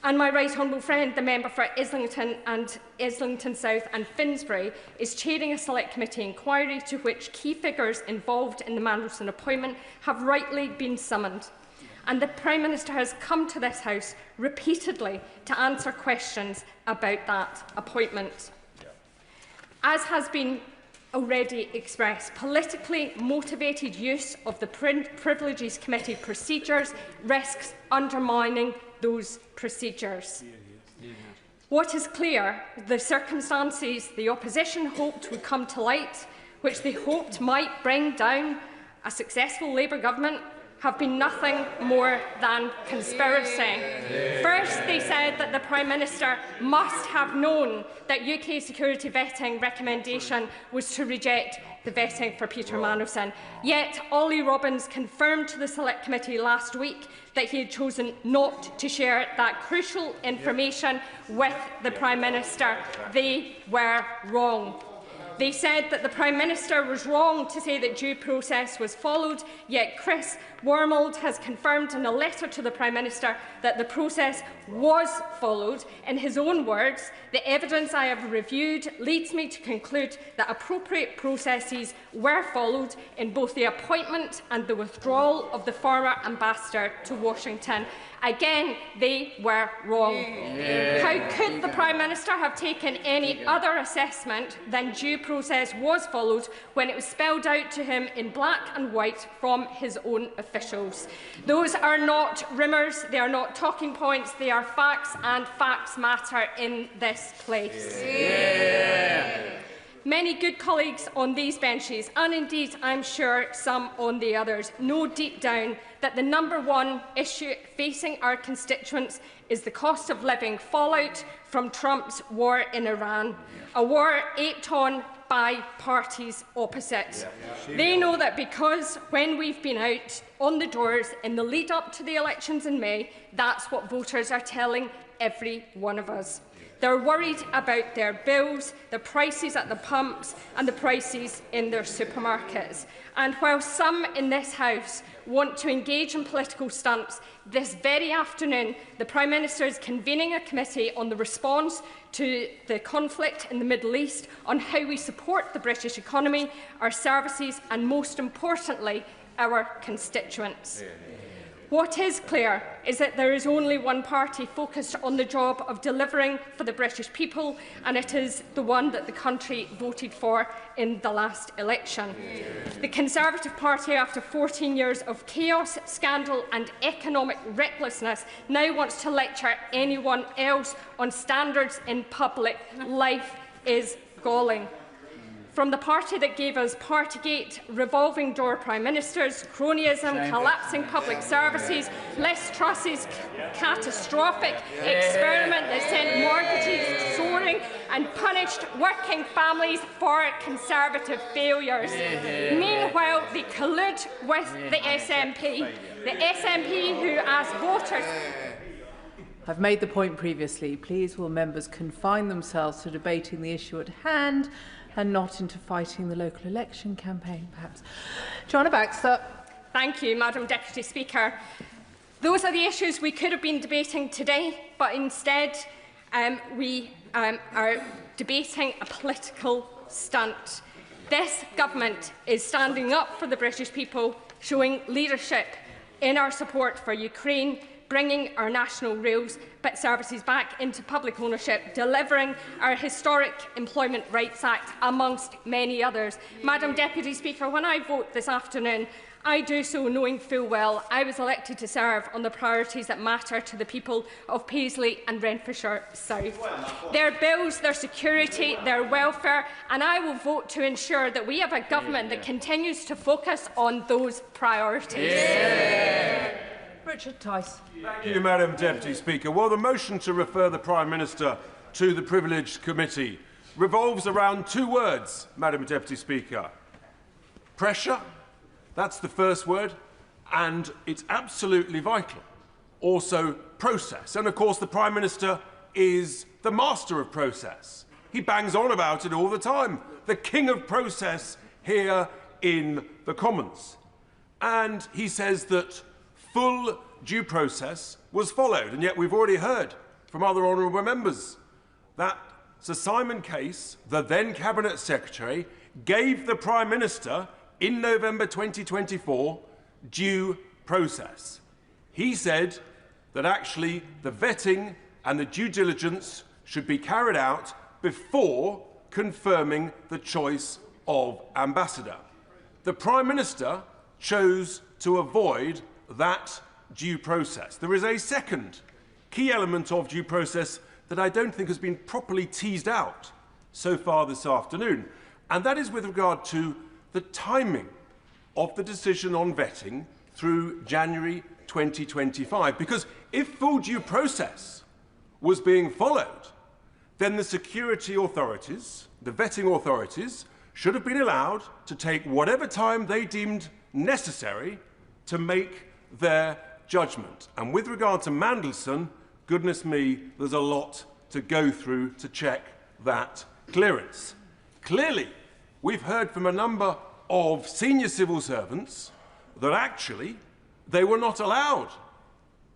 And my right honourable friend, the member for Islington and Islington South and Finsbury, is chairing a select committee inquiry to which key figures involved in the Mandelson appointment have rightly been summoned. And the Prime Minister has come to this House repeatedly to answer questions about that appointment. As has been already expressed, politically motivated use of the Privileges Committee procedures risks undermining those procedures. What is clear, the circumstances the opposition hoped would come to light, which they hoped might bring down a successful Labour government, have been nothing more than conspiracy. First, they said that the Prime Minister must have known that UK security vetting recommendation was to reject the vetting for Peter Mandelson. Yet, Ollie Robbins confirmed to the Select Committee last week that he had chosen not to share that crucial information with the Prime Minister. They were wrong. They said that the Prime Minister was wrong to say that due process was followed, yet Chris Wormold has confirmed in a letter to the Prime Minister that the process was followed. In his own words, the evidence I have reviewed leads me to conclude that appropriate processes were followed in both the appointment and the withdrawal of the former ambassador to Washington. Again, they were wrong. How could the Prime Minister have taken any other assessment than due process was followed when it was spelled out to him in black and white from his own officials? Those are not rumours, they are not talking points, they are facts, and facts matter in this place. Many good colleagues on these benches, and indeed I'm sure some on the others, know deep down that the #1 issue facing our constituents is the cost of living fallout from Trump's war in Iran, a war aped on by parties opposite. They know that because when we've been out on the doors in the lead up to the elections in May, that's what voters are telling every one of us. They're worried about their bills, the prices at the pumps and the prices in their supermarkets. And while some in this House want to engage in political stunts, this very afternoon the Prime Minister is convening a committee on the response to the conflict in the Middle East, on how we support the British economy, our services and, most importantly, our constituents. What is clear is that there is only one party focused on the job of delivering for the British people, and it is the one that the country voted for in the last election. The Conservative Party, after 14 years of chaos, scandal and economic recklessness, now wants to lecture anyone else on standards in public life is galling. From the party that gave us Partygate, revolving door Prime Ministers, cronyism, collapsing public services, Liz Truss's catastrophic experiment that sent mortgages soaring and punished working families for Conservative failures. Meanwhile, they collude with the SNP who asked voters... I've made the point previously. Please will members confine themselves to debating the issue at hand and not into fighting the local election campaign, perhaps. Joanna Baxter. Thank you, Madam Deputy Speaker. Those are the issues we could have been debating today, but instead we are debating a political stunt. This government is standing up for the British people, showing leadership in our support for Ukraine, bringing our national rails services back into public ownership, delivering our historic Employment Rights Act, amongst many others. Madam Deputy Speaker, when I vote this afternoon, I do so knowing full well I was elected to serve on the priorities that matter to the people of Paisley and Renfrewshire South. Their bills, their security, their welfare, and I will vote to ensure that we have a government that continues to focus on those priorities. Richard Tice. Thank you, Madam Deputy Speaker. Well, the motion to refer the Prime Minister to the Privileged Committee revolves around two words, Madam Deputy Speaker. Pressure. That's the first word, and it's absolutely vital. Also, process. And, of course, the Prime Minister is the master of process. He bangs on about it all the time. The king of process here in the Commons. And he says that full due process was followed, and yet we've already heard from other honourable members that Sir Simon Case, the then Cabinet Secretary, gave the Prime Minister in November 2024, due process. He said that actually the vetting and the due diligence should be carried out before confirming the choice of ambassador. The Prime Minister chose to avoid that due process. There is a second key element of due process that I don't think has been properly teased out so far this afternoon, and that is with regard to the timing of the decision on vetting through January 2025. Because if full due process was being followed, then the security authorities, the vetting authorities, should have been allowed to take whatever time they deemed necessary to make their judgment. And with regard to Mandelson, goodness me, there's a lot to go through to check that clearance. Clearly, we've heard from a number of senior civil servants that actually they were not allowed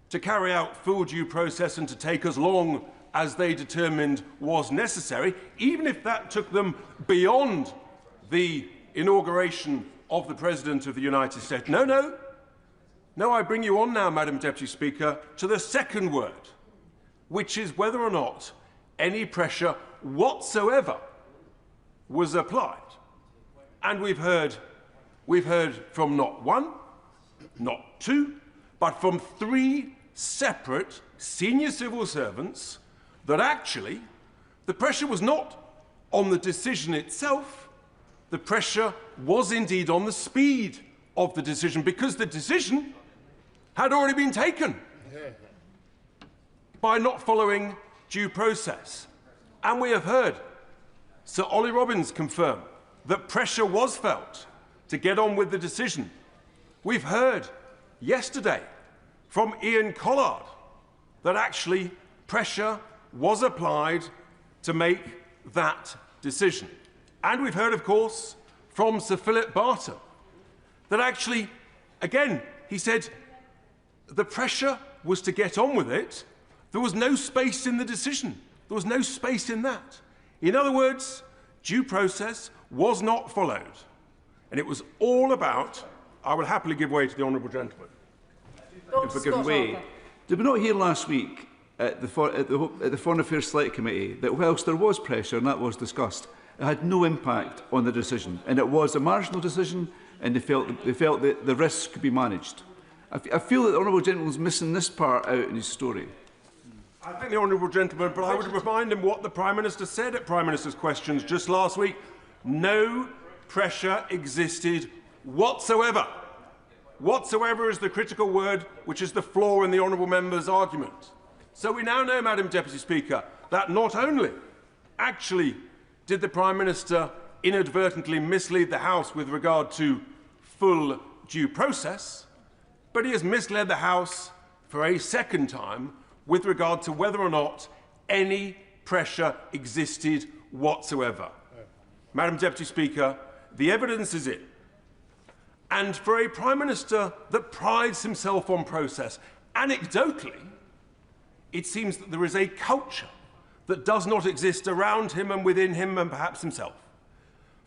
to carry out full due process and to take as long as they determined was necessary, even if that took them beyond the inauguration of the President of the United States. No, I bring you on now, Madam Deputy Speaker, to the second word, which is whether or not any pressure whatsoever was applied. And we've heard from not one, not two, but from three separate senior civil servants that actually the pressure was not on the decision itself, the pressure was indeed on the speed of the decision, because the decision had already been taken by not following due process. And we have heard Sir Ollie Robbins confirm that pressure was felt to get on with the decision. We've heard yesterday from Ian Collard that actually pressure was applied to make that decision. And we've heard, of course, from Sir Philip Barton that actually, again, he said the pressure was to get on with it. There was no space in the decision. There was no space in that. In other words, due process was not followed. And it was all about, I will happily give way to the honourable gentleman. If we're giving way. Did we not hear last week at the Foreign Affairs Select Committee that whilst there was pressure, and that was discussed, it had no impact on the decision, and it was a marginal decision, and they felt that the risks could be managed. I feel that the honourable gentleman is missing this part out in his story. I think the honourable gentleman, but I would remind him what the Prime Minister said at Prime Minister's questions just last week. No pressure existed whatsoever. Whatsoever is the critical word, which is the flaw in the honourable member's argument. So we now know, Madam Deputy Speaker, that not only actually did the Prime Minister inadvertently mislead the House with regard to full due process, but he has misled the House for a second time with regard to whether or not any pressure existed whatsoever. Madam Deputy Speaker, the evidence is in. And for a Prime Minister that prides himself on process, anecdotally, it seems that there is a culture that does not exist around him and within him and perhaps himself.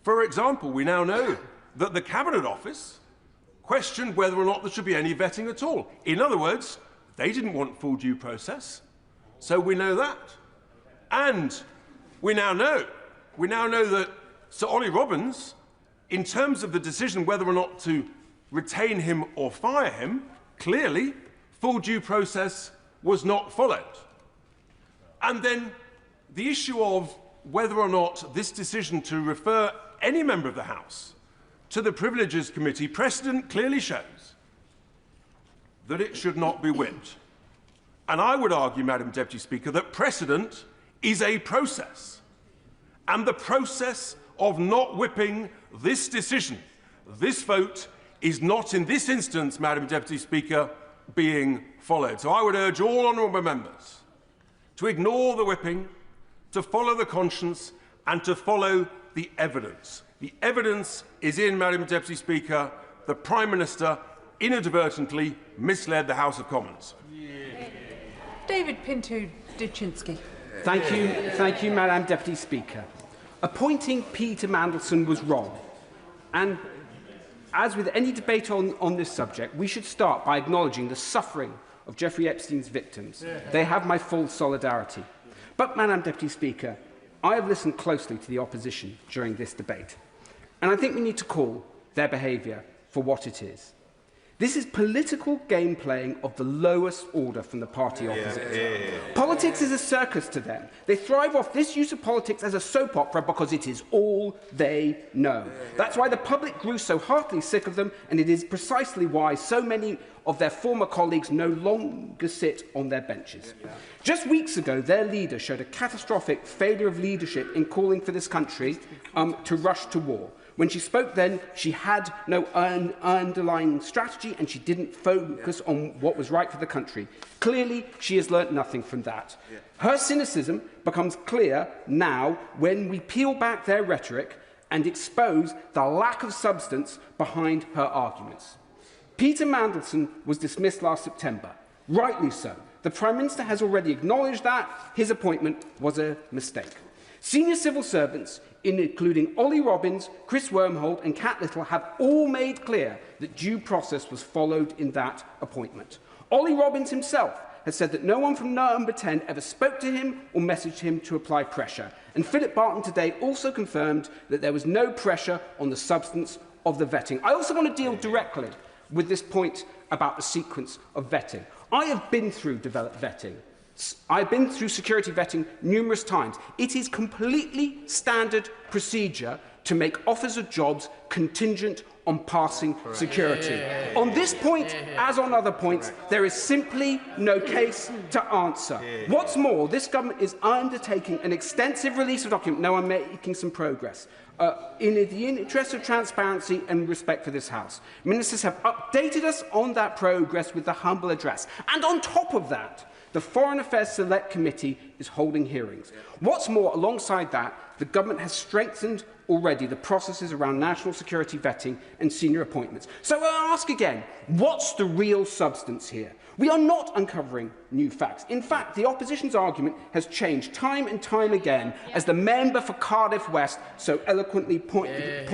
For example, we now know that the Cabinet Office questioned whether or not there should be any vetting at all. In other words, they didn't want full due process, so we know that. And we now know that Sir Ollie Robbins, in terms of the decision whether or not to retain him or fire him, clearly full due process was not followed. And then the issue of whether or not this decision to refer any member of the House to the Privileges Committee, precedent clearly shows that it should not be whipped. And I would argue, Madam Deputy Speaker, that precedent is a process. And the process of not whipping this decision, this vote, is not in this instance, Madam Deputy Speaker, being followed. So I would urge all honourable members to ignore the whipping, to follow the conscience and to follow the evidence. The evidence is in, Madam Deputy Speaker, the Prime Minister inadvertently misled the House of Commons. David Pinto-Dyczynski. Thank you, Madam Deputy Speaker. Appointing Peter Mandelson was wrong. And as with any debate on this subject, we should start by acknowledging the suffering of Jeffrey Epstein's victims. They have my full solidarity. But, Madam Deputy Speaker, I have listened closely to the opposition during this debate, and I think we need to call their behaviour for what it is. This is political game playing of the lowest order from the party opposite. Politics is a circus to them. They thrive off this use of politics as a soap opera because it is all they know. That's why the public grew so heartily sick of them, and it is precisely why so many of their former colleagues no longer sit on their benches. Just weeks ago, their leader showed a catastrophic failure of leadership in calling for this country to rush to war. When she spoke then, she had no underlying strategy and she didn't focus on what was right for the country. Clearly, she has learnt nothing from that. Her cynicism becomes clear now when we peel back their rhetoric and expose the lack of substance behind her arguments. Peter Mandelson was dismissed last September. Rightly so. The Prime Minister has already acknowledged that his appointment was a mistake. Senior civil servants, including Ollie Robbins, Chris Wormholt and Cat Little, have all made clear that due process was followed in that appointment. Ollie Robbins himself has said that no one from Number 10 ever spoke to him or messaged him to apply pressure. And Philip Barton today also confirmed that there was no pressure on the substance of the vetting. I also want to deal directly with this point about the sequence of vetting. I have been through developed vetting. I've been through security vetting numerous times. It is completely standard procedure to make offers of jobs contingent on passing security. On this point, as on other points, there is simply no case to answer. What's more, this government is undertaking an extensive release of documents. Now I'm making some progress. In the interest of transparency and respect for this House, ministers have updated us on that progress with the humble address. And on top of that, the Foreign Affairs Select Committee is holding hearings. What's more, alongside that, the government has strengthened already the processes around national security vetting and senior appointments. So I ask again, what's the real substance here? We are not uncovering new facts. In fact, the opposition's argument has changed time and time again, as the member for Cardiff West so eloquently pointed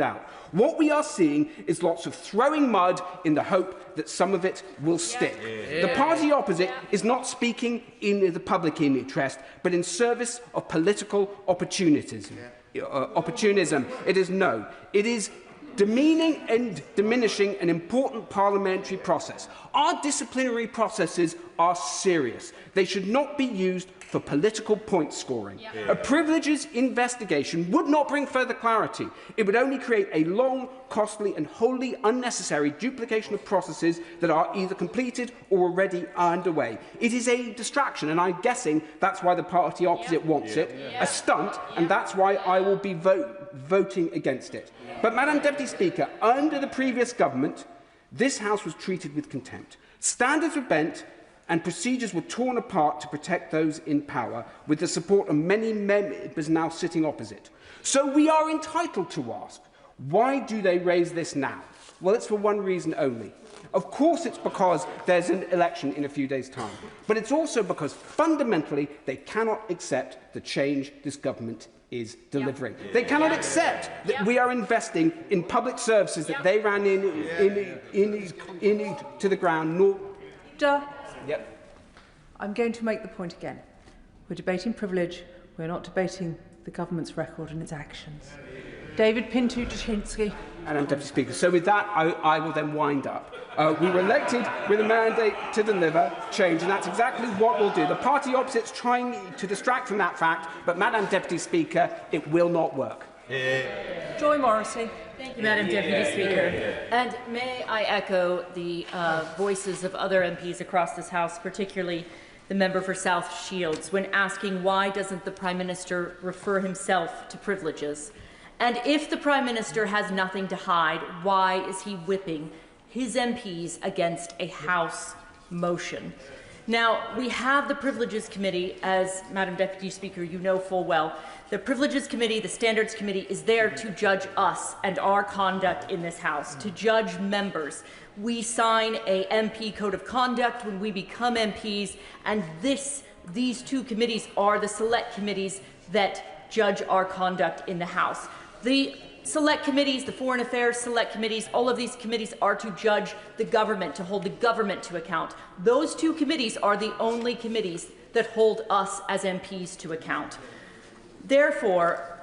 out. What we are seeing is lots of throwing mud in the hope that some of it will stick. The party opposite is not speaking in the public interest, but in service of political opportunism. It is demeaning and diminishing an important parliamentary process. Our disciplinary processes are serious. They should not be used for political point scoring. A privileges investigation would not bring further clarity. It would only create a long, costly and wholly unnecessary duplication of processes that are either completed or already underway. It is a distraction, and I'm guessing that's why the party opposite wants it, a stunt, and that's why I will be voting against it. But, Madam Deputy Speaker, under the previous government, this House was treated with contempt. Standards were bent and procedures were torn apart to protect those in power, with the support of many members now sitting opposite. So we are entitled to ask, why do they raise this now? Well, it's for one reason only. Of course it's because there's an election in a few days' time, but it's also because fundamentally they cannot accept the change this government is delivering. Yep. They cannot accept that we are investing in public services that they ran to the ground. Yep. I'm going to make the point again. We're debating privilege. We're not debating the government's record and its actions. David Pinto-Jaczynski. And Deputy Speaker. So with that, I will then wind up. We were elected with a mandate to deliver change, and that's exactly what we'll do. The party opposite's trying to distract from that fact, but, Madam Deputy Speaker, it will not work. Joy Morrissey. Thank you, Madam Deputy Speaker. And may I echo the voices of other MPs across this House, particularly the member for South Shields, when asking why doesn't the Prime Minister refer himself to privileges? And if the Prime Minister has nothing to hide, why is he whipping his MPs against a House motion? Now, we have the Privileges Committee, as Madam Deputy Speaker, you know full well. The Privileges Committee, the Standards Committee, is there to judge us and our conduct in this House, to judge members. We sign a MP Code of Conduct when we become MPs, and these two committees are the select committees that judge our conduct in the House. The select committees, the Foreign Affairs select committees, all of these committees are to judge the government, to hold the government to account. Those two committees are the only committees that hold us as MPs to account. Therefore,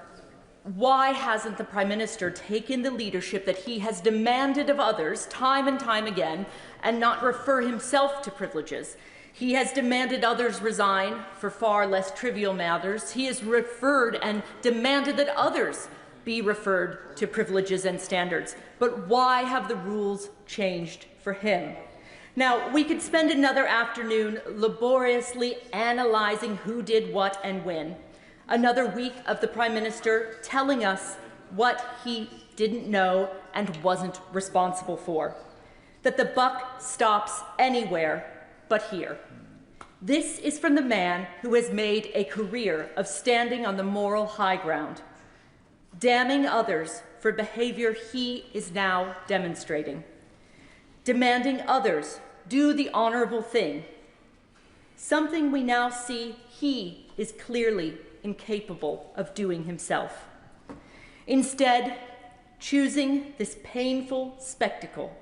why hasn't the Prime Minister taken the leadership that he has demanded of others time and time again and not refer himself to privileges? He has demanded others resign for far less trivial matters. He has referred and demanded that others be referred to privileges and standards. But why have the rules changed for him? Now, we could spend another afternoon laboriously analyzing who did what and when. Another week of the Prime Minister telling us what he didn't know and wasn't responsible for. That the buck stops anywhere but here. This is from the man who has made a career of standing on the moral high ground, damning others for behavior he is now demonstrating, demanding others do the honorable thing, something we now see he is clearly incapable of doing himself. Instead, choosing this painful spectacle,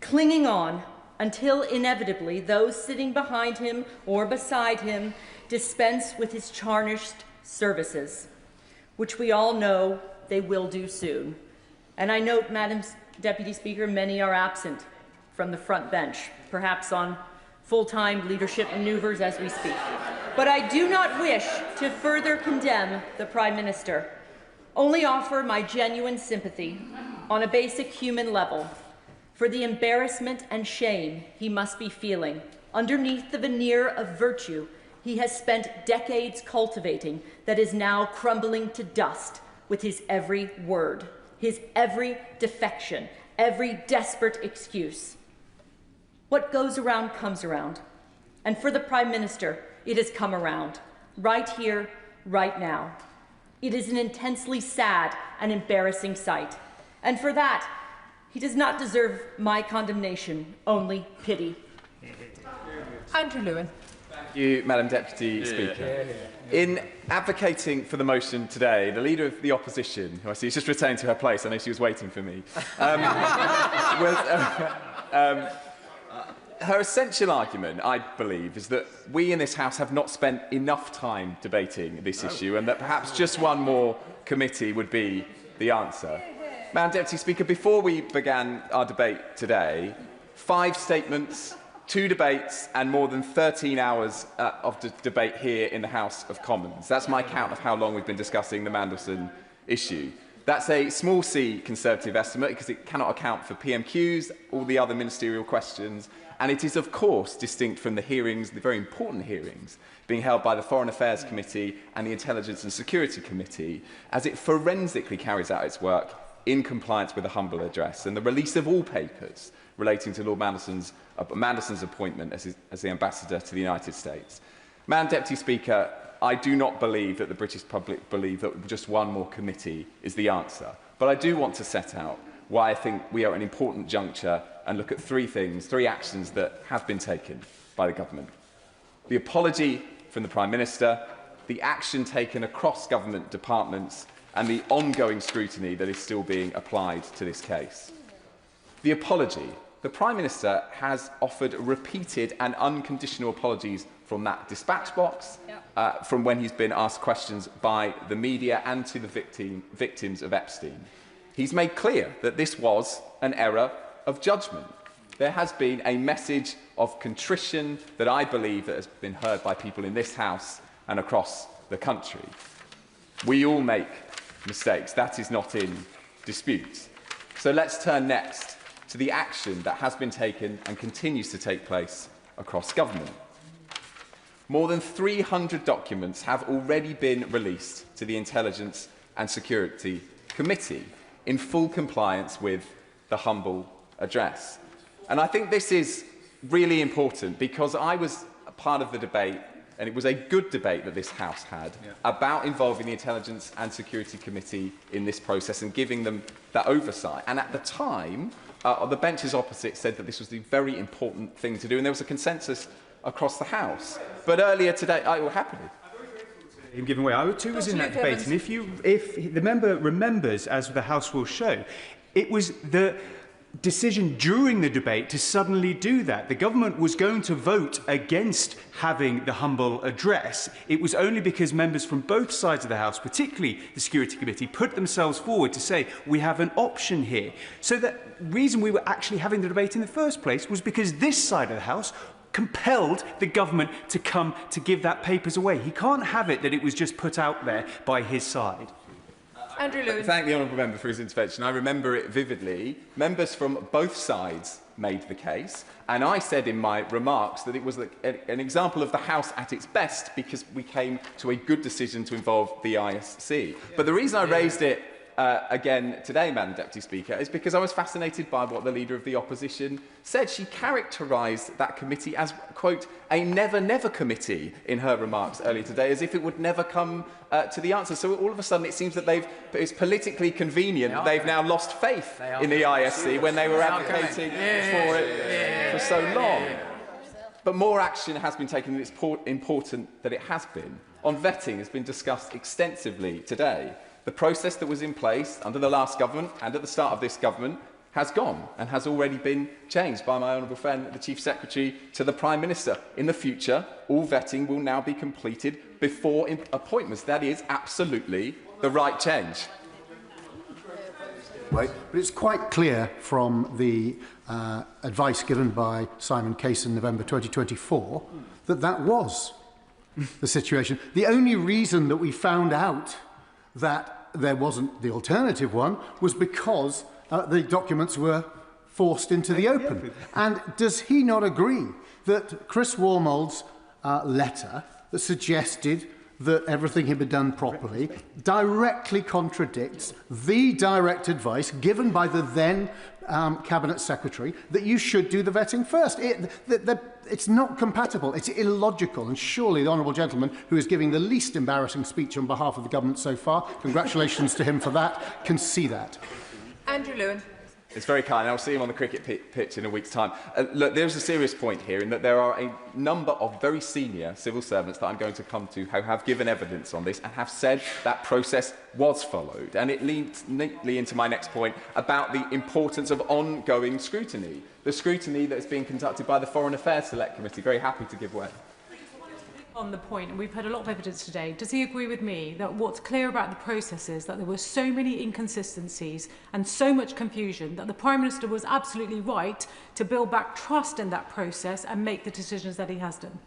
clinging on until inevitably those sitting behind him or beside him dispense with his tarnished services, which we all know they will do soon. And I note, Madam Deputy Speaker, many are absent from the front bench, perhaps on full-time leadership maneuvers as we speak. But I do not wish to further condemn the Prime Minister, only offer my genuine sympathy on a basic human level for the embarrassment and shame he must be feeling underneath the veneer of virtue he has spent decades cultivating that is now crumbling to dust with his every word, his every defection, every desperate excuse. What goes around comes around. And for the Prime Minister, it has come around, right here, right now. It is an intensely sad and embarrassing sight. And for that, he does not deserve my condemnation, only pity. Andrew Lewin. Thank you, Madam Deputy Speaker. In advocating for the motion today, the Leader of the Opposition, who I see is just returning to her place, I know she was waiting for me, her essential argument, I believe, is that we in this House have not spent enough time debating this issue and that perhaps just one more committee would be the answer. Madam Deputy Speaker, before we began our debate today, 5 statements, 2 debates and more than 13 hours of debate here in the House of Commons. That's my count of how long we've been discussing the Mandelson issue. That's a small c Conservative estimate because it cannot account for PMQs, all the other ministerial questions, and it is of course distinct from the hearings, the very important hearings, being held by the Foreign Affairs Committee and the Intelligence and Security Committee, as it forensically carries out its work in compliance with the humble address and the release of all papers relating to Lord Mandelson's appointment as the Ambassador to the United States. Madam Deputy Speaker, I do not believe that the British public believe that just one more committee is the answer, but I do want to set out why I think we are at an important juncture and look at three actions that have been taken by the government. The apology from the Prime Minister, the action taken across government departments, and the ongoing scrutiny that is still being applied to this case. The apology. The Prime Minister has offered repeated and unconditional apologies from that dispatch box, from when he's been asked questions by the media and to the victims of Epstein. He's made clear that this was an error of judgment. There has been a message of contrition that I believe that has been heard by people in this House and across the country. We all make mistakes. That is not in dispute. So let's turn next to the action that has been taken and continues to take place across government. More than 300 documents have already been released to the Intelligence and Security Committee in full compliance with the humble address. And I think this is really important because I was a part of the debate, and it was a good debate that this House had, about involving the Intelligence and Security Committee in this process and giving them that oversight. And at the time, the benches opposite said that this was the very important thing to do, and there was a consensus across the House. But earlier today, I will happily. Him giving way. I too was in that debate, and if the member remembers, as the House will show, it was the decision during the debate to suddenly do that. The government was going to vote against having the humble address. It was only because members from both sides of the House, particularly the Security Committee, put themselves forward to say, we have an option here. So the reason we were actually having the debate in the first place was because this side of the House compelled the government to come to give that papers away. He can't have it that it was just put out there by his side. Andrew Lewis. Thank the honourable member for his intervention. I remember it vividly. Members from both sides made the case, and I said in my remarks that it was an example of the House at its best because we came to a good decision to involve the ISC. But the reason I raised it again today, Madam Deputy Speaker, is because I was fascinated by what the Leader of the Opposition said. She characterised that committee as, quote, a never-never committee in her remarks earlier today, as if it would never come to the answer. So all of a sudden it seems that it's politically convenient that they've now lost faith in the ISC when they were advocating for it for so long. But more action has been taken, and it's important that it has been. On vetting has been discussed extensively today. The process that was in place under the last government and at the start of this government has gone and has already been changed by my honourable friend, the Chief Secretary, to the Prime Minister. In the future, all vetting will now be completed before appointments. That is absolutely the right change. Right, but it's quite clear from the advice given by Simon Case in November 2024 that that was the situation. The only reason that we found out that there wasn't the alternative one was because the documents were forced into the open. And does he not agree that Chris Wormold's letter that suggested that everything had been done properly directly contradicts the direct advice given by the then Cabinet Secretary that you should do the vetting first? It's not compatible. It's illogical. And surely the honourable gentleman, who is giving the least embarrassing speech on behalf of the government so far, congratulations to him for that, can see that. Andrew Lewin. It's very kind. I'll see him on the cricket pitch in a week's time. Look, there's a serious point here in that there are a number of very senior civil servants that I'm going to come to who have given evidence on this and have said that process was followed. And it leads neatly into my next point about the importance of ongoing scrutiny. The scrutiny that is being conducted by the Foreign Affairs Select Committee. Very happy to give way. On the point, and we've heard a lot of evidence today, does he agree with me that what's clear about the process is that there were so many inconsistencies and so much confusion that the Prime Minister was absolutely right to build back trust in that process and make the decisions that he has done?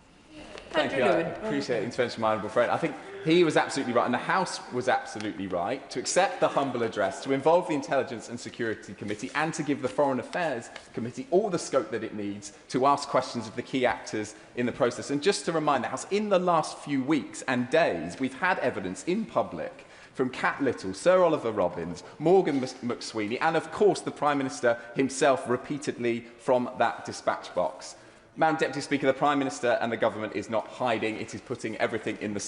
Thank you. I appreciate the intervention of my honourable friend. I think he was absolutely right, and the House was absolutely right to accept the humble address, to involve the Intelligence and Security Committee, and to give the Foreign Affairs Committee all the scope that it needs to ask questions of the key actors in the process. And just to remind the House, in the last few weeks and days, we've had evidence in public from Cat Little, Sir Oliver Robbins, Morgan McSweeney, and of course the Prime Minister himself repeatedly from that dispatch box. Madam Deputy Speaker, the Prime Minister and the government is not hiding. It is putting everything in the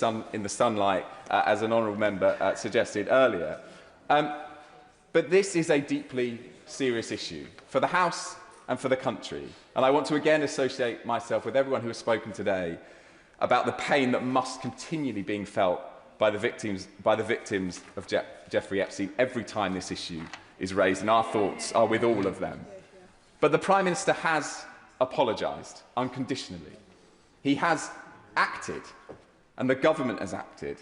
sunlight, as an honourable member suggested earlier. But this is a deeply serious issue for the House and for the country. And I want to again associate myself with everyone who has spoken today about the pain that must continually be felt by the victims of Jeffrey Epstein every time this issue is raised, and our thoughts are with all of them. But the Prime Minister has apologised unconditionally. He has acted, and the government has acted,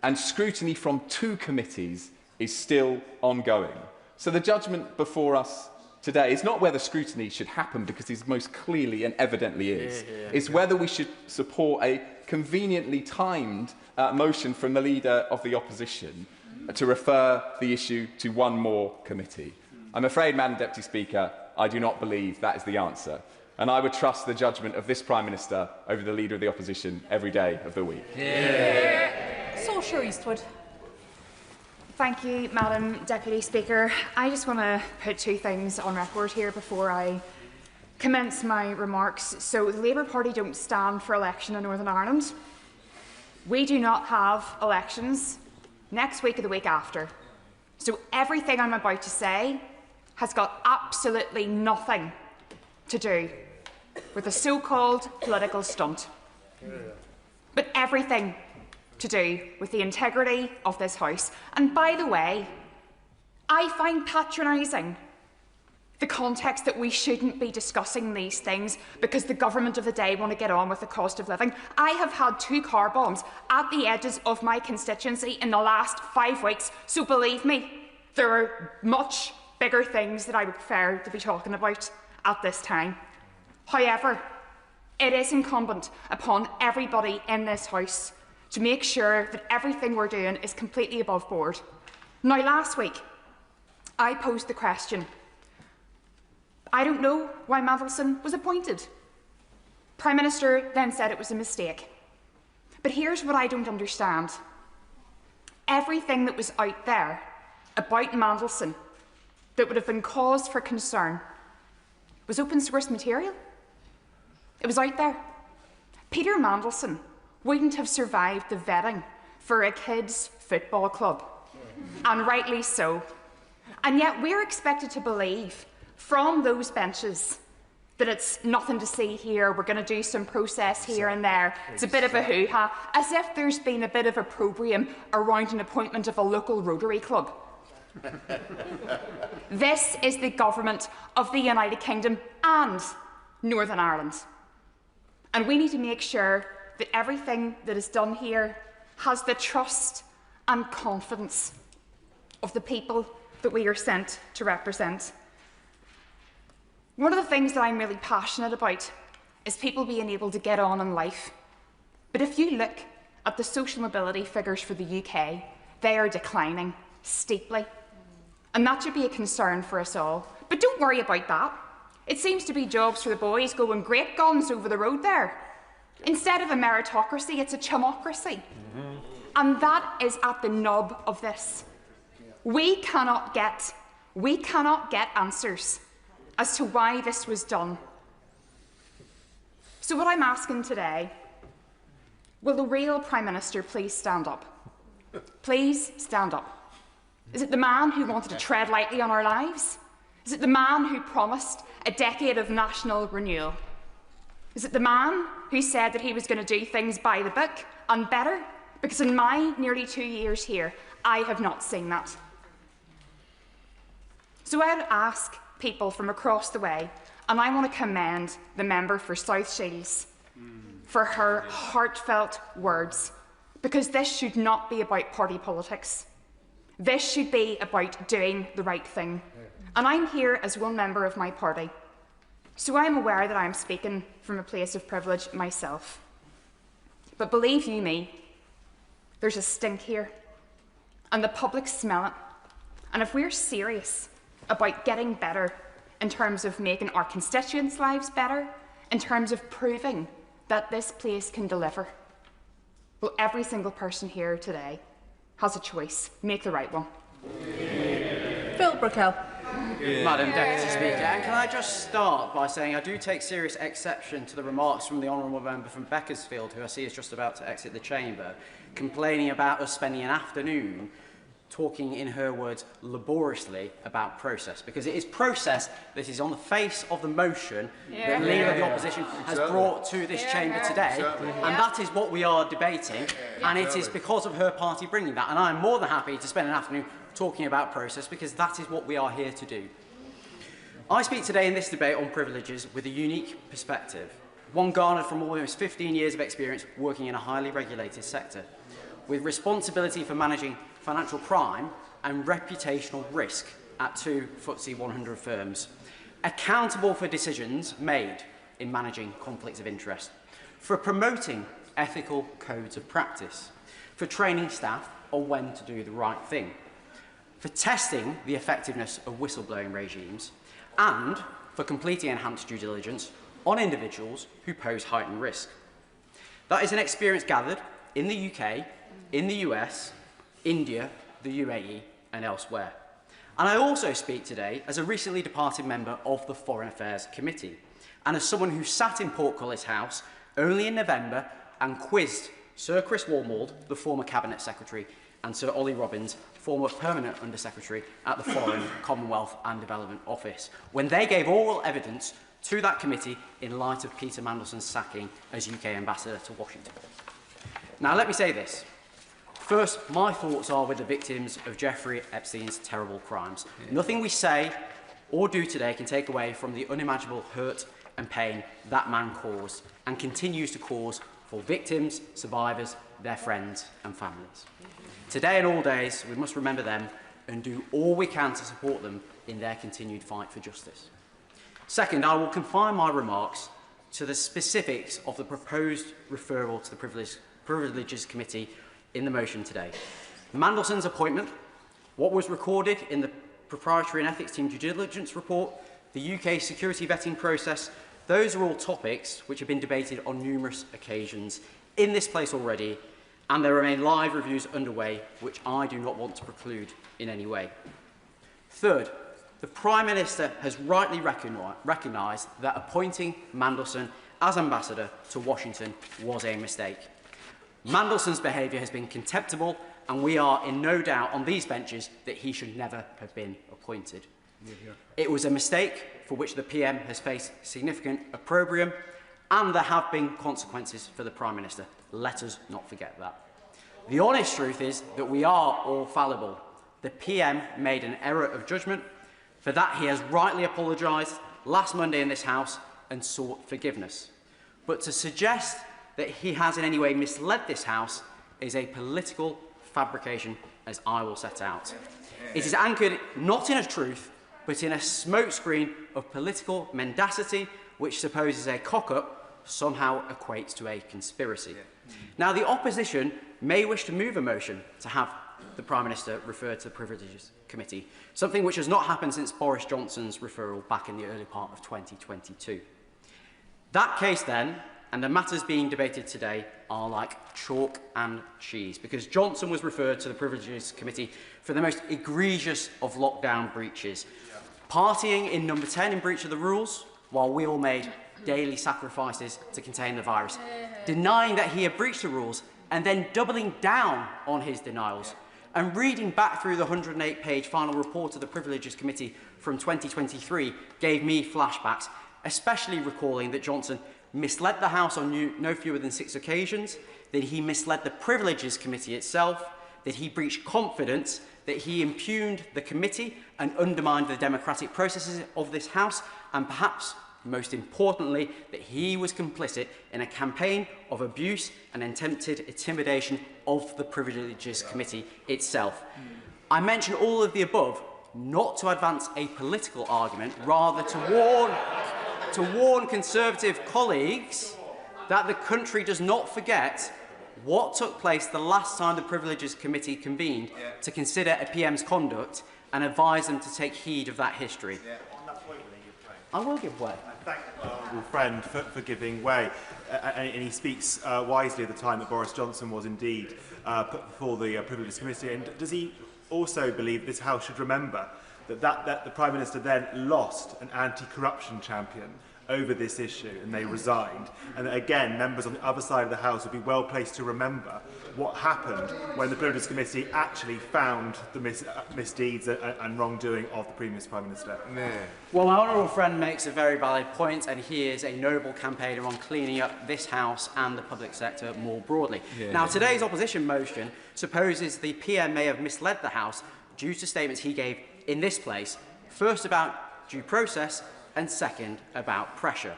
and scrutiny from 2 committees is still ongoing. So the judgment before us today is not whether scrutiny should happen, because it most clearly and evidently is. It's whether we should support a conveniently timed motion from the Leader of the Opposition to refer the issue to one more committee. I'm afraid, Madam Deputy Speaker, I do not believe that is the answer. And I would trust the judgment of this Prime Minister over the Leader of the Opposition every day of the week. Saoirse Eastwood. Thank you, Madam Deputy Speaker. I just want to put 2 things on record here before I commence my remarks. So the Labour Party don't stand for election in Northern Ireland. We do not have elections next week or the week after. So everything I'm about to say has got absolutely nothing to do with a so-called political stunt, but everything to do with the integrity of this House. And by the way, I find patronising the context that we shouldn't be discussing these things because the government of the day want to get on with the cost of living. I have had 2 car bombs at the edges of my constituency in the last 5 weeks, so believe me, there are much bigger things that I would prefer to be talking about at this time. However, it is incumbent upon everybody in this House to make sure that everything we're doing is completely above board. Now, last week, I posed the question. I don't know why Mandelson was appointed. Prime Minister then said it was a mistake. But here's what I don't understand. Everything that was out there about Mandelson that would have been cause for concern was open source material. It was out there. Peter Mandelson wouldn't have survived the vetting for a kids' football club, and rightly so. And yet we're expected to believe from those benches that it's nothing to see here, we're going to do some process here and there, it's a bit of a hoo-ha, as if there's been a bit of opprobrium around an appointment of a local Rotary club. This is the government of the United Kingdom and Northern Ireland. And we need to make sure that everything that is done here has the trust and confidence of the people that we are sent to represent. One of the things that I'm really passionate about is people being able to get on in life. But if you look at the social mobility figures for the UK, they are declining steeply. And that should be a concern for us all. But don't worry about that. It seems to be jobs for the boys going great guns over the road there. Instead of a meritocracy, it's a chumocracy. And that is at the nub of this. We cannot get answers as to why this was done. So what I'm asking today, will the real Prime Minister please stand up? Please stand up. Is it the man who wanted to tread lightly on our lives? Is it the man who promised a decade of national renewal? Is it the man who said that he was going to do things by the book and better? Because in my nearly 2 years here, I have not seen that. So I would ask people from across the way, and I want to commend the member for South Shields for her heartfelt words, because this should not be about party politics. This should be about doing the right thing. And I'm here as one member of my party, so I'm aware that I'm speaking from a place of privilege myself. But believe you me, there's a stink here, and the public smell it. And if we're serious about getting better in terms of making our constituents' lives better, in terms of proving that this place can deliver, well, every single person here today has a choice. Make the right one. Phil Brickell. Madam Deputy Speaker, and can I just start by saying I do take serious exception to the remarks from the honourable member from Beaconsfield, who I see is just about to exit the chamber, complaining about us spending an afternoon talking, in her words, laboriously about process, because it is process that is on the face of the motion that Leader of the Opposition has brought to this chamber today, and that is what we are debating, and it is because of her party bringing that, and I am more than happy to spend an afternoon talking about process, because that is what we are here to do. I speak today in this debate on privileges with a unique perspective, one garnered from almost 15 years of experience working in a highly regulated sector, with responsibility for managing financial crime and reputational risk at 2 FTSE 100 firms, accountable for decisions made in managing conflicts of interest, for promoting ethical codes of practice, for training staff on when to do the right thing, for testing the effectiveness of whistleblowing regimes, and for completing enhanced due diligence on individuals who pose heightened risk. That is an experience gathered in the UK, in the US, India, the UAE, and elsewhere. And I also speak today as a recently departed member of the Foreign Affairs Committee, and as someone who sat in Portcullis House only in November and quizzed Sir Chris Walmald, the former Cabinet Secretary, and Sir Ollie Robbins, former Permanent Under-Secretary at the Foreign, Commonwealth and Development Office, when they gave oral evidence to that committee in light of Peter Mandelson's sacking as UK Ambassador to Washington. Now, let me say this. First, my thoughts are with the victims of Jeffrey Epstein's terrible crimes. Nothing we say or do today can take away from the unimaginable hurt and pain that man caused and continues to cause for victims, survivors, their friends and families. Today and all days, we must remember them and do all we can to support them in their continued fight for justice. Second, I will confine my remarks to the specifics of the proposed referral to the Privileges Committee in the motion today. Mandelson's appointment, what was recorded in the Proprietary and Ethics Team due diligence report, the UK security vetting process, those are all topics which have been debated on numerous occasions in this place already, and there remain live reviews underway which I do not want to preclude in any way. Third, the Prime Minister has rightly recognised that appointing Mandelson as Ambassador to Washington was a mistake. Mandelson's behaviour has been contemptible, and we are in no doubt on these benches that he should never have been appointed. It was a mistake for which the PM has faced significant opprobrium, and there have been consequences for the Prime Minister. Let us not forget that. The honest truth is that we are all fallible. The PM made an error of judgment. For that, he has rightly apologised last Monday in this House and sought forgiveness. But to suggest that he has in any way misled this House is a political fabrication, as I will set out. It is anchored not in a truth, but in a smokescreen of political mendacity, which supposes a cock-up somehow equates to a conspiracy. Now, the opposition may wish to move a motion to have the Prime Minister referred to the Privileges Committee, something which has not happened since Boris Johnson's referral back in the early part of 2022. That case then, and the matters being debated today, are like chalk and cheese, because Johnson was referred to the Privileges Committee for the most egregious of lockdown breaches, partying in number 10 in breach of the rules, while we all made daily sacrifices to contain the virus, denying that he had breached the rules, and then doubling down on his denials. And reading back through the 108-page final report of the Privileges Committee from 2023 gave me flashbacks, especially recalling that Johnson misled the House on no fewer than 6 occasions, that he misled the Privileges Committee itself, that he breached confidence, that he impugned the committee and undermined the democratic processes of this House, and perhaps most importantly, that he was complicit in a campaign of abuse and attempted intimidation of the Privileges Committee itself. I mention all of the above not to advance a political argument, rather to warn Conservative colleagues that the country does not forget what took place the last time the Privileges Committee convened to consider a PM's conduct and advise them to take heed of that history. I will give way. I thank my honourable friend for giving way. And he speaks wisely at the time that Boris Johnson was indeed put before the Privileges Committee. And does he also believe this House should remember that the Prime Minister then lost an anti-corruption champion over this issue and they resigned. And again, members on the other side of the House would be well placed to remember what happened when the Privileges Committee actually found the misdeeds and wrongdoing of the previous Prime Minister. Well, my honourable friend makes a very valid point, and he is a noble campaigner on cleaning up this House and the public sector more broadly. Now, today's opposition motion supposes the PM may have misled the House due to statements he gave in this place, first about due process and second about pressure.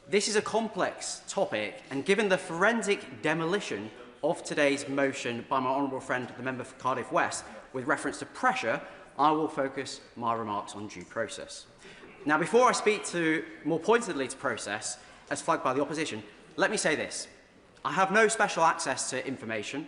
This is a complex topic, and given the forensic demolition of today's motion by my honourable friend, the member for Cardiff West, with reference to pressure, I will focus my remarks on due process. Now, before I speak more pointedly to process, as flagged by the opposition, let me say this. I have no special access to information.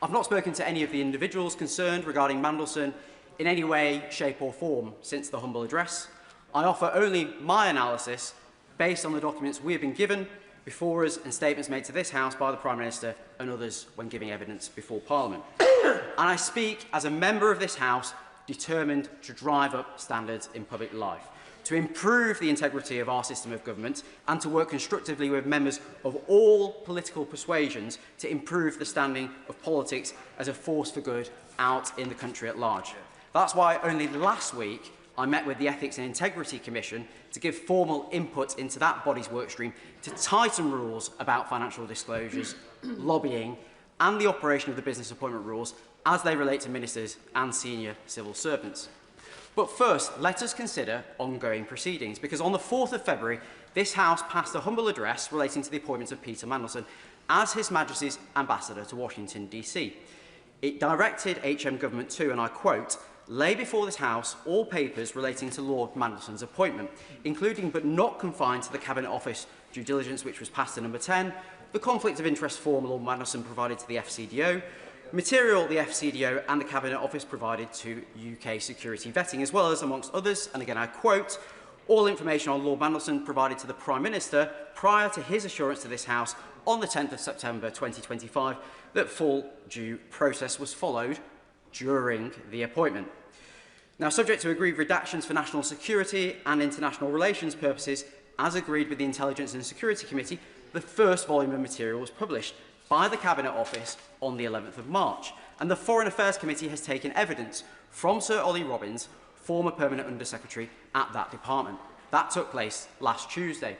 I've not spoken to any of the individuals concerned regarding Mandelson in any way, shape or form since the humble address. I offer only my analysis based on the documents we have been given before us and statements made to this House by the Prime Minister and others when giving evidence before Parliament. And I speak as a member of this House determined to drive up standards in public life, to improve the integrity of our system of government and to work constructively with members of all political persuasions to improve the standing of politics as a force for good out in the country at large. That's why only last week I met with the Ethics and Integrity Commission to give formal input into that body's workstream to tighten rules about financial disclosures, lobbying and the operation of the business appointment rules as they relate to ministers and senior civil servants. But first, let us consider ongoing proceedings, because on the 4th of February, this House passed a humble address relating to the appointment of Peter Mandelson as His Majesty's Ambassador to Washington, DC. It directed HM Government to, and I quote, lay before this House all papers relating to Lord Mandelson's appointment, including but not confined to the Cabinet Office due diligence which was passed to number 10, the conflict of interest form Lord Mandelson provided to the FCDO, material the FCDO and the Cabinet Office provided to UK security vetting, as well as, amongst others, and again I quote, all information on Lord Mandelson provided to the Prime Minister prior to his assurance to this House on the 10th of September 2025 that full due process was followed during the appointment. Now, subject to agreed redactions for national security and international relations purposes, as agreed with the Intelligence and Security Committee, the first volume of material was published by the Cabinet Office on the 11th of March, and the Foreign Affairs Committee has taken evidence from Sir Ollie Robbins, former Permanent Under-Secretary at that department. That took place last Tuesday.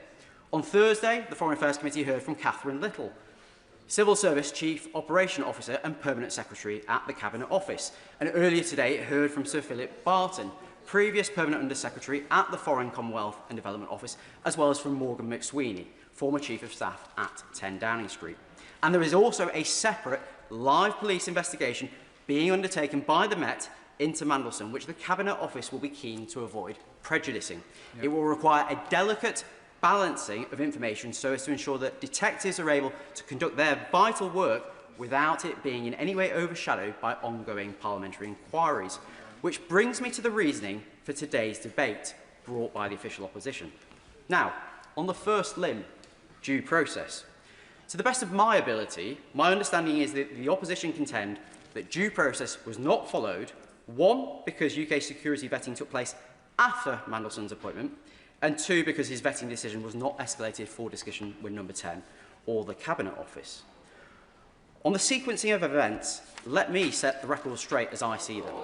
On Thursday, the Foreign Affairs Committee heard from Catherine Little, Civil Service Chief Operation Officer and Permanent Secretary at the Cabinet Office. And earlier today, it heard from Sir Philip Barton, previous Permanent Under-Secretary at the Foreign Commonwealth and Development Office, as well as from Morgan McSweeney, former Chief of Staff at 10 Downing Street. And there is also a separate live police investigation being undertaken by the Met into Mandelson, which the Cabinet Office will be keen to avoid prejudicing. It will require a delicate balancing of information so as to ensure that detectives are able to conduct their vital work without it being in any way overshadowed by ongoing parliamentary inquiries. Which brings me to the reasoning for today's debate brought by the official opposition. Now, on the first limb, due process. To the best of my ability, my understanding is that the opposition contend that due process was not followed, one, because UK security vetting took place after Mandelson's appointment, and two, because his vetting decision was not escalated for discussion with number 10 or the Cabinet Office. On the sequencing of events, let me set the record straight as I see them.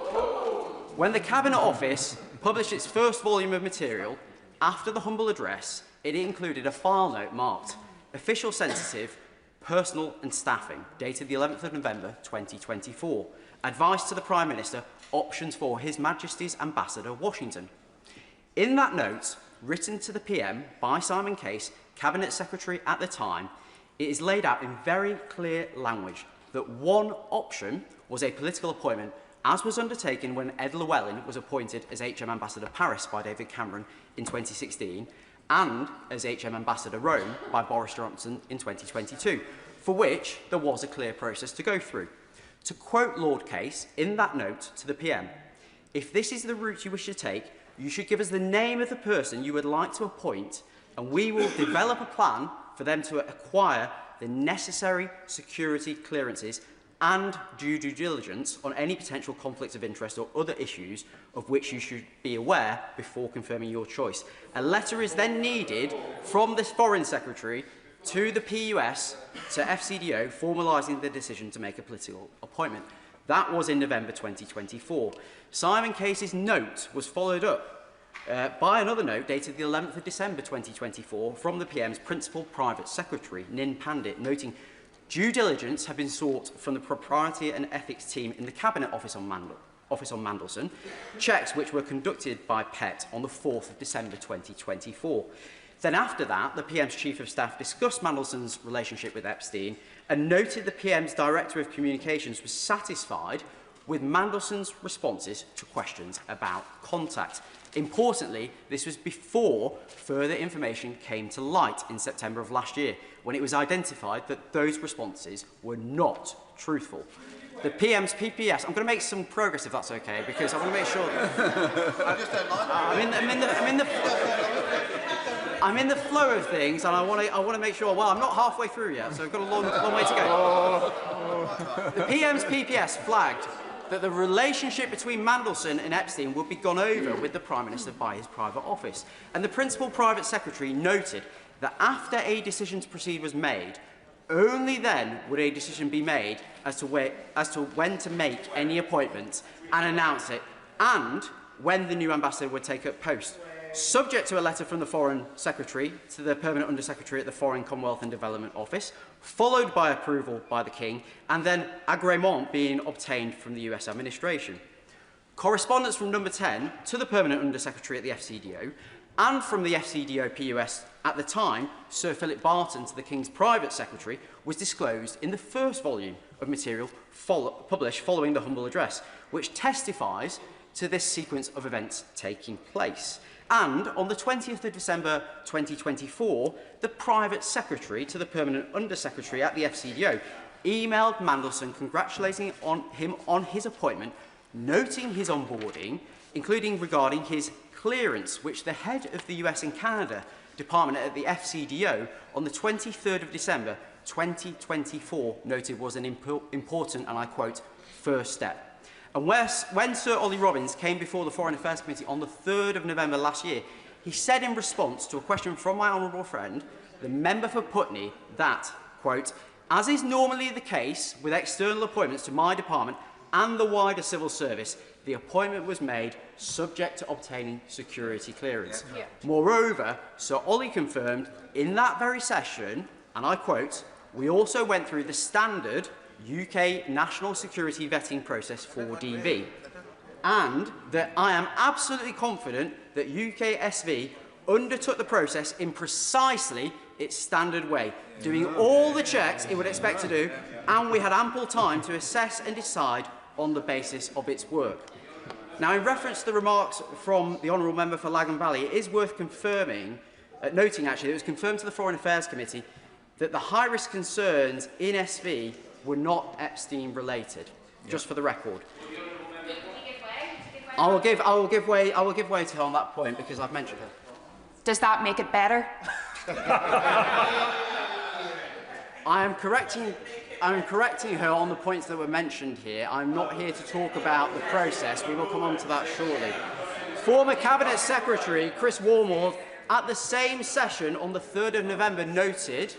When the Cabinet Office published its first volume of material, after the humble address, it included a file note marked Official Sensitive, Personal and Staffing, dated the 11th of November 2024. Advice to the Prime Minister, options for His Majesty's Ambassador, Washington. In that note, written to the PM by Simon Case, Cabinet Secretary at the time, it is laid out in very clear language that one option was a political appointment, as was undertaken when Ed Llewellyn was appointed as HM Ambassador Paris by David Cameron in 2016, and as HM Ambassador Rome by Boris Johnson in 2022, for which there was a clear process to go through. To quote Lord Case in that note to the PM, if this is the route you wish to take, you should give us the name of the person you would like to appoint, and we will develop a plan for them to acquire the necessary security clearances and due diligence on any potential conflicts of interest or other issues of which you should be aware before confirming your choice. A letter is then needed from the Foreign Secretary to the PUS to FCDO formalising the decision to make a political appointment. That was in November 2024. Simon Case's note was followed up by another note dated the 11th of December 2024 from the PM's Principal Private Secretary, Nin Pandit, noting due diligence had been sought from the Propriety and Ethics team in the Cabinet Office on Mandelson, checks which were conducted by PET on the 4th of December 2024. Then after that, the PM's Chief of Staff discussed Mandelson's relationship with Epstein and noted the PM's Director of Communications was satisfied with Mandelson's responses to questions about contact. Importantly, this was before further information came to light in September of last year, when it was identified that those responses were not truthful. The PM's PPS, I'm going to make some progress if that's okay, because I want to make sure that I just don't like I'm in the flow of things, and I want to make sure. Well, I'm not halfway through yet, so I've got a long way to go. The PM's PPS flagged that the relationship between Mandelson and Epstein would be gone over with the Prime Minister by his private office, and the Principal Private Secretary noted that after a decision to proceed was made, only then would a decision be made as to when to make any appointments and announce it, and when the new ambassador would take up post, subject to a letter from the Foreign Secretary to the Permanent Under-Secretary at the Foreign, Commonwealth and Development Office, followed by approval by the King, and then agreement being obtained from the US administration. Correspondence from number 10 to the Permanent Under-Secretary at the FCDO, and from the FCDO PUS at the time, Sir Philip Barton to the King's Private Secretary, was disclosed in the first volume of material published following the humble address, which testifies to this sequence of events taking place. And on the 20th of December 2024, the Private Secretary to the Permanent Under-Secretary at the FCDO emailed Mandelson congratulating him on his appointment, noting his onboarding, including regarding his clearance, which the head of the US and Canada Department at the FCDO on the 23rd of December 2024 noted was an important, and I quote, first step. And when Sir Ollie Robbins came before the Foreign Affairs Committee on the 3rd of November last year, he said in response to a question from my honourable friend, the member for Putney, that, quote, as is normally the case with external appointments to my department and the wider civil service, the appointment was made subject to obtaining security clearance. Yeah. Moreover, Sir Ollie confirmed in that very session, and I quote, we also went through the standard UK national security vetting process for DV, and that I am absolutely confident that UK SV undertook the process in precisely its standard way, doing all the checks it would expect to do, and we had ample time to assess and decide on the basis of its work. Now, in reference to the remarks from the Honourable Member for Lagan Valley, it is worth noting actually, that it was confirmed to the Foreign Affairs Committee that the high-risk concerns in SV were not Epstein-related, just for the record. I will give way to her on that point because I've mentioned her. Does that make it better? I am correcting her on the points that were mentioned here. I'm not here to talk about the process. We will come on to that shortly. Former Cabinet Secretary Chris Warmore, at the same session on the 3rd of November, noted,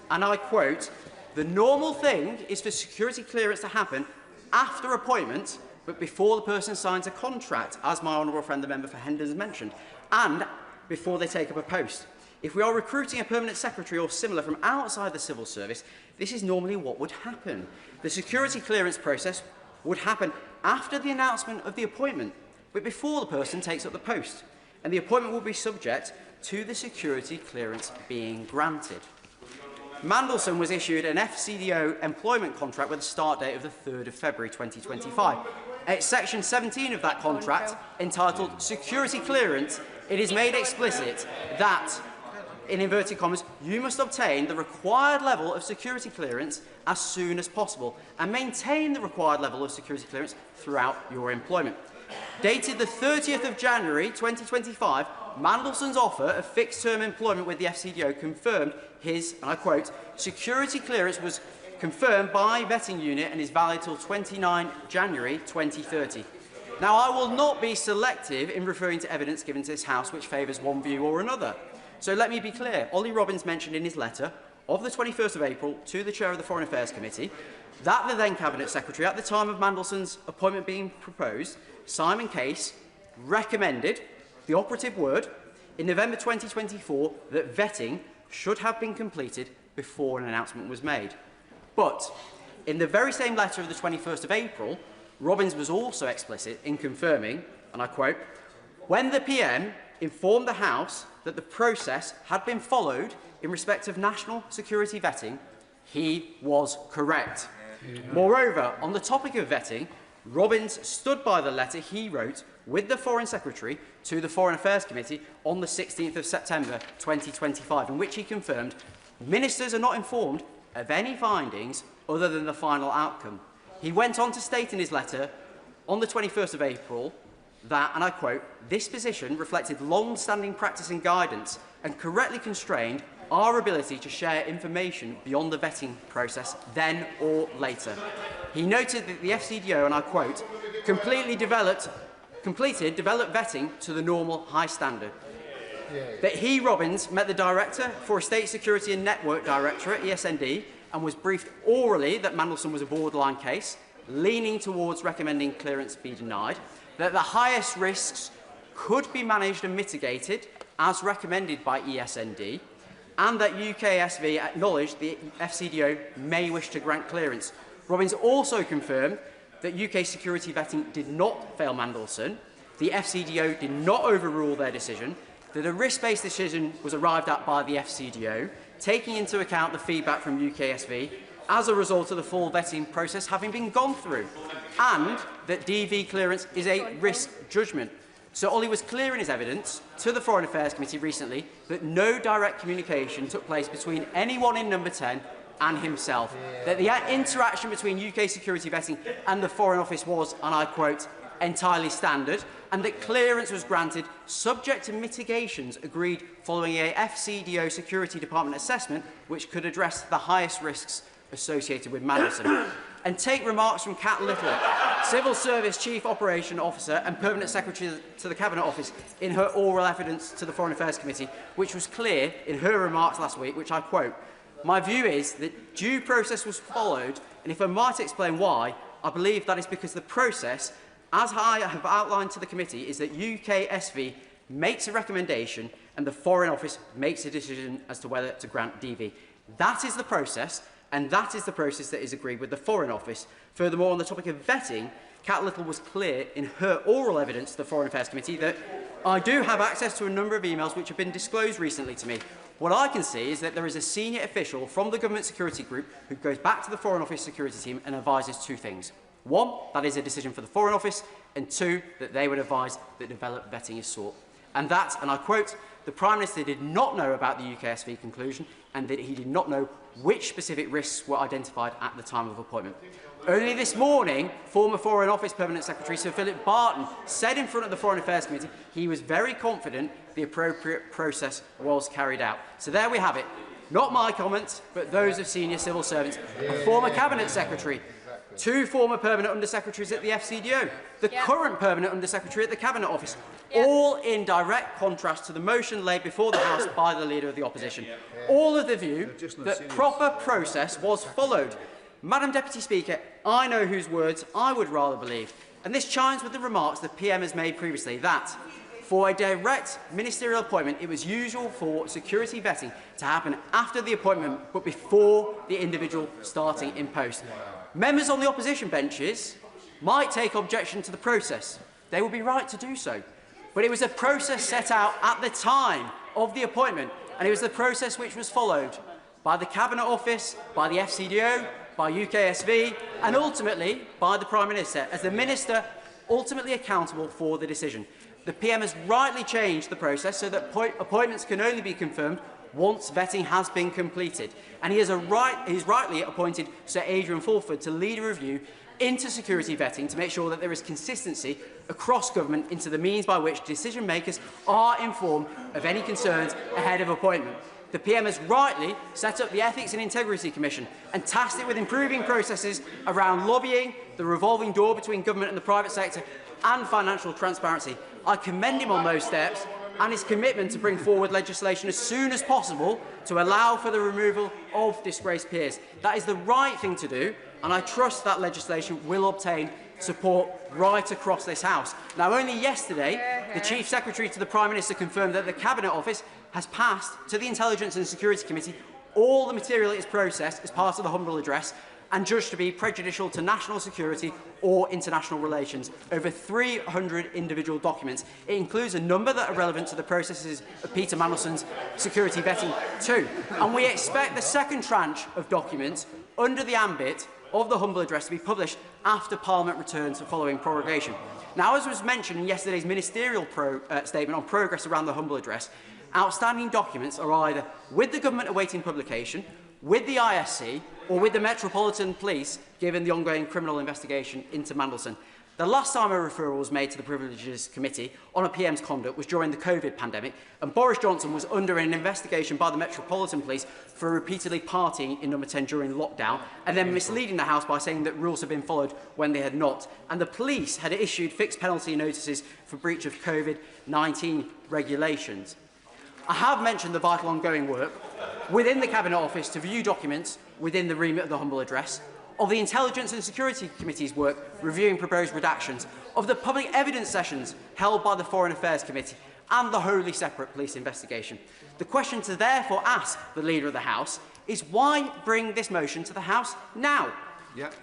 and I quote, the normal thing is for security clearance to happen after appointment, but before the person signs a contract, as my honourable friend, the member for Hendon, has mentioned, and before they take up a post. If we are recruiting a permanent secretary or similar from outside the civil service, this is normally what would happen. The security clearance process would happen after the announcement of the appointment, but before the person takes up the post, and the appointment will be subject to the security clearance being granted. Mandelson was issued an FCDO employment contract with a start date of the 3rd of February 2025. At section 17 of that contract, entitled Security Clearance, it is made explicit that, in inverted commas, you must obtain the required level of security clearance as soon as possible and maintain the required level of security clearance throughout your employment. Dated the 30th of January 2025, Mandelson's offer of fixed-term employment with the FCDO confirmed his, and I quote, security clearance was confirmed by vetting unit and is valid till 29 January 2030. Now, I will not be selective in referring to evidence given to this House which favours one view or another. So let me be clear. Ollie Robbins mentioned in his letter of the 21st of April to the Chair of the Foreign Affairs Committee that the then Cabinet Secretary, at the time of Mandelson's appointment being proposed, Simon Case, recommended, the operative word, in November 2024 that vetting should have been completed before an announcement was made. But in the very same letter of the 21st of April, Robbins was also explicit in confirming, and I quote, "When the PM informed the House that the process had been followed in respect of national security vetting, he was correct." Moreover, on the topic of vetting, Robbins stood by the letter he wrote with the Foreign Secretary to the Foreign Affairs Committee on the 16th of September 2025, in which he confirmed ministers are not informed of any findings other than the final outcome. He went on to state in his letter on the 21st of April that, and I quote, "This position reflected long-standing practice and guidance and correctly constrained our ability to share information beyond the vetting process then or later." He noted that the FCDO, and I quote, completed developed vetting to the normal high standard. That he, Robbins, met the Director for Estate Security and Network Directorate, ESND, and was briefed orally that Mandelson was a borderline case, leaning towards recommending clearance be denied, that the highest risks could be managed and mitigated as recommended by ESND, and that UKSV acknowledged the FCDO may wish to grant clearance. Robbins also confirmed that UK security vetting did not fail Mandelson, the FCDO did not overrule their decision, that a risk-based decision was arrived at by the FCDO, taking into account the feedback from UKSV as a result of the full vetting process having been gone through, and that DV clearance is a risk judgment. So Ollie was clear in his evidence to the Foreign Affairs Committee recently that no direct communication took place between anyone in Number 10 and himself, that the interaction between UK security vetting and the Foreign Office was, and I quote, entirely standard, and that clearance was granted subject to mitigations agreed following a FCDO Security Department assessment which could address the highest risks associated with Mandelson. And take remarks from Kat Little, Civil Service Chief Operation Officer and Permanent Secretary to the Cabinet Office, in her oral evidence to the Foreign Affairs Committee, which was clear in her remarks last week, which I quote, "My view is that due process was followed, and if I might explain why, I believe that is because the process, as I have outlined to the committee, is that UKSV makes a recommendation and the Foreign Office makes a decision as to whether to grant DV. That is the process, and that is the process that is agreed with the Foreign Office. Furthermore, on the topic of vetting, Kat Little was clear in her oral evidence to the Foreign Affairs Committee that I do have access to a number of emails which have been disclosed recently to me. What I can see is that there is a senior official from the Government Security Group who goes back to the Foreign Office security team and advises two things. One, that is a decision for the Foreign Office, and two, that they would advise that developed vetting is sought. And that, and I quote, the Prime Minister did not know about the UKSV conclusion and that he did not know which specific risks were identified at the time of appointment. Only this morning, former Foreign Office Permanent Secretary Sir Philip Barton said in front of the Foreign Affairs Committee he was very confident the appropriate process was carried out. So there we have it. Not my comments, but those of senior civil servants, a former Cabinet Secretary, two former Permanent Under-Secretaries at the FCDO, the current Permanent Under-Secretary at the Cabinet Office, all in direct contrast to the motion laid before the House by the Leader of the Opposition. All of the view that proper process was followed. Madam Deputy Speaker, I know whose words I would rather believe, and this chimes with the remarks the PM has made previously that, for a direct ministerial appointment, it was usual for security vetting to happen after the appointment but before the individual starting in post. Members on the opposition benches might take objection to the process. They would be right to do so. But it was a process set out at the time of the appointment, and it was the process which was followed by the Cabinet Office, by the FCDO, by UKSV, and ultimately by the Prime Minister, as the Minister ultimately accountable for the decision. The PM has rightly changed the process so that appointments can only be confirmed once vetting has been completed. And he's rightly appointed Sir Adrian Fulford to lead a review into security vetting to make sure that there is consistency across government into the means by which decision makers are informed of any concerns ahead of appointment. The PM has rightly set up the Ethics and Integrity Commission and tasked it with improving processes around lobbying, the revolving door between government and the private sector, and financial transparency. I commend him on those steps and his commitment to bring forward legislation as soon as possible to allow for the removal of disgraced peers. That is the right thing to do, and I trust that legislation will obtain support right across this House. Now, only yesterday, the Chief Secretary to the Prime Minister confirmed that the Cabinet Office has passed to the Intelligence and Security Committee all the material it has processed as part of the humble address and judged to be prejudicial to national security or international relations. Over 300 individual documents. It includes a number that are relevant to the processes of Peter Mandelson's security vetting too. And we expect the second tranche of documents under the ambit of the humble address to be published after Parliament returns following prorogation. Now, as was mentioned in yesterday's ministerial statement on progress around the humble address, outstanding documents are either with the government awaiting publication, with the ISC, or with the Metropolitan Police, given the ongoing criminal investigation into Mandelson. The last time a referral was made to the Privileges Committee on a PM's conduct was during the COVID pandemic, and Boris Johnson was under an investigation by the Metropolitan Police for repeatedly partying in Number 10 during lockdown, and then misleading the House by saying that rules had been followed when they had not. And the police had issued fixed penalty notices for breach of COVID-19 regulations. I have mentioned the vital ongoing work within the Cabinet Office to view documents within the remit of the humble address, of the Intelligence and Security Committee's work reviewing proposed redactions, of the public evidence sessions held by the Foreign Affairs Committee, and the wholly separate police investigation. The question to therefore ask the Leader of the House is why bring this motion to the House now?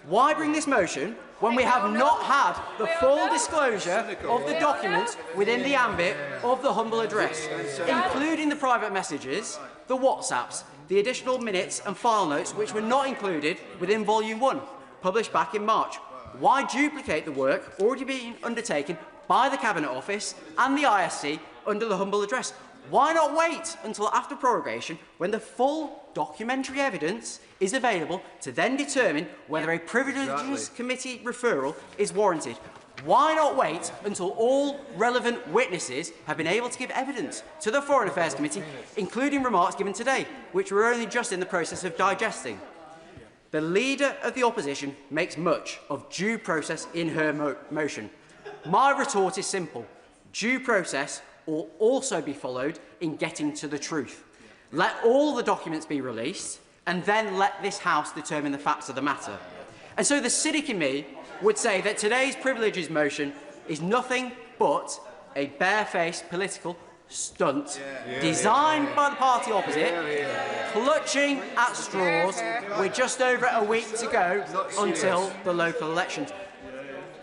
Why bring this motion when we have not had the full disclosure of the documents within the ambit of the humble address, including the private messages, the WhatsApps, the additional minutes and file notes which were not included within Volume 1, published back in March? Why duplicate the work already being undertaken by the Cabinet Office and the ISC under the humble address? Why not wait until after prorogation, when the full documentary evidence is available, to then determine whether a Privileges Committee referral is warranted? Why not wait until all relevant witnesses have been able to give evidence to the Foreign Affairs Committee, including remarks given today, which we're only just in the process of digesting? The Leader of the Opposition makes much of due process in her motion. My retort is simple. Due process will also be followed in getting to the truth. Let all the documents be released, and then let this House determine the facts of the matter. And so the cynic in me would say that today's privileges motion is nothing but a barefaced political stunt designed by the party opposite, clutching at straws with just over a week to go until the local elections,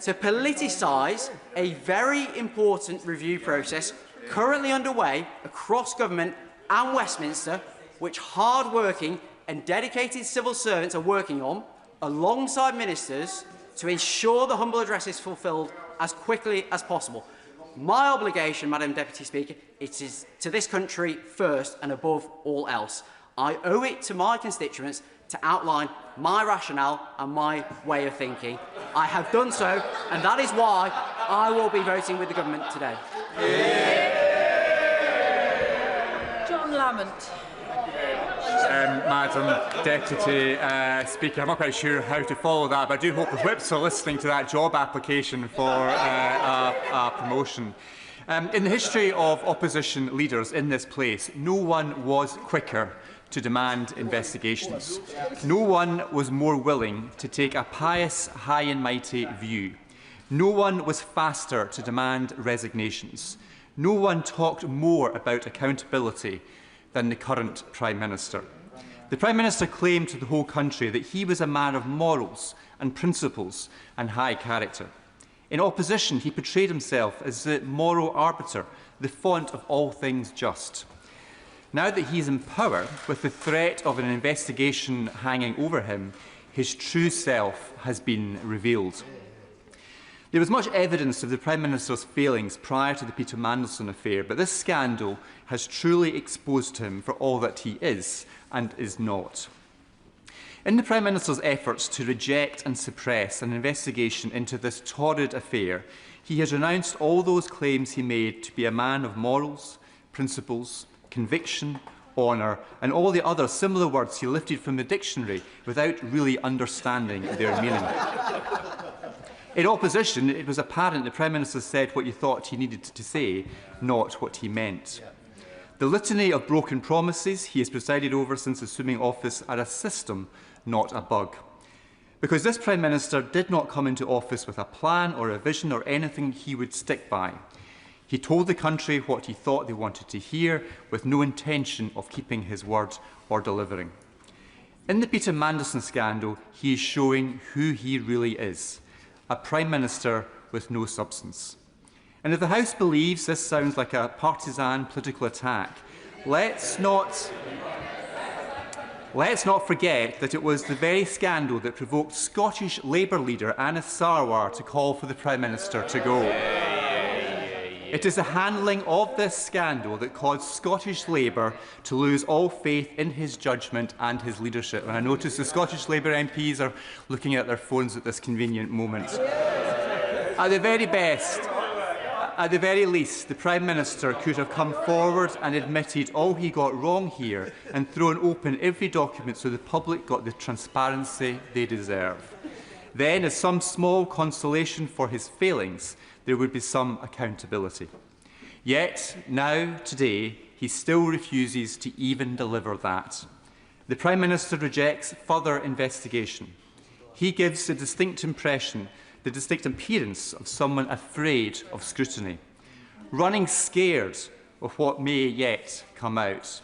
to politicise a very important review process currently underway across government and Westminster, which hard-working and dedicated civil servants are working on, alongside ministers, to ensure the humble address is fulfilled as quickly as possible. My obligation, Madam Deputy Speaker, it is to this country first and above all else. I owe it to my constituents to outline my rationale and my way of thinking. I have done so, and that is why I will be voting with the government today. John Lamont. Madam Deputy Speaker, I'm not quite sure how to follow that, but I do hope the whips are listening to that job application for a promotion. In the history of opposition leaders in this place, no one was quicker to demand investigations. No one was more willing to take a pious, high and mighty view. No one was faster to demand resignations. No one talked more about accountability than the current Prime Minister. The Prime Minister claimed to the whole country that he was a man of morals and principles and high character. In opposition, he portrayed himself as the moral arbiter, the font of all things just. Now that he is in power, with the threat of an investigation hanging over him, his true self has been revealed. There was much evidence of the Prime Minister's failings prior to the Peter Mandelson affair, but this scandal has truly exposed him for all that he is and is not. In the Prime Minister's efforts to reject and suppress an investigation into this torrid affair, he has renounced all those claims he made to be a man of morals, principles, conviction, honour, and all the other similar words he lifted from the dictionary without really understanding their meaning. In opposition, it was apparent the Prime Minister said what he thought he needed to say, not what he meant. The litany of broken promises he has presided over since assuming office are a system, not a bug. Because this Prime Minister did not come into office with a plan or a vision or anything he would stick by. He told the country what he thought they wanted to hear, with no intention of keeping his word or delivering. In the Peter Mandelson scandal, he is showing who he really is. A Prime Minister with no substance. And if the House believes this sounds like a partisan political attack, let's not forget that it was the very scandal that provoked Scottish Labour leader Anas Sarwar to call for the Prime Minister to go. It is the handling of this scandal that caused Scottish Labour to lose all faith in his judgment and his leadership. And I notice the Scottish Labour MPs are looking at their phones at this convenient moment. At the very best, at the very least, the Prime Minister could have come forward and admitted all he got wrong here and thrown open every document so the public got the transparency they deserve. Then, as some small consolation for his failings, there would be some accountability. Yet, now, today, he still refuses to even deliver that. The Prime Minister rejects further investigation. He gives the distinct impression, the distinct appearance of someone afraid of scrutiny, running scared of what may yet come out,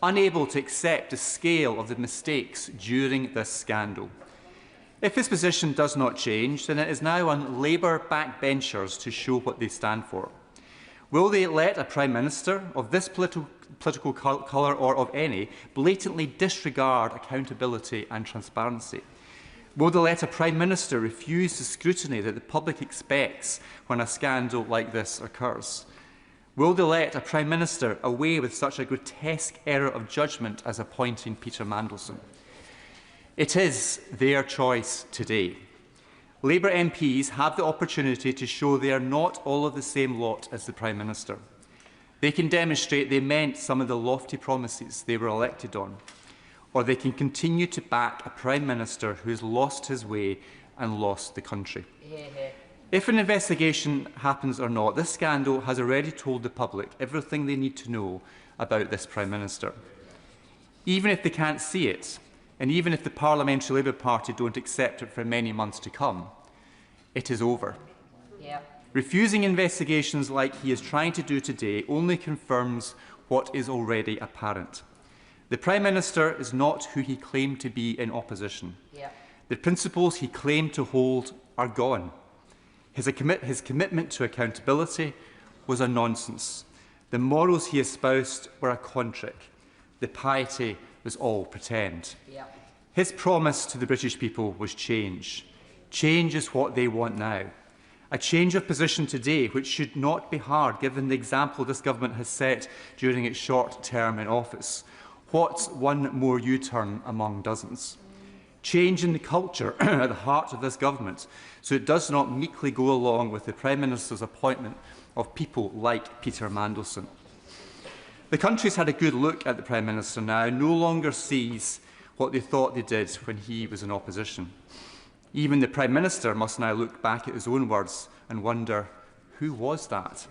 unable to accept the scale of the mistakes during this scandal. If his position does not change, then it is now on Labour backbenchers to show what they stand for. Will they let a Prime Minister of this political colour or of any blatantly disregard accountability and transparency? Will they let a Prime Minister refuse the scrutiny that the public expects when a scandal like this occurs? Will they let a Prime Minister away with such a grotesque error of judgment as appointing Peter Mandelson? It is their choice today. Labour MPs have the opportunity to show they are not all of the same lot as the Prime Minister. They can demonstrate they meant some of the lofty promises they were elected on, or they can continue to back a Prime Minister who has lost his way and lost the country. If an investigation happens or not, this scandal has already told the public everything they need to know about this Prime Minister. Even if they can't see it, and even if the Parliamentary Labour Party don't accept it for many months to come, it is over. Refusing investigations like he is trying to do today only confirms what is already apparent. The Prime Minister is not who he claimed to be in opposition. The principles he claimed to hold are gone. His commitment to accountability was a nonsense. The morals he espoused were a con trick. The piety was all pretend. His promise to the British people was change. Change is what they want now. A change of position today, which should not be hard given the example this government has set during its short term in office. What's one more U-turn among dozens? Change in the culture at the heart of this government, so it does not meekly go along with the Prime Minister's appointment of people like Peter Mandelson. The country's had a good look at the Prime Minister now, no longer sees what they thought they did when he was in opposition. Even the Prime Minister must now look back at his own words and wonder, who was that?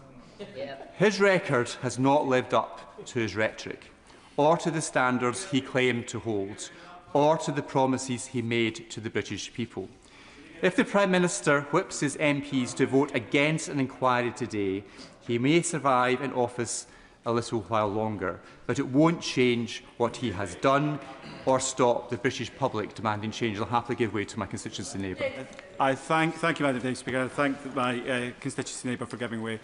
His record has not lived up to his rhetoric, or to the standards he claimed to hold, or to the promises he made to the British people. If the Prime Minister whips his MPs to vote against an inquiry today, he may survive in office a little while longer, but it won't change what he has done or stop the British public demanding change. I'll happily give way to my constituency neighbour. I thank you, Madam Deputy Speaker. I thank my constituency neighbour for giving way.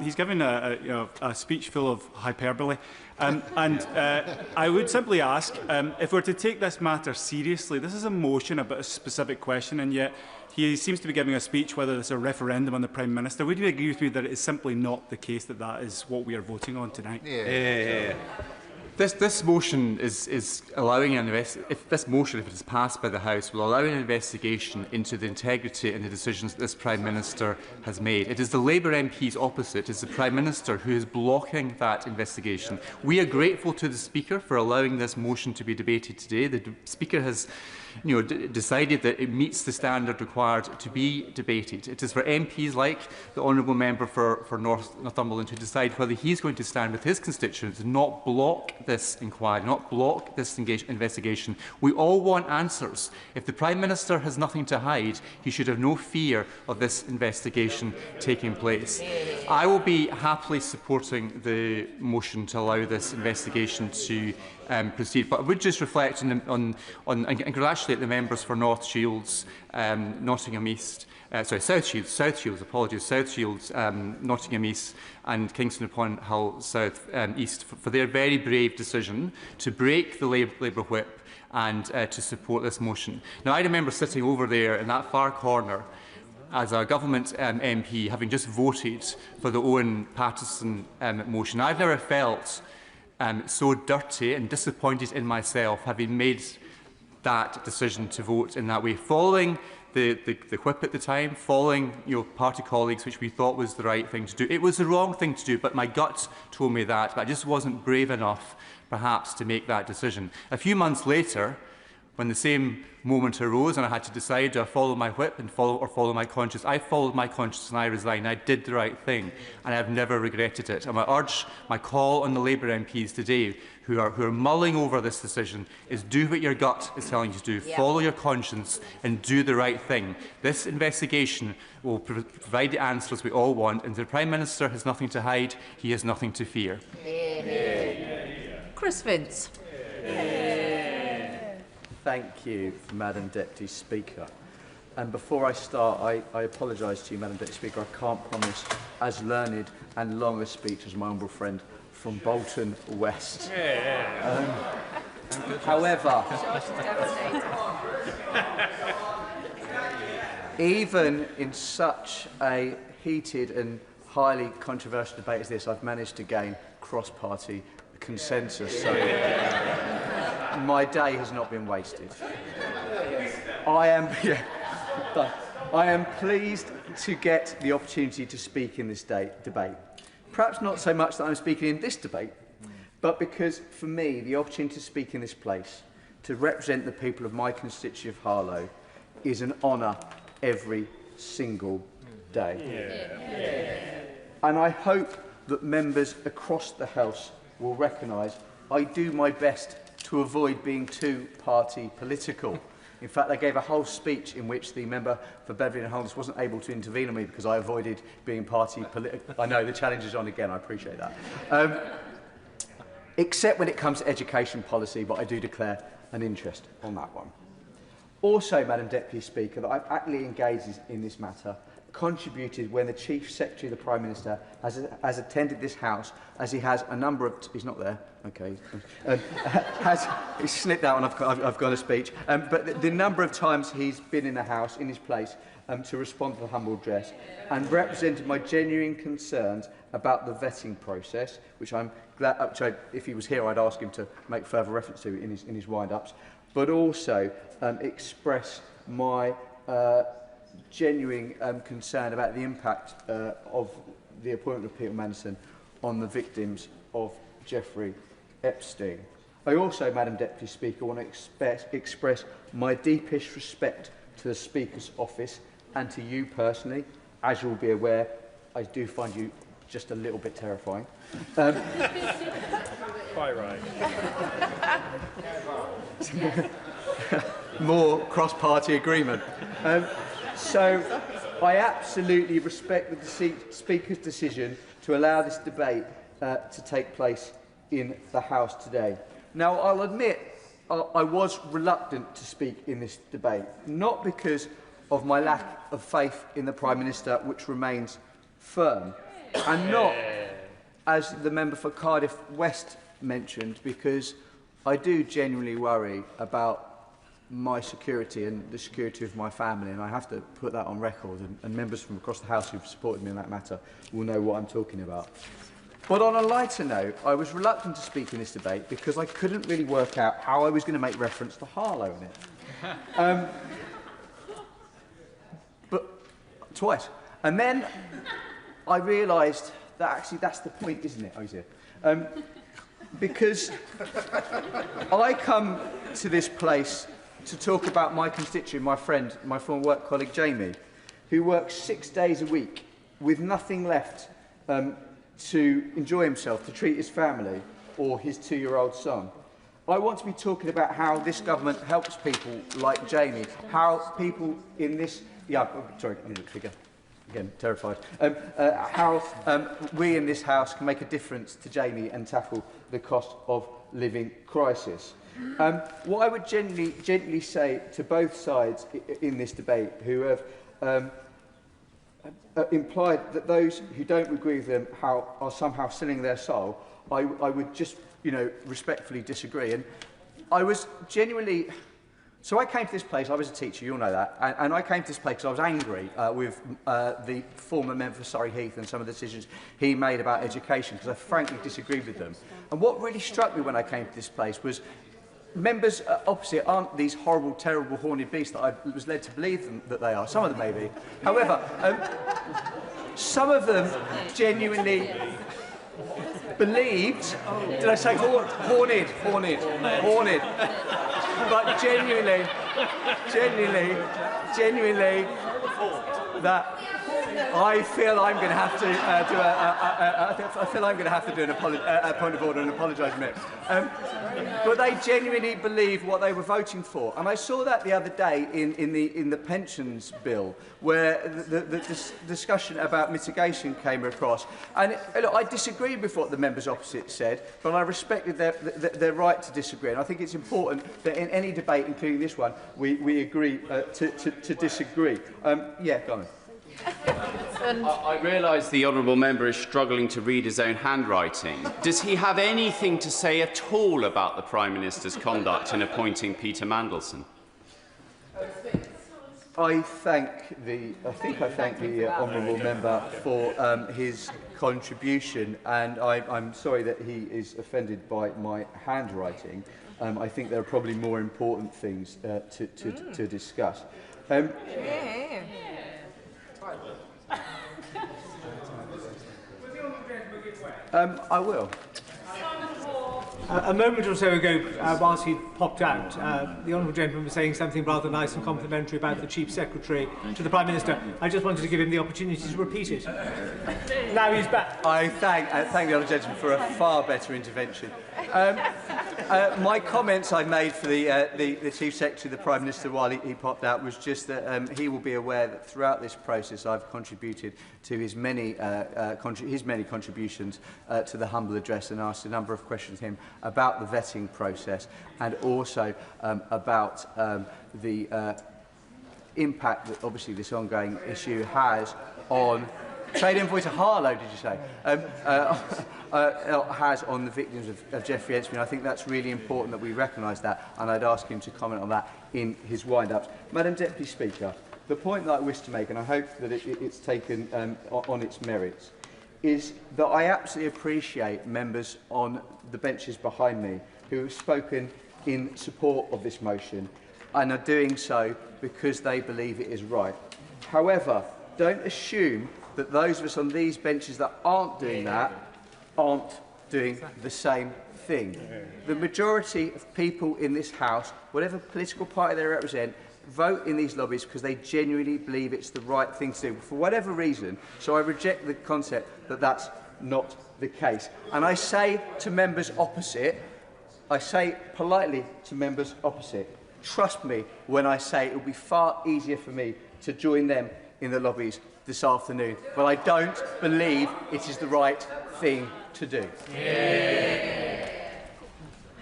He's given a speech full of hyperbole, and I would simply ask, if we're to take this matter seriously, this is a motion about a specific question, and yet he seems to be giving a speech whether it's a referendum on the Prime Minister. Would you agree with me that it is simply not the case that that is what we are voting on tonight? This motion is allowing if this motion, if it is passed by the House, will allow an investigation into the integrity and the decisions that this Prime Minister has made. It is the Labour MPs opposite, it is the Prime Minister who is blocking that investigation. We are grateful to the Speaker for allowing this motion to be debated today. The Speaker has decided that it meets the standard required to be debated. It is for MPs like the Honourable Member for Northumberland to decide whether he is going to stand with his constituents and not block this inquiry, not block this investigation. We all want answers. If the Prime Minister has nothing to hide, he should have no fear of this investigation taking place. I will be happily supporting the motion to allow this investigation to proceed, but I would just reflect on and congratulate the members for North Shields, Nottingham East, South Shields, apologies, South Shields, Nottingham East and Kingston upon Hull South East for their very brave decision to break the Labour whip and to support this motion. Now, I remember sitting over there in that far corner as a government MP, having just voted for the Owen Paterson motion. I've never felt so dirty and disappointed in myself, having made that decision to vote in that way, following the whip at the time, following party colleagues, which we thought was the right thing to do. It was the wrong thing to do, but my gut told me that, but I just wasn't brave enough, perhaps, to make that decision. A few months later, when the same moment arose and I had to decide, do I follow my whip and follow my conscience, I followed my conscience and I resigned. I did the right thing, and I've never regretted it. And my call on the Labour MPs today who are mulling over this decision is do what your gut is telling you to do, follow your conscience and do the right thing. This investigation will provide the answers we all want, and the Prime Minister has nothing to hide, he has nothing to fear. Chris Vince. Thank you, Madam Deputy Speaker. And before I start, I apologise to you, Madam Deputy Speaker. I can't promise as learned and long a speech as my humble friend from Bolton West. However, even in such a heated and highly controversial debate as this, I've managed to gain cross-party consensus. So my day has not been wasted. I am pleased to get the opportunity to speak in this debate. Perhaps not so much that I'm speaking in this debate, but because, for me, the opportunity to speak in this place, to represent the people of my constituency of Harlow, is an honour every single day. And I hope that members across the House will recognise I do my best to avoid being too party political. In fact, I gave a whole speech in which the member for Beverley and Holmes wasn't able to intervene on me because I avoided being party political. I know, the challenge is on again, I appreciate that. Except when it comes to education policy, but I do declare an interest on that one. Also, Madam Deputy Speaker, that I've actively engaged in this matter, contributed when the Chief Secretary of the Prime Minister has attended this House, as he has a number of... He's not there, okay. He's slipped out and I've got a speech. But the number of times he's been in the House, in his place, to respond to the humble address, and represented my genuine concerns about the vetting process, which I'm glad, if he was here, I'd ask him to make further reference to in his wind-ups, but also express my genuine concern about the impact of the appointment of Peter Mandelson on the victims of Jeffrey Epstein. I also, Madam Deputy Speaker, want to express my deepest respect to the Speaker's office and to you personally. As you'll be aware, I do find you just a little bit terrifying. Quite right. More cross-party agreement. So I absolutely respect the Speaker's decision to allow this debate to take place in the House today. Now, I'll admit I was reluctant to speak in this debate, not because of my lack of faith in the Prime Minister, which remains firm, and not, as the member for Cardiff West mentioned, because I do genuinely worry about my security and the security of my family, and I have to put that on record, and members from across the House who've supported me in that matter will know what I'm talking about. But on a lighter note, I was reluctant to speak in this debate because I couldn't really work out how I was going to make reference to Harlow in it. But twice. And then I realised that actually that's the point, isn't it, Ozzy? Because I come to this place to talk about my constituent, my friend, my former work colleague Jamie, who works 6 days a week with nothing left to enjoy himself, to treat his family or his 2-year-old son. I want to be talking about how this government helps people like Jamie, how people in this... Yeah, sorry, I need a figure. Again, terrified. How we in this House can make a difference to Jamie and tackle the cost of living crisis. What I would gently say to both sides in this debate who have implied that those who don't agree with them are somehow selling their soul, I would just, respectfully disagree. And I was genuinely... So I came to this place, I was a teacher, you all know that, and I came to this place because I was angry with the former member for Surrey Heath and some of the decisions he made about education, because I frankly disagreed with them. And what really struck me when I came to this place was members opposite aren't these horrible, terrible, horny beasts that I was led to believe that they are. Some of them may be. However, some of them genuinely believed, did I say horned, but genuinely, that I feel I'm going to have to do a point of order and apologise a minute. But they genuinely believe what they were voting for, and I saw that the other day in the pensions bill, where the discussion about mitigation came across. And look, I disagreed with what the members opposite said, but I respected their right to disagree. And I think it's important that in any debate, including this one, we agree to disagree. Yeah, go on. I realise the honourable member is struggling to read his own handwriting. Does he have anything to say at all about the Prime Minister's conduct in appointing Peter Mandelson? I thank the honourable member for his contribution, and I'm sorry that he is offended by my handwriting. I think there are probably more important things to discuss. I will. A moment or so ago, whilst he popped out, the honourable gentleman was saying something rather nice and complimentary about the Chief Secretary to the Prime Minister. I just wanted to give him the opportunity to repeat it. Now he's back. I thank the honourable gentleman for a far better intervention. My comments I made for the Chief Secretary of the Prime Minister while he popped out was just that he will be aware that throughout this process I've contributed to his many contributions to the humble address and asked a number of questions to him about the vetting process and also about the impact that obviously this ongoing issue has on trade invoice to Harlow, did you say? Has on the victims of Jeffrey Epstein. I think that's really important that we recognise that, and I'd ask him to comment on that in his wind-ups. Madam Deputy Speaker, the point that I wish to make, and I hope that it's taken on its merits, is that I absolutely appreciate members on the benches behind me who have spoken in support of this motion and are doing so because they believe it is right. However, don't assume that those of us on these benches that aren't doing that aren't doing the same thing. The majority of people in this House, whatever political party they represent, vote in these lobbies because they genuinely believe it's the right thing to do, for whatever reason. So I reject the concept that that's not the case. And I say to members opposite, I say politely to members opposite, trust me when I say it will be far easier for me to join them in the lobbies this afternoon, but I don't believe it is the right thing to do.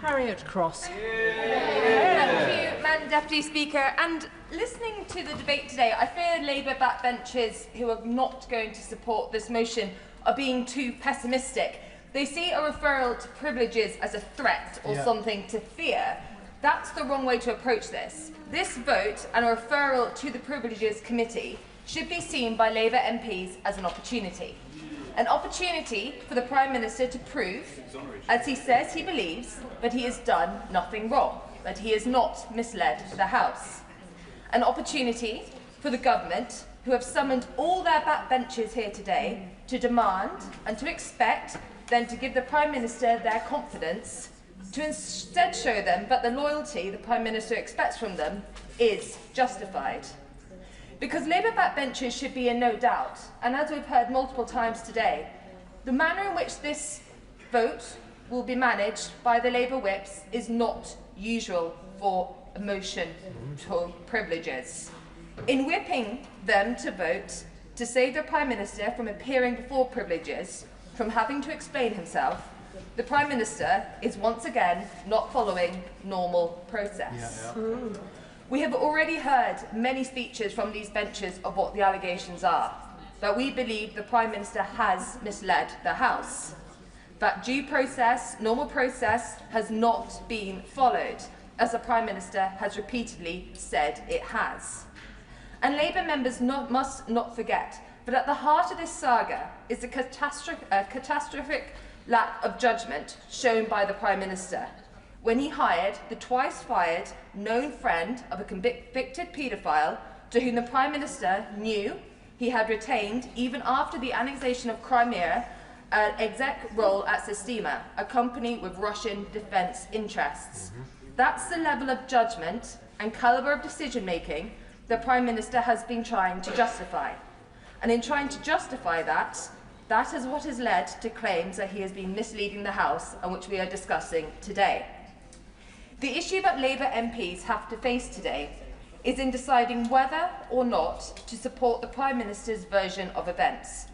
Harriet Cross. Thank you, Madam Deputy Speaker. And listening to the debate today, I fear Labour backbenchers who are not going to support this motion are being too pessimistic. They see a referral to privileges as a threat or something to fear. That's the wrong way to approach this. This vote and a referral to the Privileges Committee should be seen by Labour MPs as an opportunity. An opportunity for the Prime Minister to prove, as he says he believes, that he has done nothing wrong, that he has not misled the House. An opportunity for the government, who have summoned all their backbenchers here today, to demand and to expect them to give the Prime Minister their confidence, to instead show them that the loyalty the Prime Minister expects from them is justified. Because Labour backbenchers should be in no doubt, and as we've heard multiple times today, the manner in which this vote will be managed by the Labour whips is not usual for a motion to privileges. In whipping them to vote to save the Prime Minister from appearing before privileges, from having to explain himself, the Prime Minister is once again not following normal process. We have already heard many speeches from these benches of what the allegations are, that we believe the Prime Minister has misled the House, that due process, normal process, has not been followed, as the Prime Minister has repeatedly said it has. And Labour members must not forget that at the heart of this saga is the catastrophic lack of judgment shown by the Prime Minister when he hired the twice-fired known friend of a convicted paedophile to whom the Prime Minister knew he had retained, even after the annexation of Crimea, an exec role at Sistema, a company with Russian defence interests. That's the level of judgment and calibre of decision-making the Prime Minister has been trying to justify. And in trying to justify that, that is what has led to claims that he has been misleading the House, and which we are discussing today. The issue that Labour MPs have to face today is in deciding whether or not to support the Prime Minister's version of events,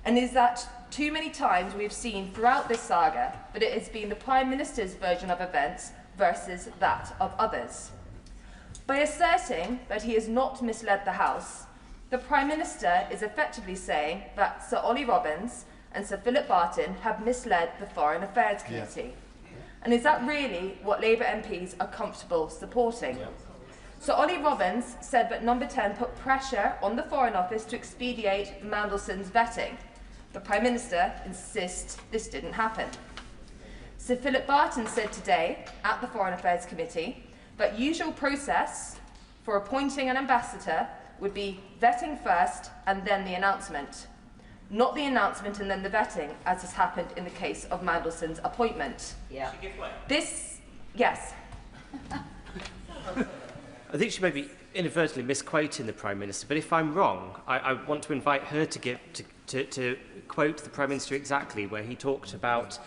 and is that too many times we have seen throughout this saga that it has been the Prime Minister's version of events versus that of others. By asserting that he has not misled the House, the Prime Minister is effectively saying that Sir Ollie Robbins and Sir Philip Barton have misled the Foreign Affairs Committee. And is that really what Labour MPs are comfortable supporting? Sir Ollie Robbins said that Number 10 put pressure on the Foreign Office to expedite Mandelson's vetting. The Prime Minister insists this didn't happen. Sir Philip Barton said today at the Foreign Affairs Committee that usual process for appointing an ambassador would be vetting first and then the announcement. Not the announcement and then the vetting, as has happened in the case of Mandelson's appointment. Yeah. This, yes. I think she may be inadvertently misquoting the Prime Minister, but if I'm wrong, I want to invite her to quote the Prime Minister exactly where he talked about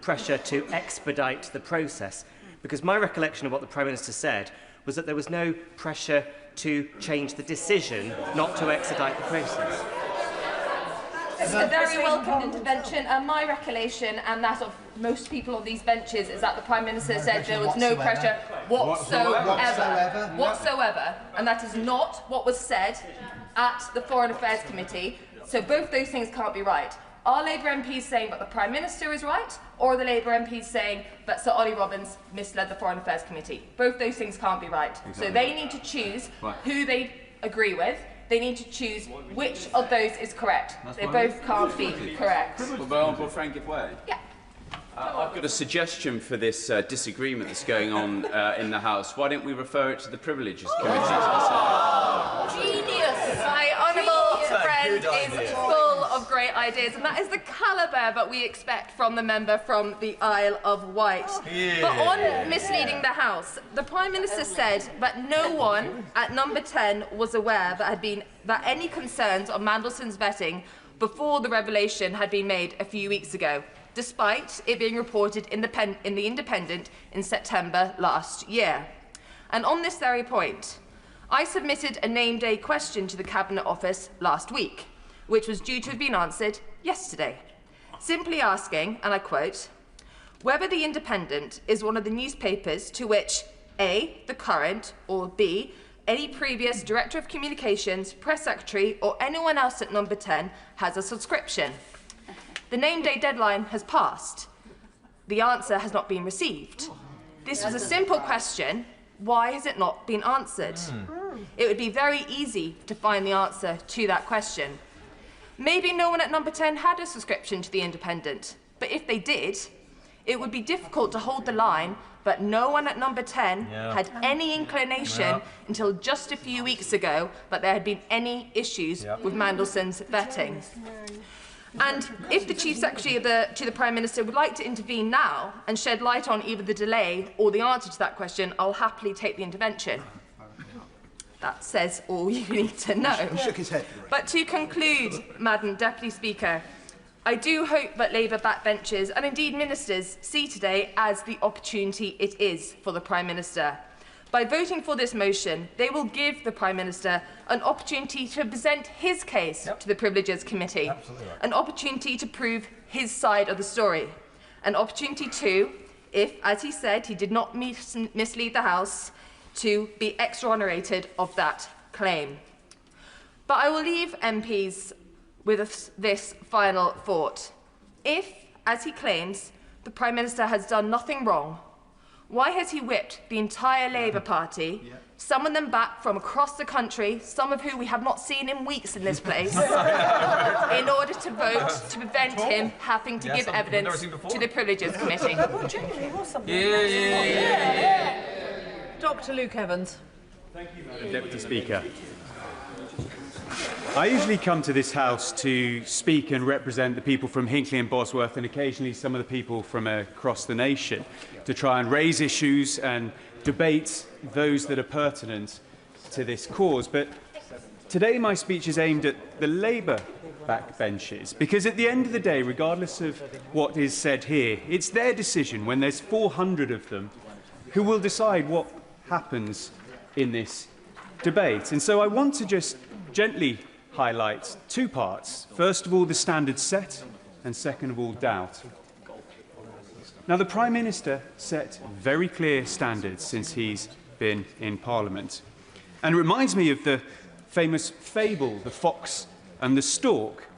pressure to expedite the process. Because my recollection of what the Prime Minister said was that there was no pressure to change the decision not to expedite the process. It's a very welcome intervention, and my recollection and that of most people on these benches is that the Prime Minister said there was no pressure whatsoever, and that is not what was said at the Foreign Affairs Committee, so both those things can't be right. Are Labour MPs saying that the Prime Minister is right, or are the Labour MPs saying that Sir Ollie Robbins misled the Foreign Affairs Committee? Both those things can't be right. Exactly. So they need to choose who they agree with. They need to choose which of those is correct. They both can't be correct. Yeah. I've got a suggestion for this disagreement that's going on in the House. Why don't we refer it to the Privileges Committee to decide? Genius! My honourable friend is full of great ideas, and that is the calibre that we expect from the member from the Isle of Wight. Yeah. But on misleading the House, the Prime Minister said that no one at Number 10 was aware that any concerns on Mandelson's vetting before the revelation had been made a few weeks ago, despite it being reported in the Independent in September last year. And on this very point, I submitted a name-day question to the Cabinet Office last week, which was due to have been answered yesterday, simply asking, and I quote, whether the Independent is one of the newspapers to which A, the current, or B, any previous Director of Communications, Press Secretary, or anyone else at Number 10 has a subscription. The name-day deadline has passed. The answer has not been received. This was a simple question. Why has it not been answered? It would be very easy to find the answer to that question. Maybe no one at number 10 had a subscription to The Independent, but if they did, it would be difficult to hold the line, but no one at number 10 had any inclination until just a few weeks ago that there had been any issues with Mandelson's vetting. And if the Chief Secretary to the Prime Minister would like to intervene now and shed light on either the delay or the answer to that question, I'll happily take the intervention. That says all you need to know. He shook his head. But to conclude, Madam Deputy Speaker, I do hope that Labour backbenchers and indeed ministers see today as the opportunity it is for the Prime Minister. By voting for this motion, they will give the Prime Minister an opportunity to present his case to the Privileges Committee, an opportunity to prove his side of the story, an opportunity to, if, as he said, he did not mislead the House, to be exonerated of that claim. But I will leave MPs with this final thought. If, as he claims, the Prime Minister has done nothing wrong, why has he whipped the entire Labour Party, summoned them back from across the country, some of who we have not seen in weeks in this place, in order to vote to prevent him having to give evidence to the Privileges Committee? Dr. Luke Evans. Thank you, Madam Deputy Speaker. I usually come to this House to speak and represent the people from Hinckley and Bosworth and occasionally some of the people from across the nation to try and raise issues and debate those that are pertinent to this cause. But today my speech is aimed at the Labour backbenchers because at the end of the day, regardless of what is said here, it's their decision when there's 400 of them who will decide what happens in this debate. And so I want to just gently highlight two parts. First of all, the standards set, and second of all, doubt. Now, the Prime Minister set very clear standards since he's been in Parliament. And it reminds me of the famous fable, The Fox and the Stork.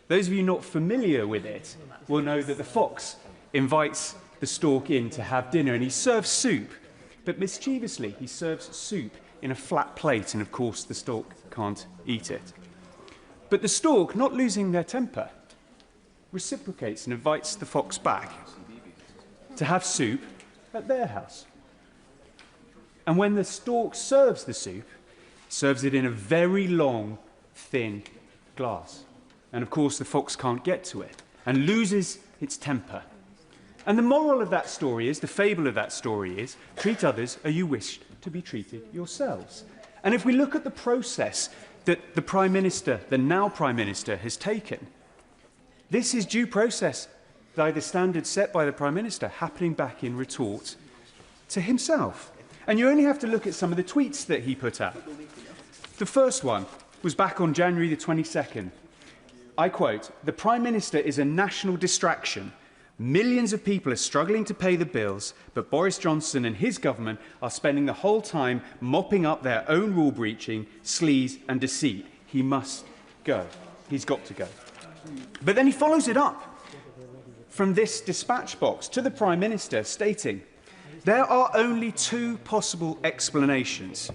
Those of you not familiar with it will know that the fox invites the stork in to have dinner, and he serves soup. But mischievously, he serves soup in a flat plate, and of course the stork can't eat it. But the stork, not losing their temper, reciprocates and invites the fox back to have soup at their house. And when the stork serves the soup, serves it in a very long, thin glass. And of course the fox can't get to it and loses its temper. And the moral of that story is, the fable of that story is, treat others as you wish to be treated yourselves. And if we look at the process that the Prime Minister, the now Prime Minister, has taken, this is due process by the standards set by the Prime Minister happening back in retort to himself. And you only have to look at some of the tweets that he put out. The first one was back on January the 22nd. I quote, "The Prime Minister is a national distraction. Millions of people are struggling to pay the bills, but Boris Johnson and his government are spending the whole time mopping up their own rule-breaching, sleaze and deceit. He must go. He's got to go." But then he follows it up from this dispatch box to the Prime Minister stating, "There are only two possible explanations.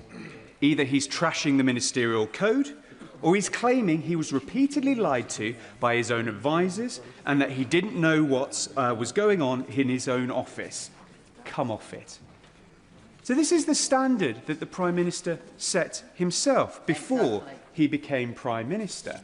Either he's trashing the ministerial code, or he's claiming he was repeatedly lied to by his own advisers and that he didn't know what was going on in his own office. Come off it." So this is the standard that the Prime Minister set himself before he became Prime Minister.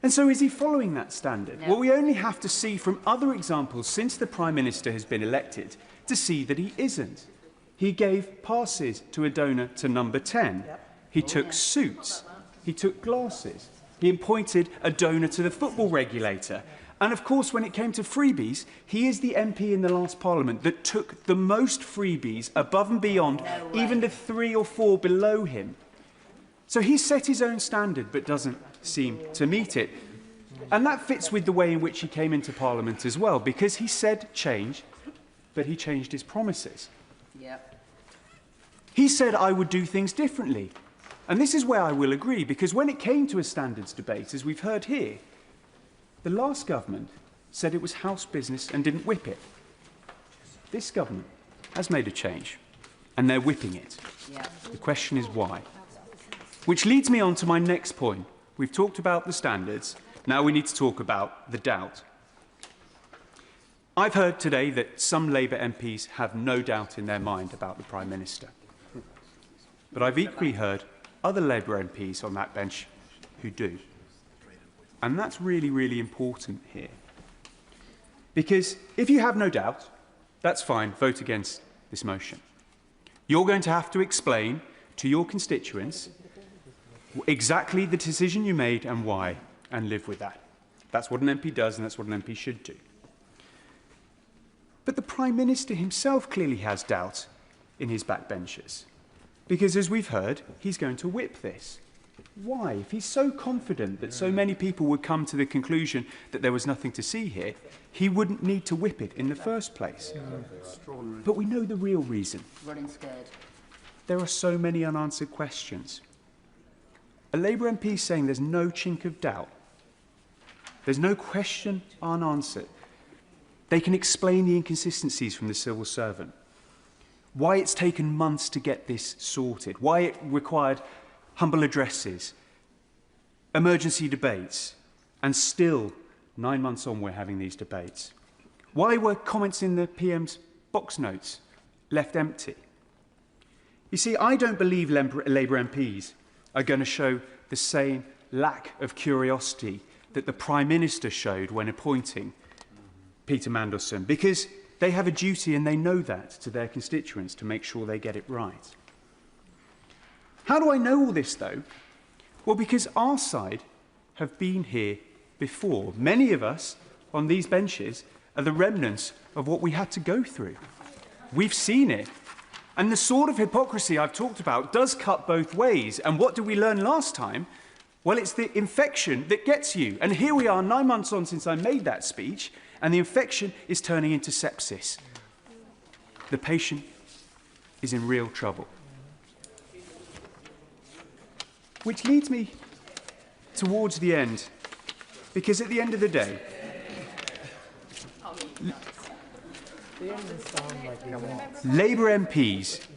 And so is he following that standard? No. Well, we only have to see from other examples since the Prime Minister has been elected to see that he isn't. He gave passes to a donor to number 10. He took suits. He took glasses. He appointed a donor to the football regulator. And of course, when it came to freebies, he is the MP in the last Parliament that took the most freebies above and beyond, even the 3 or 4 below him. So he set his own standard, but doesn't seem to meet it. And that fits with the way in which he came into Parliament as well, because he said change, but he changed his promises. He said, "I would do things differently." And this is where I will agree, because when it came to a standards debate, as we've heard here, the last government said it was house business and didn't whip it. This government has made a change, and they're whipping it. The question is why. Which leads me on to my next point, We've talked about the standards. Now we need to talk about the doubt. I've heard today that some Labour MPs have no doubt in their mind about the Prime Minister. But I've equally heard other Labour MPs on that bench who do. And that's really, really important here. Because if you have no doubt, that's fine, vote against this motion. You're going to have to explain to your constituents exactly the decision you made and why, and live with that. That's what an MP does, and that's what an MP should do. But the Prime Minister himself clearly has doubt in his backbenchers. Because, as we've heard, he's going to whip this. Why? If he's so confident that so many people would come to the conclusion that there was nothing to see here, he wouldn't need to whip it in the first place. But we know the real reason. Running scared. There are so many unanswered questions. A Labour MP is saying there's no chink of doubt. There's no question unanswered. They can explain the inconsistencies from the civil servant. Why it's taken months to get this sorted. Why it required humble addresses, emergency debates, and still, 9 months on, we're having these debates. Why were comments in the PM's box notes left empty? You see, I don't believe Labour MPs are going to show the same lack of curiosity that the Prime Minister showed when appointing Peter Mandelson, because they have a duty and they know that to their constituents to make sure they get it right. How do I know all this, though? Well, because our side have been here before. Many of us on these benches are the remnants of what we had to go through. We've seen it. And the sort of hypocrisy I've talked about does cut both ways. And what did we learn last time? Well, it's the infection that gets you. And here we are 9 months on since I made that speech, and the infection is turning into sepsis. The patient is in real trouble. Which leads me towards the end, because at the end of the day, Labour MPs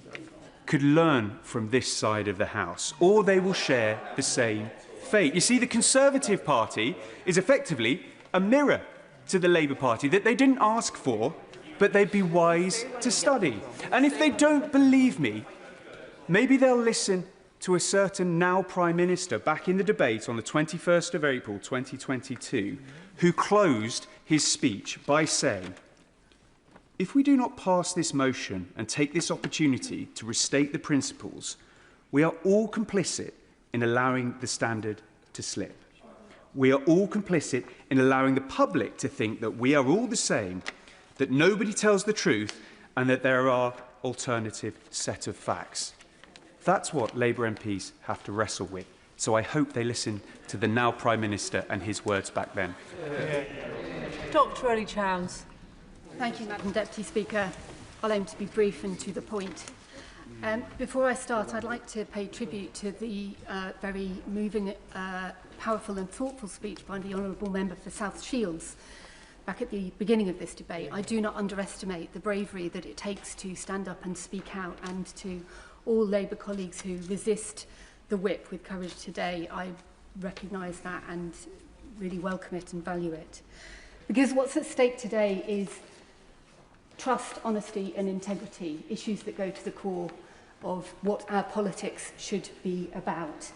could learn from this side of the House, or they will share the same fate. You see, the Conservative Party is effectively a mirror to the Labour Party that they didn't ask for, but they'd be wise to study. And if they don't believe me, maybe they'll listen to a certain now Prime Minister back in the debate on the 21st of April 2022, who closed his speech by saying, "If we do not pass this motion and take this opportunity to restate the principles, we are all complicit in allowing the standard to slip. We are all complicit in allowing the public to think that we are all the same, that nobody tells the truth, and that there are alternative set of facts." That's what Labour MPs have to wrestle with. So I hope they listen to the now Prime Minister and his words back then. Dr. Ellie Chowns. Thank you, Madam Deputy Speaker. I'll aim to be brief and to the point. Before I start, I'd like to pay tribute to the very moving, powerful and thoughtful speech by the Honourable Member for South Shields back at the beginning of this debate. I do not underestimate the bravery that it takes to stand up and speak out, and to all Labour colleagues who resist the whip with courage today, I recognise that and really welcome it and value it. Because what's at stake today is trust, honesty and integrity, issues that go to the core of what our politics should be about.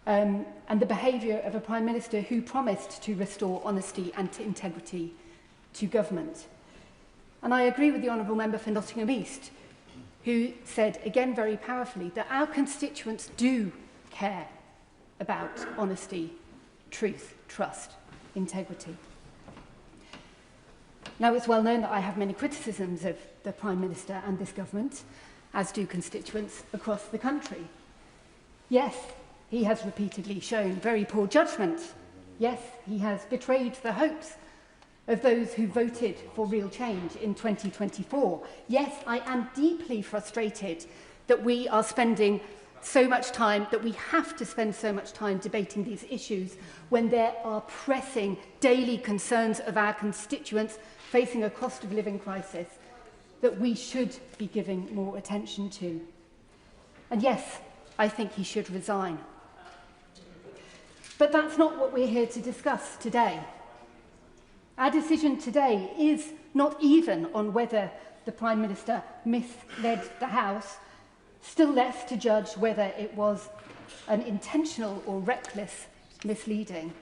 And the behaviour of a Prime Minister who promised to restore honesty and integrity to government. And I agree with the Honourable Member for Nottingham East, who said, again very powerfully, that our constituents do care about honesty, truth, trust, integrity. Now, it's well known that I have many criticisms of the Prime Minister and this government, as do constituents across the country. Yes, he has repeatedly shown very poor judgment. Yes, he has betrayed the hopes of those who voted for real change in 2024. Yes, I am deeply frustrated that we are spending so much time, that we have to spend so much time debating these issues when there are pressing daily concerns of our constituents facing a cost of living crisis that we should be giving more attention to. And yes, I think he should resign. But that's not what we're here to discuss today. Our decision today is not even on whether the Prime Minister misled the House, still less to judge whether it was an intentional or reckless misleading.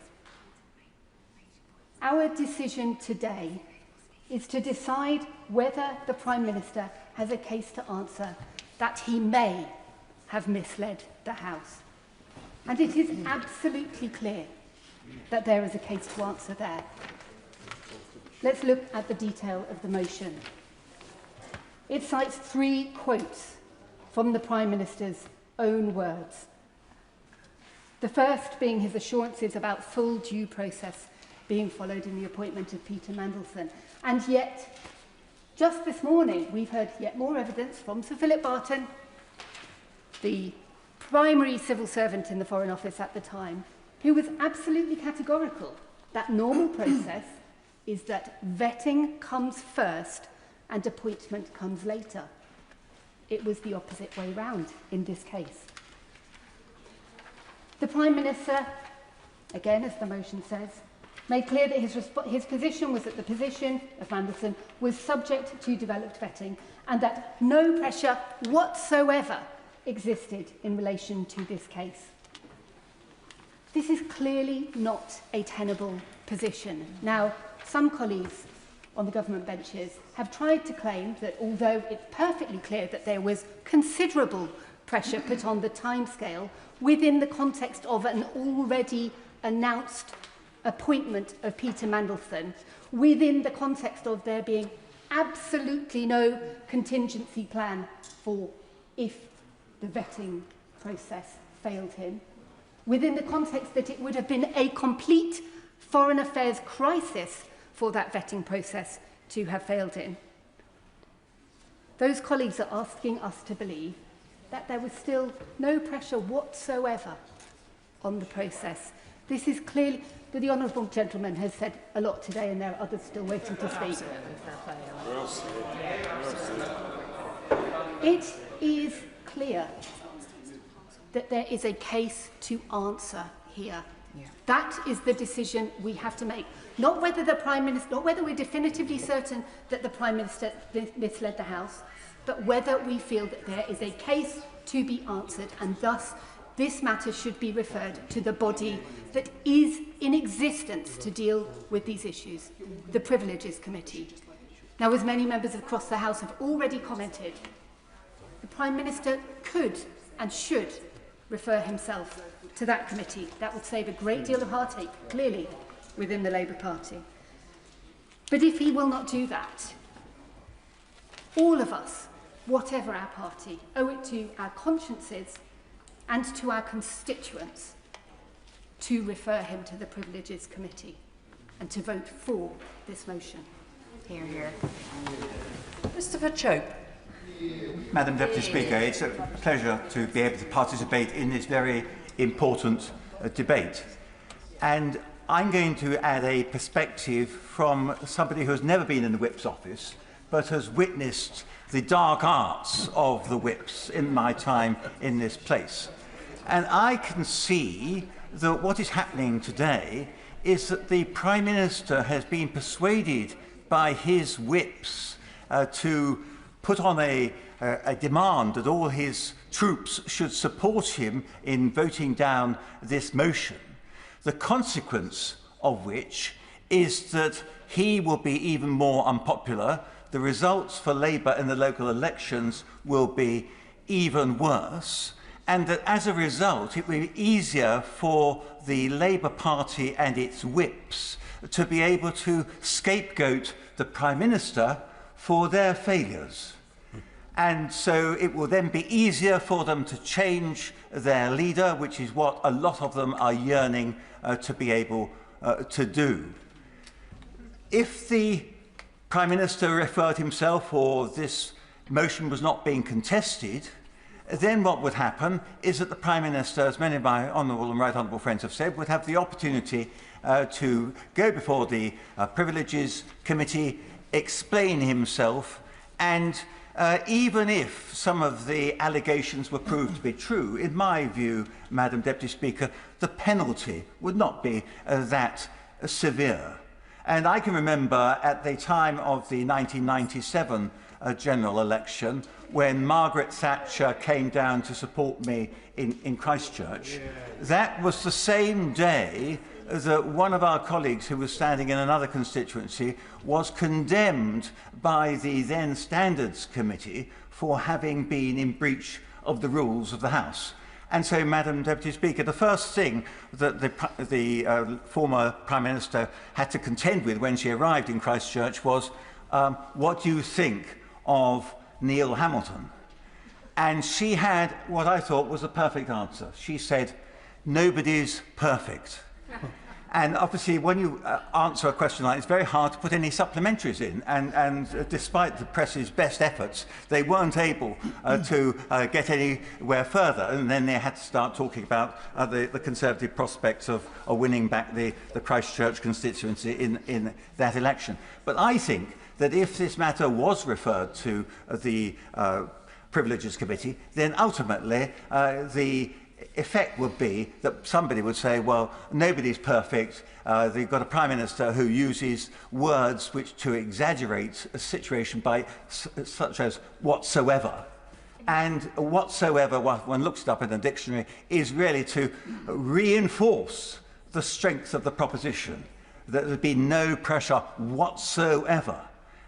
Our decision today is to decide whether the Prime Minister has a case to answer that he may have misled the House. And it is absolutely clear that there is a case to answer there. Let's look at the detail of the motion. It cites 3 quotes from the Prime Minister's own words. The first being his assurances about full due process being followed in the appointment of Peter Mandelson. And yet, just this morning, we've heard yet more evidence from Sir Philip Barton, the primary civil servant in the Foreign Office at the time, who was absolutely categorical that normal process is that vetting comes first and appointment comes later. It was the opposite way round in this case. The Prime Minister, again as the motion says, made clear that his position was that the position of Mandelson was subject to developed vetting and that no pressure whatsoever existed in relation to this case. This is clearly not a tenable position. Now, some colleagues on the government benches have tried to claim that although it's perfectly clear that there was considerable pressure put on the timescale within the context of an already announced appointment of Peter Mandelson, within the context of there being absolutely no contingency plan for if the vetting process failed him, within the context that it would have been a complete foreign affairs crisis for that vetting process to have failed in. Those colleagues are asking us to believe that there was still no pressure whatsoever on the process. This is clearly, the honourable gentleman has said a lot today and there are others still waiting to speak. It is clear that there is a case to answer here. That is the decision we have to make. Not whether the Prime Minister, not whether we're definitively certain that the Prime Minister misled the House, but whether we feel that there is a case to be answered, and thus this matter should be referred to the body that is in existence to deal with these issues, the Privileges Committee. Now, as many members across the House have already commented, the Prime Minister could and should refer himself to that committee. That would save a great deal of heartache, clearly, within the Labour Party. But if he will not do that, all of us, whatever our party, owe it to our consciences and to our constituents to refer him to the Privileges Committee and to vote for this motion. Hear, hear. Mr Chope. Madam Deputy Speaker, it's a pleasure to be able to participate in this very important debate. And I'm going to add a perspective from somebody who has never been in the Whip's office, but has witnessed the dark arts of the Whips in my time in this place. And I can see that what is happening today is that the Prime Minister has been persuaded by his Whips to put on a demand that all his troops should support him in voting down this motion, the consequence of which is that he will be even more unpopular. The results for Labour in the local elections will be even worse, and that as a result it will be easier for the Labour Party and its whips to be able to scapegoat the Prime Minister for their failures. And so it will then be easier for them to change their leader, which is what a lot of them are yearning to be able to do. If the Prime Minister referred himself, or this motion was not being contested, then what would happen is that the Prime Minister, as many of my honourable and right honourable friends have said, would have the opportunity to go before the Privileges Committee, explain himself, and even if some of the allegations were proved to be true, in my view, Madam Deputy Speaker, the penalty would not be that severe. And I can remember at the time of the 1997 general election, when Margaret Thatcher came down to support me in Christchurch, that was the same day that one of our colleagues who was standing in another constituency was condemned by the then Standards Committee for having been in breach of the rules of the House. And so, Madam Deputy Speaker, the first thing that the former Prime Minister had to contend with when she arrived in Christchurch was, what do you think of Neil Hamilton? And she had what I thought was a perfect answer. She said, nobody's perfect. And obviously, when you answer a question like this, it's very hard to put any supplementaries in. And despite the press's best efforts, they weren't able to get anywhere further. And then they had to start talking about the Conservative prospects of winning back the Christchurch constituency in that election. But I think that if this matter was referred to the Privileges Committee, then ultimately the effect would be that somebody would say, well, nobody's perfect. They've got a Prime Minister who uses words which to exaggerate a situation by such as whatsoever. And whatsoever, when looked up in the dictionary, is really to reinforce the strength of the proposition, that there'd be no pressure whatsoever.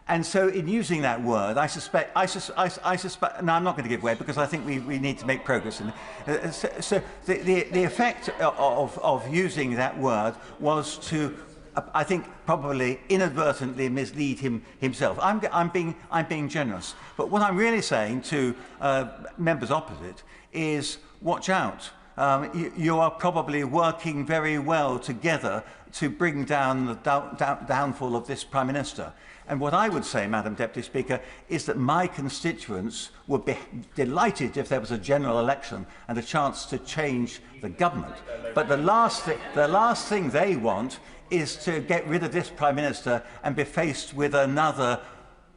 And so in using that word, I suspect, no, I'm not going to give way because I think we need to make progress. So the effect of using that word was to, I think, probably inadvertently mislead himself. I'm being generous. But what I'm really saying to members opposite is watch out. You are probably working very well together to bring down the downfall of this Prime Minister. And what I would say, Madam Deputy Speaker, is that my constituents would be delighted if there was a general election and a chance to change the government. But the last thing they want is to get rid of this Prime Minister and be faced with another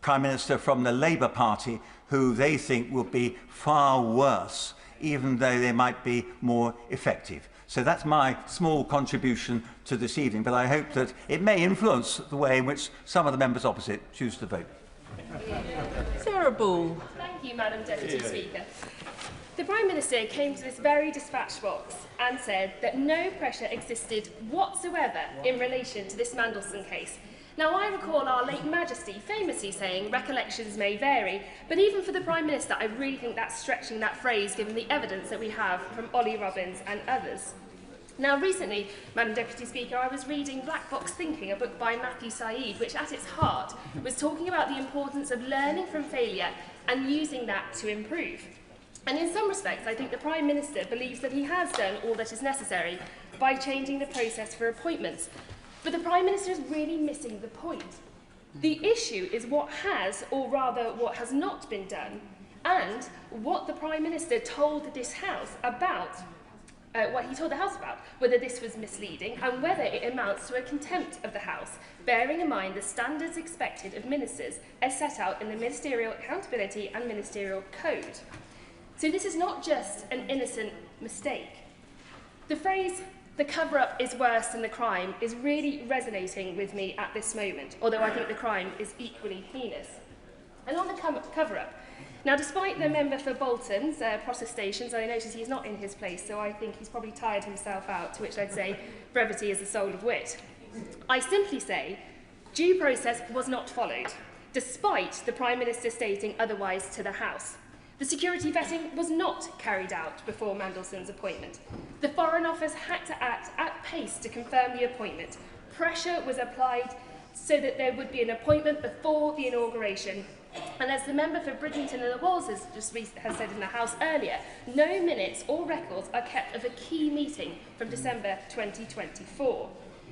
Prime Minister from the Labour Party who they think will be far worse, even though they might be more effective. So that's my small contribution to this evening, but I hope that it may influence the way in which some of the members opposite choose to vote. Sarah Ball. Thank you, Madam Deputy Speaker. The Prime Minister came to this very dispatch box and said that no pressure existed whatsoever in relation to this Mandelson case. Now, I recall our late Majesty famously saying recollections may vary, but even for the Prime Minister, I really think that's stretching that phrase given the evidence that we have from Ollie Robbins and others. Now, recently, Madam Deputy Speaker, I was reading Black Box Thinking, a book by Matthew Said, which at its heart was talking about the importance of learning from failure and using that to improve. And in some respects, I think the Prime Minister believes that he has done all that is necessary by changing the process for appointments. But the Prime Minister is really missing the point. The issue is what has, or rather what has not been done, and what the Prime Minister told this House about, what he told the House about, whether this was misleading and whether it amounts to a contempt of the House, bearing in mind the standards expected of ministers as set out in the Ministerial Accountability and Ministerial Code. So this is not just an innocent mistake. The phrase, "the cover-up is worse than the crime," is really resonating with me at this moment, although I think the crime is equally heinous. And on the cover-up, now despite the member for Bolton's protestations, I notice he's not in his place, so I think he's probably tired himself out, to which I'd say brevity is the soul of wit. I simply say due process was not followed, despite the Prime Minister stating otherwise to the House. The security vetting was not carried out before Mandelson's appointment. The Foreign Office had to act at pace to confirm the appointment. Pressure was applied so that there would be an appointment before the inauguration. And as the member for Bridlington and the Walls has said in the House earlier, no minutes or records are kept of a key meeting from December 2024.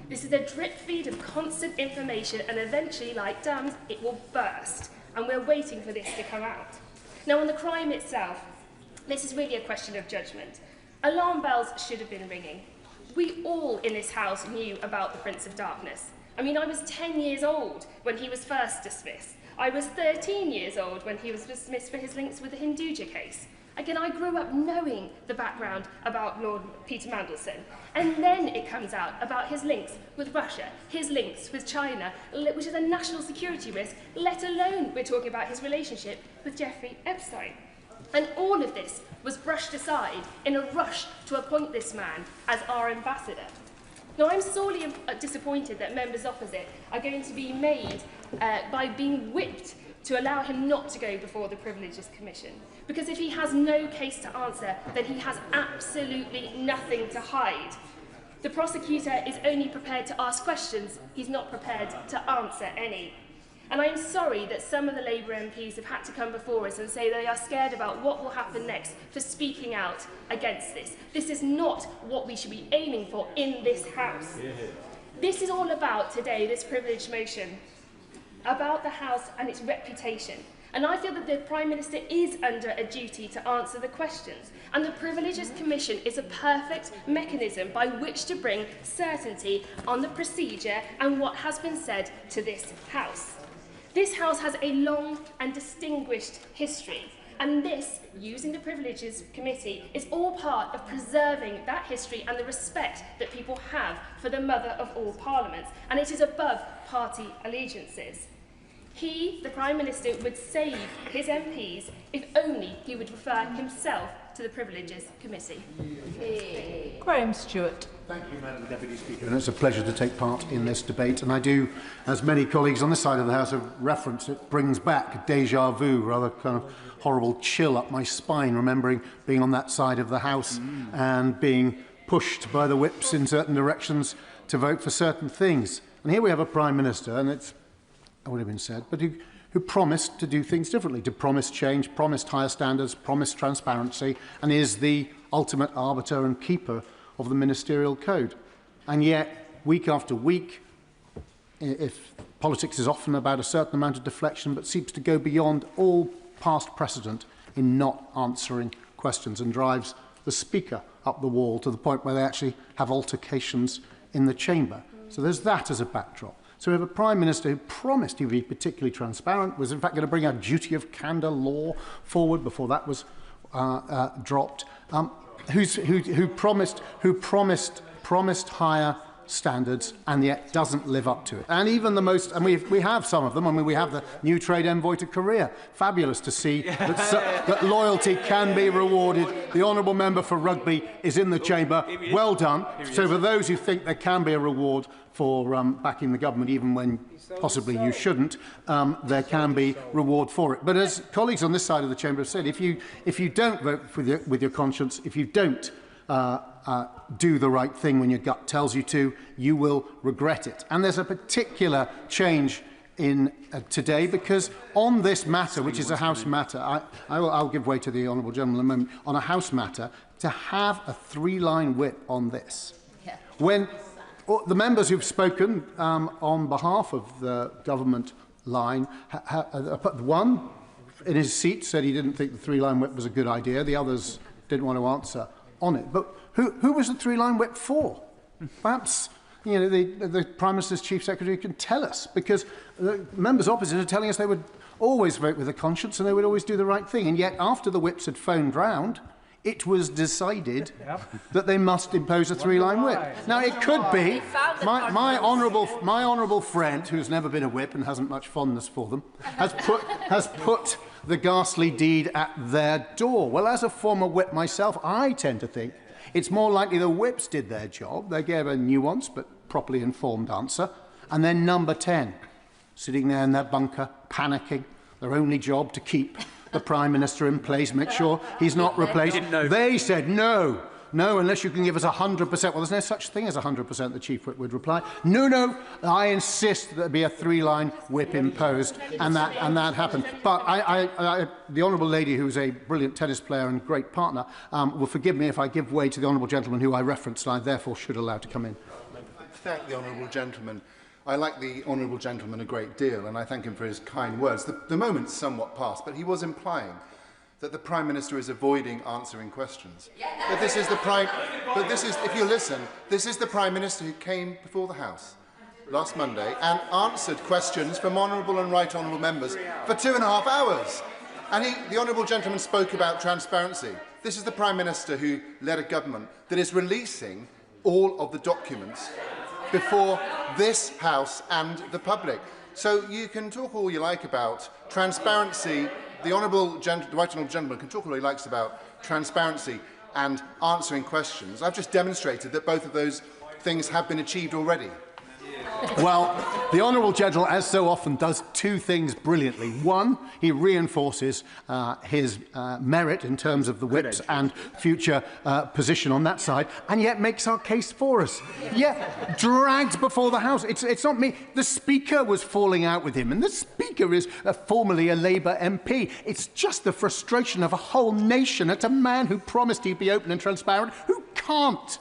This is a drip feed of constant information, and eventually, like dams, it will burst. And we're waiting for this to come out. Now, on the crime itself, this is really a question of judgment. Alarm bells should have been ringing. We all in this House knew about the Prince of Darkness. I mean, I was 10 years old when he was first dismissed. I was 13 years old when he was dismissed for his links with the Hinduja case. Again, I grew up knowing the background about Lord Peter Mandelson. And then it comes out about his links with Russia, his links with China, which is a national security risk, let alone we're talking about his relationship with Jeffrey Epstein. And all of this was brushed aside in a rush to appoint this man as our ambassador. Now, I'm sorely disappointed that members opposite are going to be made by being whipped to allow him not to go before the Privileges Commission. Because if he has no case to answer, then he has absolutely nothing to hide. The prosecutor is only prepared to ask questions, he's not prepared to answer any. And I am sorry that some of the Labour MPs have had to come before us and say they are scared about what will happen next for speaking out against this. This is not what we should be aiming for in this House. This is all about today, this privilege motion, about the House and its reputation. And I feel that the Prime Minister is under a duty to answer the questions. And the Privileges Commission is a perfect mechanism by which to bring certainty on the procedure and what has been said to this House. This House has a long and distinguished history. And this, using the Privileges Committee, is all part of preserving that history and the respect that people have for the mother of all parliaments. And it is above party allegiances. He, the Prime Minister, would save his MPs if only he would refer himself to the Privileges Committee. Graham Stewart. Thank you, Madam Deputy Speaker. And it's a pleasure to take part in this debate. And I do, as many colleagues on this side of the House have referenced, it brings back deja vu, rather kind of horrible chill up my spine, remembering being on that side of the House and being pushed by the whips in certain directions to vote for certain things. And here we have a Prime Minister, and it's would have been said, but who promised to do things differently, to promise change, promised higher standards, promised transparency, and is the ultimate arbiter and keeper of the ministerial code. And yet, week after week, if politics is often about a certain amount of deflection, but seems to go beyond all past precedent in not answering questions and drives the Speaker up the wall to the point where they actually have altercations in the chamber. So there's that as a backdrop. So we have a Prime Minister who promised he would be particularly transparent, was in fact going to bring a duty of candour law forward before that was dropped, who promised higher standards and yet doesn't live up to it. And even the most, and we have some of them, I mean, we have the new trade envoy to Korea. Fabulous to see that loyalty can be rewarded. The honourable member for Rugby is in the chamber. Well done. So for those who think there can be a reward for backing the government, even when possibly you shouldn't, there can be reward for it. But as colleagues on this side of the chamber have said, if you don't vote with your conscience, if you don't do the right thing when your gut tells you to, you will regret it. And there's a particular change in today, because on this matter, which is a House matter, I'll give way to the honourable gentleman in a moment, on a House matter, to have a three-line whip on this. Yeah. When the members who've spoken on behalf of the government line, one in his seat said he didn't think the three-line whip was a good idea, the others didn't want to answer on it. But who was the three-line whip for? Perhaps the Prime Minister's Chief Secretary can tell us, because the members opposite are telling us they would always vote with a conscience and they would always do the right thing. And yet, after the whips had phoned round, it was decided that they must impose a three-line whip. Now, it could be my honourable friend, who's never been a whip and hasn't much fondness for them, has put the ghastly deed at their door. Well, as a former whip myself, I tend to think it's more likely the whips did their job. They gave a nuanced but properly informed answer. And then number 10, sitting there in their bunker, panicking, their only job to keep the Prime Minister in place, make sure he's not replaced. They said, no, unless you can give us 100%. Well, there's no such thing as 100%, the Chief Whip would reply. No, I insist that there be a three-line whip imposed, and that happened. But the honourable lady, who's a brilliant tennis player and great partner, will forgive me if I give way to the honourable gentleman who I referenced, and I therefore should allow to come in. Thank the honourable gentleman. I like the honourable gentleman a great deal, and I thank him for his kind words. The moment's somewhat past, but he was implying that the Prime Minister is avoiding answering questions. But this is the Prime... But this is, if you listen, this is the Prime Minister who came before the House last Monday and answered questions from honourable and right honourable members for 2.5 hours. And the honourable gentleman spoke about transparency. This is the Prime Minister who led a government that is releasing all of the documents before this House and the public. So you can talk all you like about transparency. The right honourable gentleman can talk all he likes about transparency and answering questions. I've just demonstrated that both of those things have been achieved already. Well, the honourable gentleman, as so often, does two things brilliantly. One, he reinforces his merit in terms of the whips and future position on that side, and yet makes our case for us. Yeah, dragged before the House. It's not me. The Speaker was falling out with him, and the Speaker is formerly a Labour MP. It's just the frustration of a whole nation at a man who promised he'd be open and transparent, who can't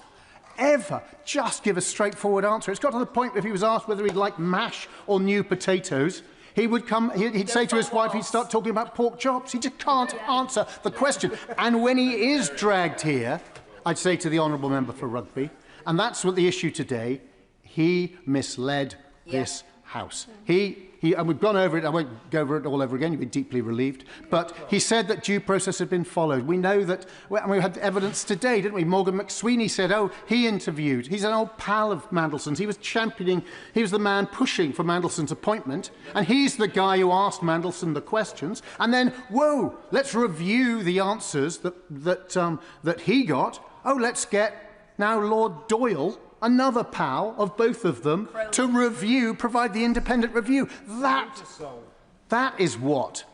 ever just give a straightforward answer. It's got to the point if he was asked whether he'd like mash or new potatoes, he'd say to his wife, he'd start talking about pork chops. He just can't answer the question. And when he is dragged here, I'd say to the honourable member for Rugby, and that's what the issue today, he misled this House. And we've gone over it, I won't go over it all over again, you'll be deeply relieved, but he said that due process had been followed. We know that, and we had evidence today, didn't we? Morgan McSweeney said, oh, he interviewed. He's an old pal of Mandelson's. He was he was the man pushing for Mandelson's appointment, and he's the guy who asked Mandelson the questions, and then, whoa, let's review the answers that he got. Oh, let's get now Lord Doyle, another pal of both of them, to provide the independent review. That is what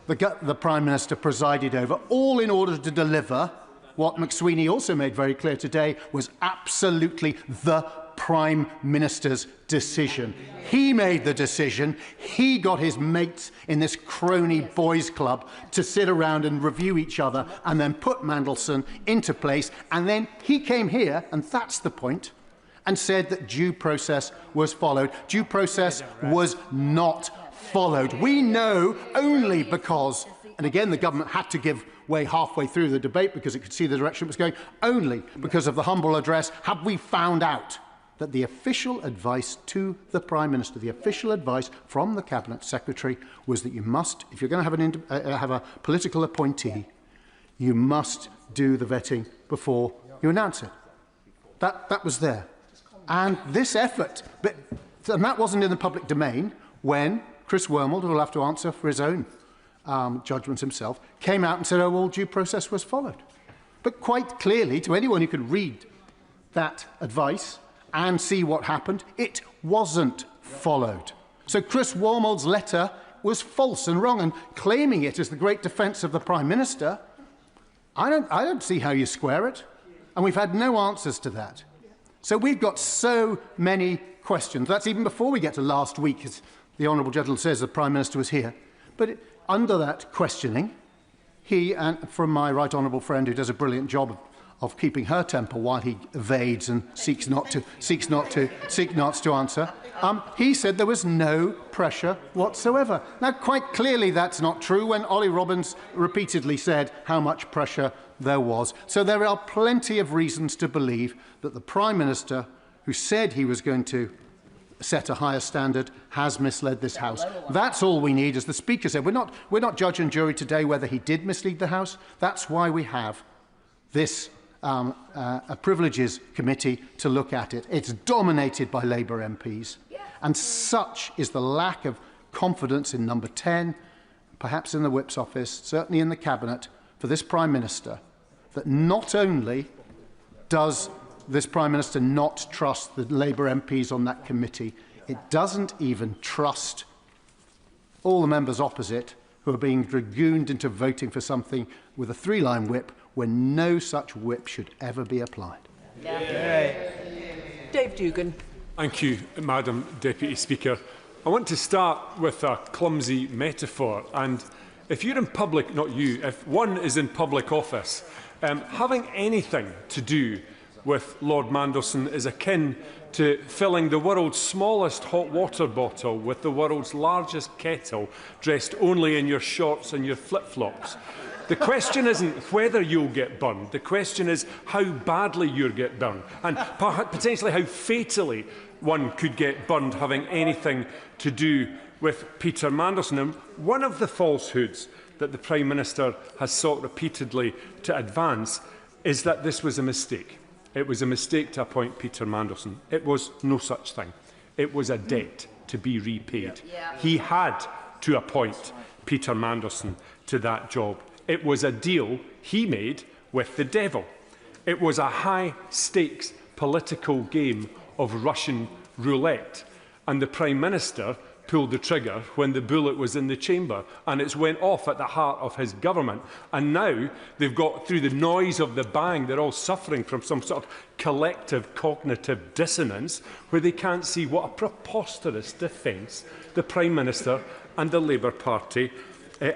the Prime Minister presided over, all in order to deliver what McSweeney also made very clear today was absolutely the Prime Minister's decision. He made the decision. He got his mates in this crony boys club to sit around and review each other and then put Mandelson into place. And then he came here, and that's the point, and said that due process was followed. Due process was not followed. We know only because, and again the government had to give way halfway through the debate because it could see the direction it was going, only because of the humble address have we found out that the official advice to the Prime Minister, the official advice from the Cabinet Secretary was that you must, if you're going to have a political appointee, you must do the vetting before you announce it. That was there. And this effort, and that wasn't in the public domain when Chris Wormald, who will have to answer for his own judgments himself, came out and said, oh, well, due process was followed. But quite clearly, to anyone who could read that advice and see what happened, it wasn't followed. So Chris Wormald's letter was false and wrong, and claiming it as the great defence of the Prime Minister, I don't see how you square it. And we've had no answers to that. So we've got so many questions. That's even before we get to last week, as the honourable gentleman says the Prime Minister was here. But under that questioning, he, and from my right honourable friend who does a brilliant job of keeping her temper while he evades and seeks not to answer, he said there was no pressure whatsoever. Now, quite clearly that's not true when Ollie Robbins repeatedly said how much pressure there was. So there are plenty of reasons to believe that the Prime Minister, who said he was going to set a higher standard, has misled this House. That's all we need. As the Speaker said, we're not judge and jury today whether he did mislead the House. That's why we have this a Privileges Committee to look at it. It's dominated by Labour MPs. And such is the lack of confidence in Number 10, perhaps in the Whip's office, certainly in the Cabinet, for this Prime Minister, that not only does this Prime Minister not trust the Labour MPs on that committee, it doesn't even trust all the members opposite who are being dragooned into voting for something with a three-line whip when no such whip should ever be applied. Dave Dugan. Thank you, Madam Deputy Speaker. I want to start with a clumsy metaphor. And if you're in public, not you, if one is in public office, having anything to do with Lord Mandelson is akin to filling the world's smallest hot water bottle with the world's largest kettle, dressed only in your shorts and your flip-flops. The question isn't whether you'll get burned. The question is how badly you'll get burned, and potentially how fatally one could get burned having anything to do with Peter Mandelson. And one of the falsehoods that the Prime Minister has sought repeatedly to advance is that this was a mistake. It was a mistake to appoint Peter Mandelson. It was no such thing. It was a debt to be repaid. He had to appoint Peter Mandelson to that job. It was a deal he made with the devil. It was a high-stakes political game of Russian roulette, and the Prime Minister pulled the trigger when the bullet was in the chamber, and it's went off at the heart of his government. And now they've got, through the noise of the bang, they're all suffering from some sort of collective cognitive dissonance where they can't see what a preposterous defence the Prime Minister and the Labour Party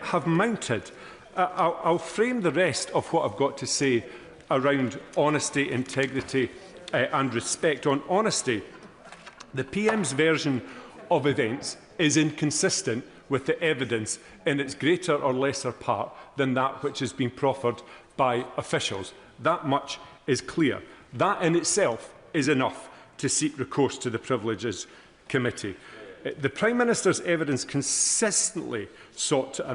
have mounted. I'll frame the rest of what I've got to say around honesty, integrity and respect. On honesty, the PM's version of events is inconsistent with the evidence in its greater or lesser part than that which has been proffered by officials. That much is clear. That in itself is enough to seek recourse to the Privileges Committee. The Prime Minister's evidence consistently sought to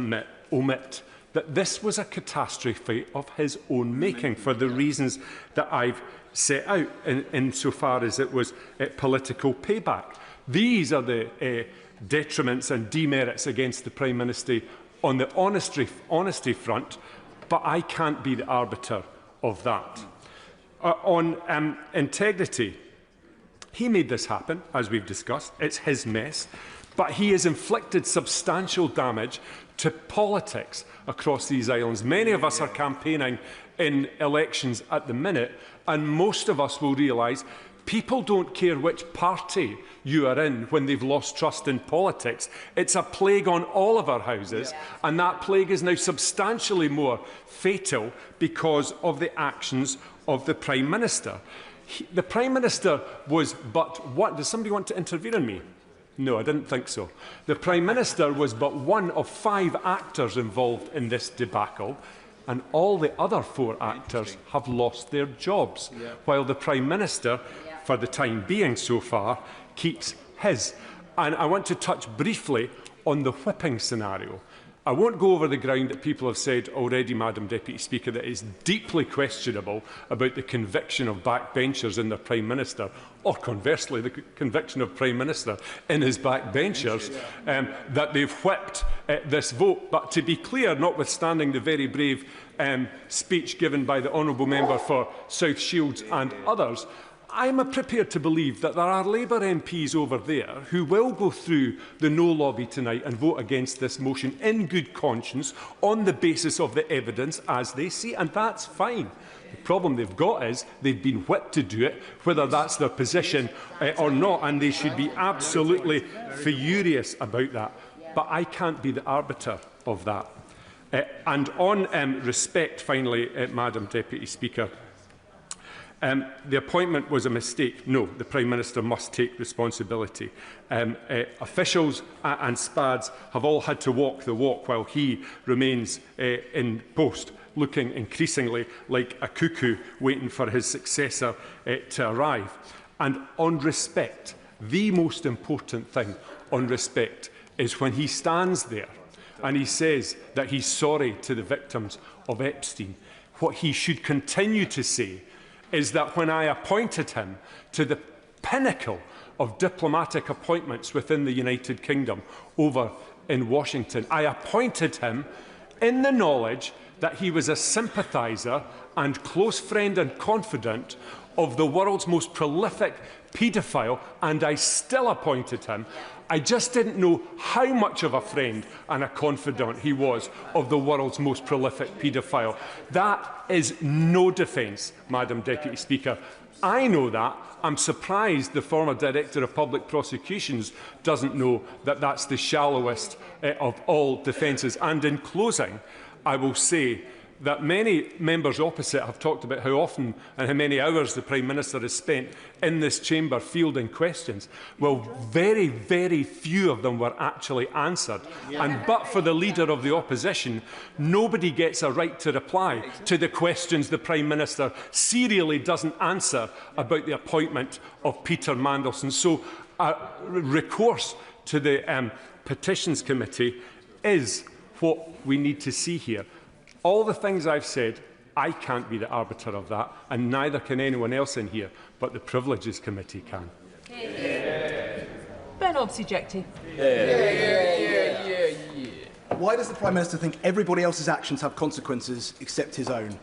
omit that this was a catastrophe of his own making for the reasons that I've set out insofar as it was political payback. These are the detriments and demerits against the Prime Minister on the honesty front, but I can't be the arbiter of that. On integrity, he made this happen, as we've discussed. It's his mess, but he has inflicted substantial damage to politics across these islands. Many of us are campaigning in elections at the minute, and most of us will realise people don't care which party you are in when they've lost trust in politics. It's a plague on all of our houses, and that plague is now substantially more fatal because of the actions of the Prime Minister. The Prime Minister was but what? Does somebody want to intervene on me? No, I didn't think so. The Prime Minister was but one of 5 actors involved in this debacle, and all the other 4 actors have lost their jobs, while the Prime Minister, for the time being so far, keeps his. And I want to touch briefly on the whipping scenario. I won't go over the ground that people have said already, Madam Deputy Speaker, that it's deeply questionable about the conviction of backbenchers in their Prime Minister, or conversely, the conviction of Prime Minister in his backbenchers, that they've whipped this vote. But to be clear, notwithstanding the very brave speech given by the Honourable Member for South Shields and others, I'm prepared to believe that there are Labour MPs over there who will go through the no lobby tonight and vote against this motion in good conscience on the basis of the evidence as they see, and that's fine. The problem they've got is they've been whipped to do it, whether that's their position or not, and they should be absolutely furious about that. But I can't be the arbiter of that. And on respect, finally, Madam Deputy Speaker, the appointment was a mistake. No, the Prime Minister must take responsibility. Officials and SPADs have all had to walk the walk while he remains in post, looking increasingly like a cuckoo waiting for his successor to arrive. And on respect, the most important thing on respect is when he stands there and he says that he's sorry to the victims of Epstein. What he should continue to say is that when I appointed him to the pinnacle of diplomatic appointments within the United Kingdom over in Washington, I appointed him in the knowledge that he was a sympathiser and close friend and confidant of the world's most prolific paedophile, and I still appointed him. I just didn't know how much of a friend and a confidant he was of the world's most prolific paedophile. That is no defence, Madam Deputy Speaker. I know that. I'm surprised the former Director of Public Prosecutions doesn't know that that's the shallowest of all defences. And in closing, I will say that many members opposite have talked about how often and how many hours the Prime Minister has spent in this chamber fielding questions. Well, very, very few of them were actually answered. And but for the Leader of the Opposition, nobody gets a right to reply to the questions the Prime Minister serially doesn't answer about the appointment of Peter Mandelson. So recourse to the Petitions Committee is what we need to see here. All the things I've said, I can't be the arbiter of that, and neither can anyone else in here, but the Privileges Committee can. Ben Obsejecti. Why does the Prime Minister think everybody else's actions have consequences except his own?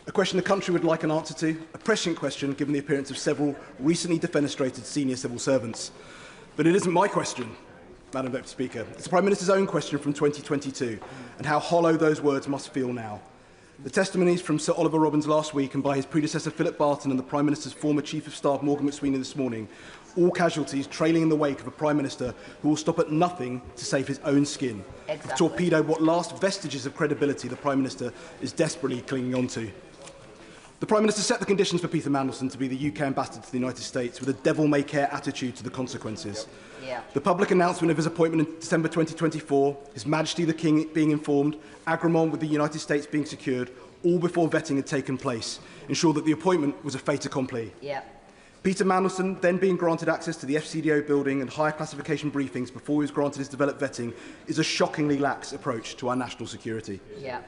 A question the country would like an answer to, a prescient question given the appearance of several recently defenestrated senior civil servants. But it isn't my question, Madam Deputy Speaker. It's the Prime Minister's own question from 2022, and how hollow those words must feel now. The testimonies from Sir Oliver Robbins last week and by his predecessor Philip Barton and the Prime Minister's former Chief of Staff Morgan McSweeney this morning, all casualties trailing in the wake of a Prime Minister who will stop at nothing to save his own skin. Exactly. Have torpedoed what last vestiges of credibility the Prime Minister is desperately clinging on to. The Prime Minister set the conditions for Peter Mandelson to be the UK ambassador to the United States with a devil-may-care attitude to the consequences. Yeah. The public announcement of his appointment in December 2024, His Majesty the King being informed, agreement with the United States being secured, all before vetting had taken place, ensured that the appointment was a fait accompli. Yeah. Peter Mandelson then being granted access to the FCDO building and higher classification briefings before he was granted his developed vetting is a shockingly lax approach to our national security. Yeah.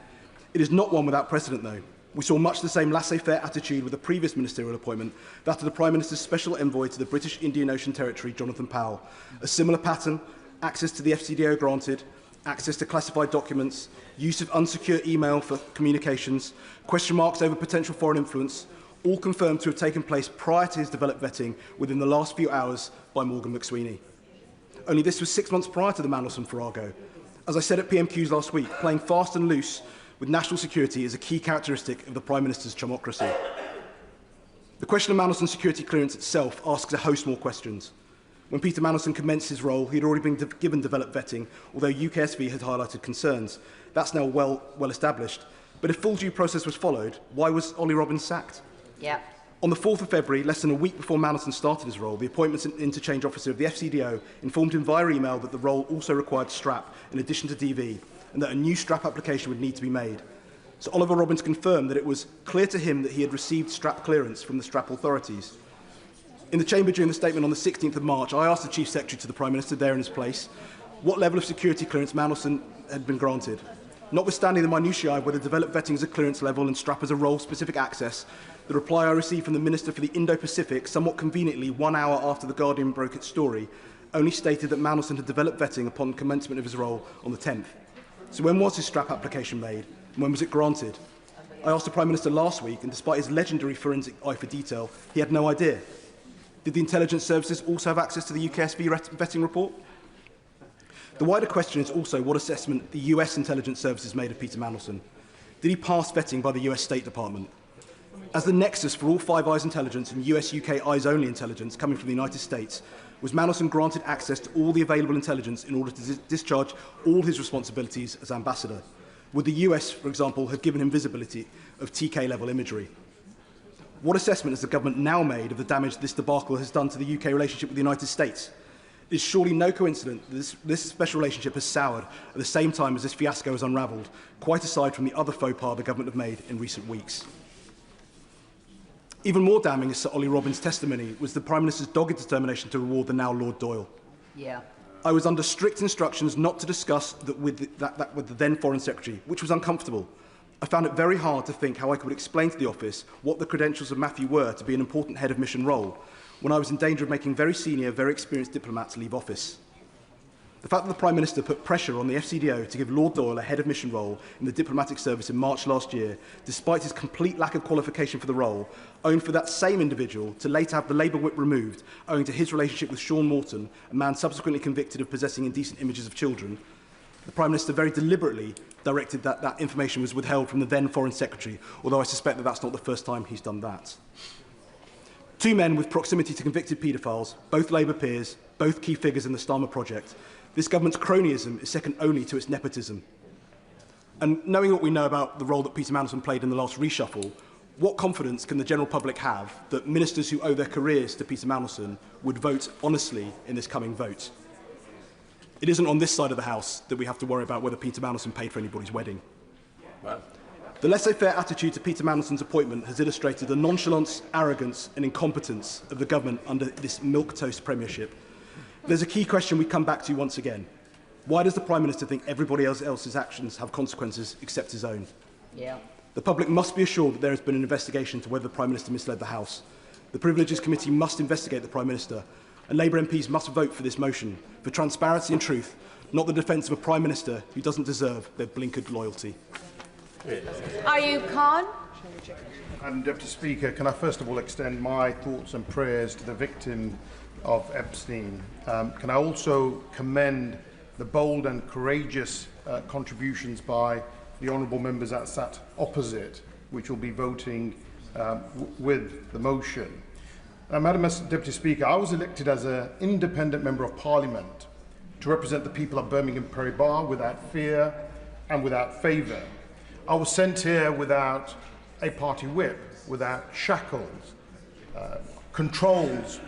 It is not one without precedent, though. We saw much the same laissez-faire attitude with the previous ministerial appointment, that of the Prime Minister's Special Envoy to the British Indian Ocean Territory, Jonathan Powell. A similar pattern, access to the FCDO granted, access to classified documents, use of unsecure email for communications, question marks over potential foreign influence, all confirmed to have taken place prior to his developed vetting within the last few hours by Morgan McSweeney. Only this was 6 months prior to the Mandelson farrago. As I said at PMQs last week, playing fast and loose with national security is a key characteristic of the Prime Minister's chumocracy. The question of Mandelson's security clearance itself asks a host more questions. When Peter Mandelson commenced his role, he had already been given developed vetting, although UKSV had highlighted concerns. That's now well established. But if full due process was followed, why was Ollie Robbins sacked? Yeah. On the 4th of February, less than a week before Mandelson started his role, the Appointments and Interchange Officer of the FCDO informed him via email that the role also required STRAP in addition to DV, and that a new STRAP application would need to be made. So Oliver Robbins confirmed that it was clear to him that he had received STRAP clearance from the STRAP authorities. In the chamber during the statement on the 16th of March, I asked the Chief Secretary to the Prime Minister there in his place what level of security clearance Mandelson had been granted. Notwithstanding the minutiae of whether developed vetting is a clearance level and STRAP as a role-specific access, the reply I received from the Minister for the Indo-Pacific, somewhat conveniently 1 hour after The Guardian broke its story, only stated that Mandelson had developed vetting upon commencement of his role on the 10th. So when was his STRAP application made, and when was it granted? I asked the Prime Minister last week, and despite his legendary forensic eye for detail, he had no idea. Did the intelligence services also have access to the UKSV vetting report? The wider question is also what assessment the US intelligence services made of Peter Mandelson. Did he pass vetting by the US State Department? As the nexus for all Five Eyes intelligence and US-UK eyes-only intelligence coming from the United States, was Mandelson granted access to all the available intelligence in order to discharge all his responsibilities as ambassador? Would the US, for example, have given him visibility of TK-level imagery? What assessment has the government now made of the damage this debacle has done to the UK relationship with the United States? It is surely no coincidence that this special relationship has soured at the same time as this fiasco has unravelled, quite aside from the other faux pas the government have made in recent weeks. Even more damning as Sir Ollie Robbins' testimony was the Prime Minister's dogged determination to reward the now Lord Doyle. Yeah. I was under strict instructions not to discuss that with the then Foreign Secretary, which was uncomfortable. I found it very hard to think how I could explain to the office what the credentials of Matthew were to be an important head of mission role, when I was in danger of making very senior, very experienced diplomats leave office. The fact that the Prime Minister put pressure on the FCDO to give Lord Doyle a head of mission role in the diplomatic service in March last year, despite his complete lack of qualification for the role, owing for that same individual to later have the Labour whip removed, owing to his relationship with Sean Morton, a man subsequently convicted of possessing indecent images of children, the Prime Minister very deliberately directed that that information was withheld from the then Foreign Secretary, although I suspect that that's not the first time he's done that. Two men with proximity to convicted paedophiles, both Labour peers, both key figures in the Starmer project. This government's cronyism is second only to its nepotism. And knowing what we know about the role that Peter Mandelson played in the last reshuffle, what confidence can the general public have that ministers who owe their careers to Peter Mandelson would vote honestly in this coming vote? It isn't on this side of the House that we have to worry about whether Peter Mandelson paid for anybody's wedding. The laissez-faire attitude to Peter Mandelson's appointment has illustrated the nonchalance, arrogance and incompetence of the government under this milquetoast premiership. There's a key question we come back to once again. Why does the Prime Minister think everybody else's actions have consequences except his own? Yeah. The public must be assured that there has been an investigation into whether the Prime Minister misled the House. The Privileges Committee must investigate the Prime Minister, and Labour MPs must vote for this motion, for transparency and truth, not the defence of a Prime Minister who doesn't deserve their blinkered loyalty. Ayub Khan. Madam Deputy Speaker, can I first of all extend my thoughts and prayers to the victim of Epstein. Can I also commend the bold and courageous contributions by the honourable members that sat opposite, which will be voting with the motion. Madam Deputy Speaker, I was elected as an independent Member of Parliament to represent the people of Birmingham Perry-Barr without fear and without favour. I was sent here without a party whip, without shackles, controls,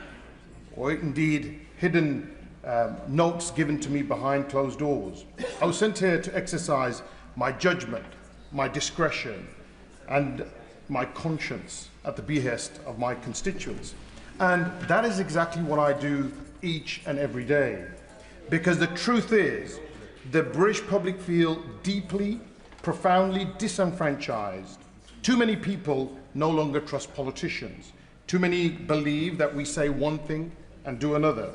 or indeed hidden notes given to me behind closed doors. I was sent here to exercise my judgment, my discretion, and my conscience at the behest of my constituents. And that is exactly what I do each and every day. Because the truth is, the British public feel deeply, profoundly disenfranchised. Too many people no longer trust politicians. Too many believe that we say one thing and do another.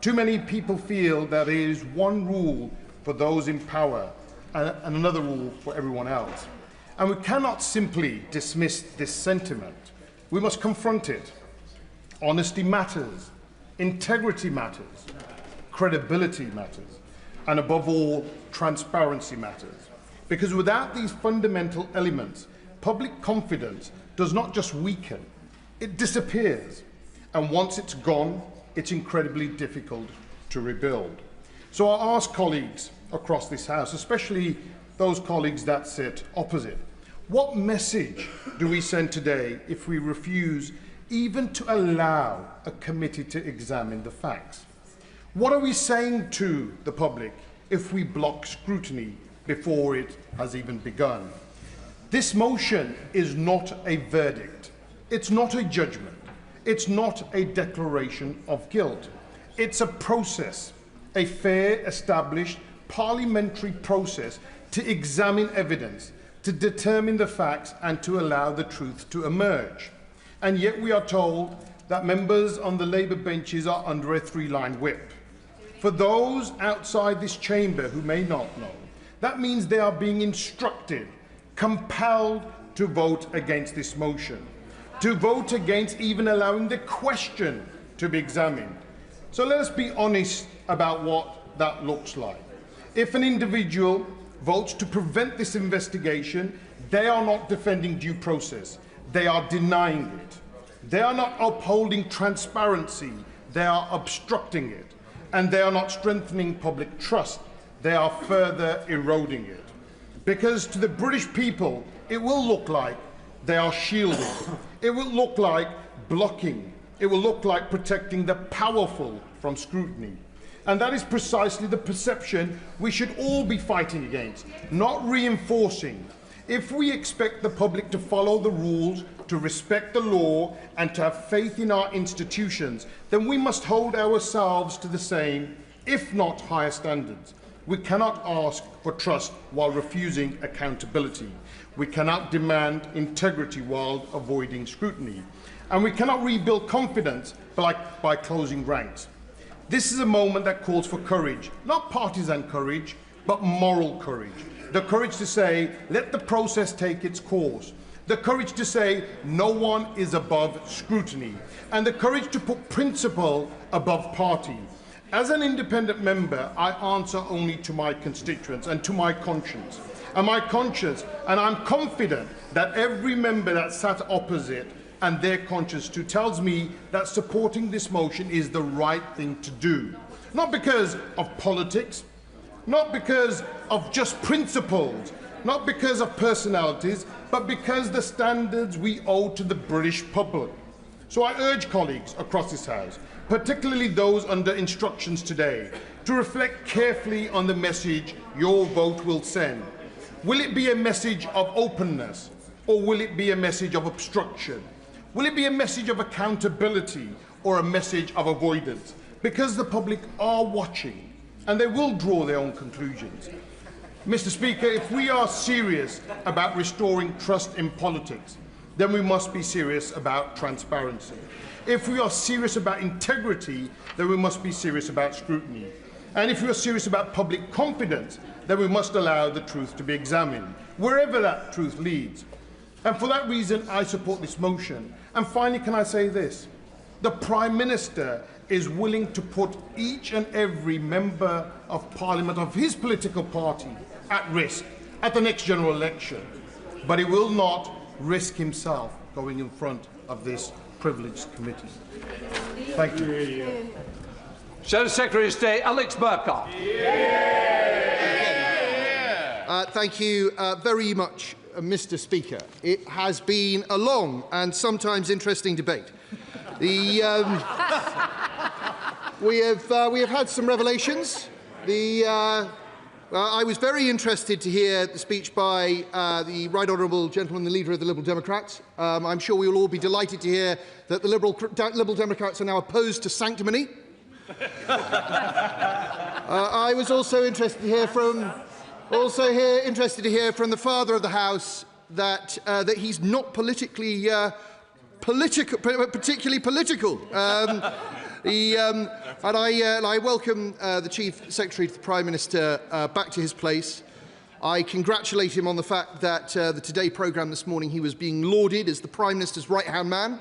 Too many people feel that there is one rule for those in power and another rule for everyone else. And we cannot simply dismiss this sentiment. We must confront it. Honesty matters, integrity matters, credibility matters, and above all, transparency matters. Because without these fundamental elements, public confidence does not just weaken, it disappears. And once it's gone, it's incredibly difficult to rebuild. So I ask colleagues across this House, especially those colleagues that sit opposite, what message do we send today if we refuse even to allow a committee to examine the facts? What are we saying to the public if we block scrutiny before it has even begun? This motion is not a verdict. It's not a judgment. It's not a declaration of guilt. It's a process, a fair, established parliamentary process to examine evidence, to determine the facts and to allow the truth to emerge. And yet we are told that members on the Labour benches are under a three-line whip. For those outside this chamber who may not know, that means they are being instructed, compelled to vote against this motion, to vote against even allowing the question to be examined. So let us be honest about what that looks like. If an individual votes to prevent this investigation, they are not defending due process. They are denying it. They are not upholding transparency. They are obstructing it. And they are not strengthening public trust. They are further eroding it. Because to the British people, it will look like they are shielding. It will look like blocking. It will look like protecting the powerful from scrutiny. And that is precisely the perception we should all be fighting against, not reinforcing. If we expect the public to follow the rules, to respect the law, and to have faith in our institutions, then we must hold ourselves to the same, if not higher standards. We cannot ask for trust while refusing accountability. We cannot demand integrity while avoiding scrutiny. And we cannot rebuild confidence by closing ranks. This is a moment that calls for courage, not partisan courage, but moral courage. The courage to say, let the process take its course. The courage to say, no one is above scrutiny. And the courage to put principle above party. As an independent member, I answer only to my constituents and to my conscience. And I'm confident that every member that sat opposite and their conscience too tells me that supporting this motion is the right thing to do. Not because of politics, not because of just principles, not because of personalities, but because the standards we owe to the British public. So I urge colleagues across this House, particularly those under instructions today, to reflect carefully on the message your vote will send. Will it be a message of openness, or will it be a message of obstruction? Will it be a message of accountability, or a message of avoidance? Because the public are watching, and they will draw their own conclusions. Mr. Speaker, if we are serious about restoring trust in politics, then we must be serious about transparency. If we are serious about integrity, then we must be serious about scrutiny. And if we are serious about public confidence, then we must allow the truth to be examined, wherever that truth leads. And for that reason, I support this motion. And finally, can I say this? The Prime Minister is willing to put each and every member of Parliament of his political party at risk at the next general election. But he will not risk himself going in front of this privileged committee. Thank you. Shadow Secretary of State Alex Burkhardt. Thank you very much, Mr. Speaker. It has been a long and sometimes interesting debate. We have had some revelations. I was very interested to hear the speech by the Right Honourable Gentleman, the Leader of the Liberal Democrats. I'm sure we will all be delighted to hear that the Liberal Democrats are now opposed to sanctimony. I was also interested to hear from the Father of the House that he's not particularly political. And I welcome the Chief Secretary to the Prime Minister back to his place. I congratulate him on the fact that the Today programme this morning he was being lauded as the Prime Minister's right-hand man.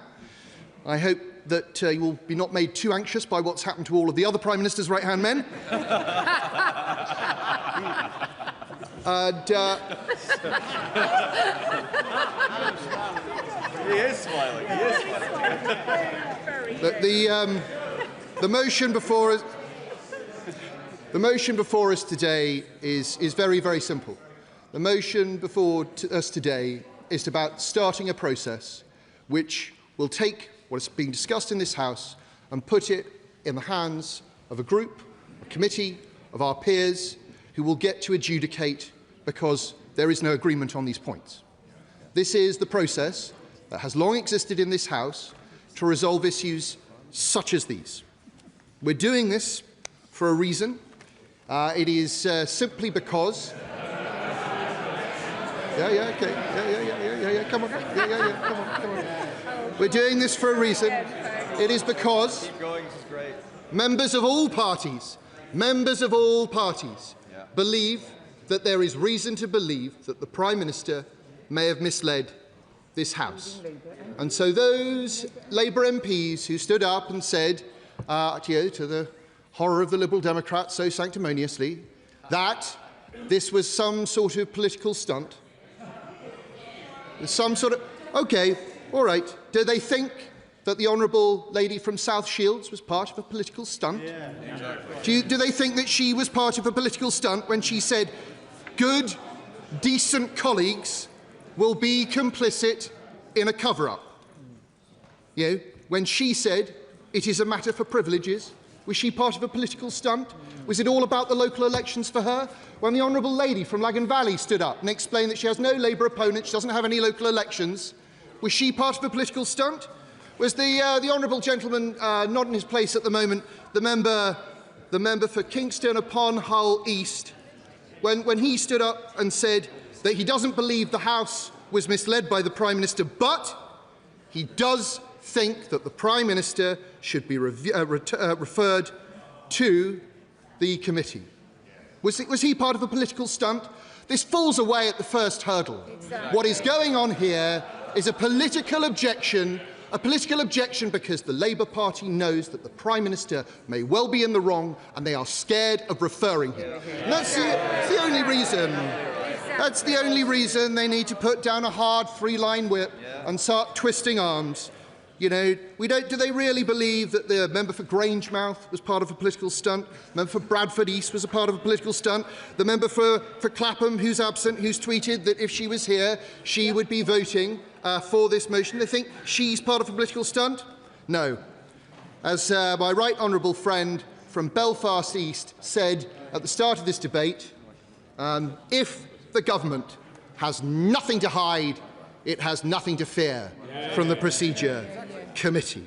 I hope that you will be not made too anxious by what's happened to all of the other Prime Minister's right-hand men. And, he is smiling. He is smiling. The motion before us today is very, very simple. The motion before us today is about starting a process which will take what is being discussed in this House and put it in the hands of a group, a committee of our peers who will get to adjudicate because there is no agreement on these points. This is the process that has long existed in this House to resolve issues such as these. We're doing this for a reason. It is simply because... Come on. Come on. We're doing this for a reason. It is because members of all parties believe that there is reason to believe that the Prime Minister may have misled this House. And so those Labour MPs who stood up and said, to the horror of the Liberal Democrats so sanctimoniously, that this was some sort of political stunt, OK, all right. Do they think that the Honourable Lady from South Shields was part of a political stunt? Yeah, exactly. Do they think that she was part of a political stunt when she said, good, decent colleagues will be complicit in a cover-up? When she said, it is a matter for privileges, was she part of a political stunt? Was it all about the local elections for her? When the Honourable Lady from Lagan Valley stood up and explained that she has no Labour opponent, she doesn't have any local elections, was she part of a political stunt? Was the Honourable Gentleman not in his place at the moment, the member for Kingston upon Hull East, when he stood up and said that he doesn't believe the House was misled by the Prime Minister, but he does think that the Prime Minister should be referred to the committee. Was he part of a political stunt? This falls away at the first hurdle. Exactly. What is going on here is a political objection because the Labour Party knows that the Prime Minister may well be in the wrong and they are scared of referring him. And that's the only reason. That's the only reason they need to put down a hard three-line whip and start twisting arms. You know, do they really believe that the member for Grangemouth was part of a political stunt? The member for Bradford East was a part of a political stunt? The member for Clapham, who's absent, who's tweeted that if she was here, she would be voting for this motion. They think she's part of a political stunt? No. As my right honourable friend from Belfast East said at the start of this debate, if the government has nothing to hide, it has nothing to fear from the Procedure Committee.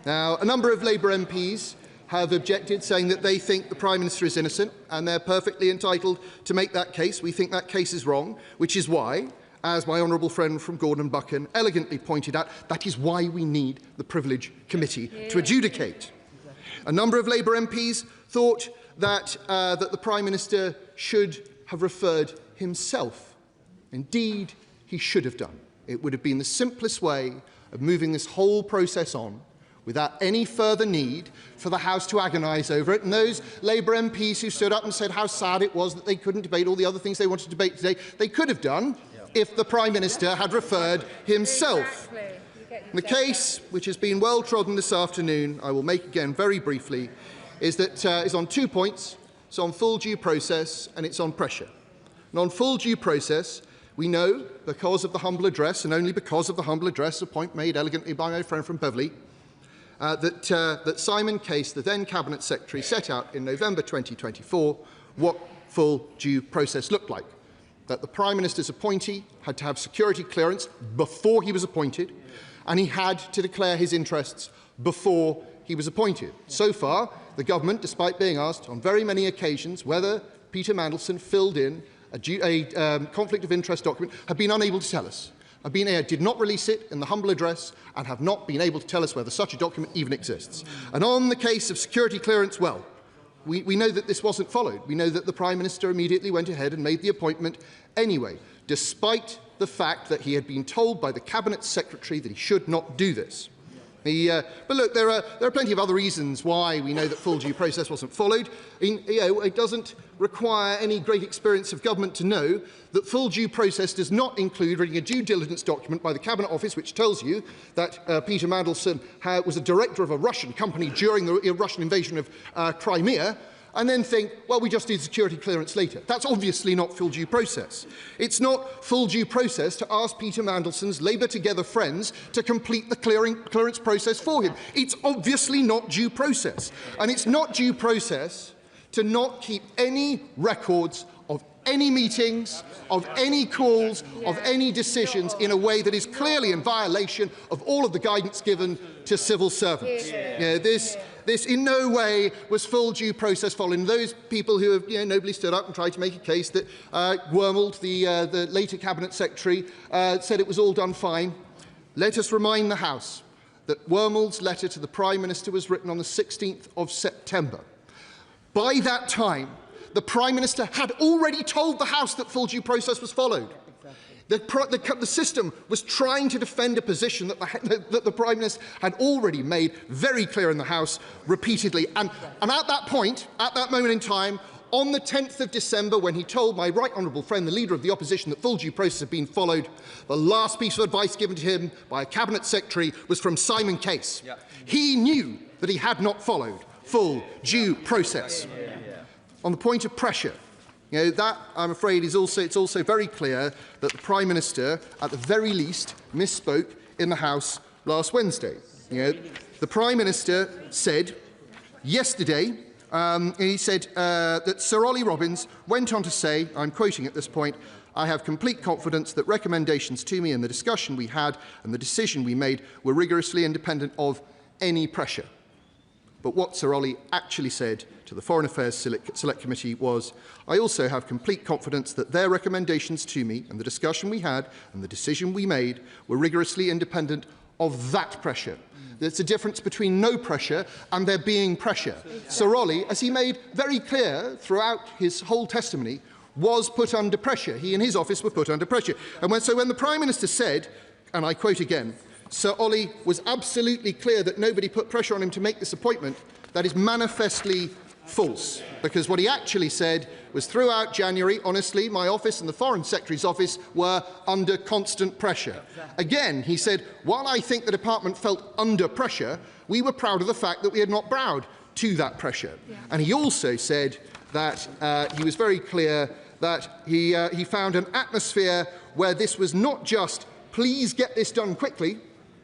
Now, a number of Labour MPs have objected, saying that they think the Prime Minister is innocent, and they're perfectly entitled to make that case. We think that case is wrong, which is why, as my honourable friend from Gordon Buchan elegantly pointed out, that is why we need the Privilege Committee to adjudicate. A number of Labour MPs thought that, that the Prime Minister should have referred himself. Indeed, he should have done. It would have been the simplest way of moving this whole process on without any further need for the House to agonise over it. And those Labour MPs who stood up and said how sad it was that they couldn't debate all the other things they wanted to debate today, they could have done if the Prime Minister had referred himself. The case, which has been well trodden this afternoon, I will make again very briefly, is on 2 points. It's on full due process and it's on pressure. And on full due process, we know, because of the humble address, and only because of the humble address, a point made elegantly by my friend from Beverley, that Simon Case, the then Cabinet Secretary, set out in November 2024 what full due process looked like. That the Prime Minister's appointee had to have security clearance before he was appointed, and he had to declare his interests before he was appointed. So far, the government, despite being asked on very many occasions whether Peter Mandelson filled in a conflict of interest document, have been unable to tell us. Did not release it in the humble address and have not been able to tell us whether such a document even exists. And on the case of security clearance, well, we know that this wasn't followed. We know that the Prime Minister immediately went ahead and made the appointment anyway, despite the fact that he had been told by the Cabinet Secretary that he should not do this. But look, there are plenty of other reasons why we know that full due process wasn't followed. It doesn't require any great experience of government to know that full due process does not include reading a due diligence document by the Cabinet Office which tells you that Peter Mandelson was a director of a Russian company during the Russian invasion of Crimea, and then think, well, we just did security clearance later. That's obviously not full due process. It's not full due process to ask Peter Mandelson's Labour Together friends to complete the clearance process for him. It's obviously not due process. And it's not due process to not keep any records of any meetings, of any calls, of any decisions in a way that is clearly in violation of all of the guidance given to civil servants. This in no way was full due process following. Those people who have nobly stood up and tried to make a case that Wormald, the later Cabinet Secretary, said it was all done fine. Let us remind the House that Wormald's letter to the Prime Minister was written on the 16th of September. By that time, the Prime Minister had already told the House that full due process was followed. The system was trying to defend a position that the Prime Minister had already made very clear in the House repeatedly. And at that point, at that moment in time, on the 10th of December, when he told my right honourable friend, the Leader of the Opposition, that full due process had been followed, the last piece of advice given to him by a Cabinet Secretary was from Simon Case. He knew that he had not followed full due process. On the point of pressure, that, I'm afraid, it's also very clear that the Prime Minister, at the very least, misspoke in the House last Wednesday. The Prime Minister said yesterday, he said that Sir Ollie Robbins went on to say, I'm quoting at this point, I have complete confidence that recommendations to me and the discussion we had and the decision we made were rigorously independent of any pressure. But what Sir Ollie actually said to the Foreign Affairs Select Committee was, I also have complete confidence that their recommendations to me and the discussion we had and the decision we made were rigorously independent of that pressure. There's a difference between no pressure and there being pressure. Sir Ollie, as he made very clear throughout his whole testimony, was put under pressure. He and his office were put under pressure. And when the Prime Minister said, and I quote again, Sir Ollie was absolutely clear that nobody put pressure on him to make this appointment, that is manifestly false, because what he actually said was throughout January, honestly, my office and the Foreign Secretary's office were under constant pressure. Again, he said, while I think the department felt under pressure, we were proud of the fact that we had not bowed to that pressure. And he also said that he was very clear that he found an atmosphere where this was not just, please get this done quickly,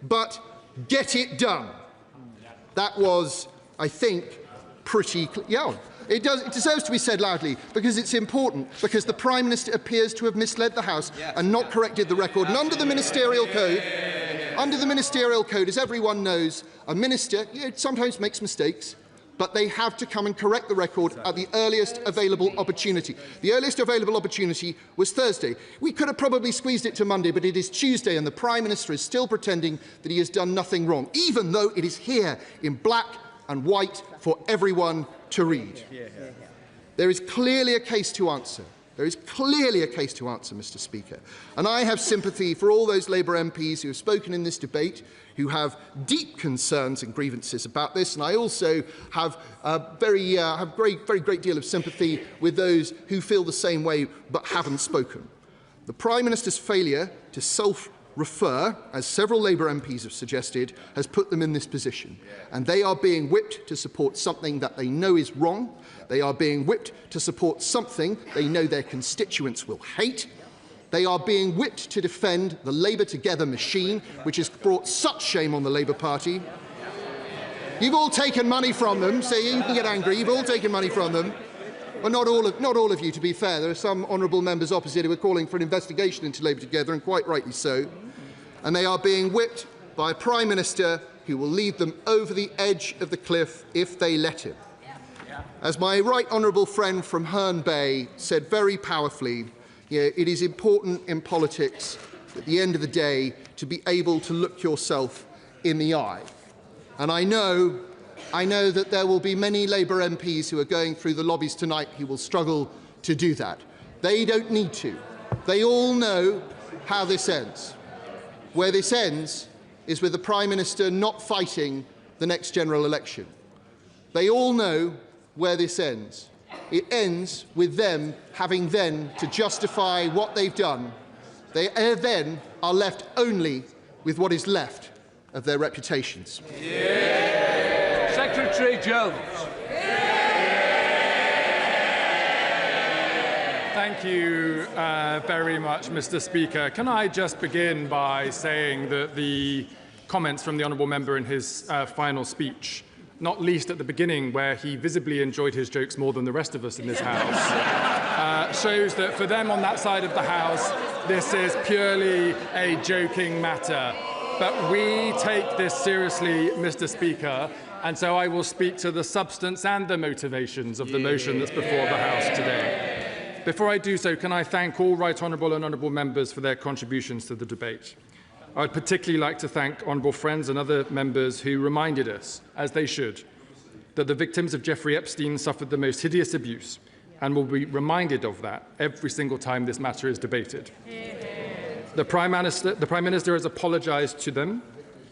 but get it done. That was, I think, pretty clear. Yeah, it deserves to be said loudly, because it's important, because the Prime Minister appears to have misled the House and not corrected the record. And under the Ministerial Code, as everyone knows, a minister sometimes makes mistakes, but they have to come and correct the record at the earliest available opportunity. The earliest available opportunity was Thursday. We could have probably squeezed it to Monday, but it is Tuesday, and the Prime Minister is still pretending that he has done nothing wrong, even though it is here in black and white for everyone to read. There is clearly a case to answer. There is clearly a case to answer, Mr. Speaker. And I have sympathy for all those Labour MPs who have spoken in this debate, who have deep concerns and grievances about this. And I also have a very great deal of sympathy with those who feel the same way but haven't spoken. The Prime Minister's failure to self-refer, as several Labour MPs have suggested, has put them in this position. And they are being whipped to support something that they know is wrong. They are being whipped to support something they know their constituents will hate. They are being whipped to defend the Labour Together machine, which has brought such shame on the Labour Party. You've all taken money from them, so you can get angry. You've all taken money from them. Well, not all of you, to be fair. There are some honourable members opposite who are calling for an investigation into Labour Together, and quite rightly so. And they are being whipped by a Prime Minister who will lead them over the edge of the cliff if they let him. As my right honourable friend from Herne Bay said very powerfully, it is important in politics, at the end of the day, to be able to look yourself in the eye. And I know that there will be many Labour MPs who are going through the lobbies tonight who will struggle to do that. They don't need to. They all know how this ends. Where this ends is with the Prime Minister not fighting the next general election. They all know where this ends. It ends with them having then to justify what they've done. They then are left only with what is left of their reputations. Yeah. Secretary Jones. Thank you very much, Mr. Speaker. Can I just begin by saying that the comments from the honourable member in his final speech, not least at the beginning where he visibly enjoyed his jokes more than the rest of us in this House, shows that for them on that side of the House, this is purely a joking matter. But we take this seriously, Mr. Speaker, and so I will speak to the substance and the motivations of the motion that's before the House today. Before I do so, can I thank all right honourable and honourable members for their contributions to the debate. I would particularly like to thank honourable friends and other members who reminded us, as they should, that the victims of Jeffrey Epstein suffered the most hideous abuse and will be reminded of that every single time this matter is debated. The Prime Minister has apologised to them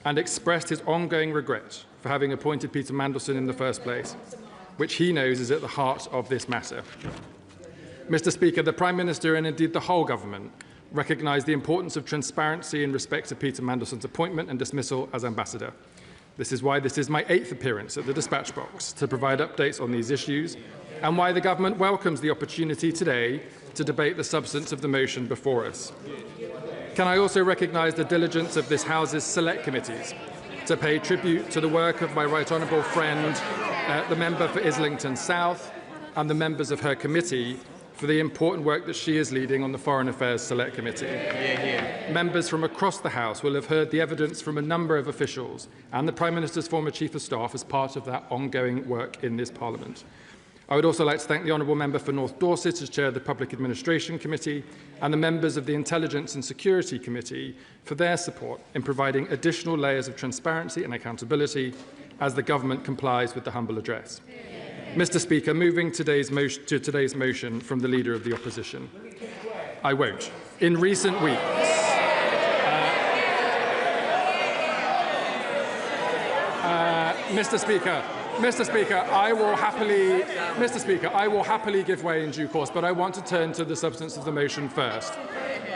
and expressed his ongoing regret for having appointed Peter Mandelson in the first place, which he knows is at the heart of this matter. Mr. Speaker, the Prime Minister and indeed the whole government recognise the importance of transparency in respect of Peter Mandelson's appointment and dismissal as ambassador. This is why this is my 8th appearance at the dispatch box to provide updates on these issues, and why the government welcomes the opportunity today to debate the substance of the motion before us. Can I also recognise the diligence of this House's select committees to pay tribute to the work of my right honourable friend, the member for Islington South, and the members of her committee for the important work that she is leading on the Foreign Affairs Select Committee. Members from across the House will have heard the evidence from a number of officials and the Prime Minister's former Chief of Staff as part of that ongoing work in this Parliament. I would also like to thank the honourable member for North Dorset as Chair of the Public Administration Committee and the members of the Intelligence and Security Committee for their support in providing additional layers of transparency and accountability as the government complies with the humble address. Mr. Speaker, moving to today's motion from the Leader of the Opposition. I won't. In recent weeks, Mr. Speaker, Mr. Speaker, I will happily give way in due course, but I want to turn to the substance of the motion first.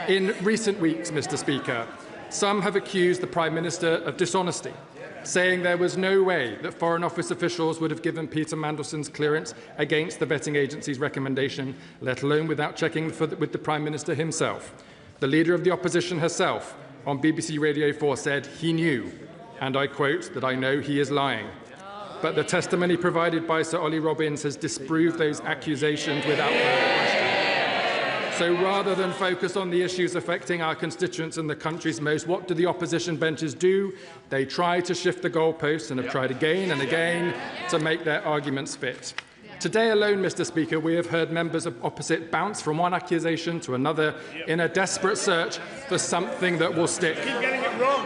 In recent weeks, Mr. Speaker, some have accused the Prime Minister of dishonesty, saying there was no way that Foreign Office officials would have given Peter Mandelson's clearance against the vetting agency's recommendation, let alone without checking with the Prime Minister himself. The Leader of the Opposition herself on BBC Radio 4 said he knew, and I quote, that I know he is lying. But the testimony provided by Sir Ollie Robbins has disproved those accusations without further question. So rather than focus on the issues affecting our constituents and the country's most, what do the opposition benches do? They try to shift the goalposts and have tried again and again to make their arguments fit. Today alone, Mr. Speaker, we have heard members of opposite bounce from one accusation to another in a desperate search for something that will stick.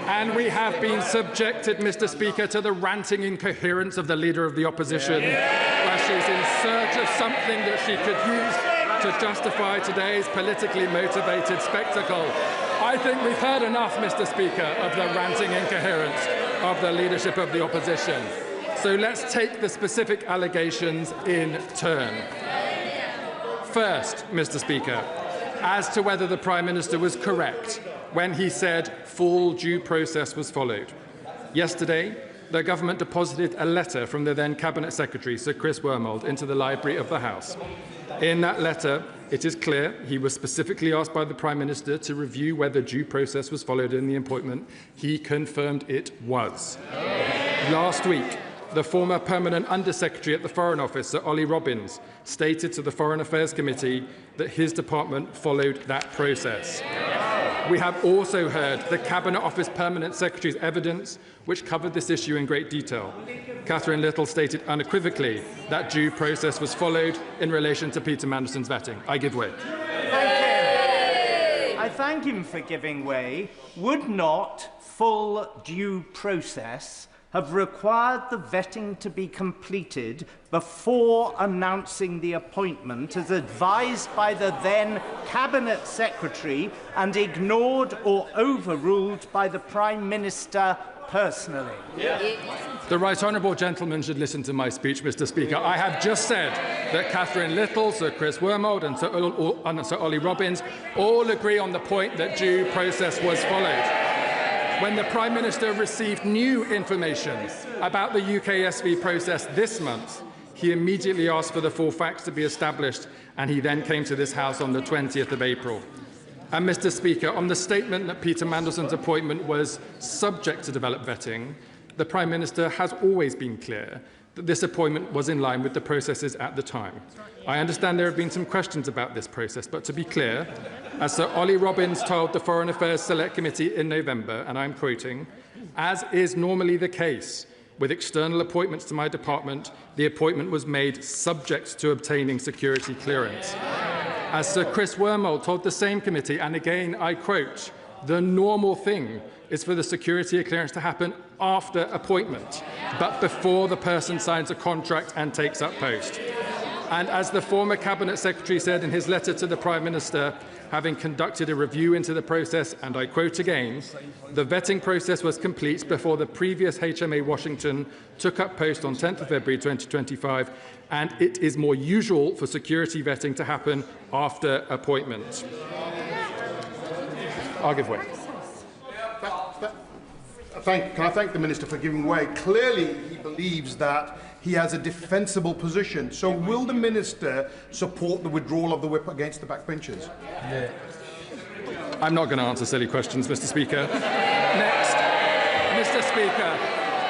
And we have been subjected, Mr. Speaker, to the ranting incoherence of the Leader of the Opposition, where she's in search of something that she could use to justify today's politically motivated spectacle. I think we've heard enough, Mr. Speaker, of the ranting incoherence of the leadership of the opposition. So let's take the specific allegations in turn. First, Mr. Speaker, as to whether the Prime Minister was correct when he said full due process was followed. Yesterday, the government deposited a letter from the then Cabinet Secretary, Sir Chris Wormold, into the library of the House. In that letter, it is clear he was specifically asked by the Prime Minister to review whether due process was followed in the appointment. He confirmed it was. Last week, the former permanent Under-Secretary at the Foreign Office, Sir Ollie Robbins, stated to the Foreign Affairs Committee that his department followed that process. We have also heard the Cabinet Office Permanent Secretary's evidence, which covered this issue in great detail. Catherine Little stated unequivocally that due process was followed in relation to Peter Mandelson's vetting. I give way. I thank him for giving way. Would not full due process have required the vetting to be completed before announcing the appointment as advised by the then Cabinet Secretary and ignored or overruled by the Prime Minister personally? The Right Honourable Gentleman should listen to my speech, Mr. Speaker. I have just said that Catherine Little, Sir Chris Wormold and Sir Ollie Robbins all agree on the point that due process was followed. When the Prime Minister received new information about the UKSV process this month, he immediately asked for the full facts to be established, and he then came to this House on the 20th of April. And, Mr. Speaker, on the statement that Peter Mandelson's appointment was subject to developed vetting, the Prime Minister has always been clear that this appointment was in line with the processes at the time. I understand there have been some questions about this process, but to be clear, as Sir Ollie Robbins told the Foreign Affairs Select Committee in November, and I'm quoting, as is normally the case with external appointments to my department, the appointment was made subject to obtaining security clearance. As Sir Chris Wormold told the same committee, and again I quote, the normal thing is for the security clearance to happen after appointment, but before the person signs a contract and takes up post. And as the former Cabinet Secretary said in his letter to the Prime Minister, having conducted a review into the process, and I quote again, the vetting process was complete before the previous HMA Washington took up post on 10th of February 2025, and it is more usual for security vetting to happen after appointment. I'll give way. Can I thank the Minister for giving way? Clearly, he believes that he has a defensible position. So will the Minister support the withdrawal of the whip against the backbenchers? I'm not going to answer silly questions, Mr. Speaker. Next, Mr. Speaker,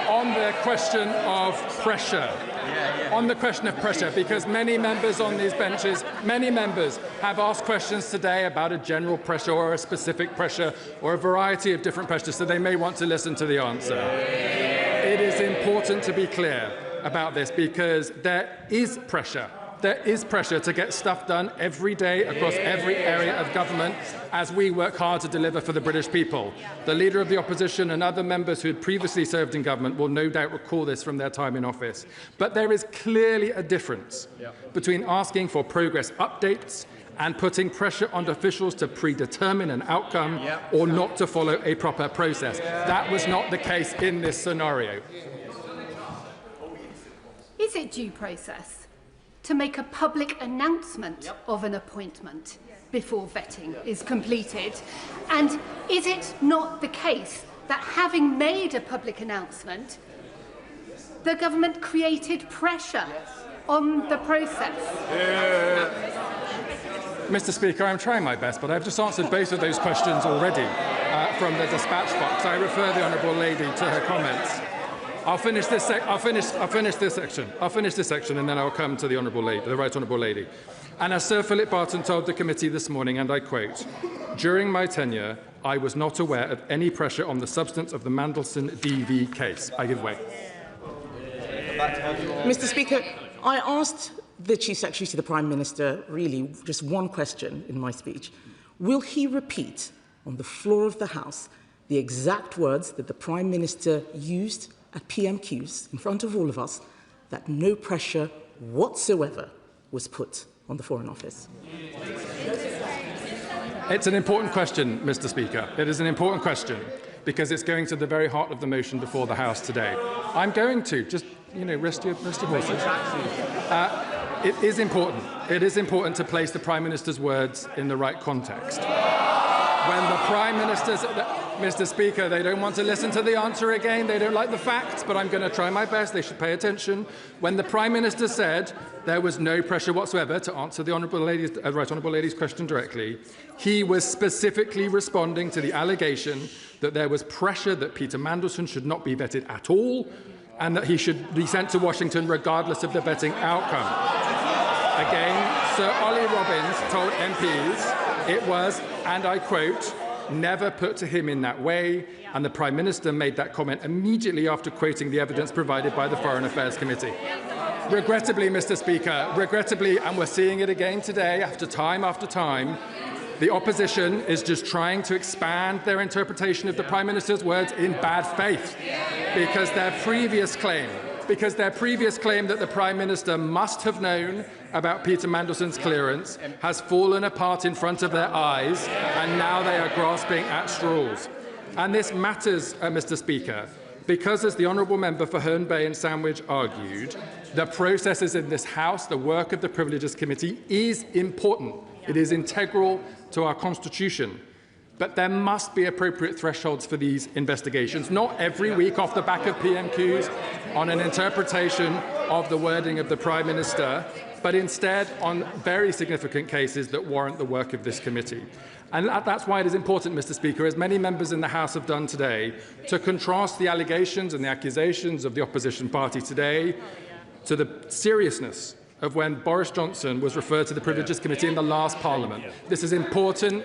on the question of pressure. On the question of pressure, because many members on these benches, many members have asked questions today about a general pressure or a specific pressure or a variety of different pressures, so they may want to listen to the answer. It is important to be clear about this because there is pressure. There is pressure to get stuff done every day across every area of government as we work hard to deliver for the British people. The Leader of the Opposition and other members who had previously served in government will no doubt recall this from their time in office. But there is clearly a difference between asking for progress updates and putting pressure on officials to predetermine an outcome or not to follow a proper process. That was not the case in this scenario. is it due process to make a public announcement of an appointment before vetting is completed? And is it not the case that having made a public announcement, the government created pressure on the process? Mr. Speaker, I'm trying my best, but I've just answered both of those questions already from the dispatch box. I refer the honourable lady to her comments. I'll finish this section, and then I'll come to the honourable lady, the right honourable lady. And as Sir Philip Barton told the committee this morning, and I quote, "During my tenure, I was not aware of any pressure on the substance of the Mandelson DV case." I give way. Mr. Speaker, I asked the Chief Secretary to the Prime Minister really just one question in my speech. Will he repeat on the floor of the House the exact words that the Prime Minister used at PMQs in front of all of us, that no pressure whatsoever was put on the Foreign Office? It's an important question, Mr. Speaker. It is an important question because it's going to the very heart of the motion before the House today. I'm going to just, rest your horses. It is important. It is important to place the Prime Minister's words in the right context. When the Prime Minister's... Mr. Speaker, they don't want to listen to the answer again. They don't like the facts, but I'm going to try my best. They should pay attention. When the Prime Minister said there was no pressure whatsoever to answer the right honourable lady's question directly, he was specifically responding to the allegation that there was pressure that Peter Mandelson should not be vetted at all and that he should be sent to Washington regardless of the vetting outcome. Again, Sir Ollie Robbins told MPs it was, and I quote, "never put to him in that way," and the Prime Minister made that comment immediately after quoting the evidence provided by the Foreign Affairs Committee. Regrettably, Mr. Speaker, and we're seeing it again today after time, the opposition is just trying to expand their interpretation of the Prime Minister's words in bad faith because their previous claim that the Prime Minister must have known about Peter Mandelson's clearance has fallen apart in front of their eyes, and now they are grasping at straws. And this matters, Mr. Speaker, because, as the honourable member for Herne Bay and Sandwich argued, the processes in this House, the work of the Privileges Committee, is important. It is integral to our Constitution. But there must be appropriate thresholds for these investigations, not every week off the back of PMQs on an interpretation of the wording of the Prime Minister, but instead on very significant cases that warrant the work of this committee. And that's why it is important, Mr. Speaker, as many members in the House have done today, to contrast the allegations and the accusations of the opposition party today to the seriousness of when Boris Johnson was referred to the Privileges Committee in the last Parliament. This is important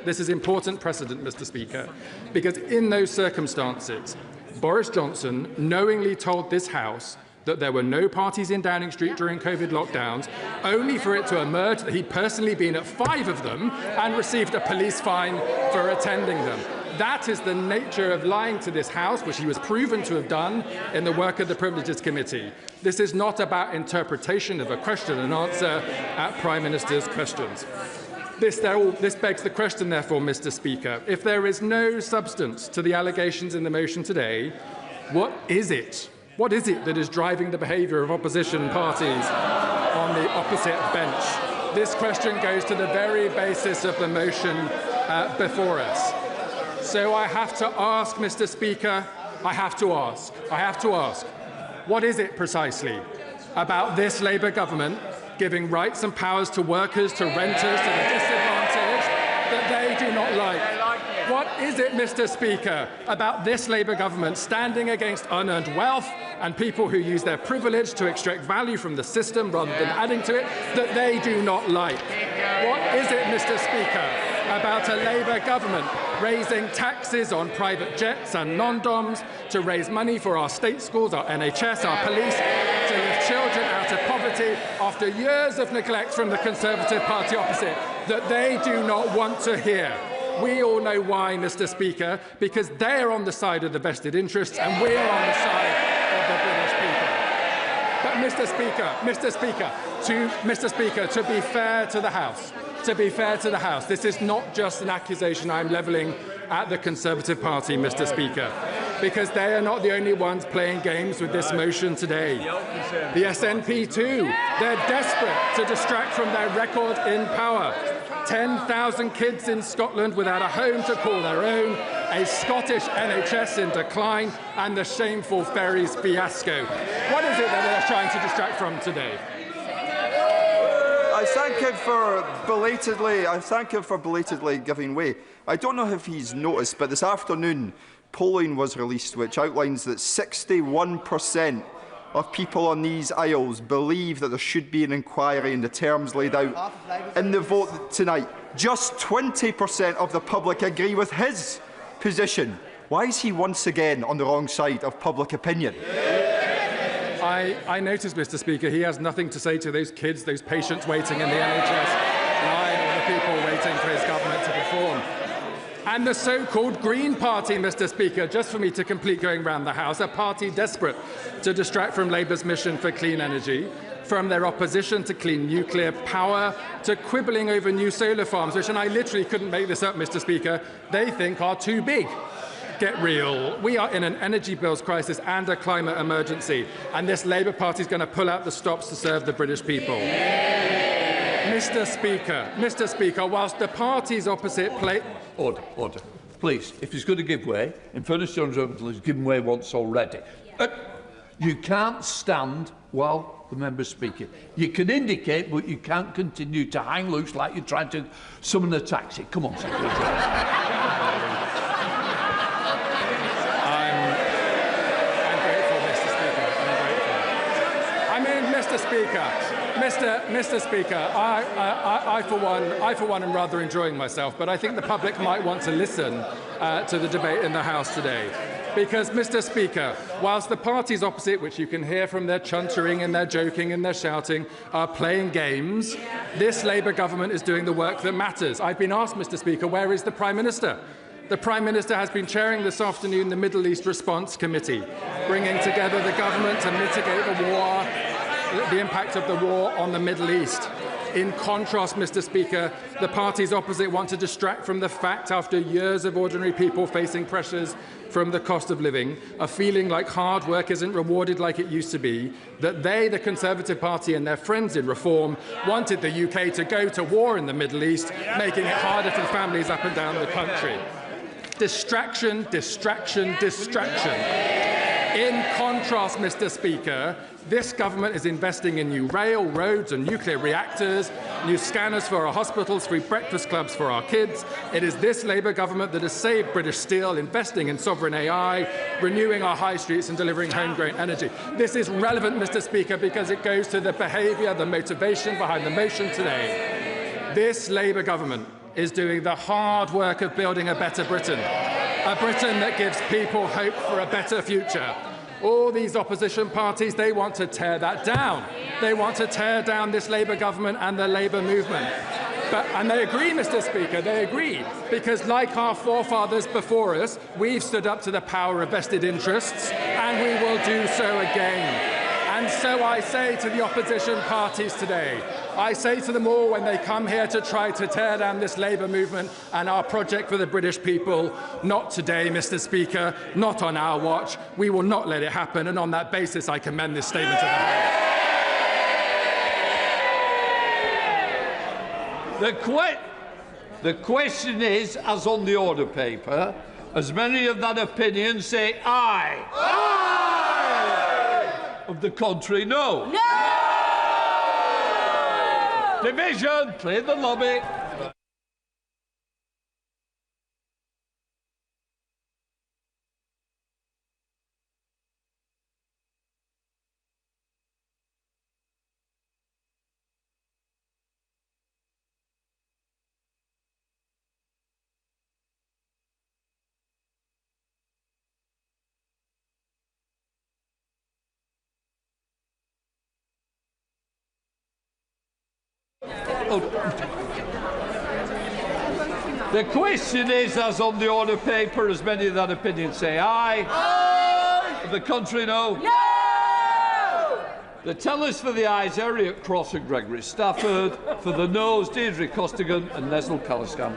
precedent, Mr. Speaker, because in those circumstances, Boris Johnson knowingly told this House that there were no parties in Downing Street during COVID lockdowns, only for it to emerge that he'd personally been at 5 of them and received a police fine for attending them. That is the nature of lying to this House, which he was proven to have done in the work of the Privileges Committee. This is not about interpretation of a question and answer at Prime Minister's questions. This begs the question, therefore, Mr. Speaker, if there is no substance to the allegations in the motion today, what is it? What is it that is driving the behaviour of opposition parties on the opposite bench? This question goes to the very basis of the motion before us. So I have to ask, Mr. Speaker, I have to ask, what is it precisely about this Labour government giving rights and powers to workers, to renters, to the disadvantaged that they do not like? What is it, Mr. Speaker, about this Labour government standing against unearned wealth and people who use their privilege to extract value from the system rather than adding to it that they do not like? What is it, Mr. Speaker, about a Labour government raising taxes on private jets and non-doms to raise money for our state schools, our NHS, our police, to lift children out of poverty after years of neglect from the Conservative Party opposite that they do not want to hear? We all know why, Mr. Speaker, because they are on the side of the vested interests and we are on the side of the British people. But Mr. Speaker, to be fair to the House, this is not just an accusation I'm levelling at the Conservative Party, Mr. Speaker. because they are not the only ones playing games with this motion today. The SNP too. They're desperate to distract from their record in power. 10,000 kids in Scotland without a home to call their own, a Scottish NHS in decline, and the shameful ferries fiasco. What is it that they're trying to distract from today? I thank him for belatedly giving way. I don't know if he's noticed, but this afternoon polling was released which outlines that 61% of people on these aisles believe that there should be an inquiry in the terms laid out in the vote tonight. Just 20% of the public agree with his position. Why is he once again on the wrong side of public opinion? I notice, Mr. Speaker, he has nothing to say to those kids, those patients waiting in the NHS line, or the people waiting for his government to perform. And the so-called Green Party, Mr. Speaker, just for me to complete going round the House, a party desperate to distract from Labour's mission for clean energy, from their opposition to clean nuclear power, to quibbling over new solar farms, which, and I literally couldn't make this up, Mr. Speaker, they think are too big. Get real. We are in an energy bills crisis and a climate emergency, and this Labour Party is going to pull out the stops to serve the British people. Mr. Speaker, whilst the parties opposite play... Order. Please, if he's going to give way, in fairness to John Jones, he's given way once already. You can't stand while the member's speaking. You can indicate, but you can't continue to hang loose like you're trying to summon a taxi. Come on, Secretary. I'm grateful, Mr. Speaker. I'm grateful. Mr. Speaker, I for one am rather enjoying myself, but I think the public might want to listen to the debate in the House today. Because, Mr. Speaker, whilst the parties opposite, which you can hear from their chuntering and their joking and their shouting, are playing games, this Labour government is doing the work that matters. I've been asked, Mr. Speaker, where is the Prime Minister? The Prime Minister has been chairing this afternoon the Middle East Response Committee, bringing together the government to mitigate the impact of the war on the Middle East. In contrast, Mr. Speaker, the parties opposite want to distract from the fact, after years of ordinary people facing pressures from the cost of living, a feeling like hard work isn't rewarded like it used to be, that they, the Conservative Party and their friends in Reform, wanted the UK to go to war in the Middle East, making it harder for families up and down the country. Distraction, distraction, distraction. In contrast, Mr. Speaker, this government is investing in new rail, roads and nuclear reactors, new scanners for our hospitals, free breakfast clubs for our kids. It is this Labour government that has saved British Steel, investing in sovereign AI, renewing our high streets and delivering homegrown energy. This is relevant, Mr. Speaker, because it goes to the behaviour, the motivation behind the motion today. This Labour government is doing the hard work of building a better Britain, a Britain that gives people hope for a better future. All these opposition parties, they want to tear that down. They want to tear down this Labour government and the Labour movement. And they agree, Mr. Speaker, they agree, because like our forefathers before us, we've stood up to the power of vested interests, and we will do so again. And so I say to the opposition parties today, I say to them all when they come here to try to tear down this Labour movement and our project for the British people, not today, Mr. Speaker, not on our watch. We will not let it happen, and on that basis I commend this statement to the House. The question is, as on the order paper, as many of that opinion say aye. Aye! Of the contrary, no. No! Division, clear the lobby. The question is, as on the order paper, as many of that opinion say aye. Aye! Of the contrary, no. No! The tellers for the ayes, Eric Cross and Gregory Stafford. For the noes, Deirdre Costigan and Nestle Callascan.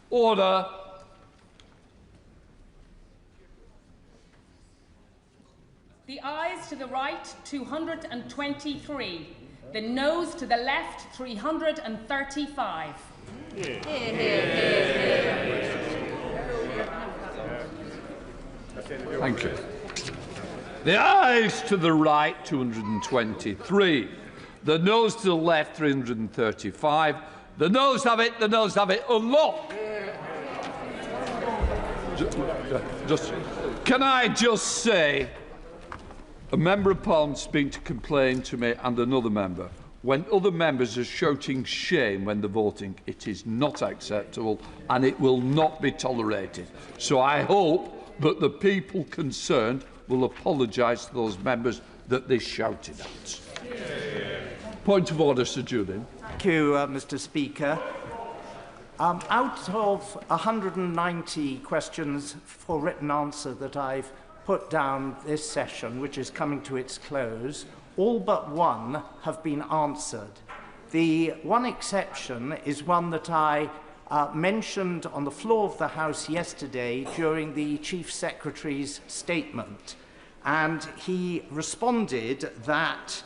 Order. The ayes to the right, 223. The noes to the left, 335. Thank you. The ayes to the right, 223. The noes to the left, 335. The noes have it, the noes have it. Unlocked. Can I just say, a member of Parliament's been to complain to me and another member. When other members are shouting shame when they're voting, it is not acceptable and it will not be tolerated. So I hope that the people concerned will apologise to those members that they shouted at. Point of order, Sir Julian. Thank you, Mr. Speaker. Out of 190 questions for written answer that I've put down this session, which is coming to its close, all but one have been answered. The one exception is one that I mentioned on the floor of the House yesterday during the Chief Secretary's statement. And he responded that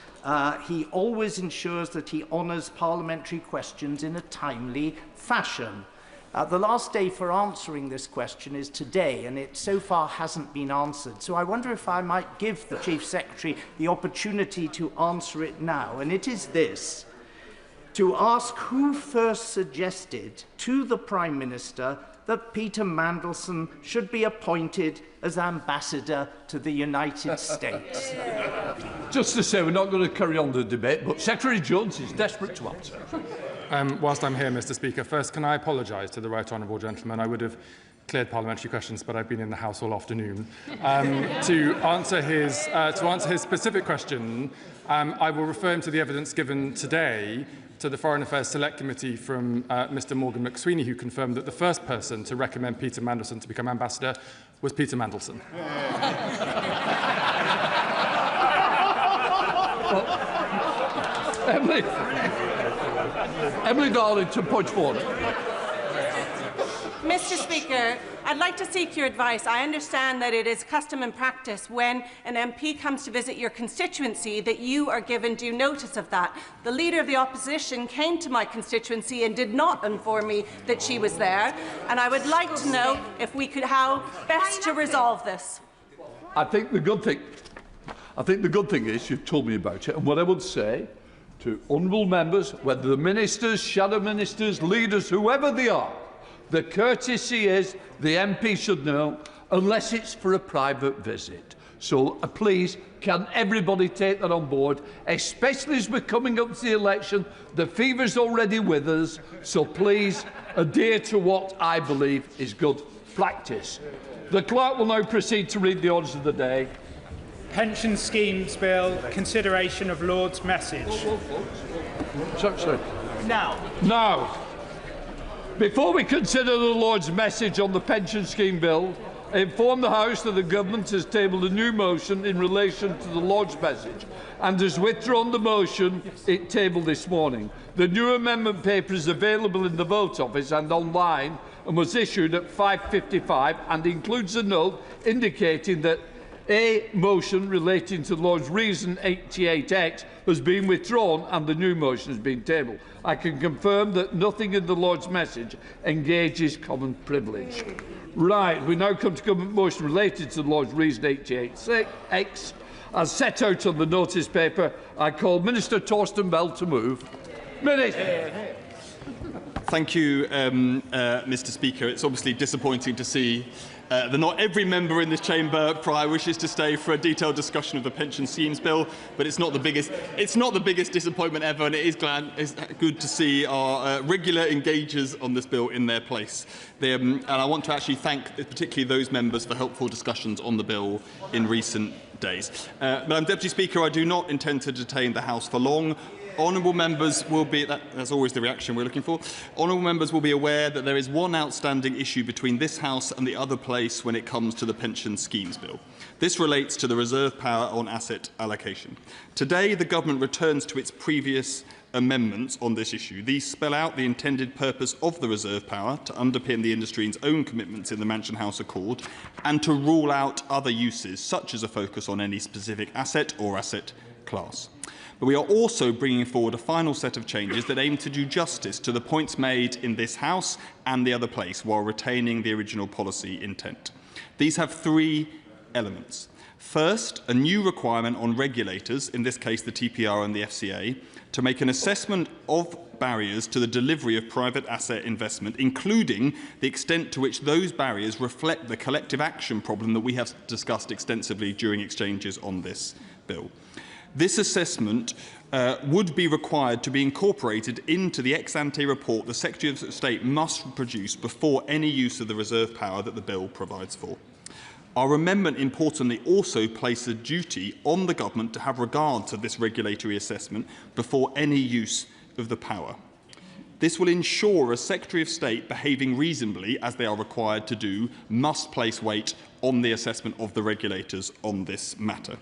he always ensures that he honours parliamentary questions in a timely fashion. The last day for answering this question is today, and it so far hasn't been answered. So I wonder if I might give the Chief Secretary the opportunity to answer it now. And it is this: to ask who first suggested to the Prime Minister that Peter Mandelson should be appointed as ambassador to the United States. Just to say, we're not going to carry on the debate, but Secretary Jones is desperate to answer. Whilst I'm here, Mr. Speaker, first can I apologise to the right honourable gentleman? I would have cleared parliamentary questions, but I've been in the House all afternoon. To answer his specific question, I will refer him to the evidence given today to the Foreign Affairs Select Committee from Mr. Morgan McSweeney, who confirmed that the first person to recommend Peter Mandelson to become ambassador was Peter Mandelson. Emily Darlington, point of order. Mr. Speaker, I'd like to seek your advice. I understand that it is custom and practice when an MP comes to visit your constituency that you are given due notice of that. The Leader of the Opposition came to my constituency and did not inform me that she was there, and I would like to know if we could how best to resolve this. I think the good thing is you've told me about it, and what I would say to honourable members, whether the ministers, shadow ministers, leaders, whoever they are, the courtesy is the MP should know, unless it's for a private visit. So please, can everybody take that on board, especially as we're coming up to the election. The fever's already with us, so please adhere to what I believe is good practice. The clerk will now proceed to read the orders of the day. Pension Schemes Bill, consideration of Lord's message. Sorry. Now, before we consider the Lord's message on the Pension Scheme Bill, I inform the House that the Government has tabled a new motion in relation to the Lord's message and has withdrawn the motion it tabled this morning. The new amendment paper is available in the Vote Office and online and was issued at 5:55 and includes a note indicating that a motion relating to the Lord's Reason 88X has been withdrawn and the new motion has been tabled. I can confirm that nothing in the Lord's message engages common privilege. Right, we now come to government motion related to the Lord's Reason 88X. As set out on the notice paper, I call Minister Torsten Bell to move. Minister. Thank you, Mr. Speaker. It's obviously disappointing to see that not every member in this chamber prior wishes to stay for a detailed discussion of the Pension Schemes Bill, but it's not the biggest disappointment ever, and it's good to see our regular engagers on this bill in their place. And I want to actually thank particularly those members for helpful discussions on the bill in recent days. Madam Deputy Speaker, I do not intend to detain the House for long. Honourable members will be, that's always the reaction we're looking for, honourable members will be aware that there is one outstanding issue between this House and the other place when it comes to the Pension Schemes Bill. This relates to the reserve power on asset allocation. Today, the Government returns to its previous amendments on this issue. These spell out the intended purpose of the reserve power to underpin the industry's own commitments in the Mansion House Accord and to rule out other uses, such as a focus on any specific asset or asset class. But we are also bringing forward a final set of changes that aim to do justice to the points made in this House and the other place, while retaining the original policy intent. These have three elements. First, a new requirement on regulators, in this case the TPR and the FCA, to make an assessment of barriers to the delivery of private asset investment, including the extent to which those barriers reflect the collective action problem that we have discussed extensively during exchanges on this bill. This assessment would be required to be incorporated into the ex-ante report the Secretary of State must produce before any use of the reserve power that the bill provides for. Our amendment, importantly, also places a duty on the government to have regard to this regulatory assessment before any use of the power. This will ensure a Secretary of State behaving reasonably, as they are required to do, must place weight on the assessment of the regulators on this matter.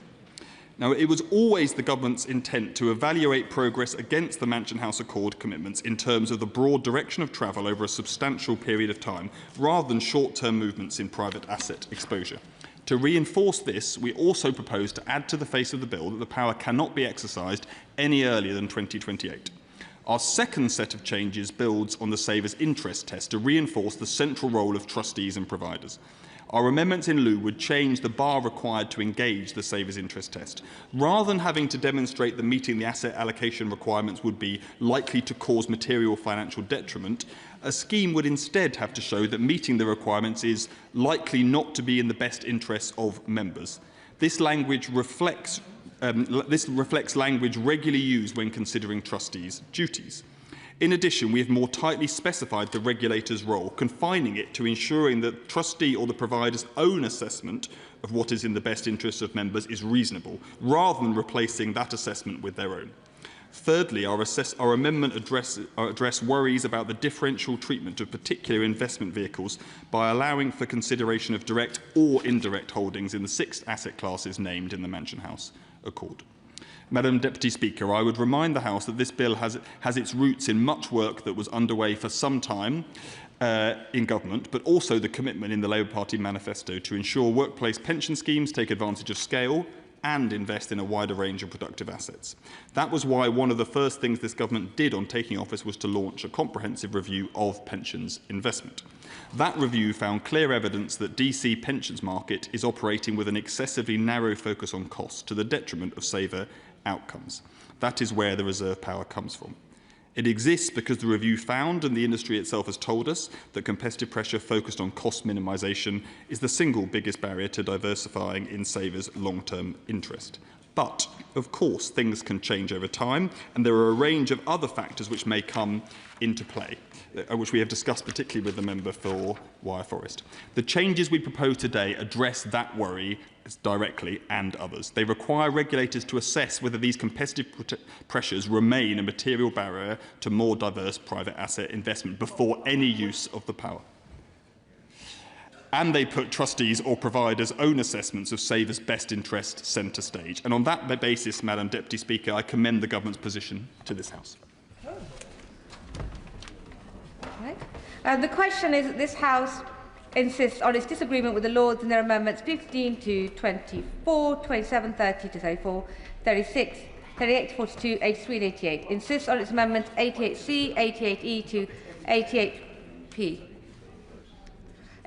Now, it was always the government's intent to evaluate progress against the Mansion House Accord commitments in terms of the broad direction of travel over a substantial period of time, rather than short-term movements in private asset exposure. To reinforce this, we also propose to add to the face of the bill that the power cannot be exercised any earlier than 2028. Our second set of changes builds on the saver's interest test to reinforce the central role of trustees and providers. Our amendments in lieu would change the bar required to engage the saver's interest test. Rather than having to demonstrate that meeting the asset allocation requirements would be likely to cause material financial detriment, a scheme would instead have to show that meeting the requirements is likely not to be in the best interests of members. This language reflects language regularly used when considering trustees' duties. In addition, we have more tightly specified the regulator's role, confining it to ensuring that the trustee or the provider's own assessment of what is in the best interests of members is reasonable, rather than replacing that assessment with their own. Thirdly, our amendment address worries about the differential treatment of particular investment vehicles by allowing for consideration of direct or indirect holdings in the 6 asset classes named in the Mansion House Accord. Madam Deputy Speaker, I would remind the House that this bill has its roots in much work that was underway for some time in government, but also the commitment in the Labour Party manifesto to ensure workplace pension schemes take advantage of scale and invest in a wider range of productive assets. That was why one of the first things this government did on taking office was to launch a comprehensive review of pensions investment. That review found clear evidence that DC pensions market is operating with an excessively narrow focus on costs to the detriment of saver outcomes. That is where the reserve power comes from. It exists because the review found, and the industry itself has told us, that competitive pressure focused on cost minimisation is the single biggest barrier to diversifying in savers' long-term interest. But, of course, things can change over time, and there are a range of other factors which may come into play, which we have discussed particularly with the member for Wyre Forest. The changes we propose today address that worry directly and others. They require regulators to assess whether these competitive pressures remain a material barrier to more diverse private asset investment before any use of the power. And they put trustees or providers' own assessments of savers' best interest centre stage. And on that basis, Madam Deputy Speaker, I commend the government's position to this House. The question is that this House insists on its disagreement with the Lords in their amendments 15 to 24, 27, 30 to 34, 36, 38 to 42, 83 and 88. Insists on its amendments 88C, 88E to 88P.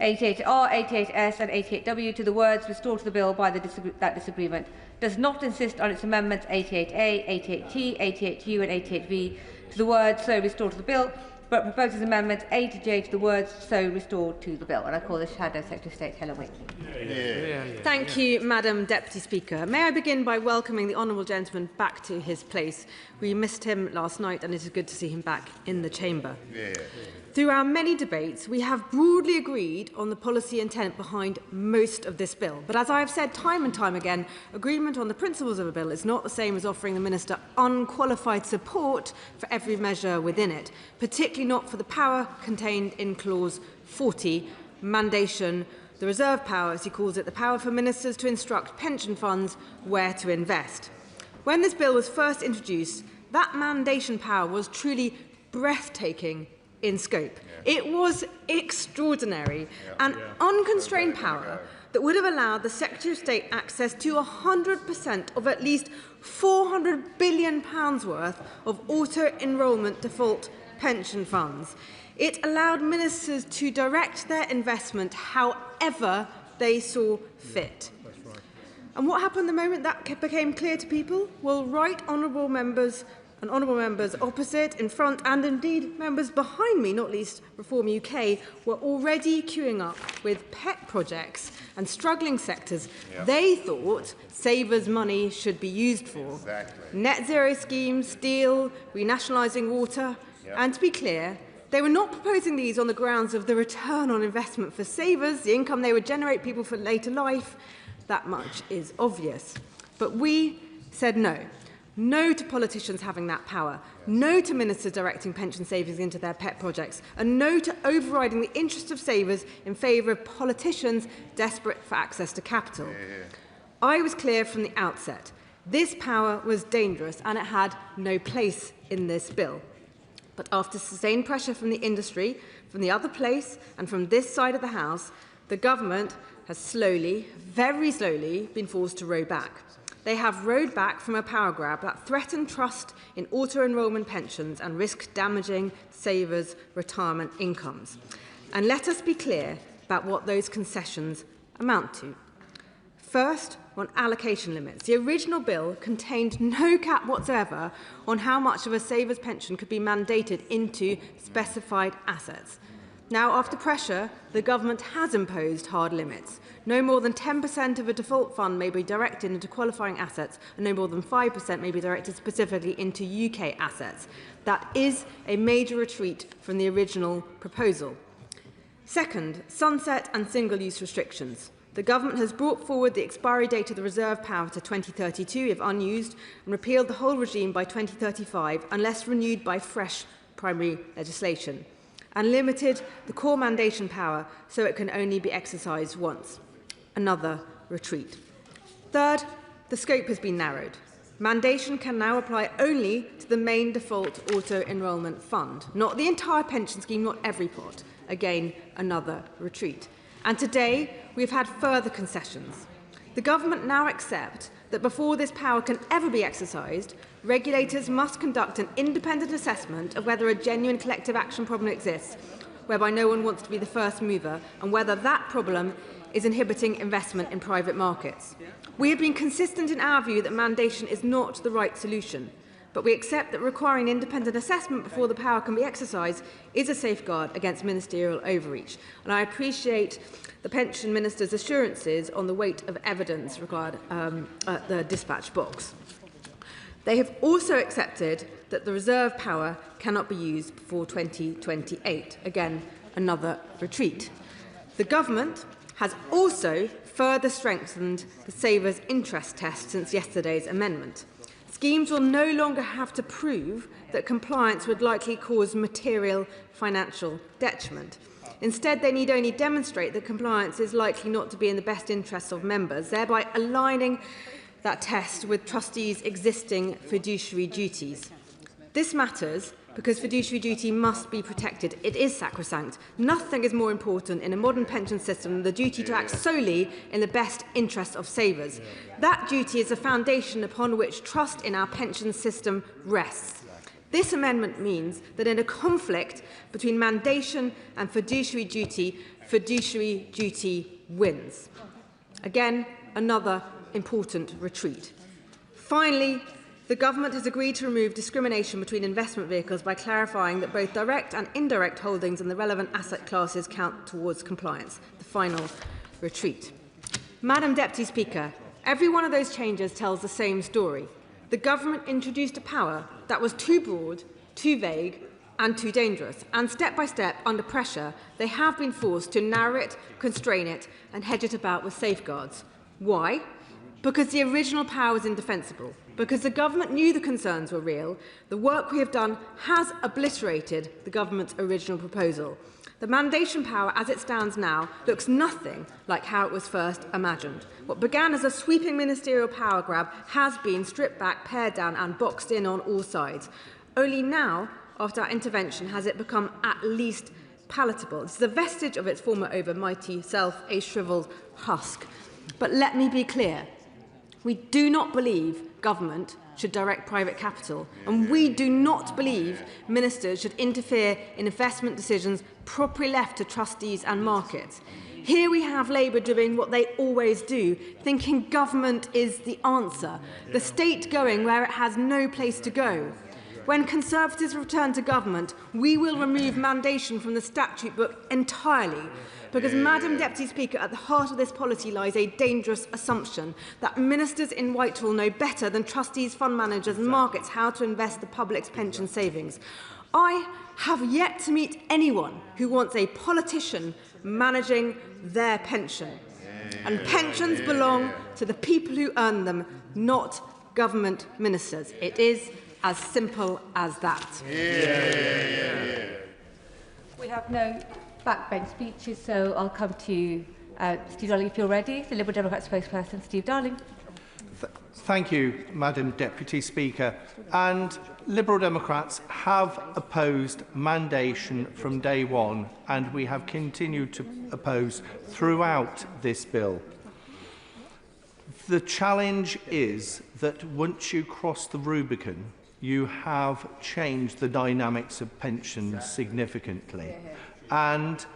88R, 88S and 88W to the words restored to the bill by that disagreement. Does not insist on its amendments 88A, 88T, 88U and 88V to the words so restored to the bill, but proposes amendments A to J to the words so restored to the bill. And I call the Shadow Secretary of State, Helen Whitney. Thank you, Madam Deputy Speaker. May I begin by welcoming the honourable gentleman back to his place. We missed him last night and it is good to see him back in the chamber. Through our many debates, we have broadly agreed on the policy intent behind most of this bill. But as I have said time and time again, agreement on the principles of a bill is not the same as offering the Minister unqualified support for every measure within it, particularly not for the power contained in Clause 40, mandation, the reserve power, as he calls it, the power for ministers to instruct pension funds where to invest. When this bill was first introduced, that mandation power was truly breathtaking in scope. It was extraordinary, an unconstrained power that would have allowed the Secretary of State access to 100% of at least £400 billion worth of auto-enrolment default pension funds. It allowed ministers to direct their investment however they saw fit. And what happened the moment that became clear to people? Well, right honourable members and honourable members opposite, in front, and indeed members behind me, not least Reform UK, were already queuing up with pet projects and struggling sectors they thought savers' money should be used for. Net zero schemes, steel, renationalising water. And to be clear, they were not proposing these on the grounds of the return on investment for savers, the income they would generate people for later life. That much is obvious. But we said no. No to politicians having that power. No to ministers directing pension savings into their pet projects. And no to overriding the interests of savers in favour of politicians desperate for access to capital. I was clear from the outset. This power was dangerous and it had no place in this bill. But after sustained pressure from the industry, from the other place and from this side of the House, the government has slowly, very slowly, been forced to row back. They have rowed back from a power grab that threatened trust in auto-enrolment pensions and risked damaging savers' retirement incomes. And let us be clear about what those concessions amount to. First, on allocation limits. The original bill contained no cap whatsoever on how much of a saver's pension could be mandated into specified assets. Now, after pressure, the government has imposed hard limits. No more than 10% of a default fund may be directed into qualifying assets, and no more than 5% may be directed specifically into UK assets. That is a major retreat from the original proposal. Second, sunset and single-use restrictions. The government has brought forward the expiry date of the reserve power to 2032 if unused, and repealed the whole regime by 2035 unless renewed by fresh primary legislation, and limited the core mandation power so it can only be exercised once. Another retreat. Third, the scope has been narrowed. Mandation can now apply only to the main default auto-enrolment fund, not the entire pension scheme, not every pot. Again, another retreat. And today, we've had further concessions. The government now accepts that before this power can ever be exercised, regulators must conduct an independent assessment of whether a genuine collective action problem exists, whereby no one wants to be the first mover, and whether that problem is inhibiting investment in private markets. We have been consistent in our view that mandation is not the right solution, but we accept that requiring an independent assessment before the power can be exercised is a safeguard against ministerial overreach. And I appreciate the Pension Minister's assurances on the weight of evidence required at the dispatch box. They have also accepted that the reserve power cannot be used before 2028. Again, another retreat. The government has also further strengthened the savers' interest test since yesterday's amendment. Schemes will no longer have to prove that compliance would likely cause material financial detriment. Instead, they need only demonstrate that compliance is likely not to be in the best interests of members, thereby aligning that test with trustees' existing fiduciary duties. This matters because fiduciary duty must be protected. It is sacrosanct. Nothing is more important in a modern pension system than the duty to act solely in the best interest of savers. That duty is the foundation upon which trust in our pension system rests. This amendment means that in a conflict between mandation and fiduciary duty wins. Again, another important retreat. Finally, the government has agreed to remove discrimination between investment vehicles by clarifying that both direct and indirect holdings in the relevant asset classes count towards compliance. The final retreat. Madam Deputy Speaker, every one of those changes tells the same story. The government introduced a power that was too broad, too vague and too dangerous, and step by step, under pressure, they have been forced to narrow it, constrain it and hedge it about with safeguards. Why? because the original power was indefensible, because the government knew the concerns were real. The work we have done has obliterated the government's original proposal. The mandation power, as it stands now, looks nothing like how it was first imagined. What began as a sweeping ministerial power grab has been stripped back, pared down and boxed in on all sides. Only now, after our intervention, has it become at least palatable. It's a vestige of its former overmighty self, a shrivelled husk. But let me be clear. We do not believe government should direct private capital, and we do not believe ministers should interfere in investment decisions properly left to trustees and markets. Here we have Labour doing what they always do, thinking government is the answer, the state going where it has no place to go. When Conservatives return to government, we will remove mandation from the statute book entirely, because, Madam Deputy Speaker, at the heart of this policy lies a dangerous assumption that ministers in Whitehall know better than trustees, fund managers and markets how to invest the public's pension savings. I have yet to meet anyone who wants a politician managing their pension. And pensions belong to the people who earn them, not government ministers. It is as simple as that. We have no backbench speeches, so I'll come to Steve Darling if you're ready. The Liberal Democrat spokesperson, Steve Darling. Thank you, Madam Deputy Speaker. And Liberal Democrats have opposed mandation from day one, and we have continued to oppose throughout this bill. The challenge is that once you cross the Rubicon, you have changed the dynamics of pensions significantly. And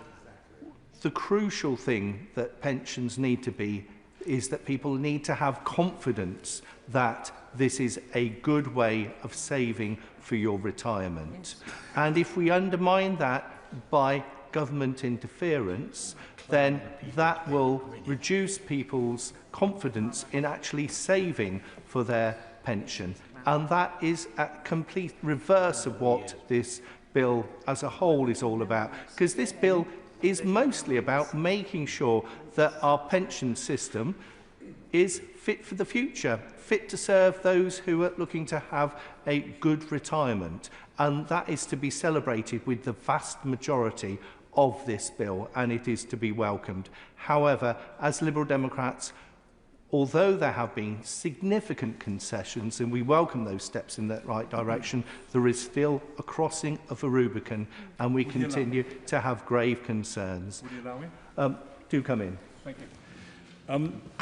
the crucial thing that pensions need to be is that people need to have confidence that this is a good way of saving for your retirement. And if we undermine that by government interference, then that will reduce people's confidence in actually saving for their pension. And that is a complete reverse of what this bill as a whole is all about, because this bill is mostly about making sure that our pension system is fit for the future, fit to serve those who are looking to have a good retirement. And that is to be celebrated with the vast majority of this bill, and it is to be welcomed. However, as Liberal Democrats, although there have been significant concessions, and we welcome those steps in that right direction, there is still a crossing of a Rubicon, and we continue to have grave concerns. Would you allow me? Do come in. Thank you.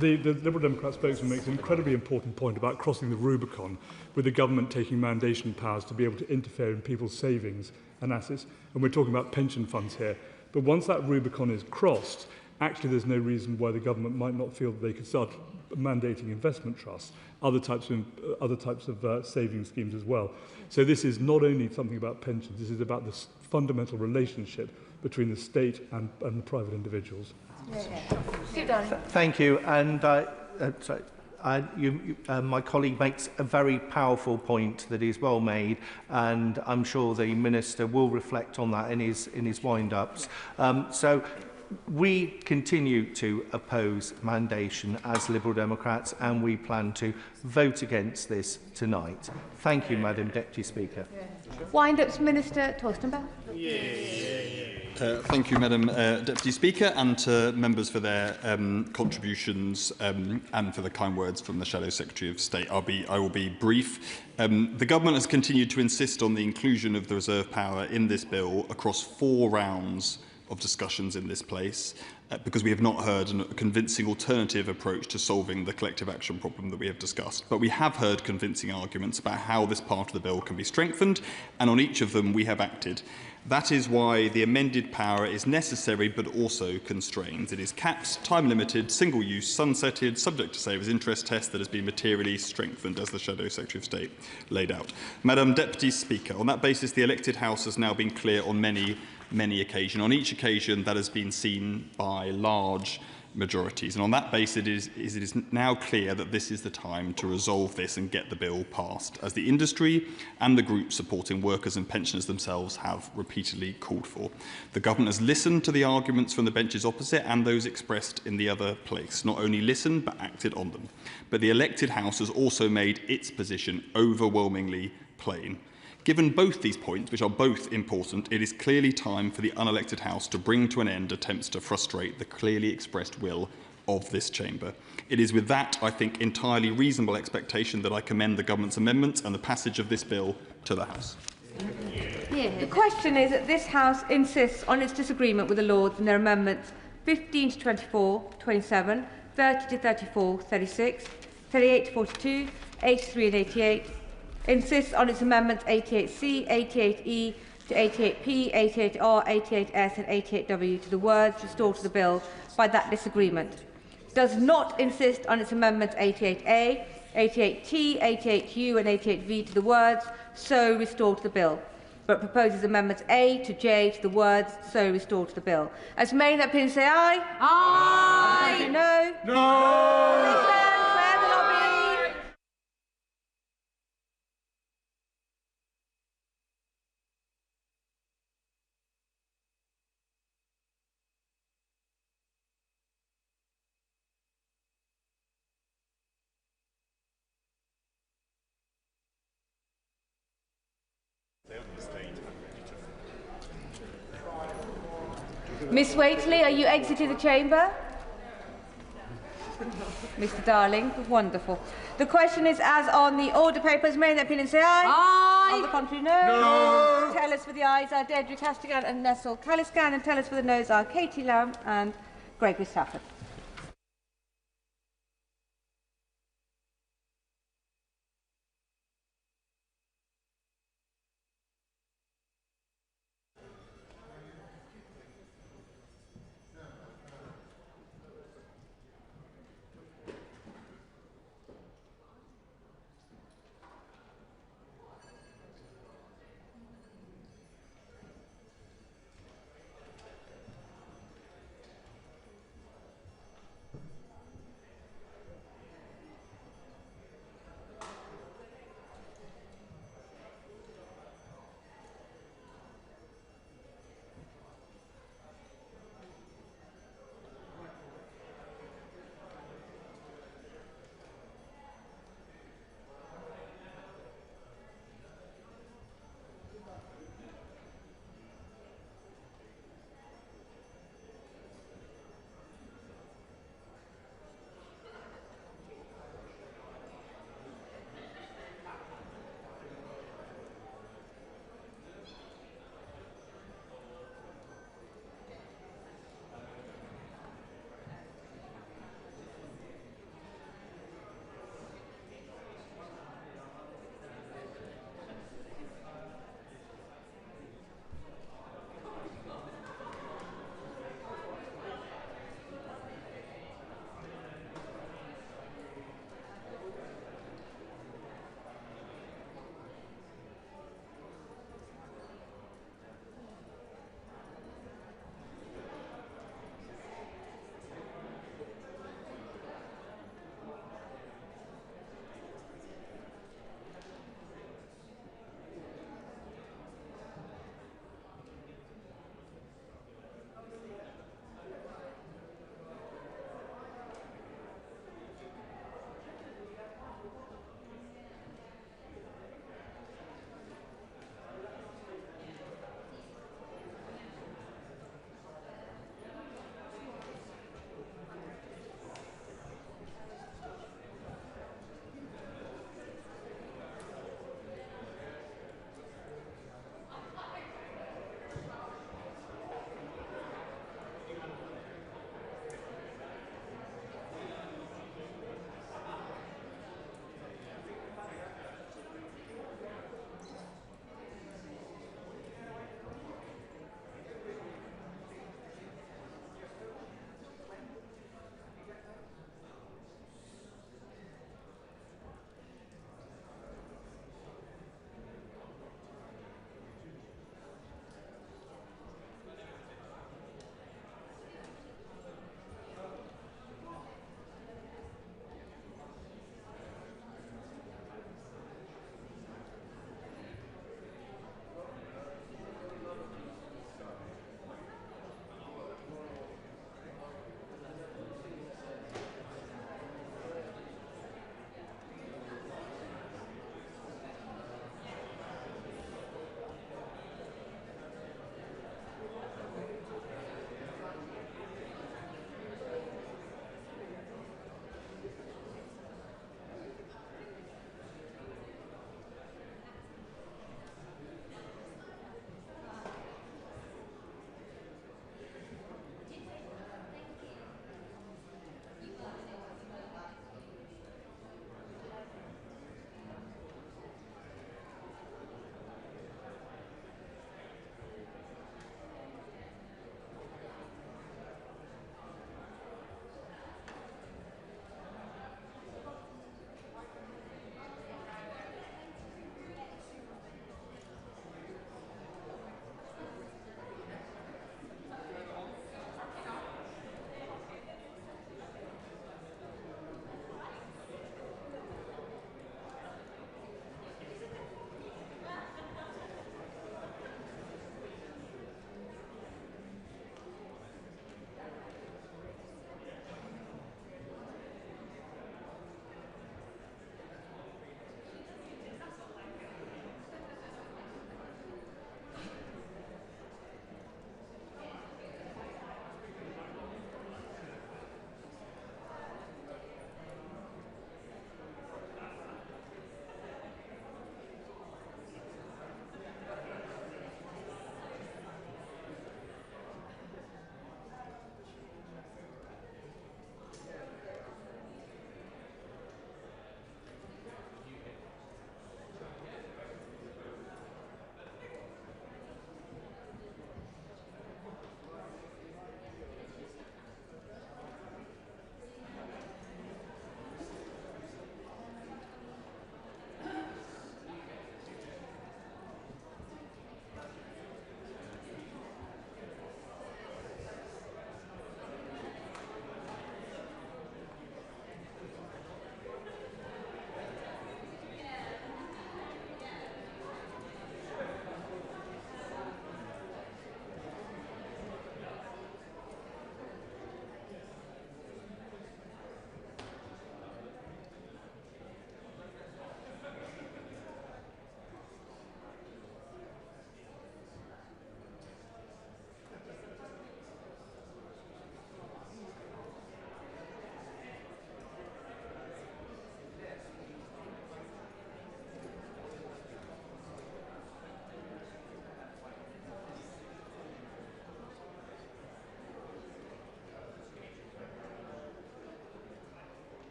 The Liberal Democrat spokesman makes an incredibly important point about crossing the Rubicon, with the government taking mandation powers to be able to interfere in people's savings and assets. And we're talking about pension funds here. But once that Rubicon is crossed, actually there's no reason why the government might not feel that they could start mandating investment trusts, other types of saving schemes as well. So this is not only something about pensions, this is about this fundamental relationship between the state and private individuals. Thank you. And my colleague makes a very powerful point that is well made, and I'm sure the Minister will reflect on that in his wind-ups. So we continue to oppose mandation as Liberal Democrats, and we plan to vote against this tonight. Thank you, Madam Deputy Speaker. Wind-ups, Minister Torstenberg. Thank you, Madam Deputy Speaker, and to members for their contributions and for the kind words from the Shadow Secretary of State. I will be brief. The Government has continued to insist on the inclusion of the reserve power in this bill across 4 rounds of discussions in this place, because we have not heard a convincing alternative approach to solving the collective action problem that we have discussed. But we have heard convincing arguments about how this part of the bill can be strengthened, and on each of them we have acted. That is why the amended power is necessary but also constrained. It is capped, time-limited, single-use, sunsetted, subject to savers' interest test that has been materially strengthened, as the Shadow Secretary of State laid out. Madam Deputy Speaker, on that basis the elected House has now been clear on many occasions. On each occasion that has been seen by large majorities. And on that basis, it is now clear that this is the time to resolve this and get the bill passed, as the industry and the groups supporting workers and pensioners themselves have repeatedly called for. The government has listened to the arguments from the benches opposite and those expressed in the other place, not only listened but acted on them. But the elected House has also made its position overwhelmingly plain. Given both these points, which are both important, it is clearly time for the unelected House to bring to an end attempts to frustrate the clearly expressed will of this chamber. It is with that, I think, entirely reasonable expectation that I commend the government's amendments and the passage of this bill to the House. The question is that this House insists on its disagreement with the Lords and their amendments 15 to 24, 27, 30 to 34, 36, 38 to 42, 83 and 88, insists on its amendments 88C, 88E to 88P, 88R, 88S and 88W to the words restored to the bill by that disagreement. Does not insist on its amendments 88A, 88T, 88U and 88V to the words so restored to the bill, but proposes amendments A to J to the words so restored to the bill. As made that opinion say aye. Aye. No. No. Miss Waitley, are you exiting the chamber? Mr. Darling, wonderful. The question is, as on the order papers, may that opinion say aye? Aye. On the contrary, no. No. Tell us for the ayes are Deirdre Castigan and Nessel Caliscan, and tell us for the noes are Katie Lamb and Gregory Stafford.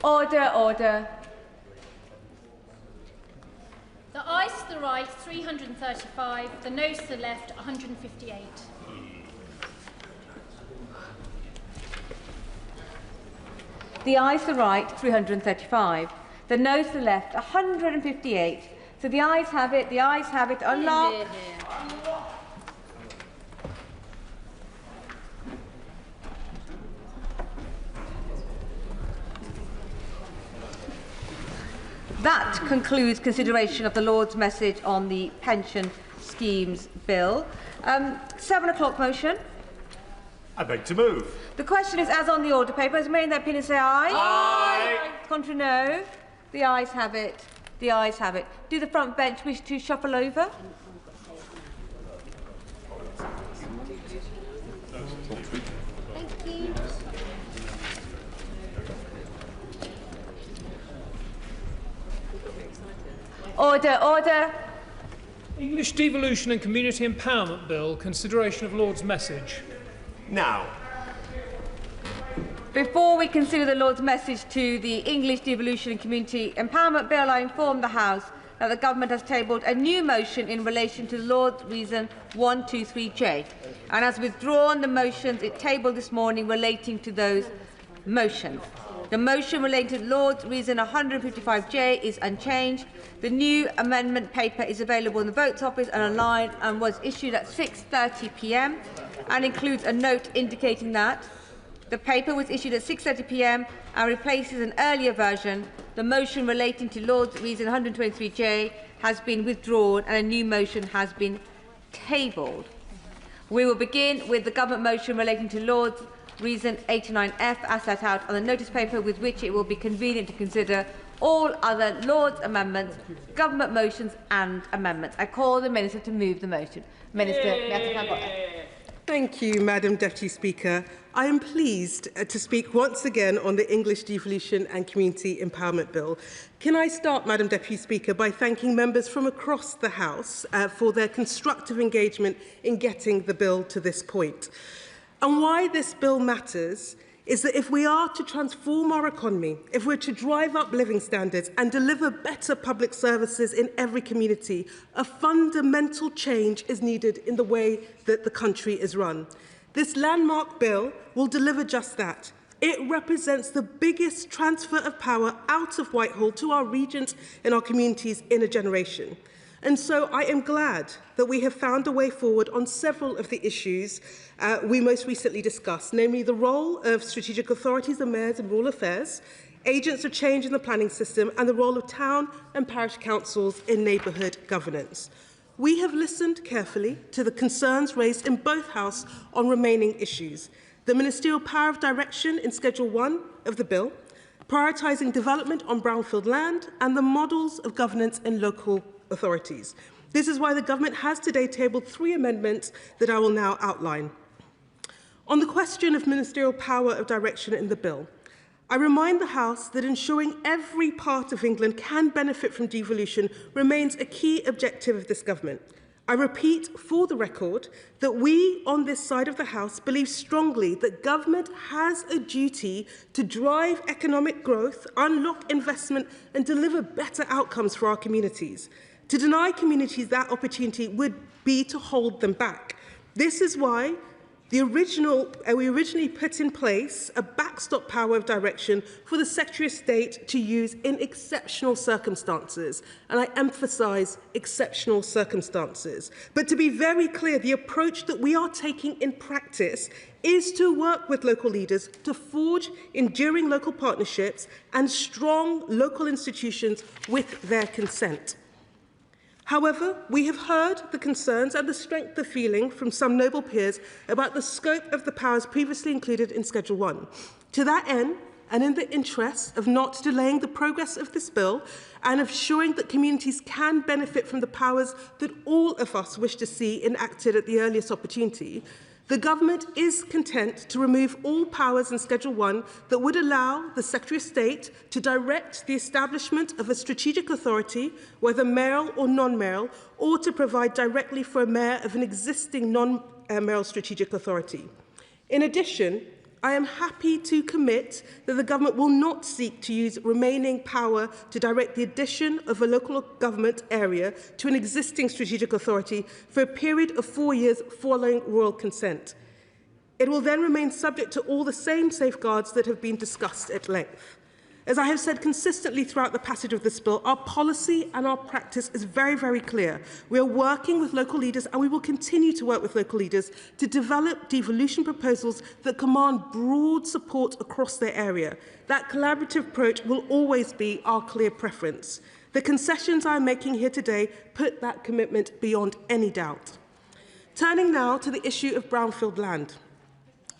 Order, order. The ayes to the right, 335. The noes to the left, 158. The ayes to the right, 335. The noes to the left, 158. So the ayes have it. The ayes have it. Unlock. That concludes consideration of the Lord's message on the pension schemes bill. 7 o'clock motion. I beg to move. The question is as on the order paper. As many in their opinion say aye. Aye. Contrary no. The ayes have it. The ayes have it. Do the front bench wish to shuffle over? Thank you. Order, order. English Devolution and Community Empowerment Bill, consideration of Lord's message. Now. Before we consider the Lord's message to the English Devolution and Community Empowerment Bill, I inform the House that the Government has tabled a new motion in relation to the Lord's Reason 123J and has withdrawn the motions it tabled this morning relating to those motions. The motion relating to Lord's Reason 155J is unchanged. The new amendment paper is available in the Votes Office and online and was issued at 6:30 p.m. and includes a note indicating that the paper was issued at 6:30 p.m. and replaces an earlier version. The motion relating to Lord's Reason 123J has been withdrawn and a new motion has been tabled. We will begin with the Government motion relating to Lord's Reason 89F as set out on the notice paper, with which it will be convenient to consider all other Lord's amendments, Government motions and amendments. I call the Minister to move the motion. Minister, Thank you, Madam Deputy Speaker. I am pleased to speak once again on the English Devolution and Community Empowerment Bill. Can I start, Madam Deputy Speaker, by thanking members from across the House for their constructive engagement in getting the bill to this point. And why this bill matters is that if we are to transform our economy, if we're to drive up living standards and deliver better public services in every community, a fundamental change is needed in the way that the country is run. This landmark bill will deliver just that. It represents the biggest transfer of power out of Whitehall to our regions and our communities in a generation. And so I am glad that we have found a way forward on several of the issues we most recently discussed, namely the role of strategic authorities and mayors in rural affairs, agents of change in the planning system, and the role of town and parish councils in neighbourhood governance. We have listened carefully to the concerns raised in both Houses on remaining issues: the ministerial power of direction in Schedule 1 of the bill, prioritising development on brownfield land, and the models of governance in local authorities. This is why the Government has today tabled 3 amendments that I will now outline. On the question of ministerial power of direction in the bill, I remind the House that ensuring every part of England can benefit from devolution remains a key objective of this Government. I repeat for the record that we on this side of the House believe strongly that Government has a duty to drive economic growth, unlock investment and deliver better outcomes for our communities. To deny communities that opportunity would be to hold them back. This is why we originally put in place a backstop power of direction for the Secretary of State to use in exceptional circumstances. And I emphasise exceptional circumstances. But to be very clear, the approach that we are taking in practice is to work with local leaders to forge enduring local partnerships and strong local institutions with their consent. However, we have heard the concerns and the strength of feeling from some noble peers about the scope of the powers previously included in Schedule 1. To that end, and in the interest of not delaying the progress of this bill and of ensuring that communities can benefit from the powers that all of us wish to see enacted at the earliest opportunity, the Government is content to remove all powers in Schedule 1 that would allow the Secretary of State to direct the establishment of a strategic authority, whether mayoral or non-mayoral, or to provide directly for a mayor of an existing non-mayoral strategic authority. In addition, I am happy to commit that the government will not seek to use remaining power to direct the addition of a local government area to an existing strategic authority for a period of 4 years following royal consent. It will then remain subject to all the same safeguards that have been discussed at length. As I have said consistently throughout the passage of this bill, our policy and our practice is very, very clear. We are working with local leaders, and we will continue to work with local leaders to develop devolution proposals that command broad support across their area. That collaborative approach will always be our clear preference. The concessions I am making here today put that commitment beyond any doubt. Turning now to the issue of brownfield land.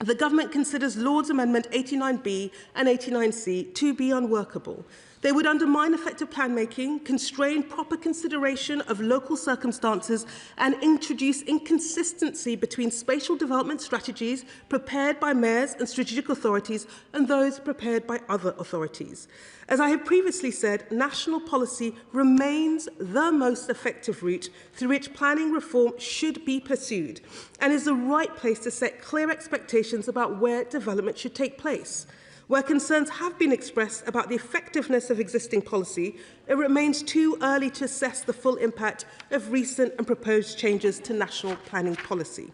The government considers Lord's Amendment 89B and 89C to be unworkable. They would undermine effective plan making, constrain proper consideration of local circumstances, and introduce inconsistency between spatial development strategies prepared by mayors and strategic authorities and those prepared by other authorities. As I have previously said, national policy remains the most effective route through which planning reform should be pursued, and is the right place to set clear expectations about where development should take place. Where concerns have been expressed about the effectiveness of existing policy, it remains too early to assess the full impact of recent and proposed changes to national planning policy.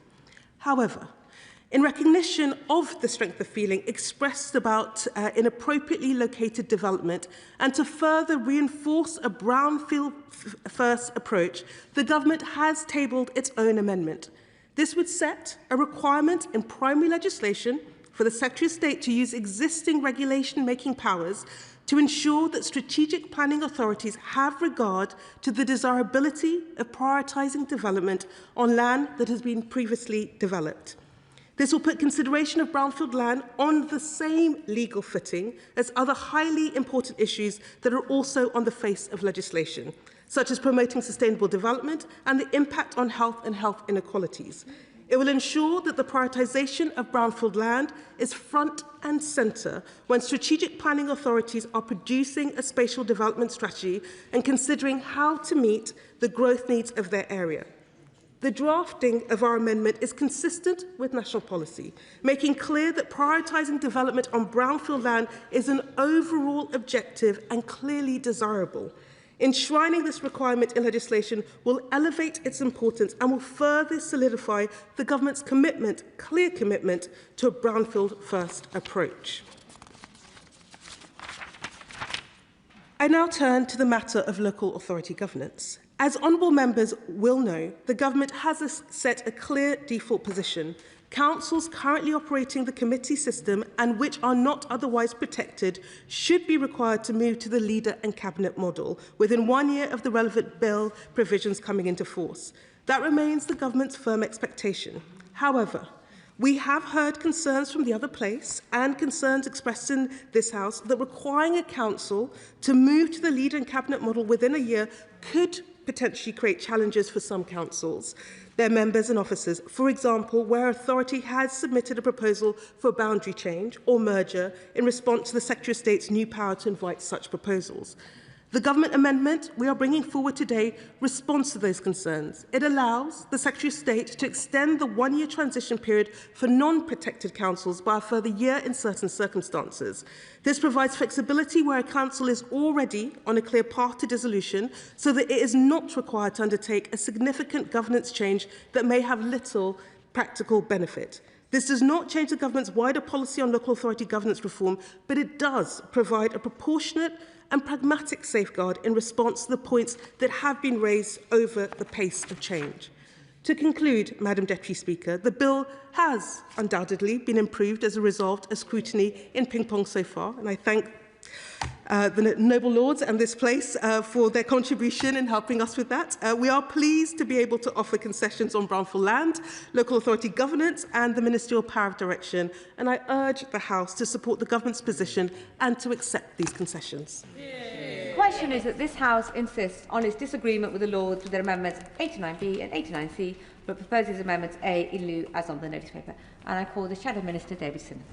However, in recognition of the strength of feeling expressed about inappropriately located development, and to further reinforce a brownfield-first approach, the government has tabled its own amendment. This would set a requirement in primary legislation for the Secretary of State to use existing regulation-making powers to ensure that strategic planning authorities have regard to the desirability of prioritising development on land that has been previously developed. This will put consideration of brownfield land on the same legal footing as other highly important issues that are also on the face of legislation, such as promoting sustainable development and the impact on health and health inequalities. It will ensure that the prioritisation of brownfield land is front and centre when strategic planning authorities are producing a spatial development strategy and considering how to meet the growth needs of their area. The drafting of our amendment is consistent with national policy, making clear that prioritising development on brownfield land is an overall objective and clearly desirable. Enshrining this requirement in legislation will elevate its importance and will further solidify the government's clear commitment to a brownfield-first approach. I now turn to the matter of local authority governance. As honourable members will know, the government has set a clear default position. Councils currently operating the committee system and which are not otherwise protected should be required to move to the leader and cabinet model within 1 year of the relevant bill provisions coming into force. That remains the government's firm expectation. However, we have heard concerns from the other place and concerns expressed in this House that requiring a council to move to the leader and cabinet model within a year could potentially create challenges for some councils, their members and officers. For example, where authority has submitted a proposal for a boundary change or merger in response to the Secretary of State's new power to invite such proposals. The government amendment we are bringing forward today responds to those concerns. It allows the Secretary of State to extend the 1-year transition period for non-protected councils by a further year in certain circumstances. This provides flexibility where a council is already on a clear path to dissolution, so that it is not required to undertake a significant governance change that may have little practical benefit. This does not change the government's wider policy on local authority governance reform, but it does provide a proportionate and pragmatic safeguard in response to the points that have been raised over the pace of change. To conclude, Madam Deputy Speaker, the bill has undoubtedly been improved as a result of scrutiny in ping-pong so far, and I thank the noble lords and this place for their contribution in helping us with that. We are pleased to be able to offer concessions on brownfield land, local authority governance and the ministerial power of direction, and I urge the House to support the government's position and to accept these concessions. The question is that this House insists on its disagreement with the Lords with their amendments 89B and 89C, but proposes amendments A in lieu as on the notice paper. And I call the Shadow Minister, David Simmons.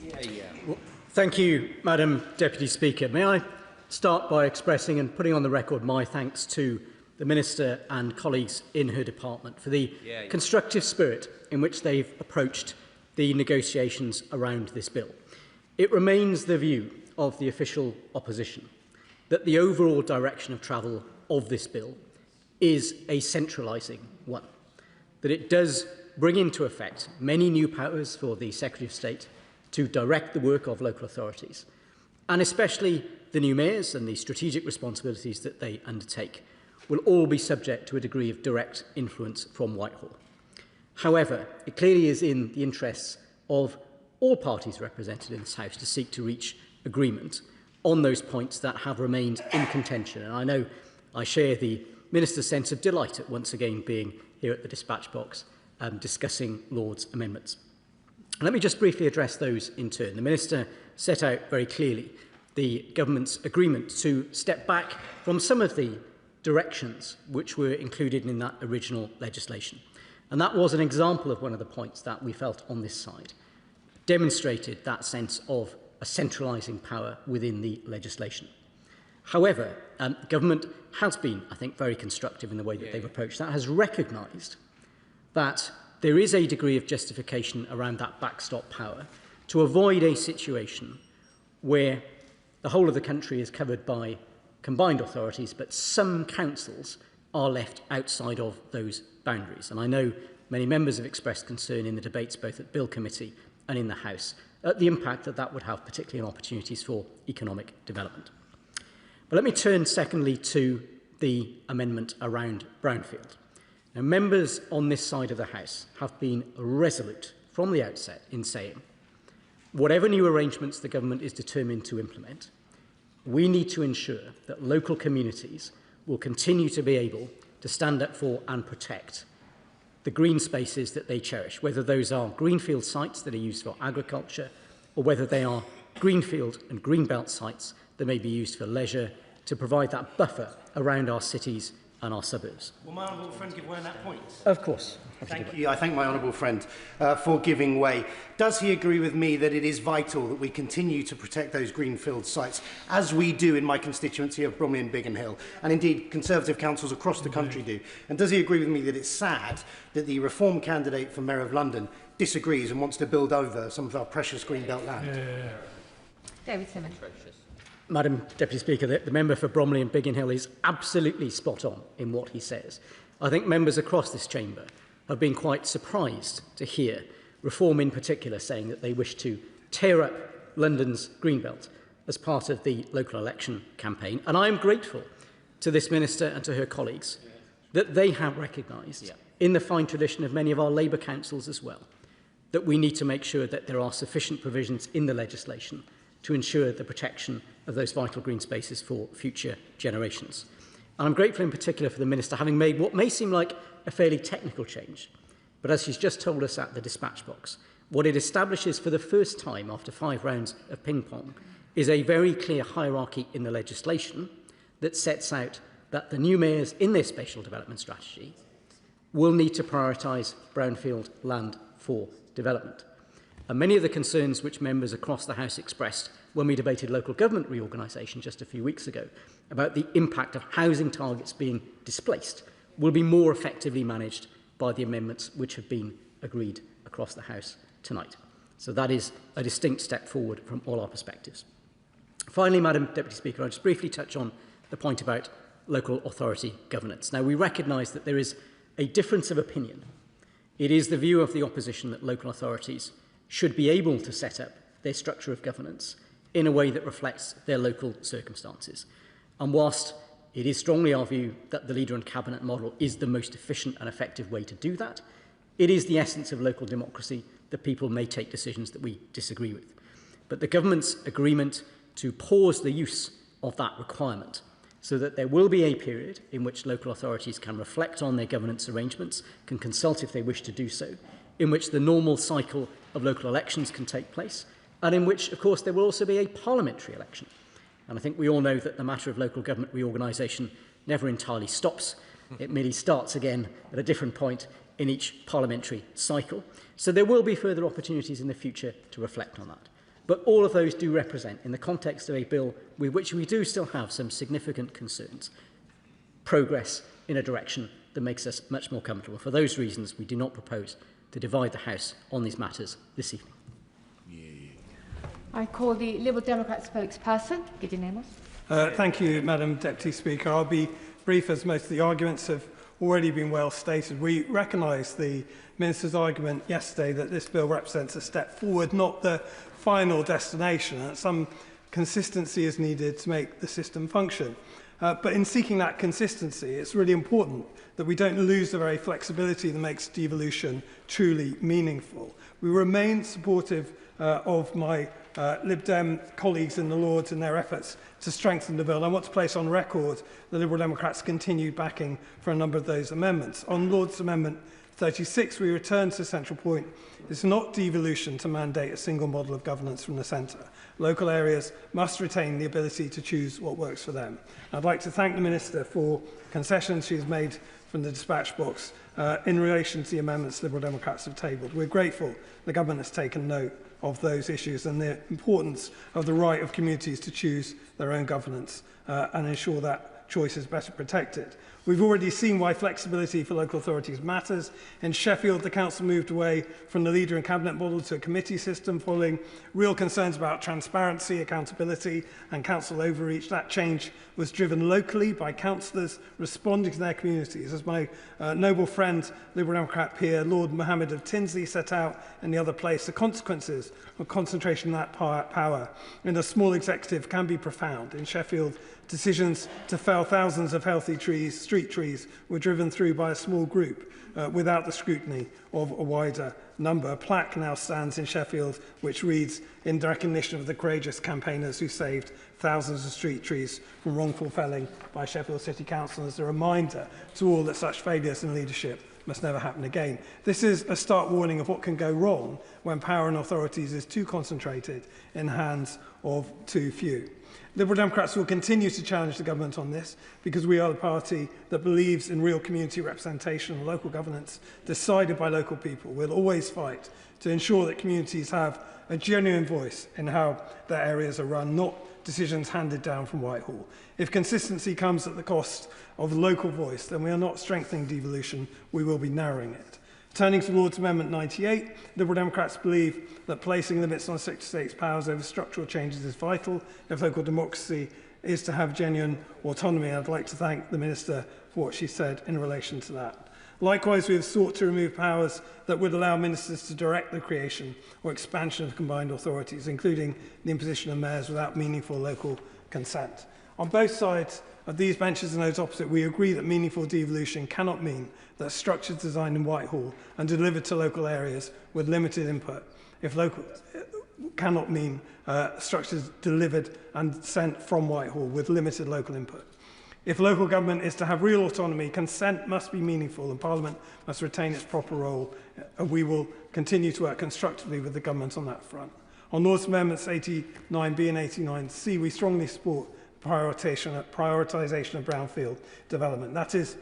Well, thank you, Madam Deputy Speaker. May I start by expressing and putting on the record my thanks to the Minister and colleagues in her department for the constructive spirit in which they've approached the negotiations around this bill. It remains the view of the official opposition that the overall direction of travel of this bill is a centralising one, that it does bring into effect many new powers for the Secretary of State to direct the work of local authorities, and especially the new mayors and the strategic responsibilities that they undertake will all be subject to a degree of direct influence from Whitehall. However, it clearly is in the interests of all parties represented in this House to seek to reach agreement on those points that have remained in contention. And I know I share the Minister's sense of delight at once again being here at the dispatch box discussing Lord's amendments. Let me just briefly address those in turn. The Minister set out very clearly the government's agreement to step back from some of the directions which were included in that original legislation. And that was an example of one of the points that we felt on this side demonstrated that sense of a centralising power within the legislation. However, government has been, I think, very constructive in the way that they've approached that, has recognised that there is a degree of justification around that backstop power to avoid a situation where the whole of the country is covered by combined authorities, but some councils are left outside of those boundaries. And I know many members have expressed concern in the debates both at Bill Committee and in the House at the impact that that would have, particularly on opportunities for economic development. But let me turn secondly to the amendment around brownfield. Now, members on this side of the House have been resolute from the outset in saying, whatever new arrangements the government is determined to implement, we need to ensure that local communities will continue to be able to stand up for and protect the green spaces that they cherish, whether those are greenfield sites that are used for agriculture or whether they are greenfield and greenbelt sites that may be used for leisure to provide that buffer around our cities and our suburbs. Will my honourable friend give way on that point? Of course. Thank you. I thank my honourable friend for giving way. Does he agree with me that it is vital that we continue to protect those greenfield sites, as we do in my constituency of Bromley and Biggin Hill, and indeed Conservative councils across the country do? And does he agree with me that it's sad that the Reform candidate for Mayor of London disagrees and wants to build over some of our precious greenbelt land? David Simmons. Madam Deputy Speaker, the member for Bromley and Biggin Hill is absolutely spot on in what he says. I think members across this chamber have been quite surprised to hear Reform in particular saying that they wish to tear up London's greenbelt as part of the local election campaign. And I am grateful to this Minister and to her colleagues that they have recognised, in the fine tradition of many of our Labour councils as well, that we need to make sure that there are sufficient provisions in the legislation to ensure the protection of those vital green spaces for future generations. And I'm grateful in particular for the Minister having made what may seem like a fairly technical change, but as she's just told us at the dispatch box, what it establishes for the first time after 5 rounds of ping-pong is a very clear hierarchy in the legislation that sets out that the new mayors in their spatial development strategy will need to prioritise brownfield land for development. And many of the concerns which members across the House expressed when we debated local government reorganisation just a few weeks ago about the impact of housing targets being displaced will be more effectively managed by the amendments which have been agreed across the House tonight. So that is a distinct step forward from all our perspectives. Finally, Madam Deputy Speaker, I'll just briefly touch on the point about local authority governance. Now, we recognise that there is a difference of opinion. It is the view of the opposition that local authorities should be able to set up their structure of governance in a way that reflects their local circumstances. And whilst it is strongly our view that the Leader and Cabinet model is the most efficient and effective way to do that, it is the essence of local democracy that people may take decisions that we disagree with. But the government's agreement to pause the use of that requirement so that there will be a period in which local authorities can reflect on their governance arrangements, can consult if they wish to do so, in which the normal cycle of local elections can take place, and in which, of course, there will also be a parliamentary election. And I think we all know that the matter of local government reorganisation never entirely stops. It merely starts again at a different point in each parliamentary cycle. So there will be further opportunities in the future to reflect on that. But all of those do represent, in the context of a bill with which we do still have some significant concerns, progress in a direction that makes us much more comfortable. For those reasons, we do not propose to divide the House on these matters this evening. I call the Liberal Democrat spokesperson, Gideon Amos. Thank you, Madam Deputy Speaker. I'll be brief, as most of the arguments have already been well stated. We recognise the Minister's argument yesterday that this bill represents a step forward, not the final destination, and that some consistency is needed to make the system function. But in seeking that consistency, it's really important that we don't lose the very flexibility that makes devolution truly meaningful. We remain supportive of my Lib Dem colleagues in the Lords in their efforts to strengthen the bill. I want to place on record the Liberal Democrats' continued backing for a number of those amendments. On Lords Amendment 36, we return to the central point. It's not devolution to mandate a single model of governance from the centre. Local areas must retain the ability to choose what works for them. I'd like to thank the Minister for concessions she has made from the dispatch box in relation to the amendments Liberal Democrats have tabled. We're grateful the Government has taken note of those issues and the importance of the right of communities to choose their own governance and ensure that choice is better protected. We've already seen why flexibility for local authorities matters. In Sheffield, the Council moved away from the Leader and Cabinet model to a committee system following real concerns about transparency, accountability and council overreach. That change was driven locally by councillors responding to their communities. As my noble friend, Liberal Democrat peer, Lord Mohammed of Tinsley set out in the other place, the consequences of concentration of that power in a small executive can be profound. In Sheffield, decisions to fell thousands of healthy trees, street trees, were driven through by a small group without the scrutiny of a wider number. A plaque now stands in Sheffield which reads, "In recognition of the courageous campaigners who saved thousands of street trees from wrongful felling by Sheffield City Council," as a reminder to all that such failures in leadership must never happen again. This is a stark warning of what can go wrong when power in authorities is too concentrated in the hands of too few. Liberal Democrats will continue to challenge the government on this because we are the party that believes in real community representation and local governance decided by local people. We'll always fight to ensure that communities have a genuine voice in how their areas are run, not decisions handed down from Whitehall. If consistency comes at the cost of local voice, then we are not strengthening devolution, we will be narrowing it. Turning to Lord's Amendment 98, Liberal Democrats believe that placing limits on Secretary of State's powers over structural changes is vital if local democracy is to have genuine autonomy. I'd like to thank the Minister for what she said in relation to that. Likewise, we have sought to remove powers that would allow ministers to direct the creation or expansion of combined authorities, including the imposition of mayors without meaningful local consent. On both sides of these benches and those opposite, we agree that meaningful devolution cannot mean that structures designed in Whitehall and delivered to local areas with limited input, cannot mean structures delivered and sent from Whitehall with limited local input. If local government is to have real autonomy, consent must be meaningful and Parliament must retain its proper role. We will continue to work constructively with the government on that front. On Lord's Amendments 89B and 89C, we strongly support prioritisation of brownfield development. That is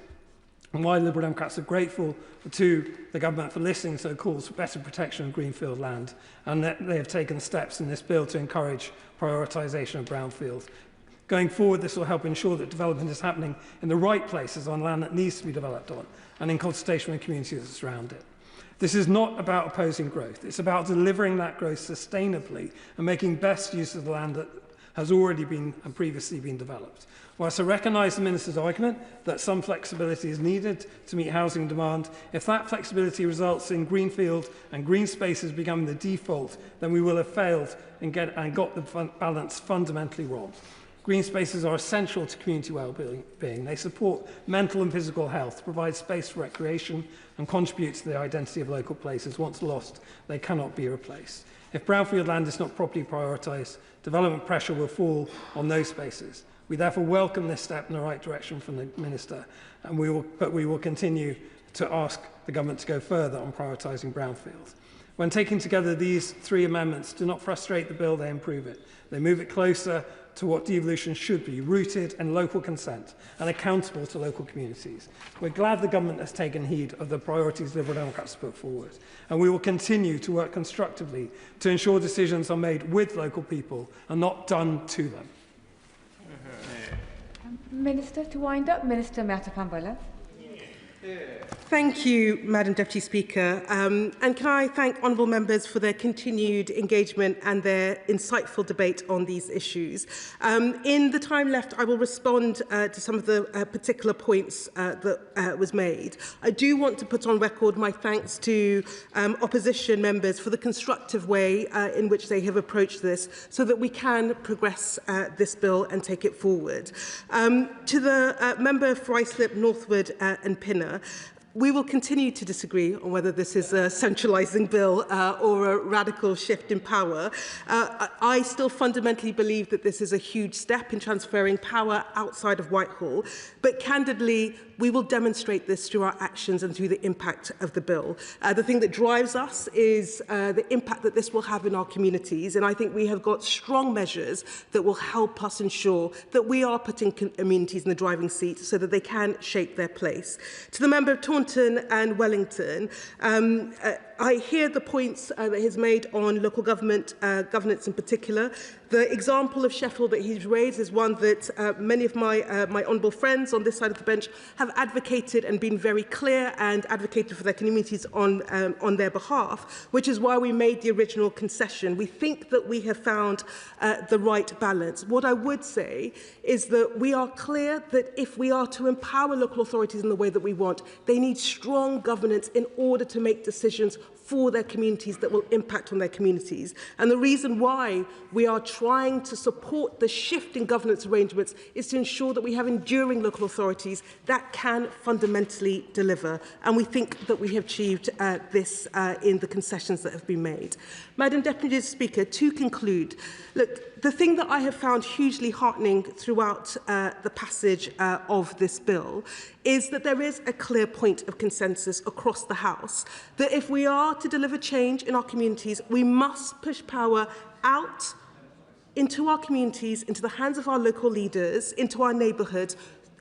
why Liberal Democrats are grateful to the government for listening to calls for better protection of greenfield land, and that they have taken steps in this bill to encourage prioritisation of brownfield. Going forward, this will help ensure that development is happening in the right places on land that needs to be developed on, and in consultation with communities that surround it. This is not about opposing growth. It's about delivering that growth sustainably and making best use of the land that has already been and previously been developed. Whilst I recognise the Minister's argument that some flexibility is needed to meet housing demand, if that flexibility results in greenfield and green spaces becoming the default, then we will have failed and got the balance fundamentally wrong. Green spaces are essential to community well-being. They support mental and physical health, provide space for recreation and contribute to the identity of local places. Once lost, they cannot be replaced. If brownfield land is not properly prioritised, development pressure will fall on those spaces. We therefore welcome this step in the right direction from the Minister, but we will continue to ask the Government to go further on prioritising brownfield. When taken together, these three amendments do not frustrate the bill, they improve it. They move it closer to what devolution should be, rooted in local consent and accountable to local communities. We're glad the Government has taken heed of the priorities Liberal Democrats put forward, and we will continue to work constructively to ensure decisions are made with local people and not done to them. Minister, to wind up, Minister Matapambola. Thank you, Madam Deputy Speaker. And can I thank honourable members for their continued engagement and their insightful debate on these issues. In the time left, I will respond to some of the particular points that was made. I do want to put on record my thanks to opposition members for the constructive way in which they have approached this so that we can progress this bill and take it forward. To the member for Islip, Northwood and Pinner, we will continue to disagree on whether this is a centralising bill or a radical shift in power. I still fundamentally believe that this is a huge step in transferring power outside of Whitehall, but candidly, we will demonstrate this through our actions and through the impact of the bill. The thing that drives us is the impact that this will have in our communities, and I think we have got strong measures that will help us ensure that we are putting communities in the driving seat so that they can shape their place. To the member of Taunton and Wellington, I hear the points that he's made on local government governance in particular. The example of Sheffield that he's raised is one that many of my honourable friends on this side of the bench have advocated and been very clear and advocated for their communities on their behalf, which is why we made the original concession. We think that we have found the right balance. What I would say is that we are clear that if we are to empower local authorities in the way that we want, they need strong governance in order to make decisions for their communities that will impact on their communities. And the reason why we are trying to support the shift in governance arrangements is to ensure that we have enduring local authorities that can fundamentally deliver. And we think that we have achieved this in the concessions that have been made. Madam Deputy Speaker, to conclude, look, the thing that I have found hugely heartening throughout the passage of this bill is that there is a clear point of consensus across the House that if we are to deliver change in our communities, we must push power out into our communities, into the hands of our local leaders, into our neighbourhoods,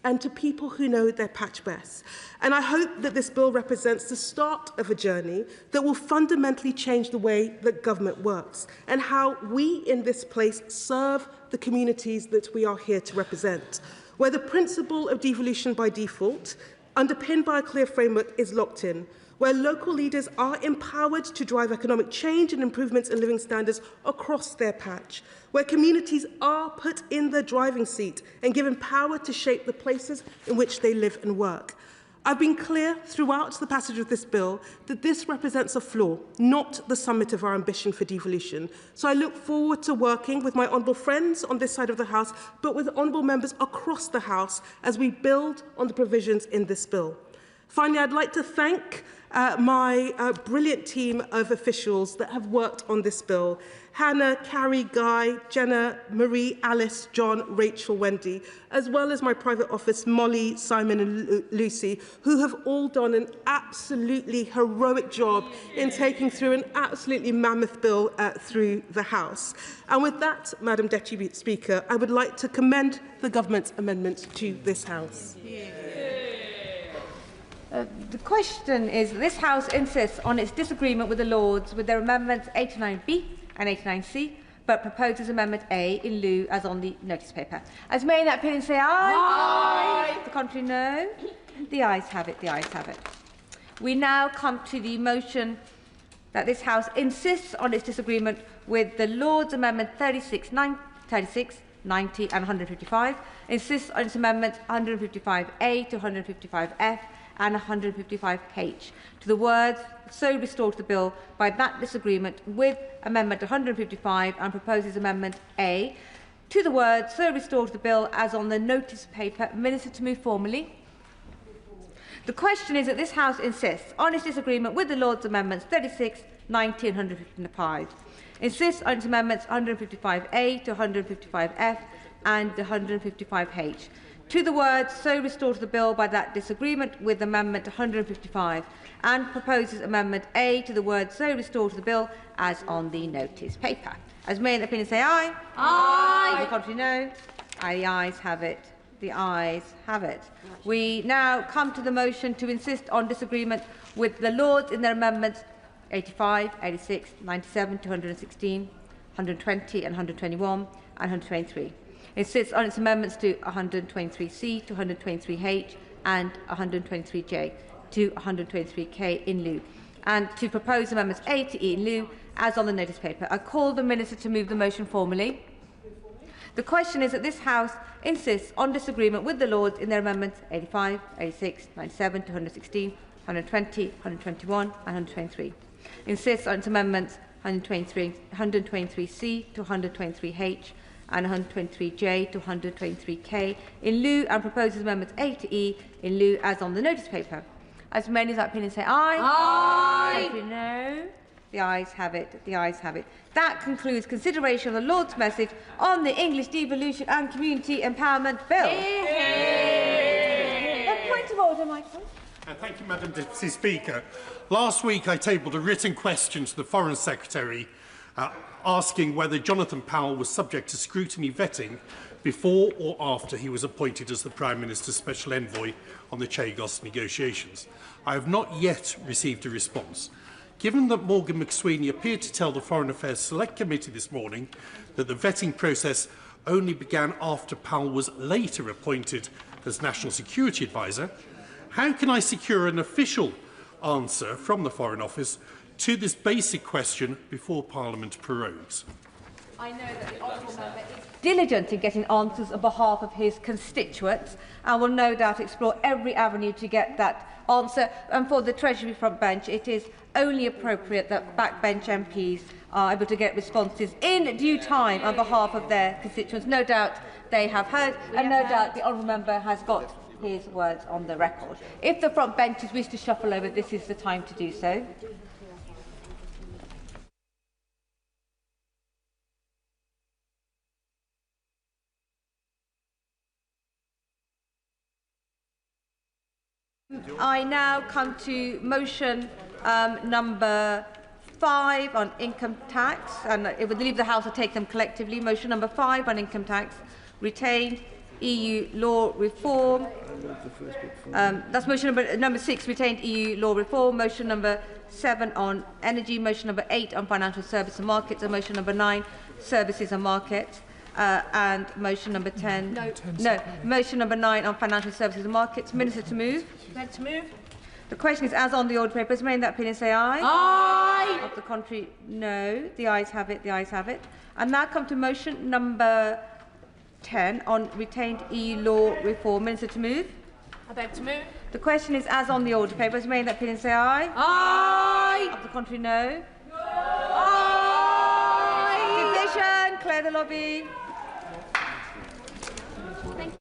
and to people who know their patch best. And I hope that this bill represents the start of a journey that will fundamentally change the way that government works and how we in this place serve the communities that we are here to represent, where the principle of devolution by default, underpinned by a clear framework, is locked in, where local leaders are empowered to drive economic change and improvements in living standards across their patch, where communities are put in the driving seat and given power to shape the places in which they live and work. I've been clear throughout the passage of this bill that this represents a floor, not the summit of our ambition for devolution. So I look forward to working with my honourable friends on this side of the House, but with honourable members across the House as we build on the provisions in this bill. Finally, I'd like to thank my brilliant team of officials that have worked on this bill. Hannah, Carrie, Guy, Jenna, Marie, Alice, John, Rachel, Wendy, as well as my private office, Molly, Simon and Lucy, who have all done an absolutely heroic job in taking through an absolutely mammoth bill through the House. And with that, Madam Deputy Speaker, I would like to commend the Government's amendment to this House. The question is, this House insists on its disagreement with the Lords with their amendments 89B and 89C, but proposes Amendment A in lieu as on the notice paper. As may in that opinion say aye. Aye. The contrary no. The ayes have it. The ayes have it. We now come to the motion that this House insists on its disagreement with the Lords' Amendment 36, 90 and 155, insists on its amendments 155A to 155F and 155H to the words so restored to the bill by that disagreement with Amendment 155 and proposes Amendment A to the words so restored to the bill as on the notice paper. Minister to move formally. The question is that this House insists on its disagreement with the Lords' Amendments 36, 90 and 155. Insists on its amendments 155A to 155F and 155H. To the words so restored to the bill by that disagreement with Amendment 155 and proposes Amendment A to the words so restored to the bill as on the notice paper. As may in the opinion say aye. Aye. The contrary no. Aye. The ayes have it. The ayes have it. We now come to the motion to insist on disagreement with the Lords in their amendments 85, 86, 97, 216, 120 and 121 and 123. It sits on its amendments to 123C, to 123H and 123J. to 123k in lieu, and to propose amendments A to E in lieu as on the notice paper. I call the Minister to move the motion formally. The question is that this House insists on disagreement with the Lords in their amendments 85, 86, 97 to 116, 120, 121 and 123. Insists on its amendments 123C to 123H and 123J to 123K in lieu, and proposes amendments A to E in lieu as on the notice paper. As many as that opinion say aye. Aye. No. The ayes have it. The ayes have it. That concludes consideration of the Lord's message on the English Devolution and Community Empowerment Bill. A point of order, Michael. Thank you, Madam Deputy Speaker. Last week I tabled a written question to the Foreign Secretary asking whether Jonathan Powell was subject to scrutiny vetting before or after he was appointed as the Prime Minister's Special Envoy on the Chagos negotiations. I have not yet received a response. Given that Morgan McSweeney appeared to tell the Foreign Affairs Select Committee this morning that the vetting process only began after Powell was later appointed as National Security Advisor, how can I secure an official answer from the Foreign Office to this basic question before Parliament prorogues? I know that the honourable member is diligent in getting answers on behalf of his constituents and will no doubt explore every avenue to get that answer. And for the Treasury front bench, it is only appropriate that backbench MPs are able to get responses in due time on behalf of their constituents. No doubt they have heard, and no doubt the honourable member has got his words on the record. If the front benches wish to shuffle over, this is the time to do so. I now come to motion number 5 on income tax, and it would leave the House to take them collectively. Motion number 5 on income tax, retained EU law reform. That's motion number 6, retained EU law reform. Motion number 7 on energy. Motion number 8 on financial services and markets, and motion number 9, services and markets. And motion number 10. Motion number 9 on financial services and markets. Minister to move. To move. The question is as on the order papers. May in that opinion say aye. Aye. Of the contrary, no. The ayes have it. The ayes have it. And now come to motion number 10 on retained EU law reform. Minister to move. I beg to move. The question is as on the order papers. May in that opinion say aye. Aye. Of the contrary, no. Aye. Division. Clear the lobby. Thank you.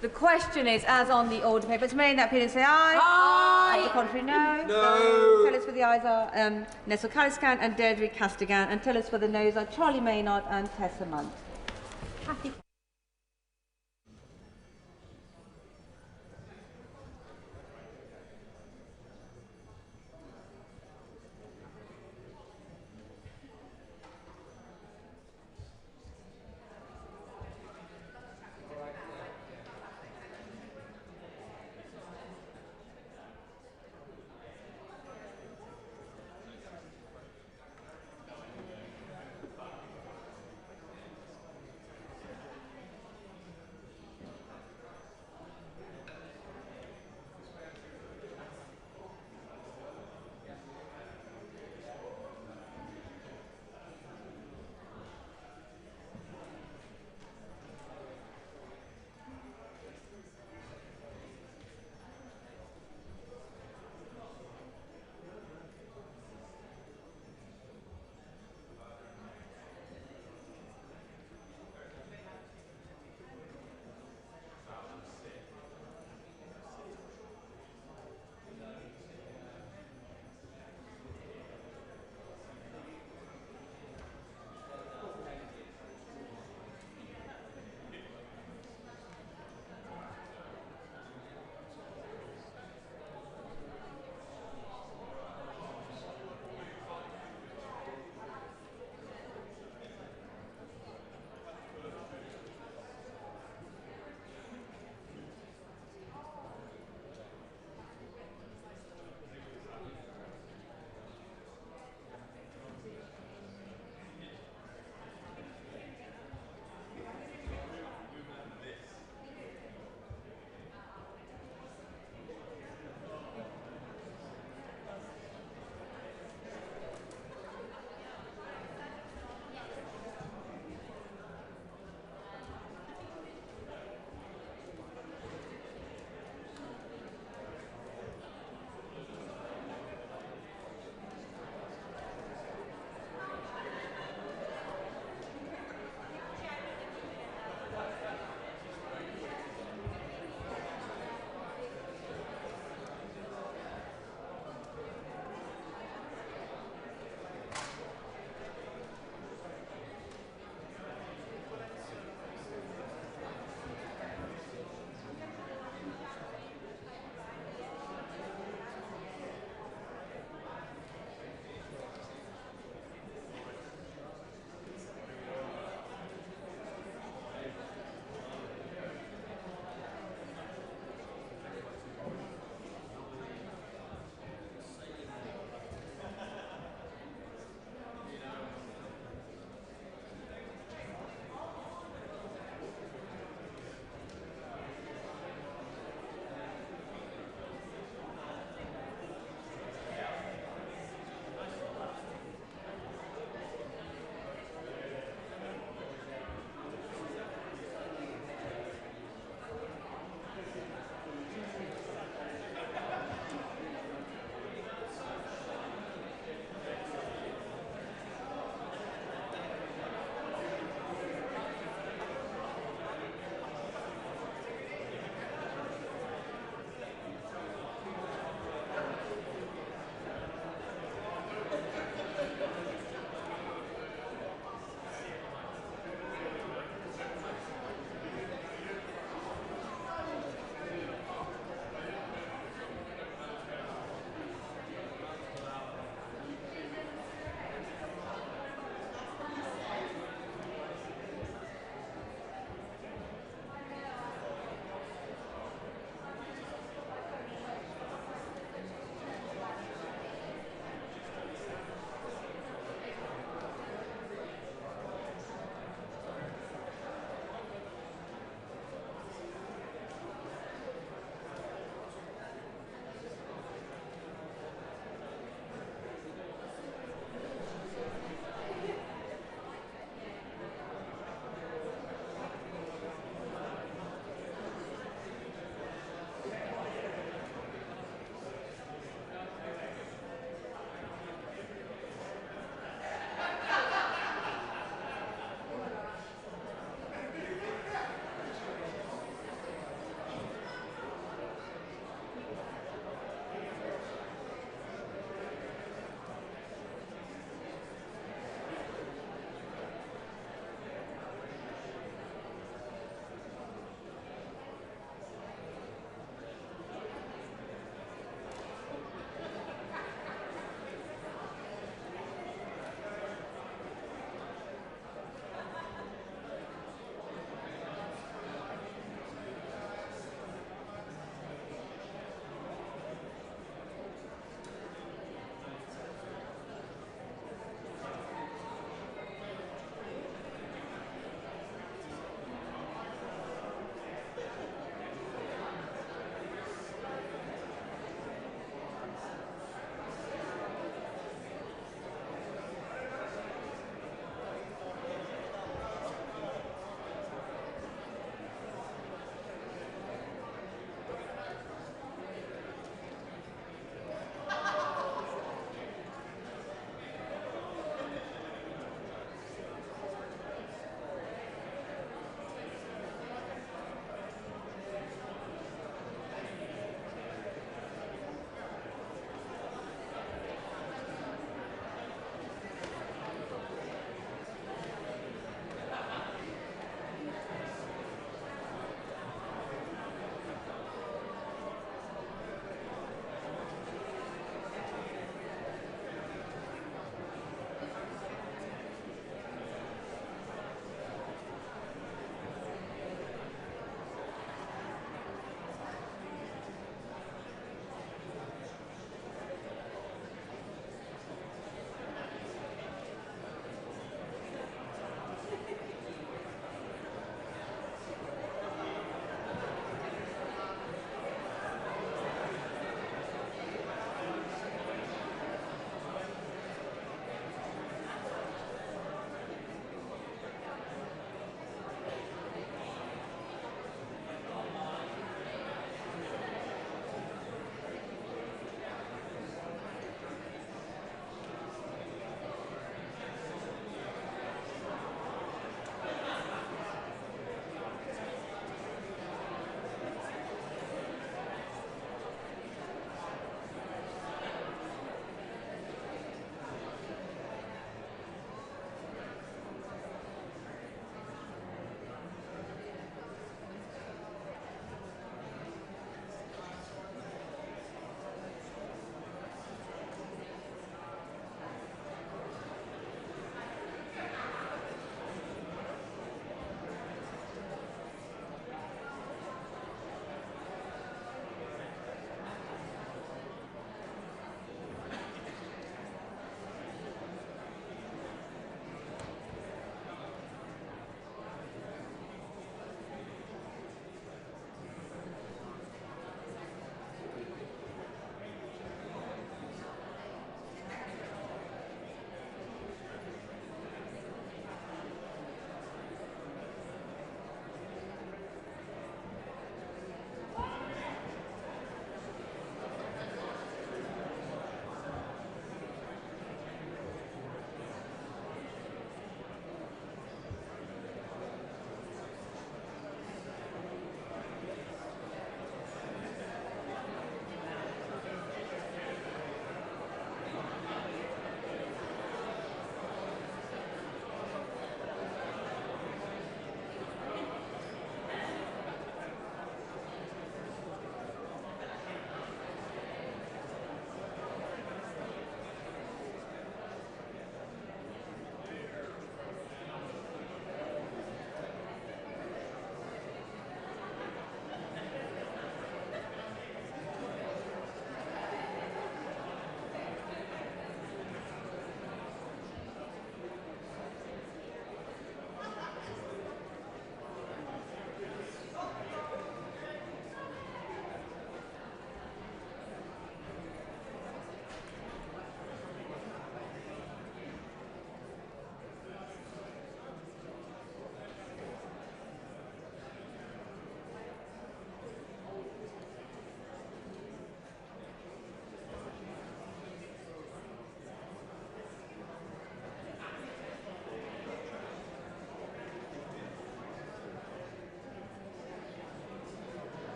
The question is as on the order papers. May in that opinion say aye. Aye. Of the contrary, no. No. Tell us for the ayes are Nessel Caliscan and Deirdre Castigan, and tell us for the noes are Charlie Maynard and Tessa Munt. Happy.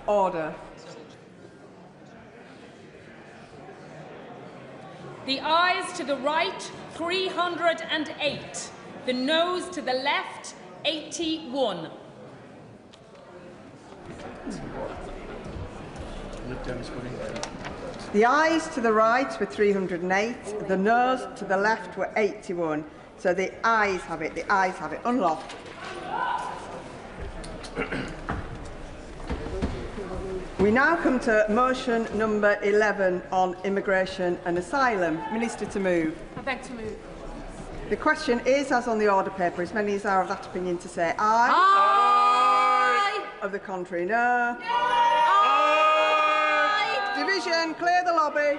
Order. The ayes to the right, 308. The noes to the left, 81. The ayes to the right were 308. The noes to the left were 81. So the ayes have it. The ayes have it. Unlocked. We now come to motion number 11 on immigration and asylum. Minister to move. I beg to move. The question is, as on the order paper, as many as are of that opinion to say aye. Aye. Of the contrary, no. Aye. Division, clear the lobby.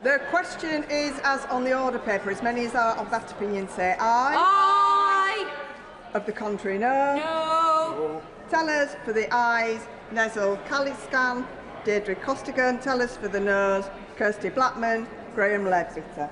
The question is, as on the order paper, as many as are of that opinion say aye. Aye. Of the contrary, no. No. Tellers for the ayes, Nezel Kaliskan, Deirdre Costigan. Tellers for the noes, Kirsty Blackman, Graham Ledbetter.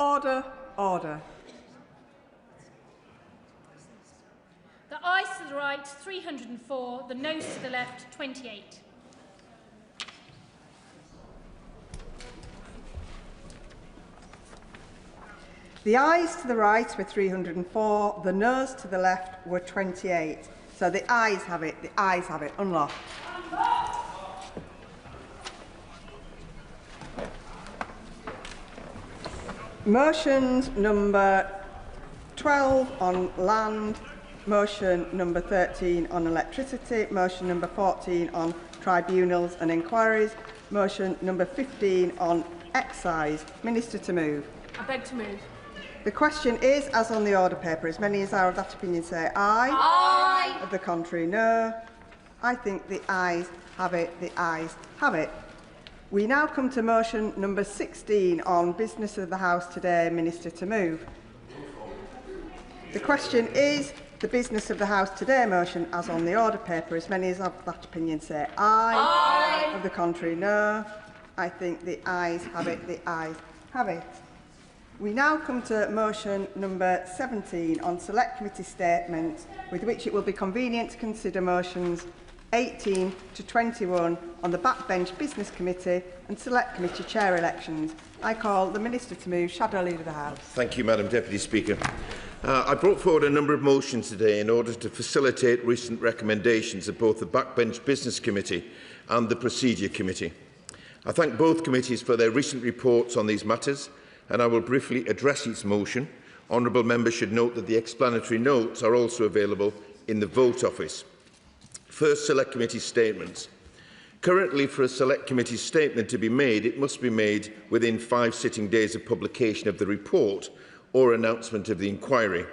Order, order. The ayes to the right, 304. The noes to the left, 28. The ayes to the right were 304. The noes to the left were 28. So the ayes have it. The ayes have it. Unlocked. Motions number 12 on land, motion number 13 on electricity, motion number 14 on tribunals and inquiries, motion number 15 on excise. Minister to move. I beg to move. The question is, as on the order paper, as many as are of that opinion say aye. Aye. Of the contrary, no. I think the ayes have it. The ayes have it. We now come to motion number 16 on business of the House today. Minister to move. The question is the business of the House today motion as on the order paper. As many as of that opinion say aye. Aye. Of the contrary, no. I think the ayes have it. The ayes have it. We now come to motion number 17 on select committee statements, with which it will be convenient to consider motions 18 to 21 on the backbench business committee and select committee chair elections. I call the Minister to move. Shadow Leader of the House. Thank you, Madam Deputy Speaker. I brought forward a number of motions today in order to facilitate recent recommendations of both the backbench business committee and the procedure committee. I thank both committees for their recent reports on these matters, and I will briefly address each motion. Honourable members should note that the explanatory notes are also available in the vote office. First, Select Committee statements. Currently, for a Select Committee statement to be made, it must be made within 5 sitting days of publication of the report or announcement of the inquiry.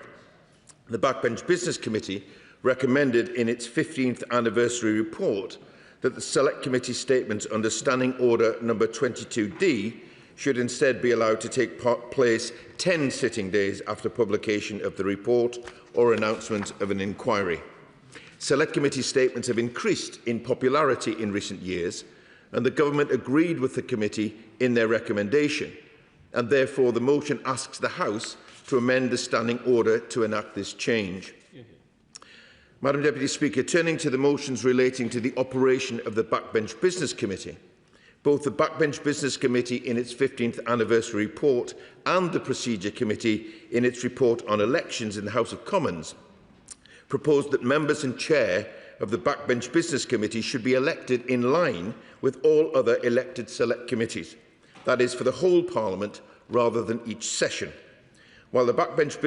The Backbench Business Committee recommended in its 15th anniversary report that the Select Committee statements under Standing Order number 22D should instead be allowed to take place 10 sitting days after publication of the report or announcement of an inquiry. Select Committee statements have increased in popularity in recent years, and the Government agreed with the Committee in their recommendation, and therefore the motion asks the House to amend the Standing Order to enact this change. Madam Deputy Speaker, turning to the motions relating to the operation of the Backbench Business Committee, both the Backbench Business Committee in its 15th anniversary report and the Procedure Committee in its report on elections in the House of Commons proposed that members and chair of the Backbench Business Committee should be elected in line with all other elected select committees, that is, for the whole Parliament rather than each session. While the Backbench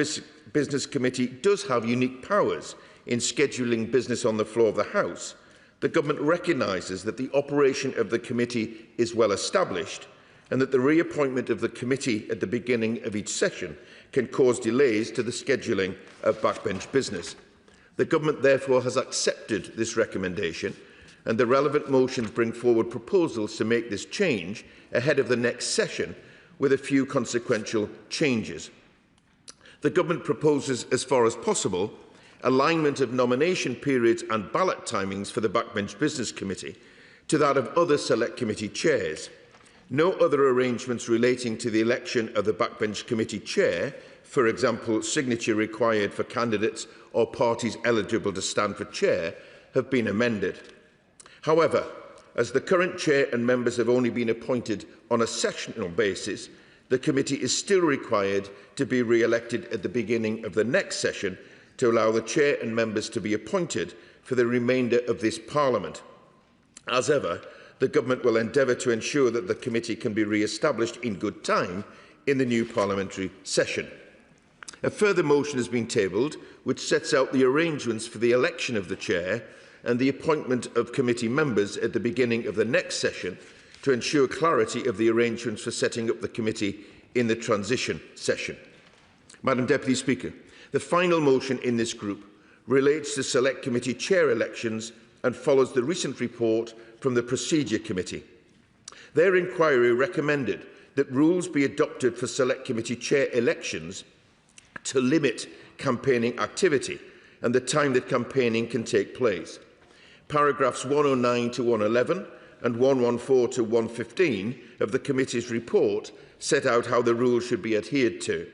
Business Committee does have unique powers in scheduling business on the floor of the House, the Government recognises that the operation of the committee is well established and that the reappointment of the committee at the beginning of each session can cause delays to the scheduling of backbench business. The Government therefore has accepted this recommendation, and the relevant motions bring forward proposals to make this change ahead of the next session with a few consequential changes. The Government proposes, as far as possible, alignment of nomination periods and ballot timings for the Backbench Business Committee to that of other Select Committee chairs. No other arrangements relating to the election of the Backbench Committee chair, for example, signature required for candidates or parties eligible to stand for chair, have been amended. However, as the current chair and members have only been appointed on a sessional basis, the committee is still required to be re-elected at the beginning of the next session to allow the chair and members to be appointed for the remainder of this Parliament. As ever, the Government will endeavour to ensure that the committee can be re-established in good time in the new parliamentary session. A further motion has been tabled which sets out the arrangements for the election of the chair and the appointment of committee members at the beginning of the next session to ensure clarity of the arrangements for setting up the committee in the transition session. Madam Deputy Speaker, the final motion in this group relates to Select Committee chair elections and follows the recent report from the Procedure Committee. Their inquiry recommended that rules be adopted for Select Committee chair elections to limit campaigning activity and the time that campaigning can take place. Paragraphs 109 to 111 and 114 to 115 of the committee's report set out how the rules should be adhered to.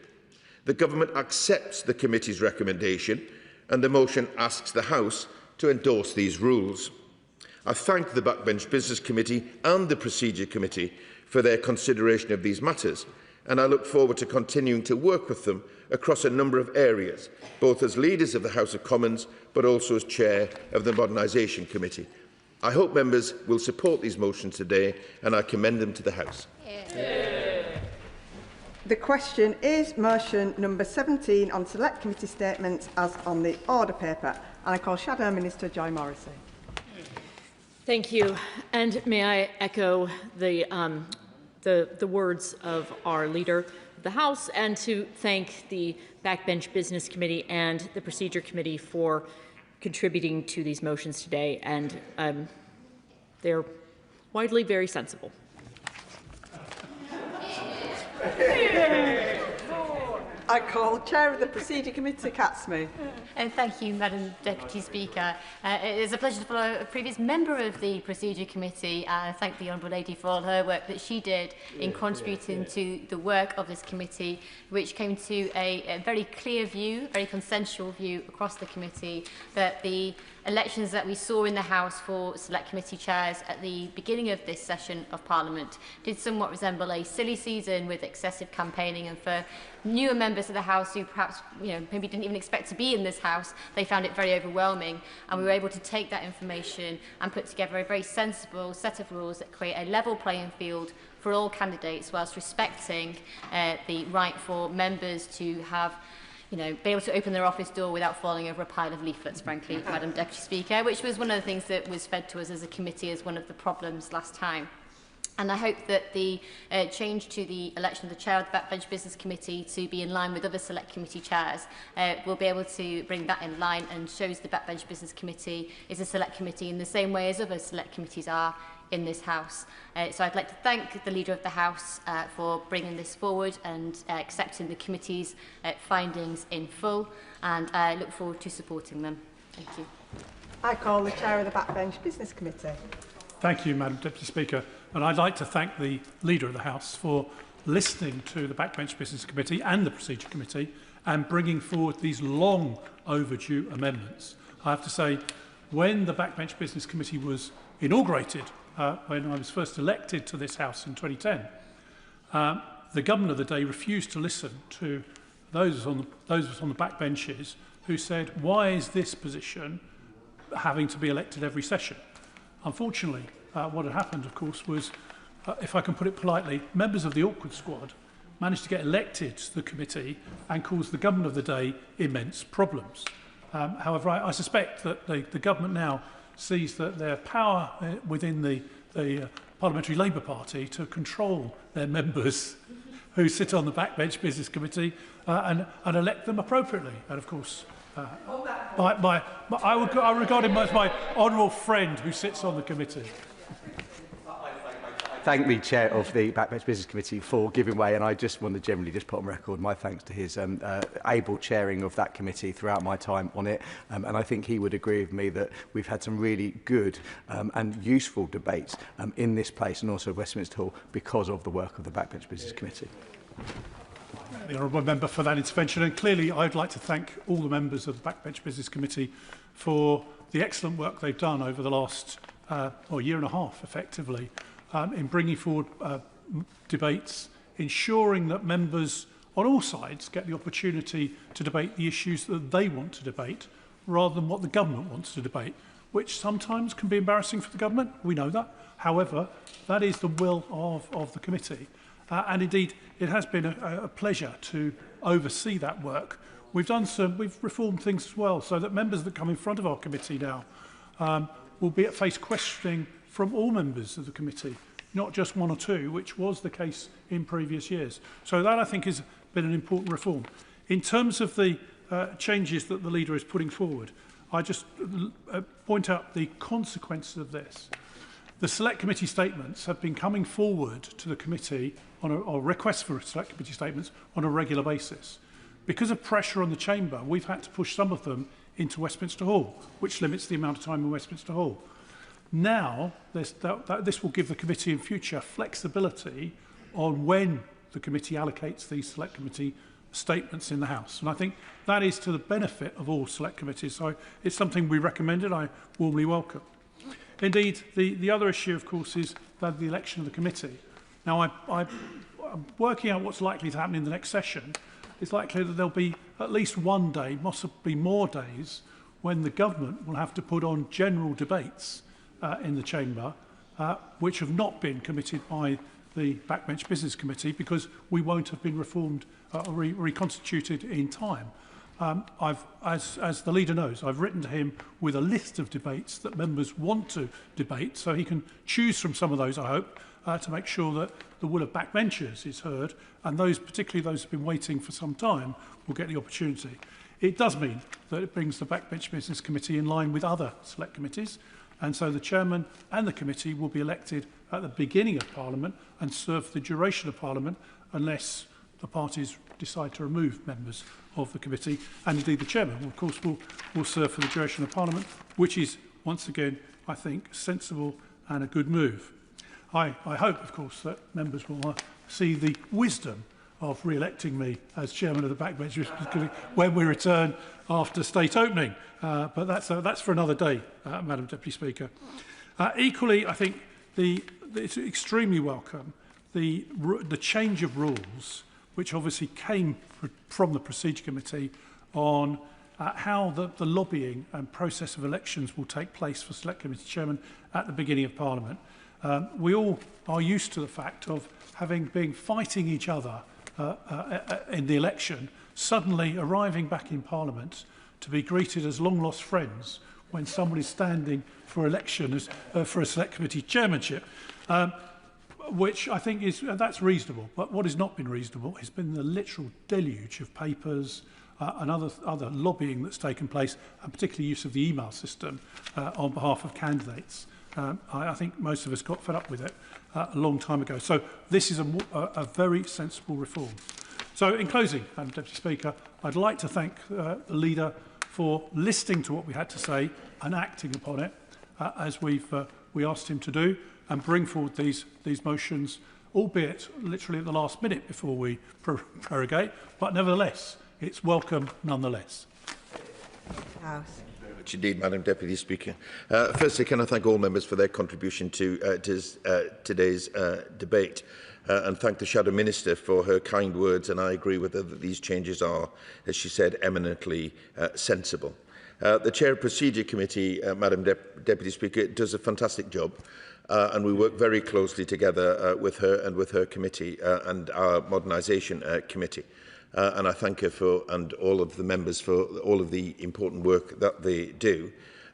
The Government accepts the committee's recommendation, and the motion asks the House to endorse these rules. I thank the Backbench Business Committee and the Procedure Committee for their consideration of these matters, and I look forward to continuing to work with them across a number of areas, both as leaders of the House of Commons but also as Chair of the Modernisation Committee. I hope members will support these motions today, and I commend them to the House. The question is motion number 17 on Select Committee statements as on the order paper. And I call Shadow Minister Joy Morrissey. Thank you. And may I echo the words of our Leader of the House, and to thank the Backbench Business Committee and the Procedure Committee for contributing to these motions today. And they're widely very sensible. I call Chair of the Procedure Committee, Cat Smith. Thank you, Madam Deputy Speaker. It is a pleasure to follow a previous member of the Procedure Committee. Thank the Honourable Lady for all her work that she did in contributing to the work of this committee, which came to a very clear view, very consensual view across the committee, that the elections that we saw in the House for Select Committee chairs at the beginning of this session of Parliament did somewhat resemble a silly season with excessive campaigning, and for newer members of the House who perhaps maybe didn't even expect to be in this House, they found it very overwhelming, and we were able to take that information and put together a very sensible set of rules that create a level playing field for all candidates, whilst respecting the right for members to have be able to open their office door without falling over a pile of leaflets, frankly, Madam Deputy Speaker, which was one of the things that was fed to us as a committee as one of the problems last time. And I hope that the change to the election of the chair of the Backbench Business Committee to be in line with other Select Committee chairs will be able to bring that in line, and shows the Backbench Business Committee is a Select Committee in the same way as other Select Committees are in this House. So I'd like to thank the Leader of the House for bringing this forward and accepting the committee's findings in full, and I look forward to supporting them. Thank you. I call the Chair of the Backbench Business Committee. Thank you, Madam Deputy Speaker. And I'd like to thank the Leader of the House for listening to the Backbench Business Committee and the Procedure Committee and bringing forward these long overdue amendments. I have to say, when the Backbench Business Committee was inaugurated, when I was first elected to this House in 2010, the government of the day refused to listen to those on the backbenches who said, why is this position having to be elected every session? Unfortunately, what had happened, of course, was, if I can put it politely, members of the awkward squad managed to get elected to the committee and cause the government of the day immense problems. However, I suspect that the government now sees that their power within the Parliamentary Labour Party to control their members who sit on the Backbench Business Committee and elect them appropriately. And of course, I regard him as my honourable friend who sits on the committee. Thank the Chair of the Backbench Business Committee for giving way, and I just want to generally just put on record my thanks to his able chairing of that committee throughout my time on it, and I think he would agree with me that we've had some really good and useful debates in this place and also Westminster Hall because of the work of the Backbench Business Committee. The honourable member for that intervention, and clearly I'd like to thank all the members of the Backbench Business Committee for the excellent work they've done over the last year and a half, effectively, in bringing forward debates, ensuring that members on all sides get the opportunity to debate the issues that they want to debate rather than what the government wants to debate, which sometimes can be embarrassing for the government. We know that. However, that is the will of the committee. And indeed, it has been a pleasure to oversee that work. We've reformed things as well, so that members that come in front of our committee now will be face questioning from all members of the committee, not just one or two, which was the case in previous years. So that, I think, has been an important reform. In terms of the changes that the Leader is putting forward, I just point out the consequences of this. The Select Committee statements have been coming forward to the committee or requests for Select Committee statements on a regular basis. Because of pressure on the Chamber, we've had to push some of them into Westminster Hall, which limits the amount of time in Westminster Hall. Now, this will give the committee in future flexibility on when the committee allocates these select committee statements in the House. And I think that is to the benefit of all select committees. So it's something we recommended, I warmly welcome. Indeed, the other issue, of course, is the election of the committee. Now, I'm working out what's likely to happen in the next session. It's likely that there'll be at least one day, possibly more days, when the government will have to put on general debates in the chamber, which have not been committed by the Backbench Business Committee because we won't have been reformed or reconstituted in time. As the leader knows, I've written to him with a list of debates that members want to debate, so he can choose from some of those, I hope, to make sure that the will of backbenchers is heard, and those, particularly those who have been waiting for some time, will get the opportunity. It does mean that it brings the Backbench Business Committee in line with other select committees, and so the chairman and the committee will be elected at the beginning of Parliament and serve for the duration of Parliament unless the parties decide to remove members of the committee. And indeed the chairman, of course, will serve for the duration of Parliament, which is, once again, I think, sensible and a good move. I hope, of course, that members will see the wisdom of re-electing me as chairman of the Backbench Committee when we return after state opening. But that's for another day, Madam Deputy Speaker. Equally, I think it's extremely welcome the change of rules, which obviously came from the Procedure Committee on how the lobbying and process of elections will take place for Select Committee Chairman at the beginning of Parliament. We all are used to the fact of being fighting each other in the election, suddenly arriving back in Parliament to be greeted as long-lost friends when somebody's standing for election as, for a Select Committee chairmanship, which I think that's reasonable. But what has not been reasonable has been the literal deluge of papers and other lobbying that's taken place, and particularly use of the email system on behalf of candidates. I think most of us got fed up with it a long time ago. So this is a very sensible reform. So in closing, Madam Deputy Speaker, I'd like to thank the leader for listening to what we had to say and acting upon it as we asked him to do, and bring forward these motions, albeit literally at the last minute before we prorogate, but nevertheless, it's welcome nonetheless. House. Indeed, Madam Deputy Speaker. Firstly, can I thank all members for their contribution to today's debate, and thank the Shadow Minister for her kind words, and I agree with her that these changes are, as she said, eminently sensible. The Chair of Procedure Committee, Madam Deputy Speaker, does a fantastic job, and we work very closely together with her and with her committee and our Modernisation Committee. And I thank her and all of the members for all of the important work that they do.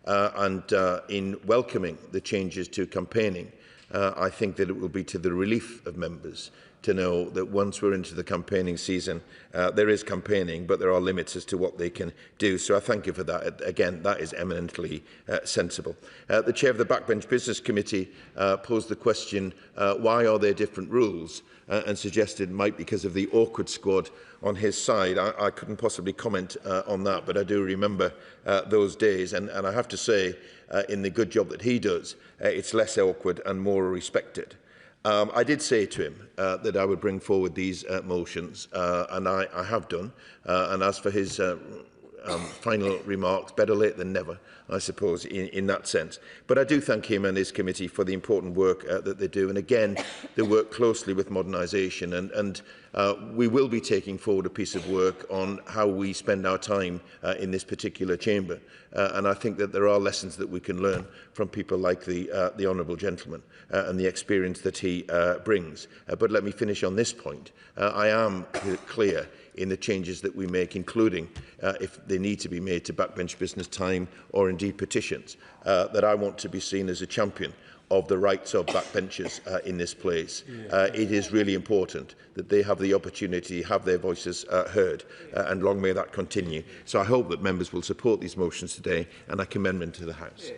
In welcoming the changes to campaigning, I think that it will be to the relief of members to know that once we're into the campaigning season, there is campaigning, but there are limits as to what they can do. So I thank you for that. Again, that is eminently sensible. The Chair of the Backbench Business Committee posed the question, why are there different rules? And suggested it might be because of the awkward squad on his side. I couldn't possibly comment on that, but I do remember those days. And I have to say, in the good job that he does, it's less awkward and more respected. I did say to him that I would bring forward these motions, and I have done. And as for his final remarks, better late than never, I suppose, in that sense. But I do thank him and his committee for the important work that they do. And again, they work closely with modernisation. And we will be taking forward a piece of work on how we spend our time in this particular chamber. And I think that there are lessons that we can learn from people like the Honourable Gentleman and the experience that he brings. But let me finish on this point. I am clear in the changes that we make, including if they need to be made to backbench business time or indeed petitions, that I want to be seen as a champion of the rights of backbenchers in this place. It is really important that they have the opportunity to have their voices heard, and long may that continue. So I hope that members will support these motions today, and I commend them to the House.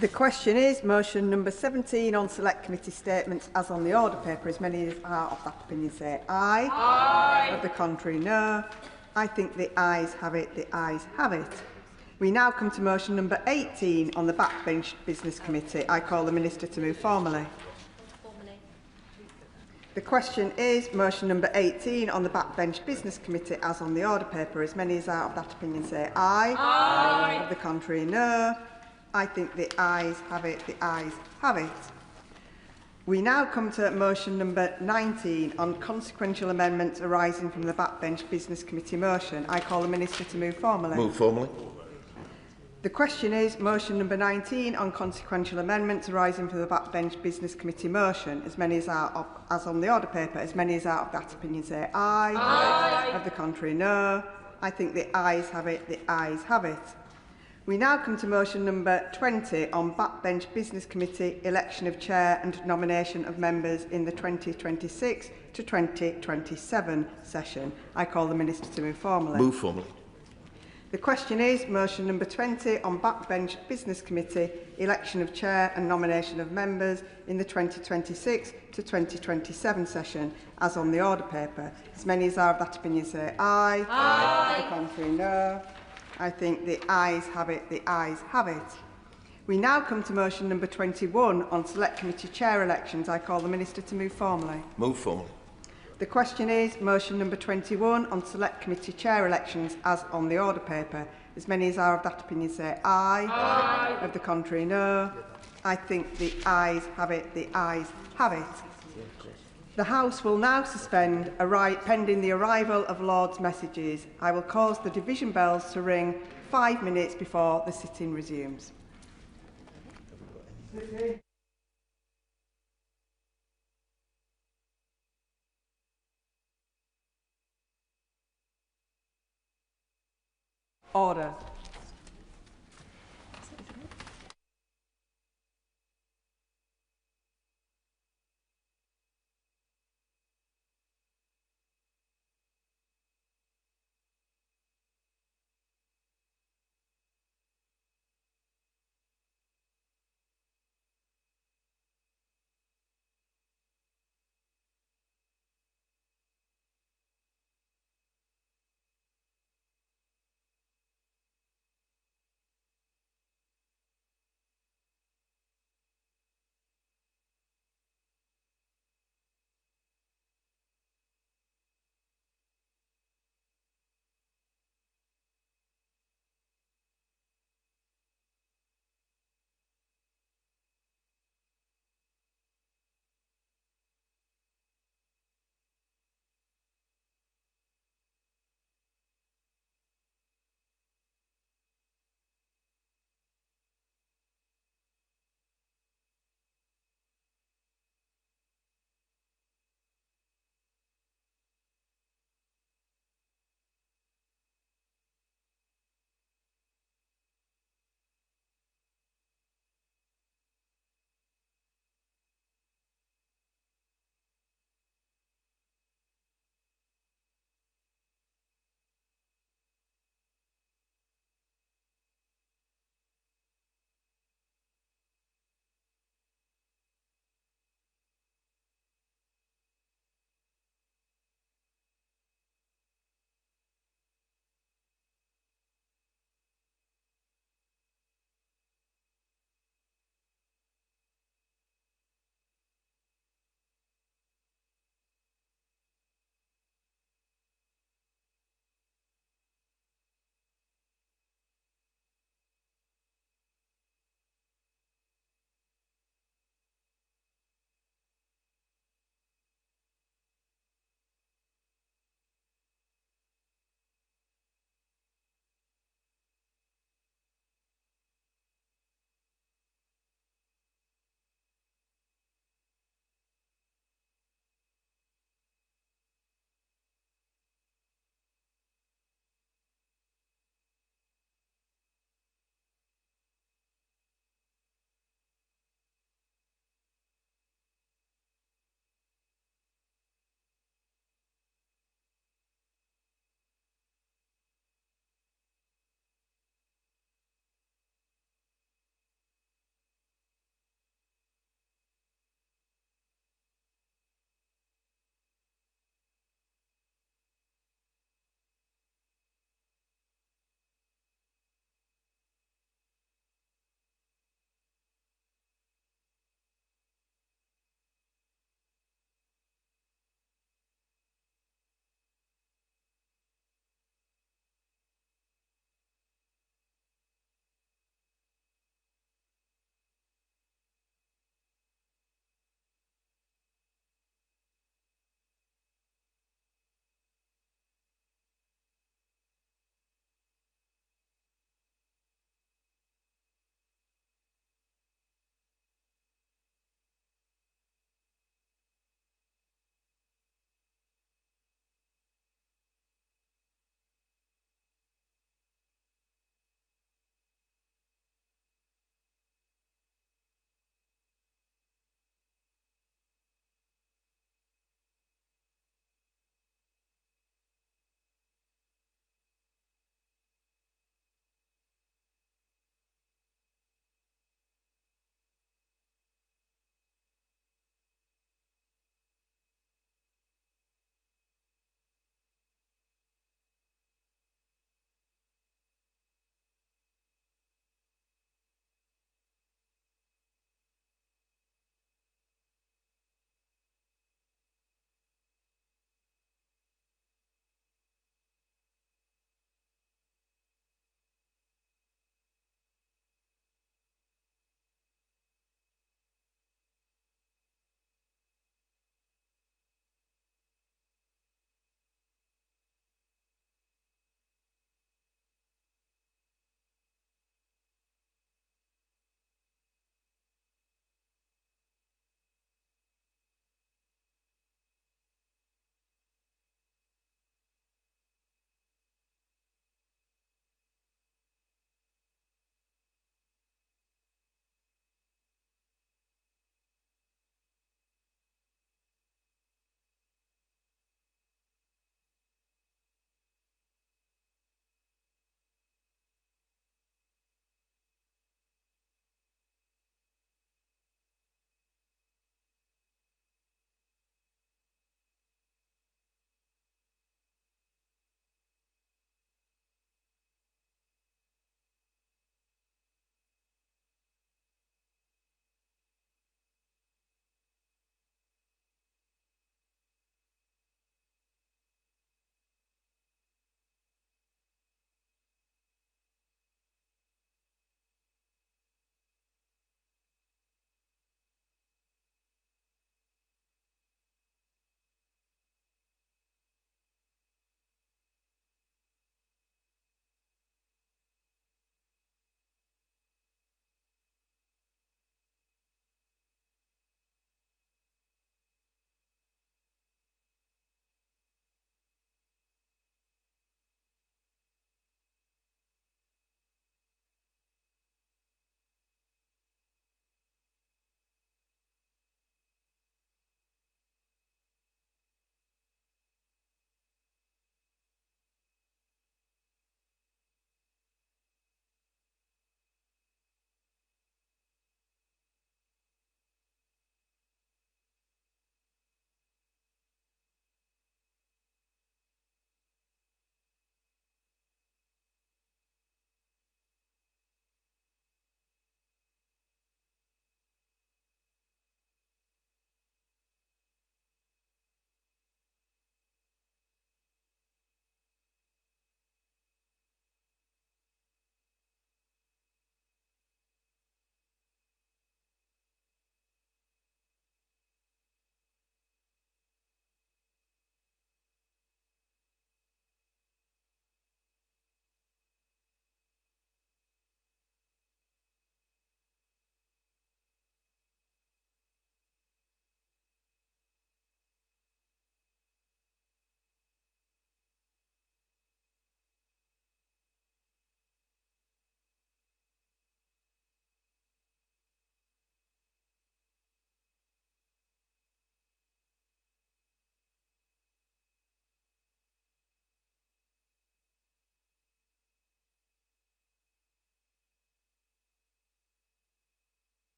The question is motion number 17 on select committee statements as on the order paper. As many as are of that opinion say aye. Aye. Of the contrary, no. I think the ayes have it. The ayes have it. We now come to motion number 18 on the Backbench Business Committee. I call the Minister to move formally. The question is motion number 18 on the Backbench Business Committee as on the order paper. As many as are of that opinion say aye. Aye. Of the contrary, no. I think the ayes have it. The ayes have it. We now come to motion number 19 on consequential amendments arising from the Backbench Business Committee motion. I call the Minister to move formally. Move formally. The question is motion number 19 on consequential amendments arising from the Backbench Business Committee motion. As many as are of, as on the order paper, as many as are of that opinion say aye. Aye. Of the contrary, no. I think the ayes have it. The ayes have it. We now come to motion number 20 on Backbench Business Committee election of chair and nomination of members in the 2026 to 2027 session. I call the Minister to move formally. Move formally. The question is motion number 20 on Backbench Business Committee election of chair and nomination of members in the 2026 to 2027 session as on the order paper. As many as are of that opinion say aye. Aye. The contrary, no. I think the ayes have it. The ayes have it. We now come to motion number 21 on Select Committee Chair elections. I call the Minister to move formally. Move formally. The question is motion number 21 on Select Committee Chair elections as on the order paper. As many as are of that opinion say aye. Aye. Of the contrary, no. I think the ayes have it. The ayes have it. The House will now suspend pending the arrival of Lord's messages. I will cause the division bells to ring 5 minutes before the sitting resumes. Order.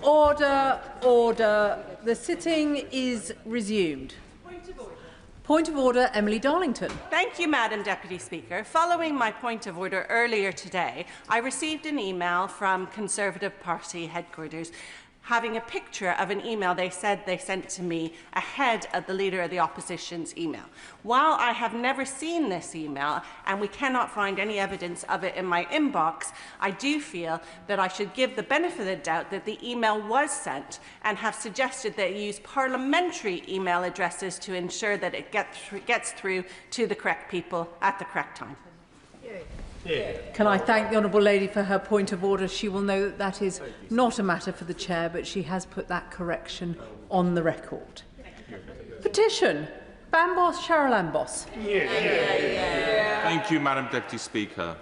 Order, order. The sitting is resumed. Point of order, Emily Darlington. Thank you, Madam Deputy Speaker. Following my point of order earlier today, I received an email from Conservative Party headquarters having a picture of an email they said they sent to me ahead of the Leader of the Opposition's email. While I have never seen this email and we cannot find any evidence of it in my inbox, I do feel that I should give the benefit of the doubt that the email was sent and have suggested that you use parliamentary email addresses to ensure that it gets through to the correct people at the correct time. Can I thank the Honourable Lady for her point of order? She will know that that is not a matter for the Chair, but she has put that correction on the record. Petition. Bambos, Cheryl Ambos. Thank you, Madam Deputy Speaker.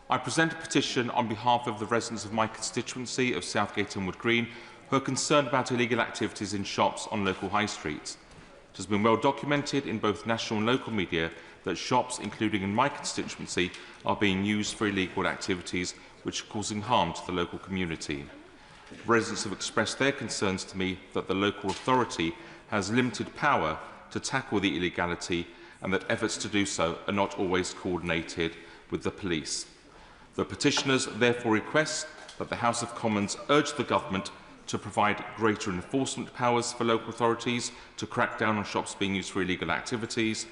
I present a petition on behalf of the residents of my constituency of Southgate and Wood Green who are concerned about illegal activities in shops on local high streets. It has been well documented in both national and local media that shops, including in my constituency, are being used for illegal activities which are causing harm to the local community. Residents have expressed their concerns to me that the local authority has limited power to tackle the illegality and that efforts to do so are not always coordinated with the police. The petitioners therefore request that the House of Commons urge the government to provide greater enforcement powers for local authorities to crack down on shops being used for illegal activities,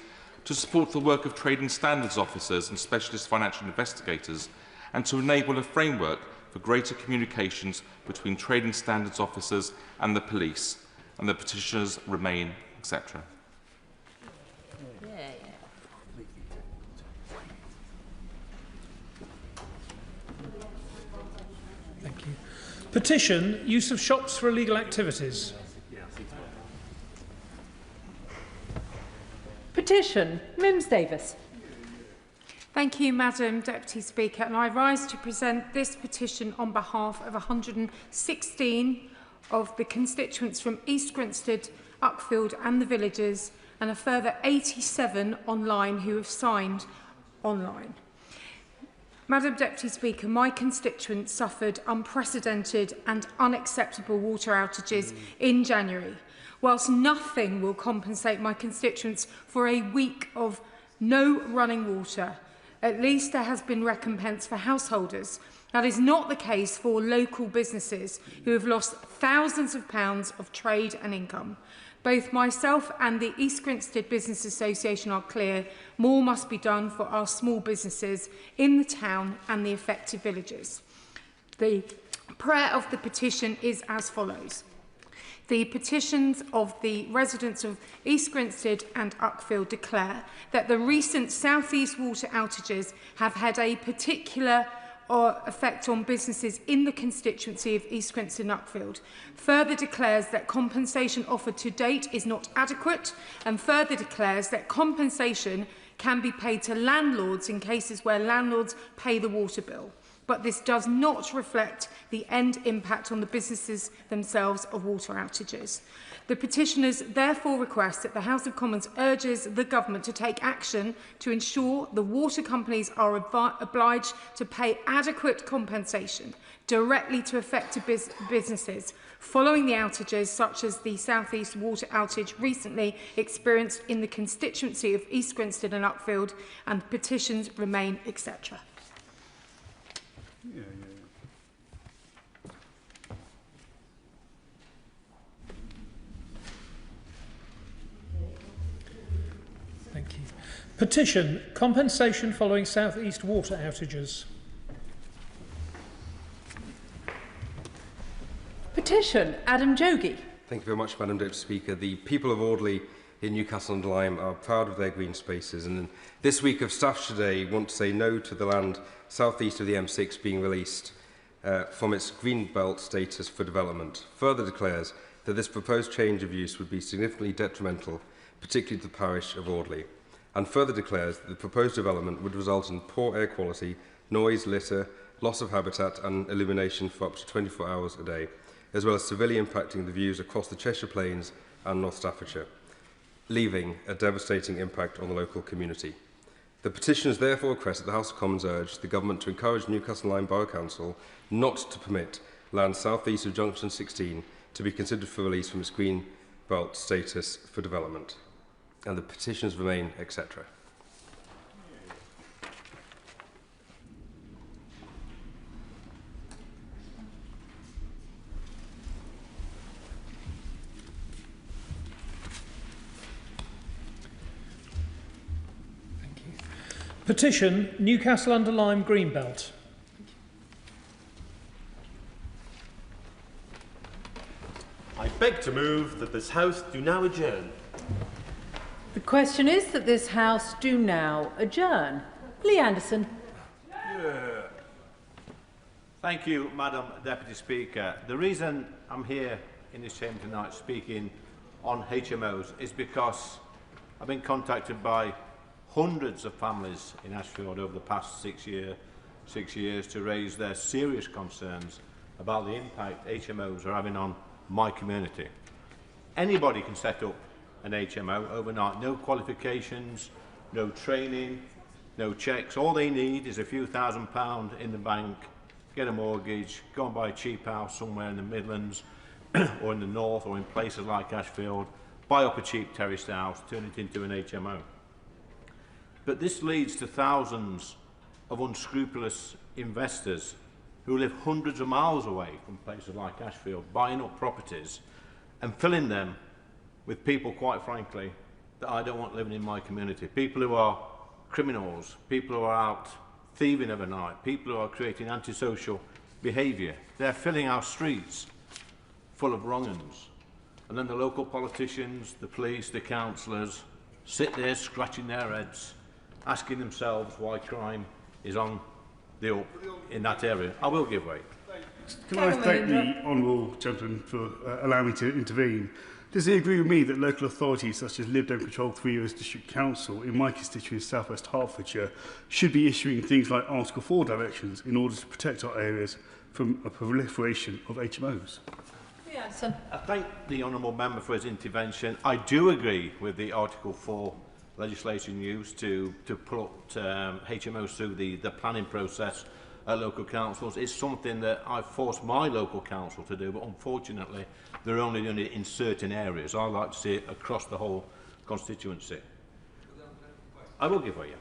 to support the work of trading standards officers and specialist financial investigators, and to enable a framework for greater communications between trading standards officers and the police, and the petitioners remain, etc. Thank you. Petition, use of shops for illegal activities. Petition, Mims Davis. Thank you, Madam Deputy Speaker, and I rise to present this petition on behalf of 116 of the constituents from East Grinstead, Uckfield and the villages, and a further 87 online who have signed online. Madam Deputy Speaker, my constituents suffered unprecedented and unacceptable water outages in January. Whilst nothing will compensate my constituents for a week of no running water, at least there has been recompense for householders. That is not the case for local businesses who have lost thousands of pounds of trade and income. Both myself and the East Grinstead Business Association are clear more must be done for our small businesses in the town and the affected villages. The prayer of the petition is as follows. The petitions of the residents of East Grinstead and Uckfield declare that the recent South East water outages have had a particular effect on businesses in the constituency of East Grinstead and Uckfield. Further declares that compensation offered to date is not adequate, and further declares that compensation can be paid to landlords in cases where landlords pay the water bill. But this does not reflect the end impact on the businesses themselves of water outages. The petitioners therefore request that the House of Commons urges the government to take action to ensure the water companies are obliged to pay adequate compensation directly to affected businesses following the outages such as the South East water outage recently experienced in the constituency of East Grinstead and Uckfield, and petitions remain, etc. Thank you. Petition, compensation following South East water outages. Petition, Adam Jogi. Thank you very much, Madam Deputy Speaker. The people of Audley in Newcastle under Lyme are proud of their green spaces, and this week of Staffordshire Day want to say no to the land south east of the M6 being released from its green belt status for development. Further declares that this proposed change of use would be significantly detrimental, particularly to the parish of Audley, and further declares that the proposed development would result in poor air quality, noise, litter, loss of habitat and illumination for up to 24 hours a day, as well as severely impacting the views across the Cheshire Plains and North Staffordshire, leaving a devastating impact on the local community. The petitioners therefore request that the House of Commons urge the Government to encourage Newcastle Lyme Borough Council not to permit land south east of Junction 16 to be considered for release from its green belt status for development. And the petitions remain, etc. Petition Newcastle-under-Lyme Greenbelt. I beg to move that this House do now adjourn. The question is that this House do now adjourn. Lee Anderson. Thank you, Madam Deputy Speaker. The reason I'm here in this chamber tonight speaking on HMOs is because I've been contacted by hundreds of families in Ashfield over the past 6 years to raise their serious concerns about the impact HMOs are having on my community. Anybody can set up an HMO overnight, no qualifications, no training, no checks. All they need is a few £1,000s in the bank, get a mortgage, go and buy a cheap house somewhere in the Midlands or in the North or in places like Ashfield, buy up a cheap terraced house, turn it into an HMO. But this leads to thousands of unscrupulous investors who live hundreds of miles away from places like Ashfield, buying up properties and filling them with people, quite frankly, that I don't want living in my community. People who are criminals, people who are out thieving overnight, people who are creating antisocial behaviour. They're filling our streets full of wrong-uns. And then the local politicians, the police, the councillors sit there scratching their heads, asking themselves why crime is on the up in that area. I will give way. Can I thank the honourable gentleman for allowing me to intervene? Does he agree with me that local authorities such as Lib Dem controlled 3 Rivers District Council in my constituency South West Hertfordshire should be issuing things like Article 4 directions in order to protect our areas from a proliferation of HMOs? I thank the honourable member for his intervention. I do agree with the Article 4 legislation used to put HMOs through the planning process at local councils. It's something that I've forced my local council to do, but unfortunately they're only doing it in certain areas. I like to see it across the whole constituency. I will give way, yeah.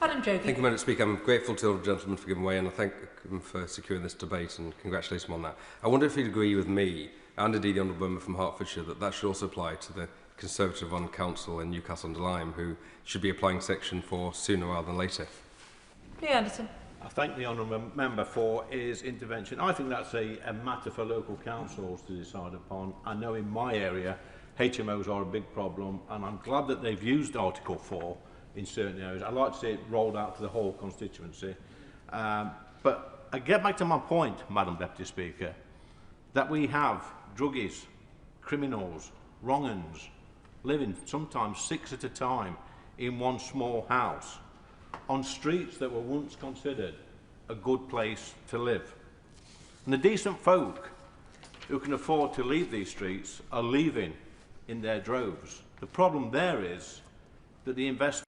Madam Jogi. Thank you, Madam Speaker. I'm grateful to the gentleman for giving way, and I thank him for securing this debate and congratulate him on that. I wonder if he'd agree with me, and indeed the honourable member from Hertfordshire, that should also apply to the Conservative-run council in Newcastle-under-Lyme, who should be applying Section 4 sooner rather than later. Lee Anderson. I thank the honourable member for his intervention. I think that's a matter for local councils to decide upon. I know in my area HMOs are a big problem, and I'm glad that they've used Article 4 in certain areas. I'd like to see it rolled out to the whole constituency. But I get back to my point, Madam Deputy Speaker, that we have druggies, criminals, wrong-uns, living sometimes 6 at a time in one small house on streets that were once considered a good place to live. And the decent folk who can afford to leave these streets are leaving in their droves. The problem there is that the investors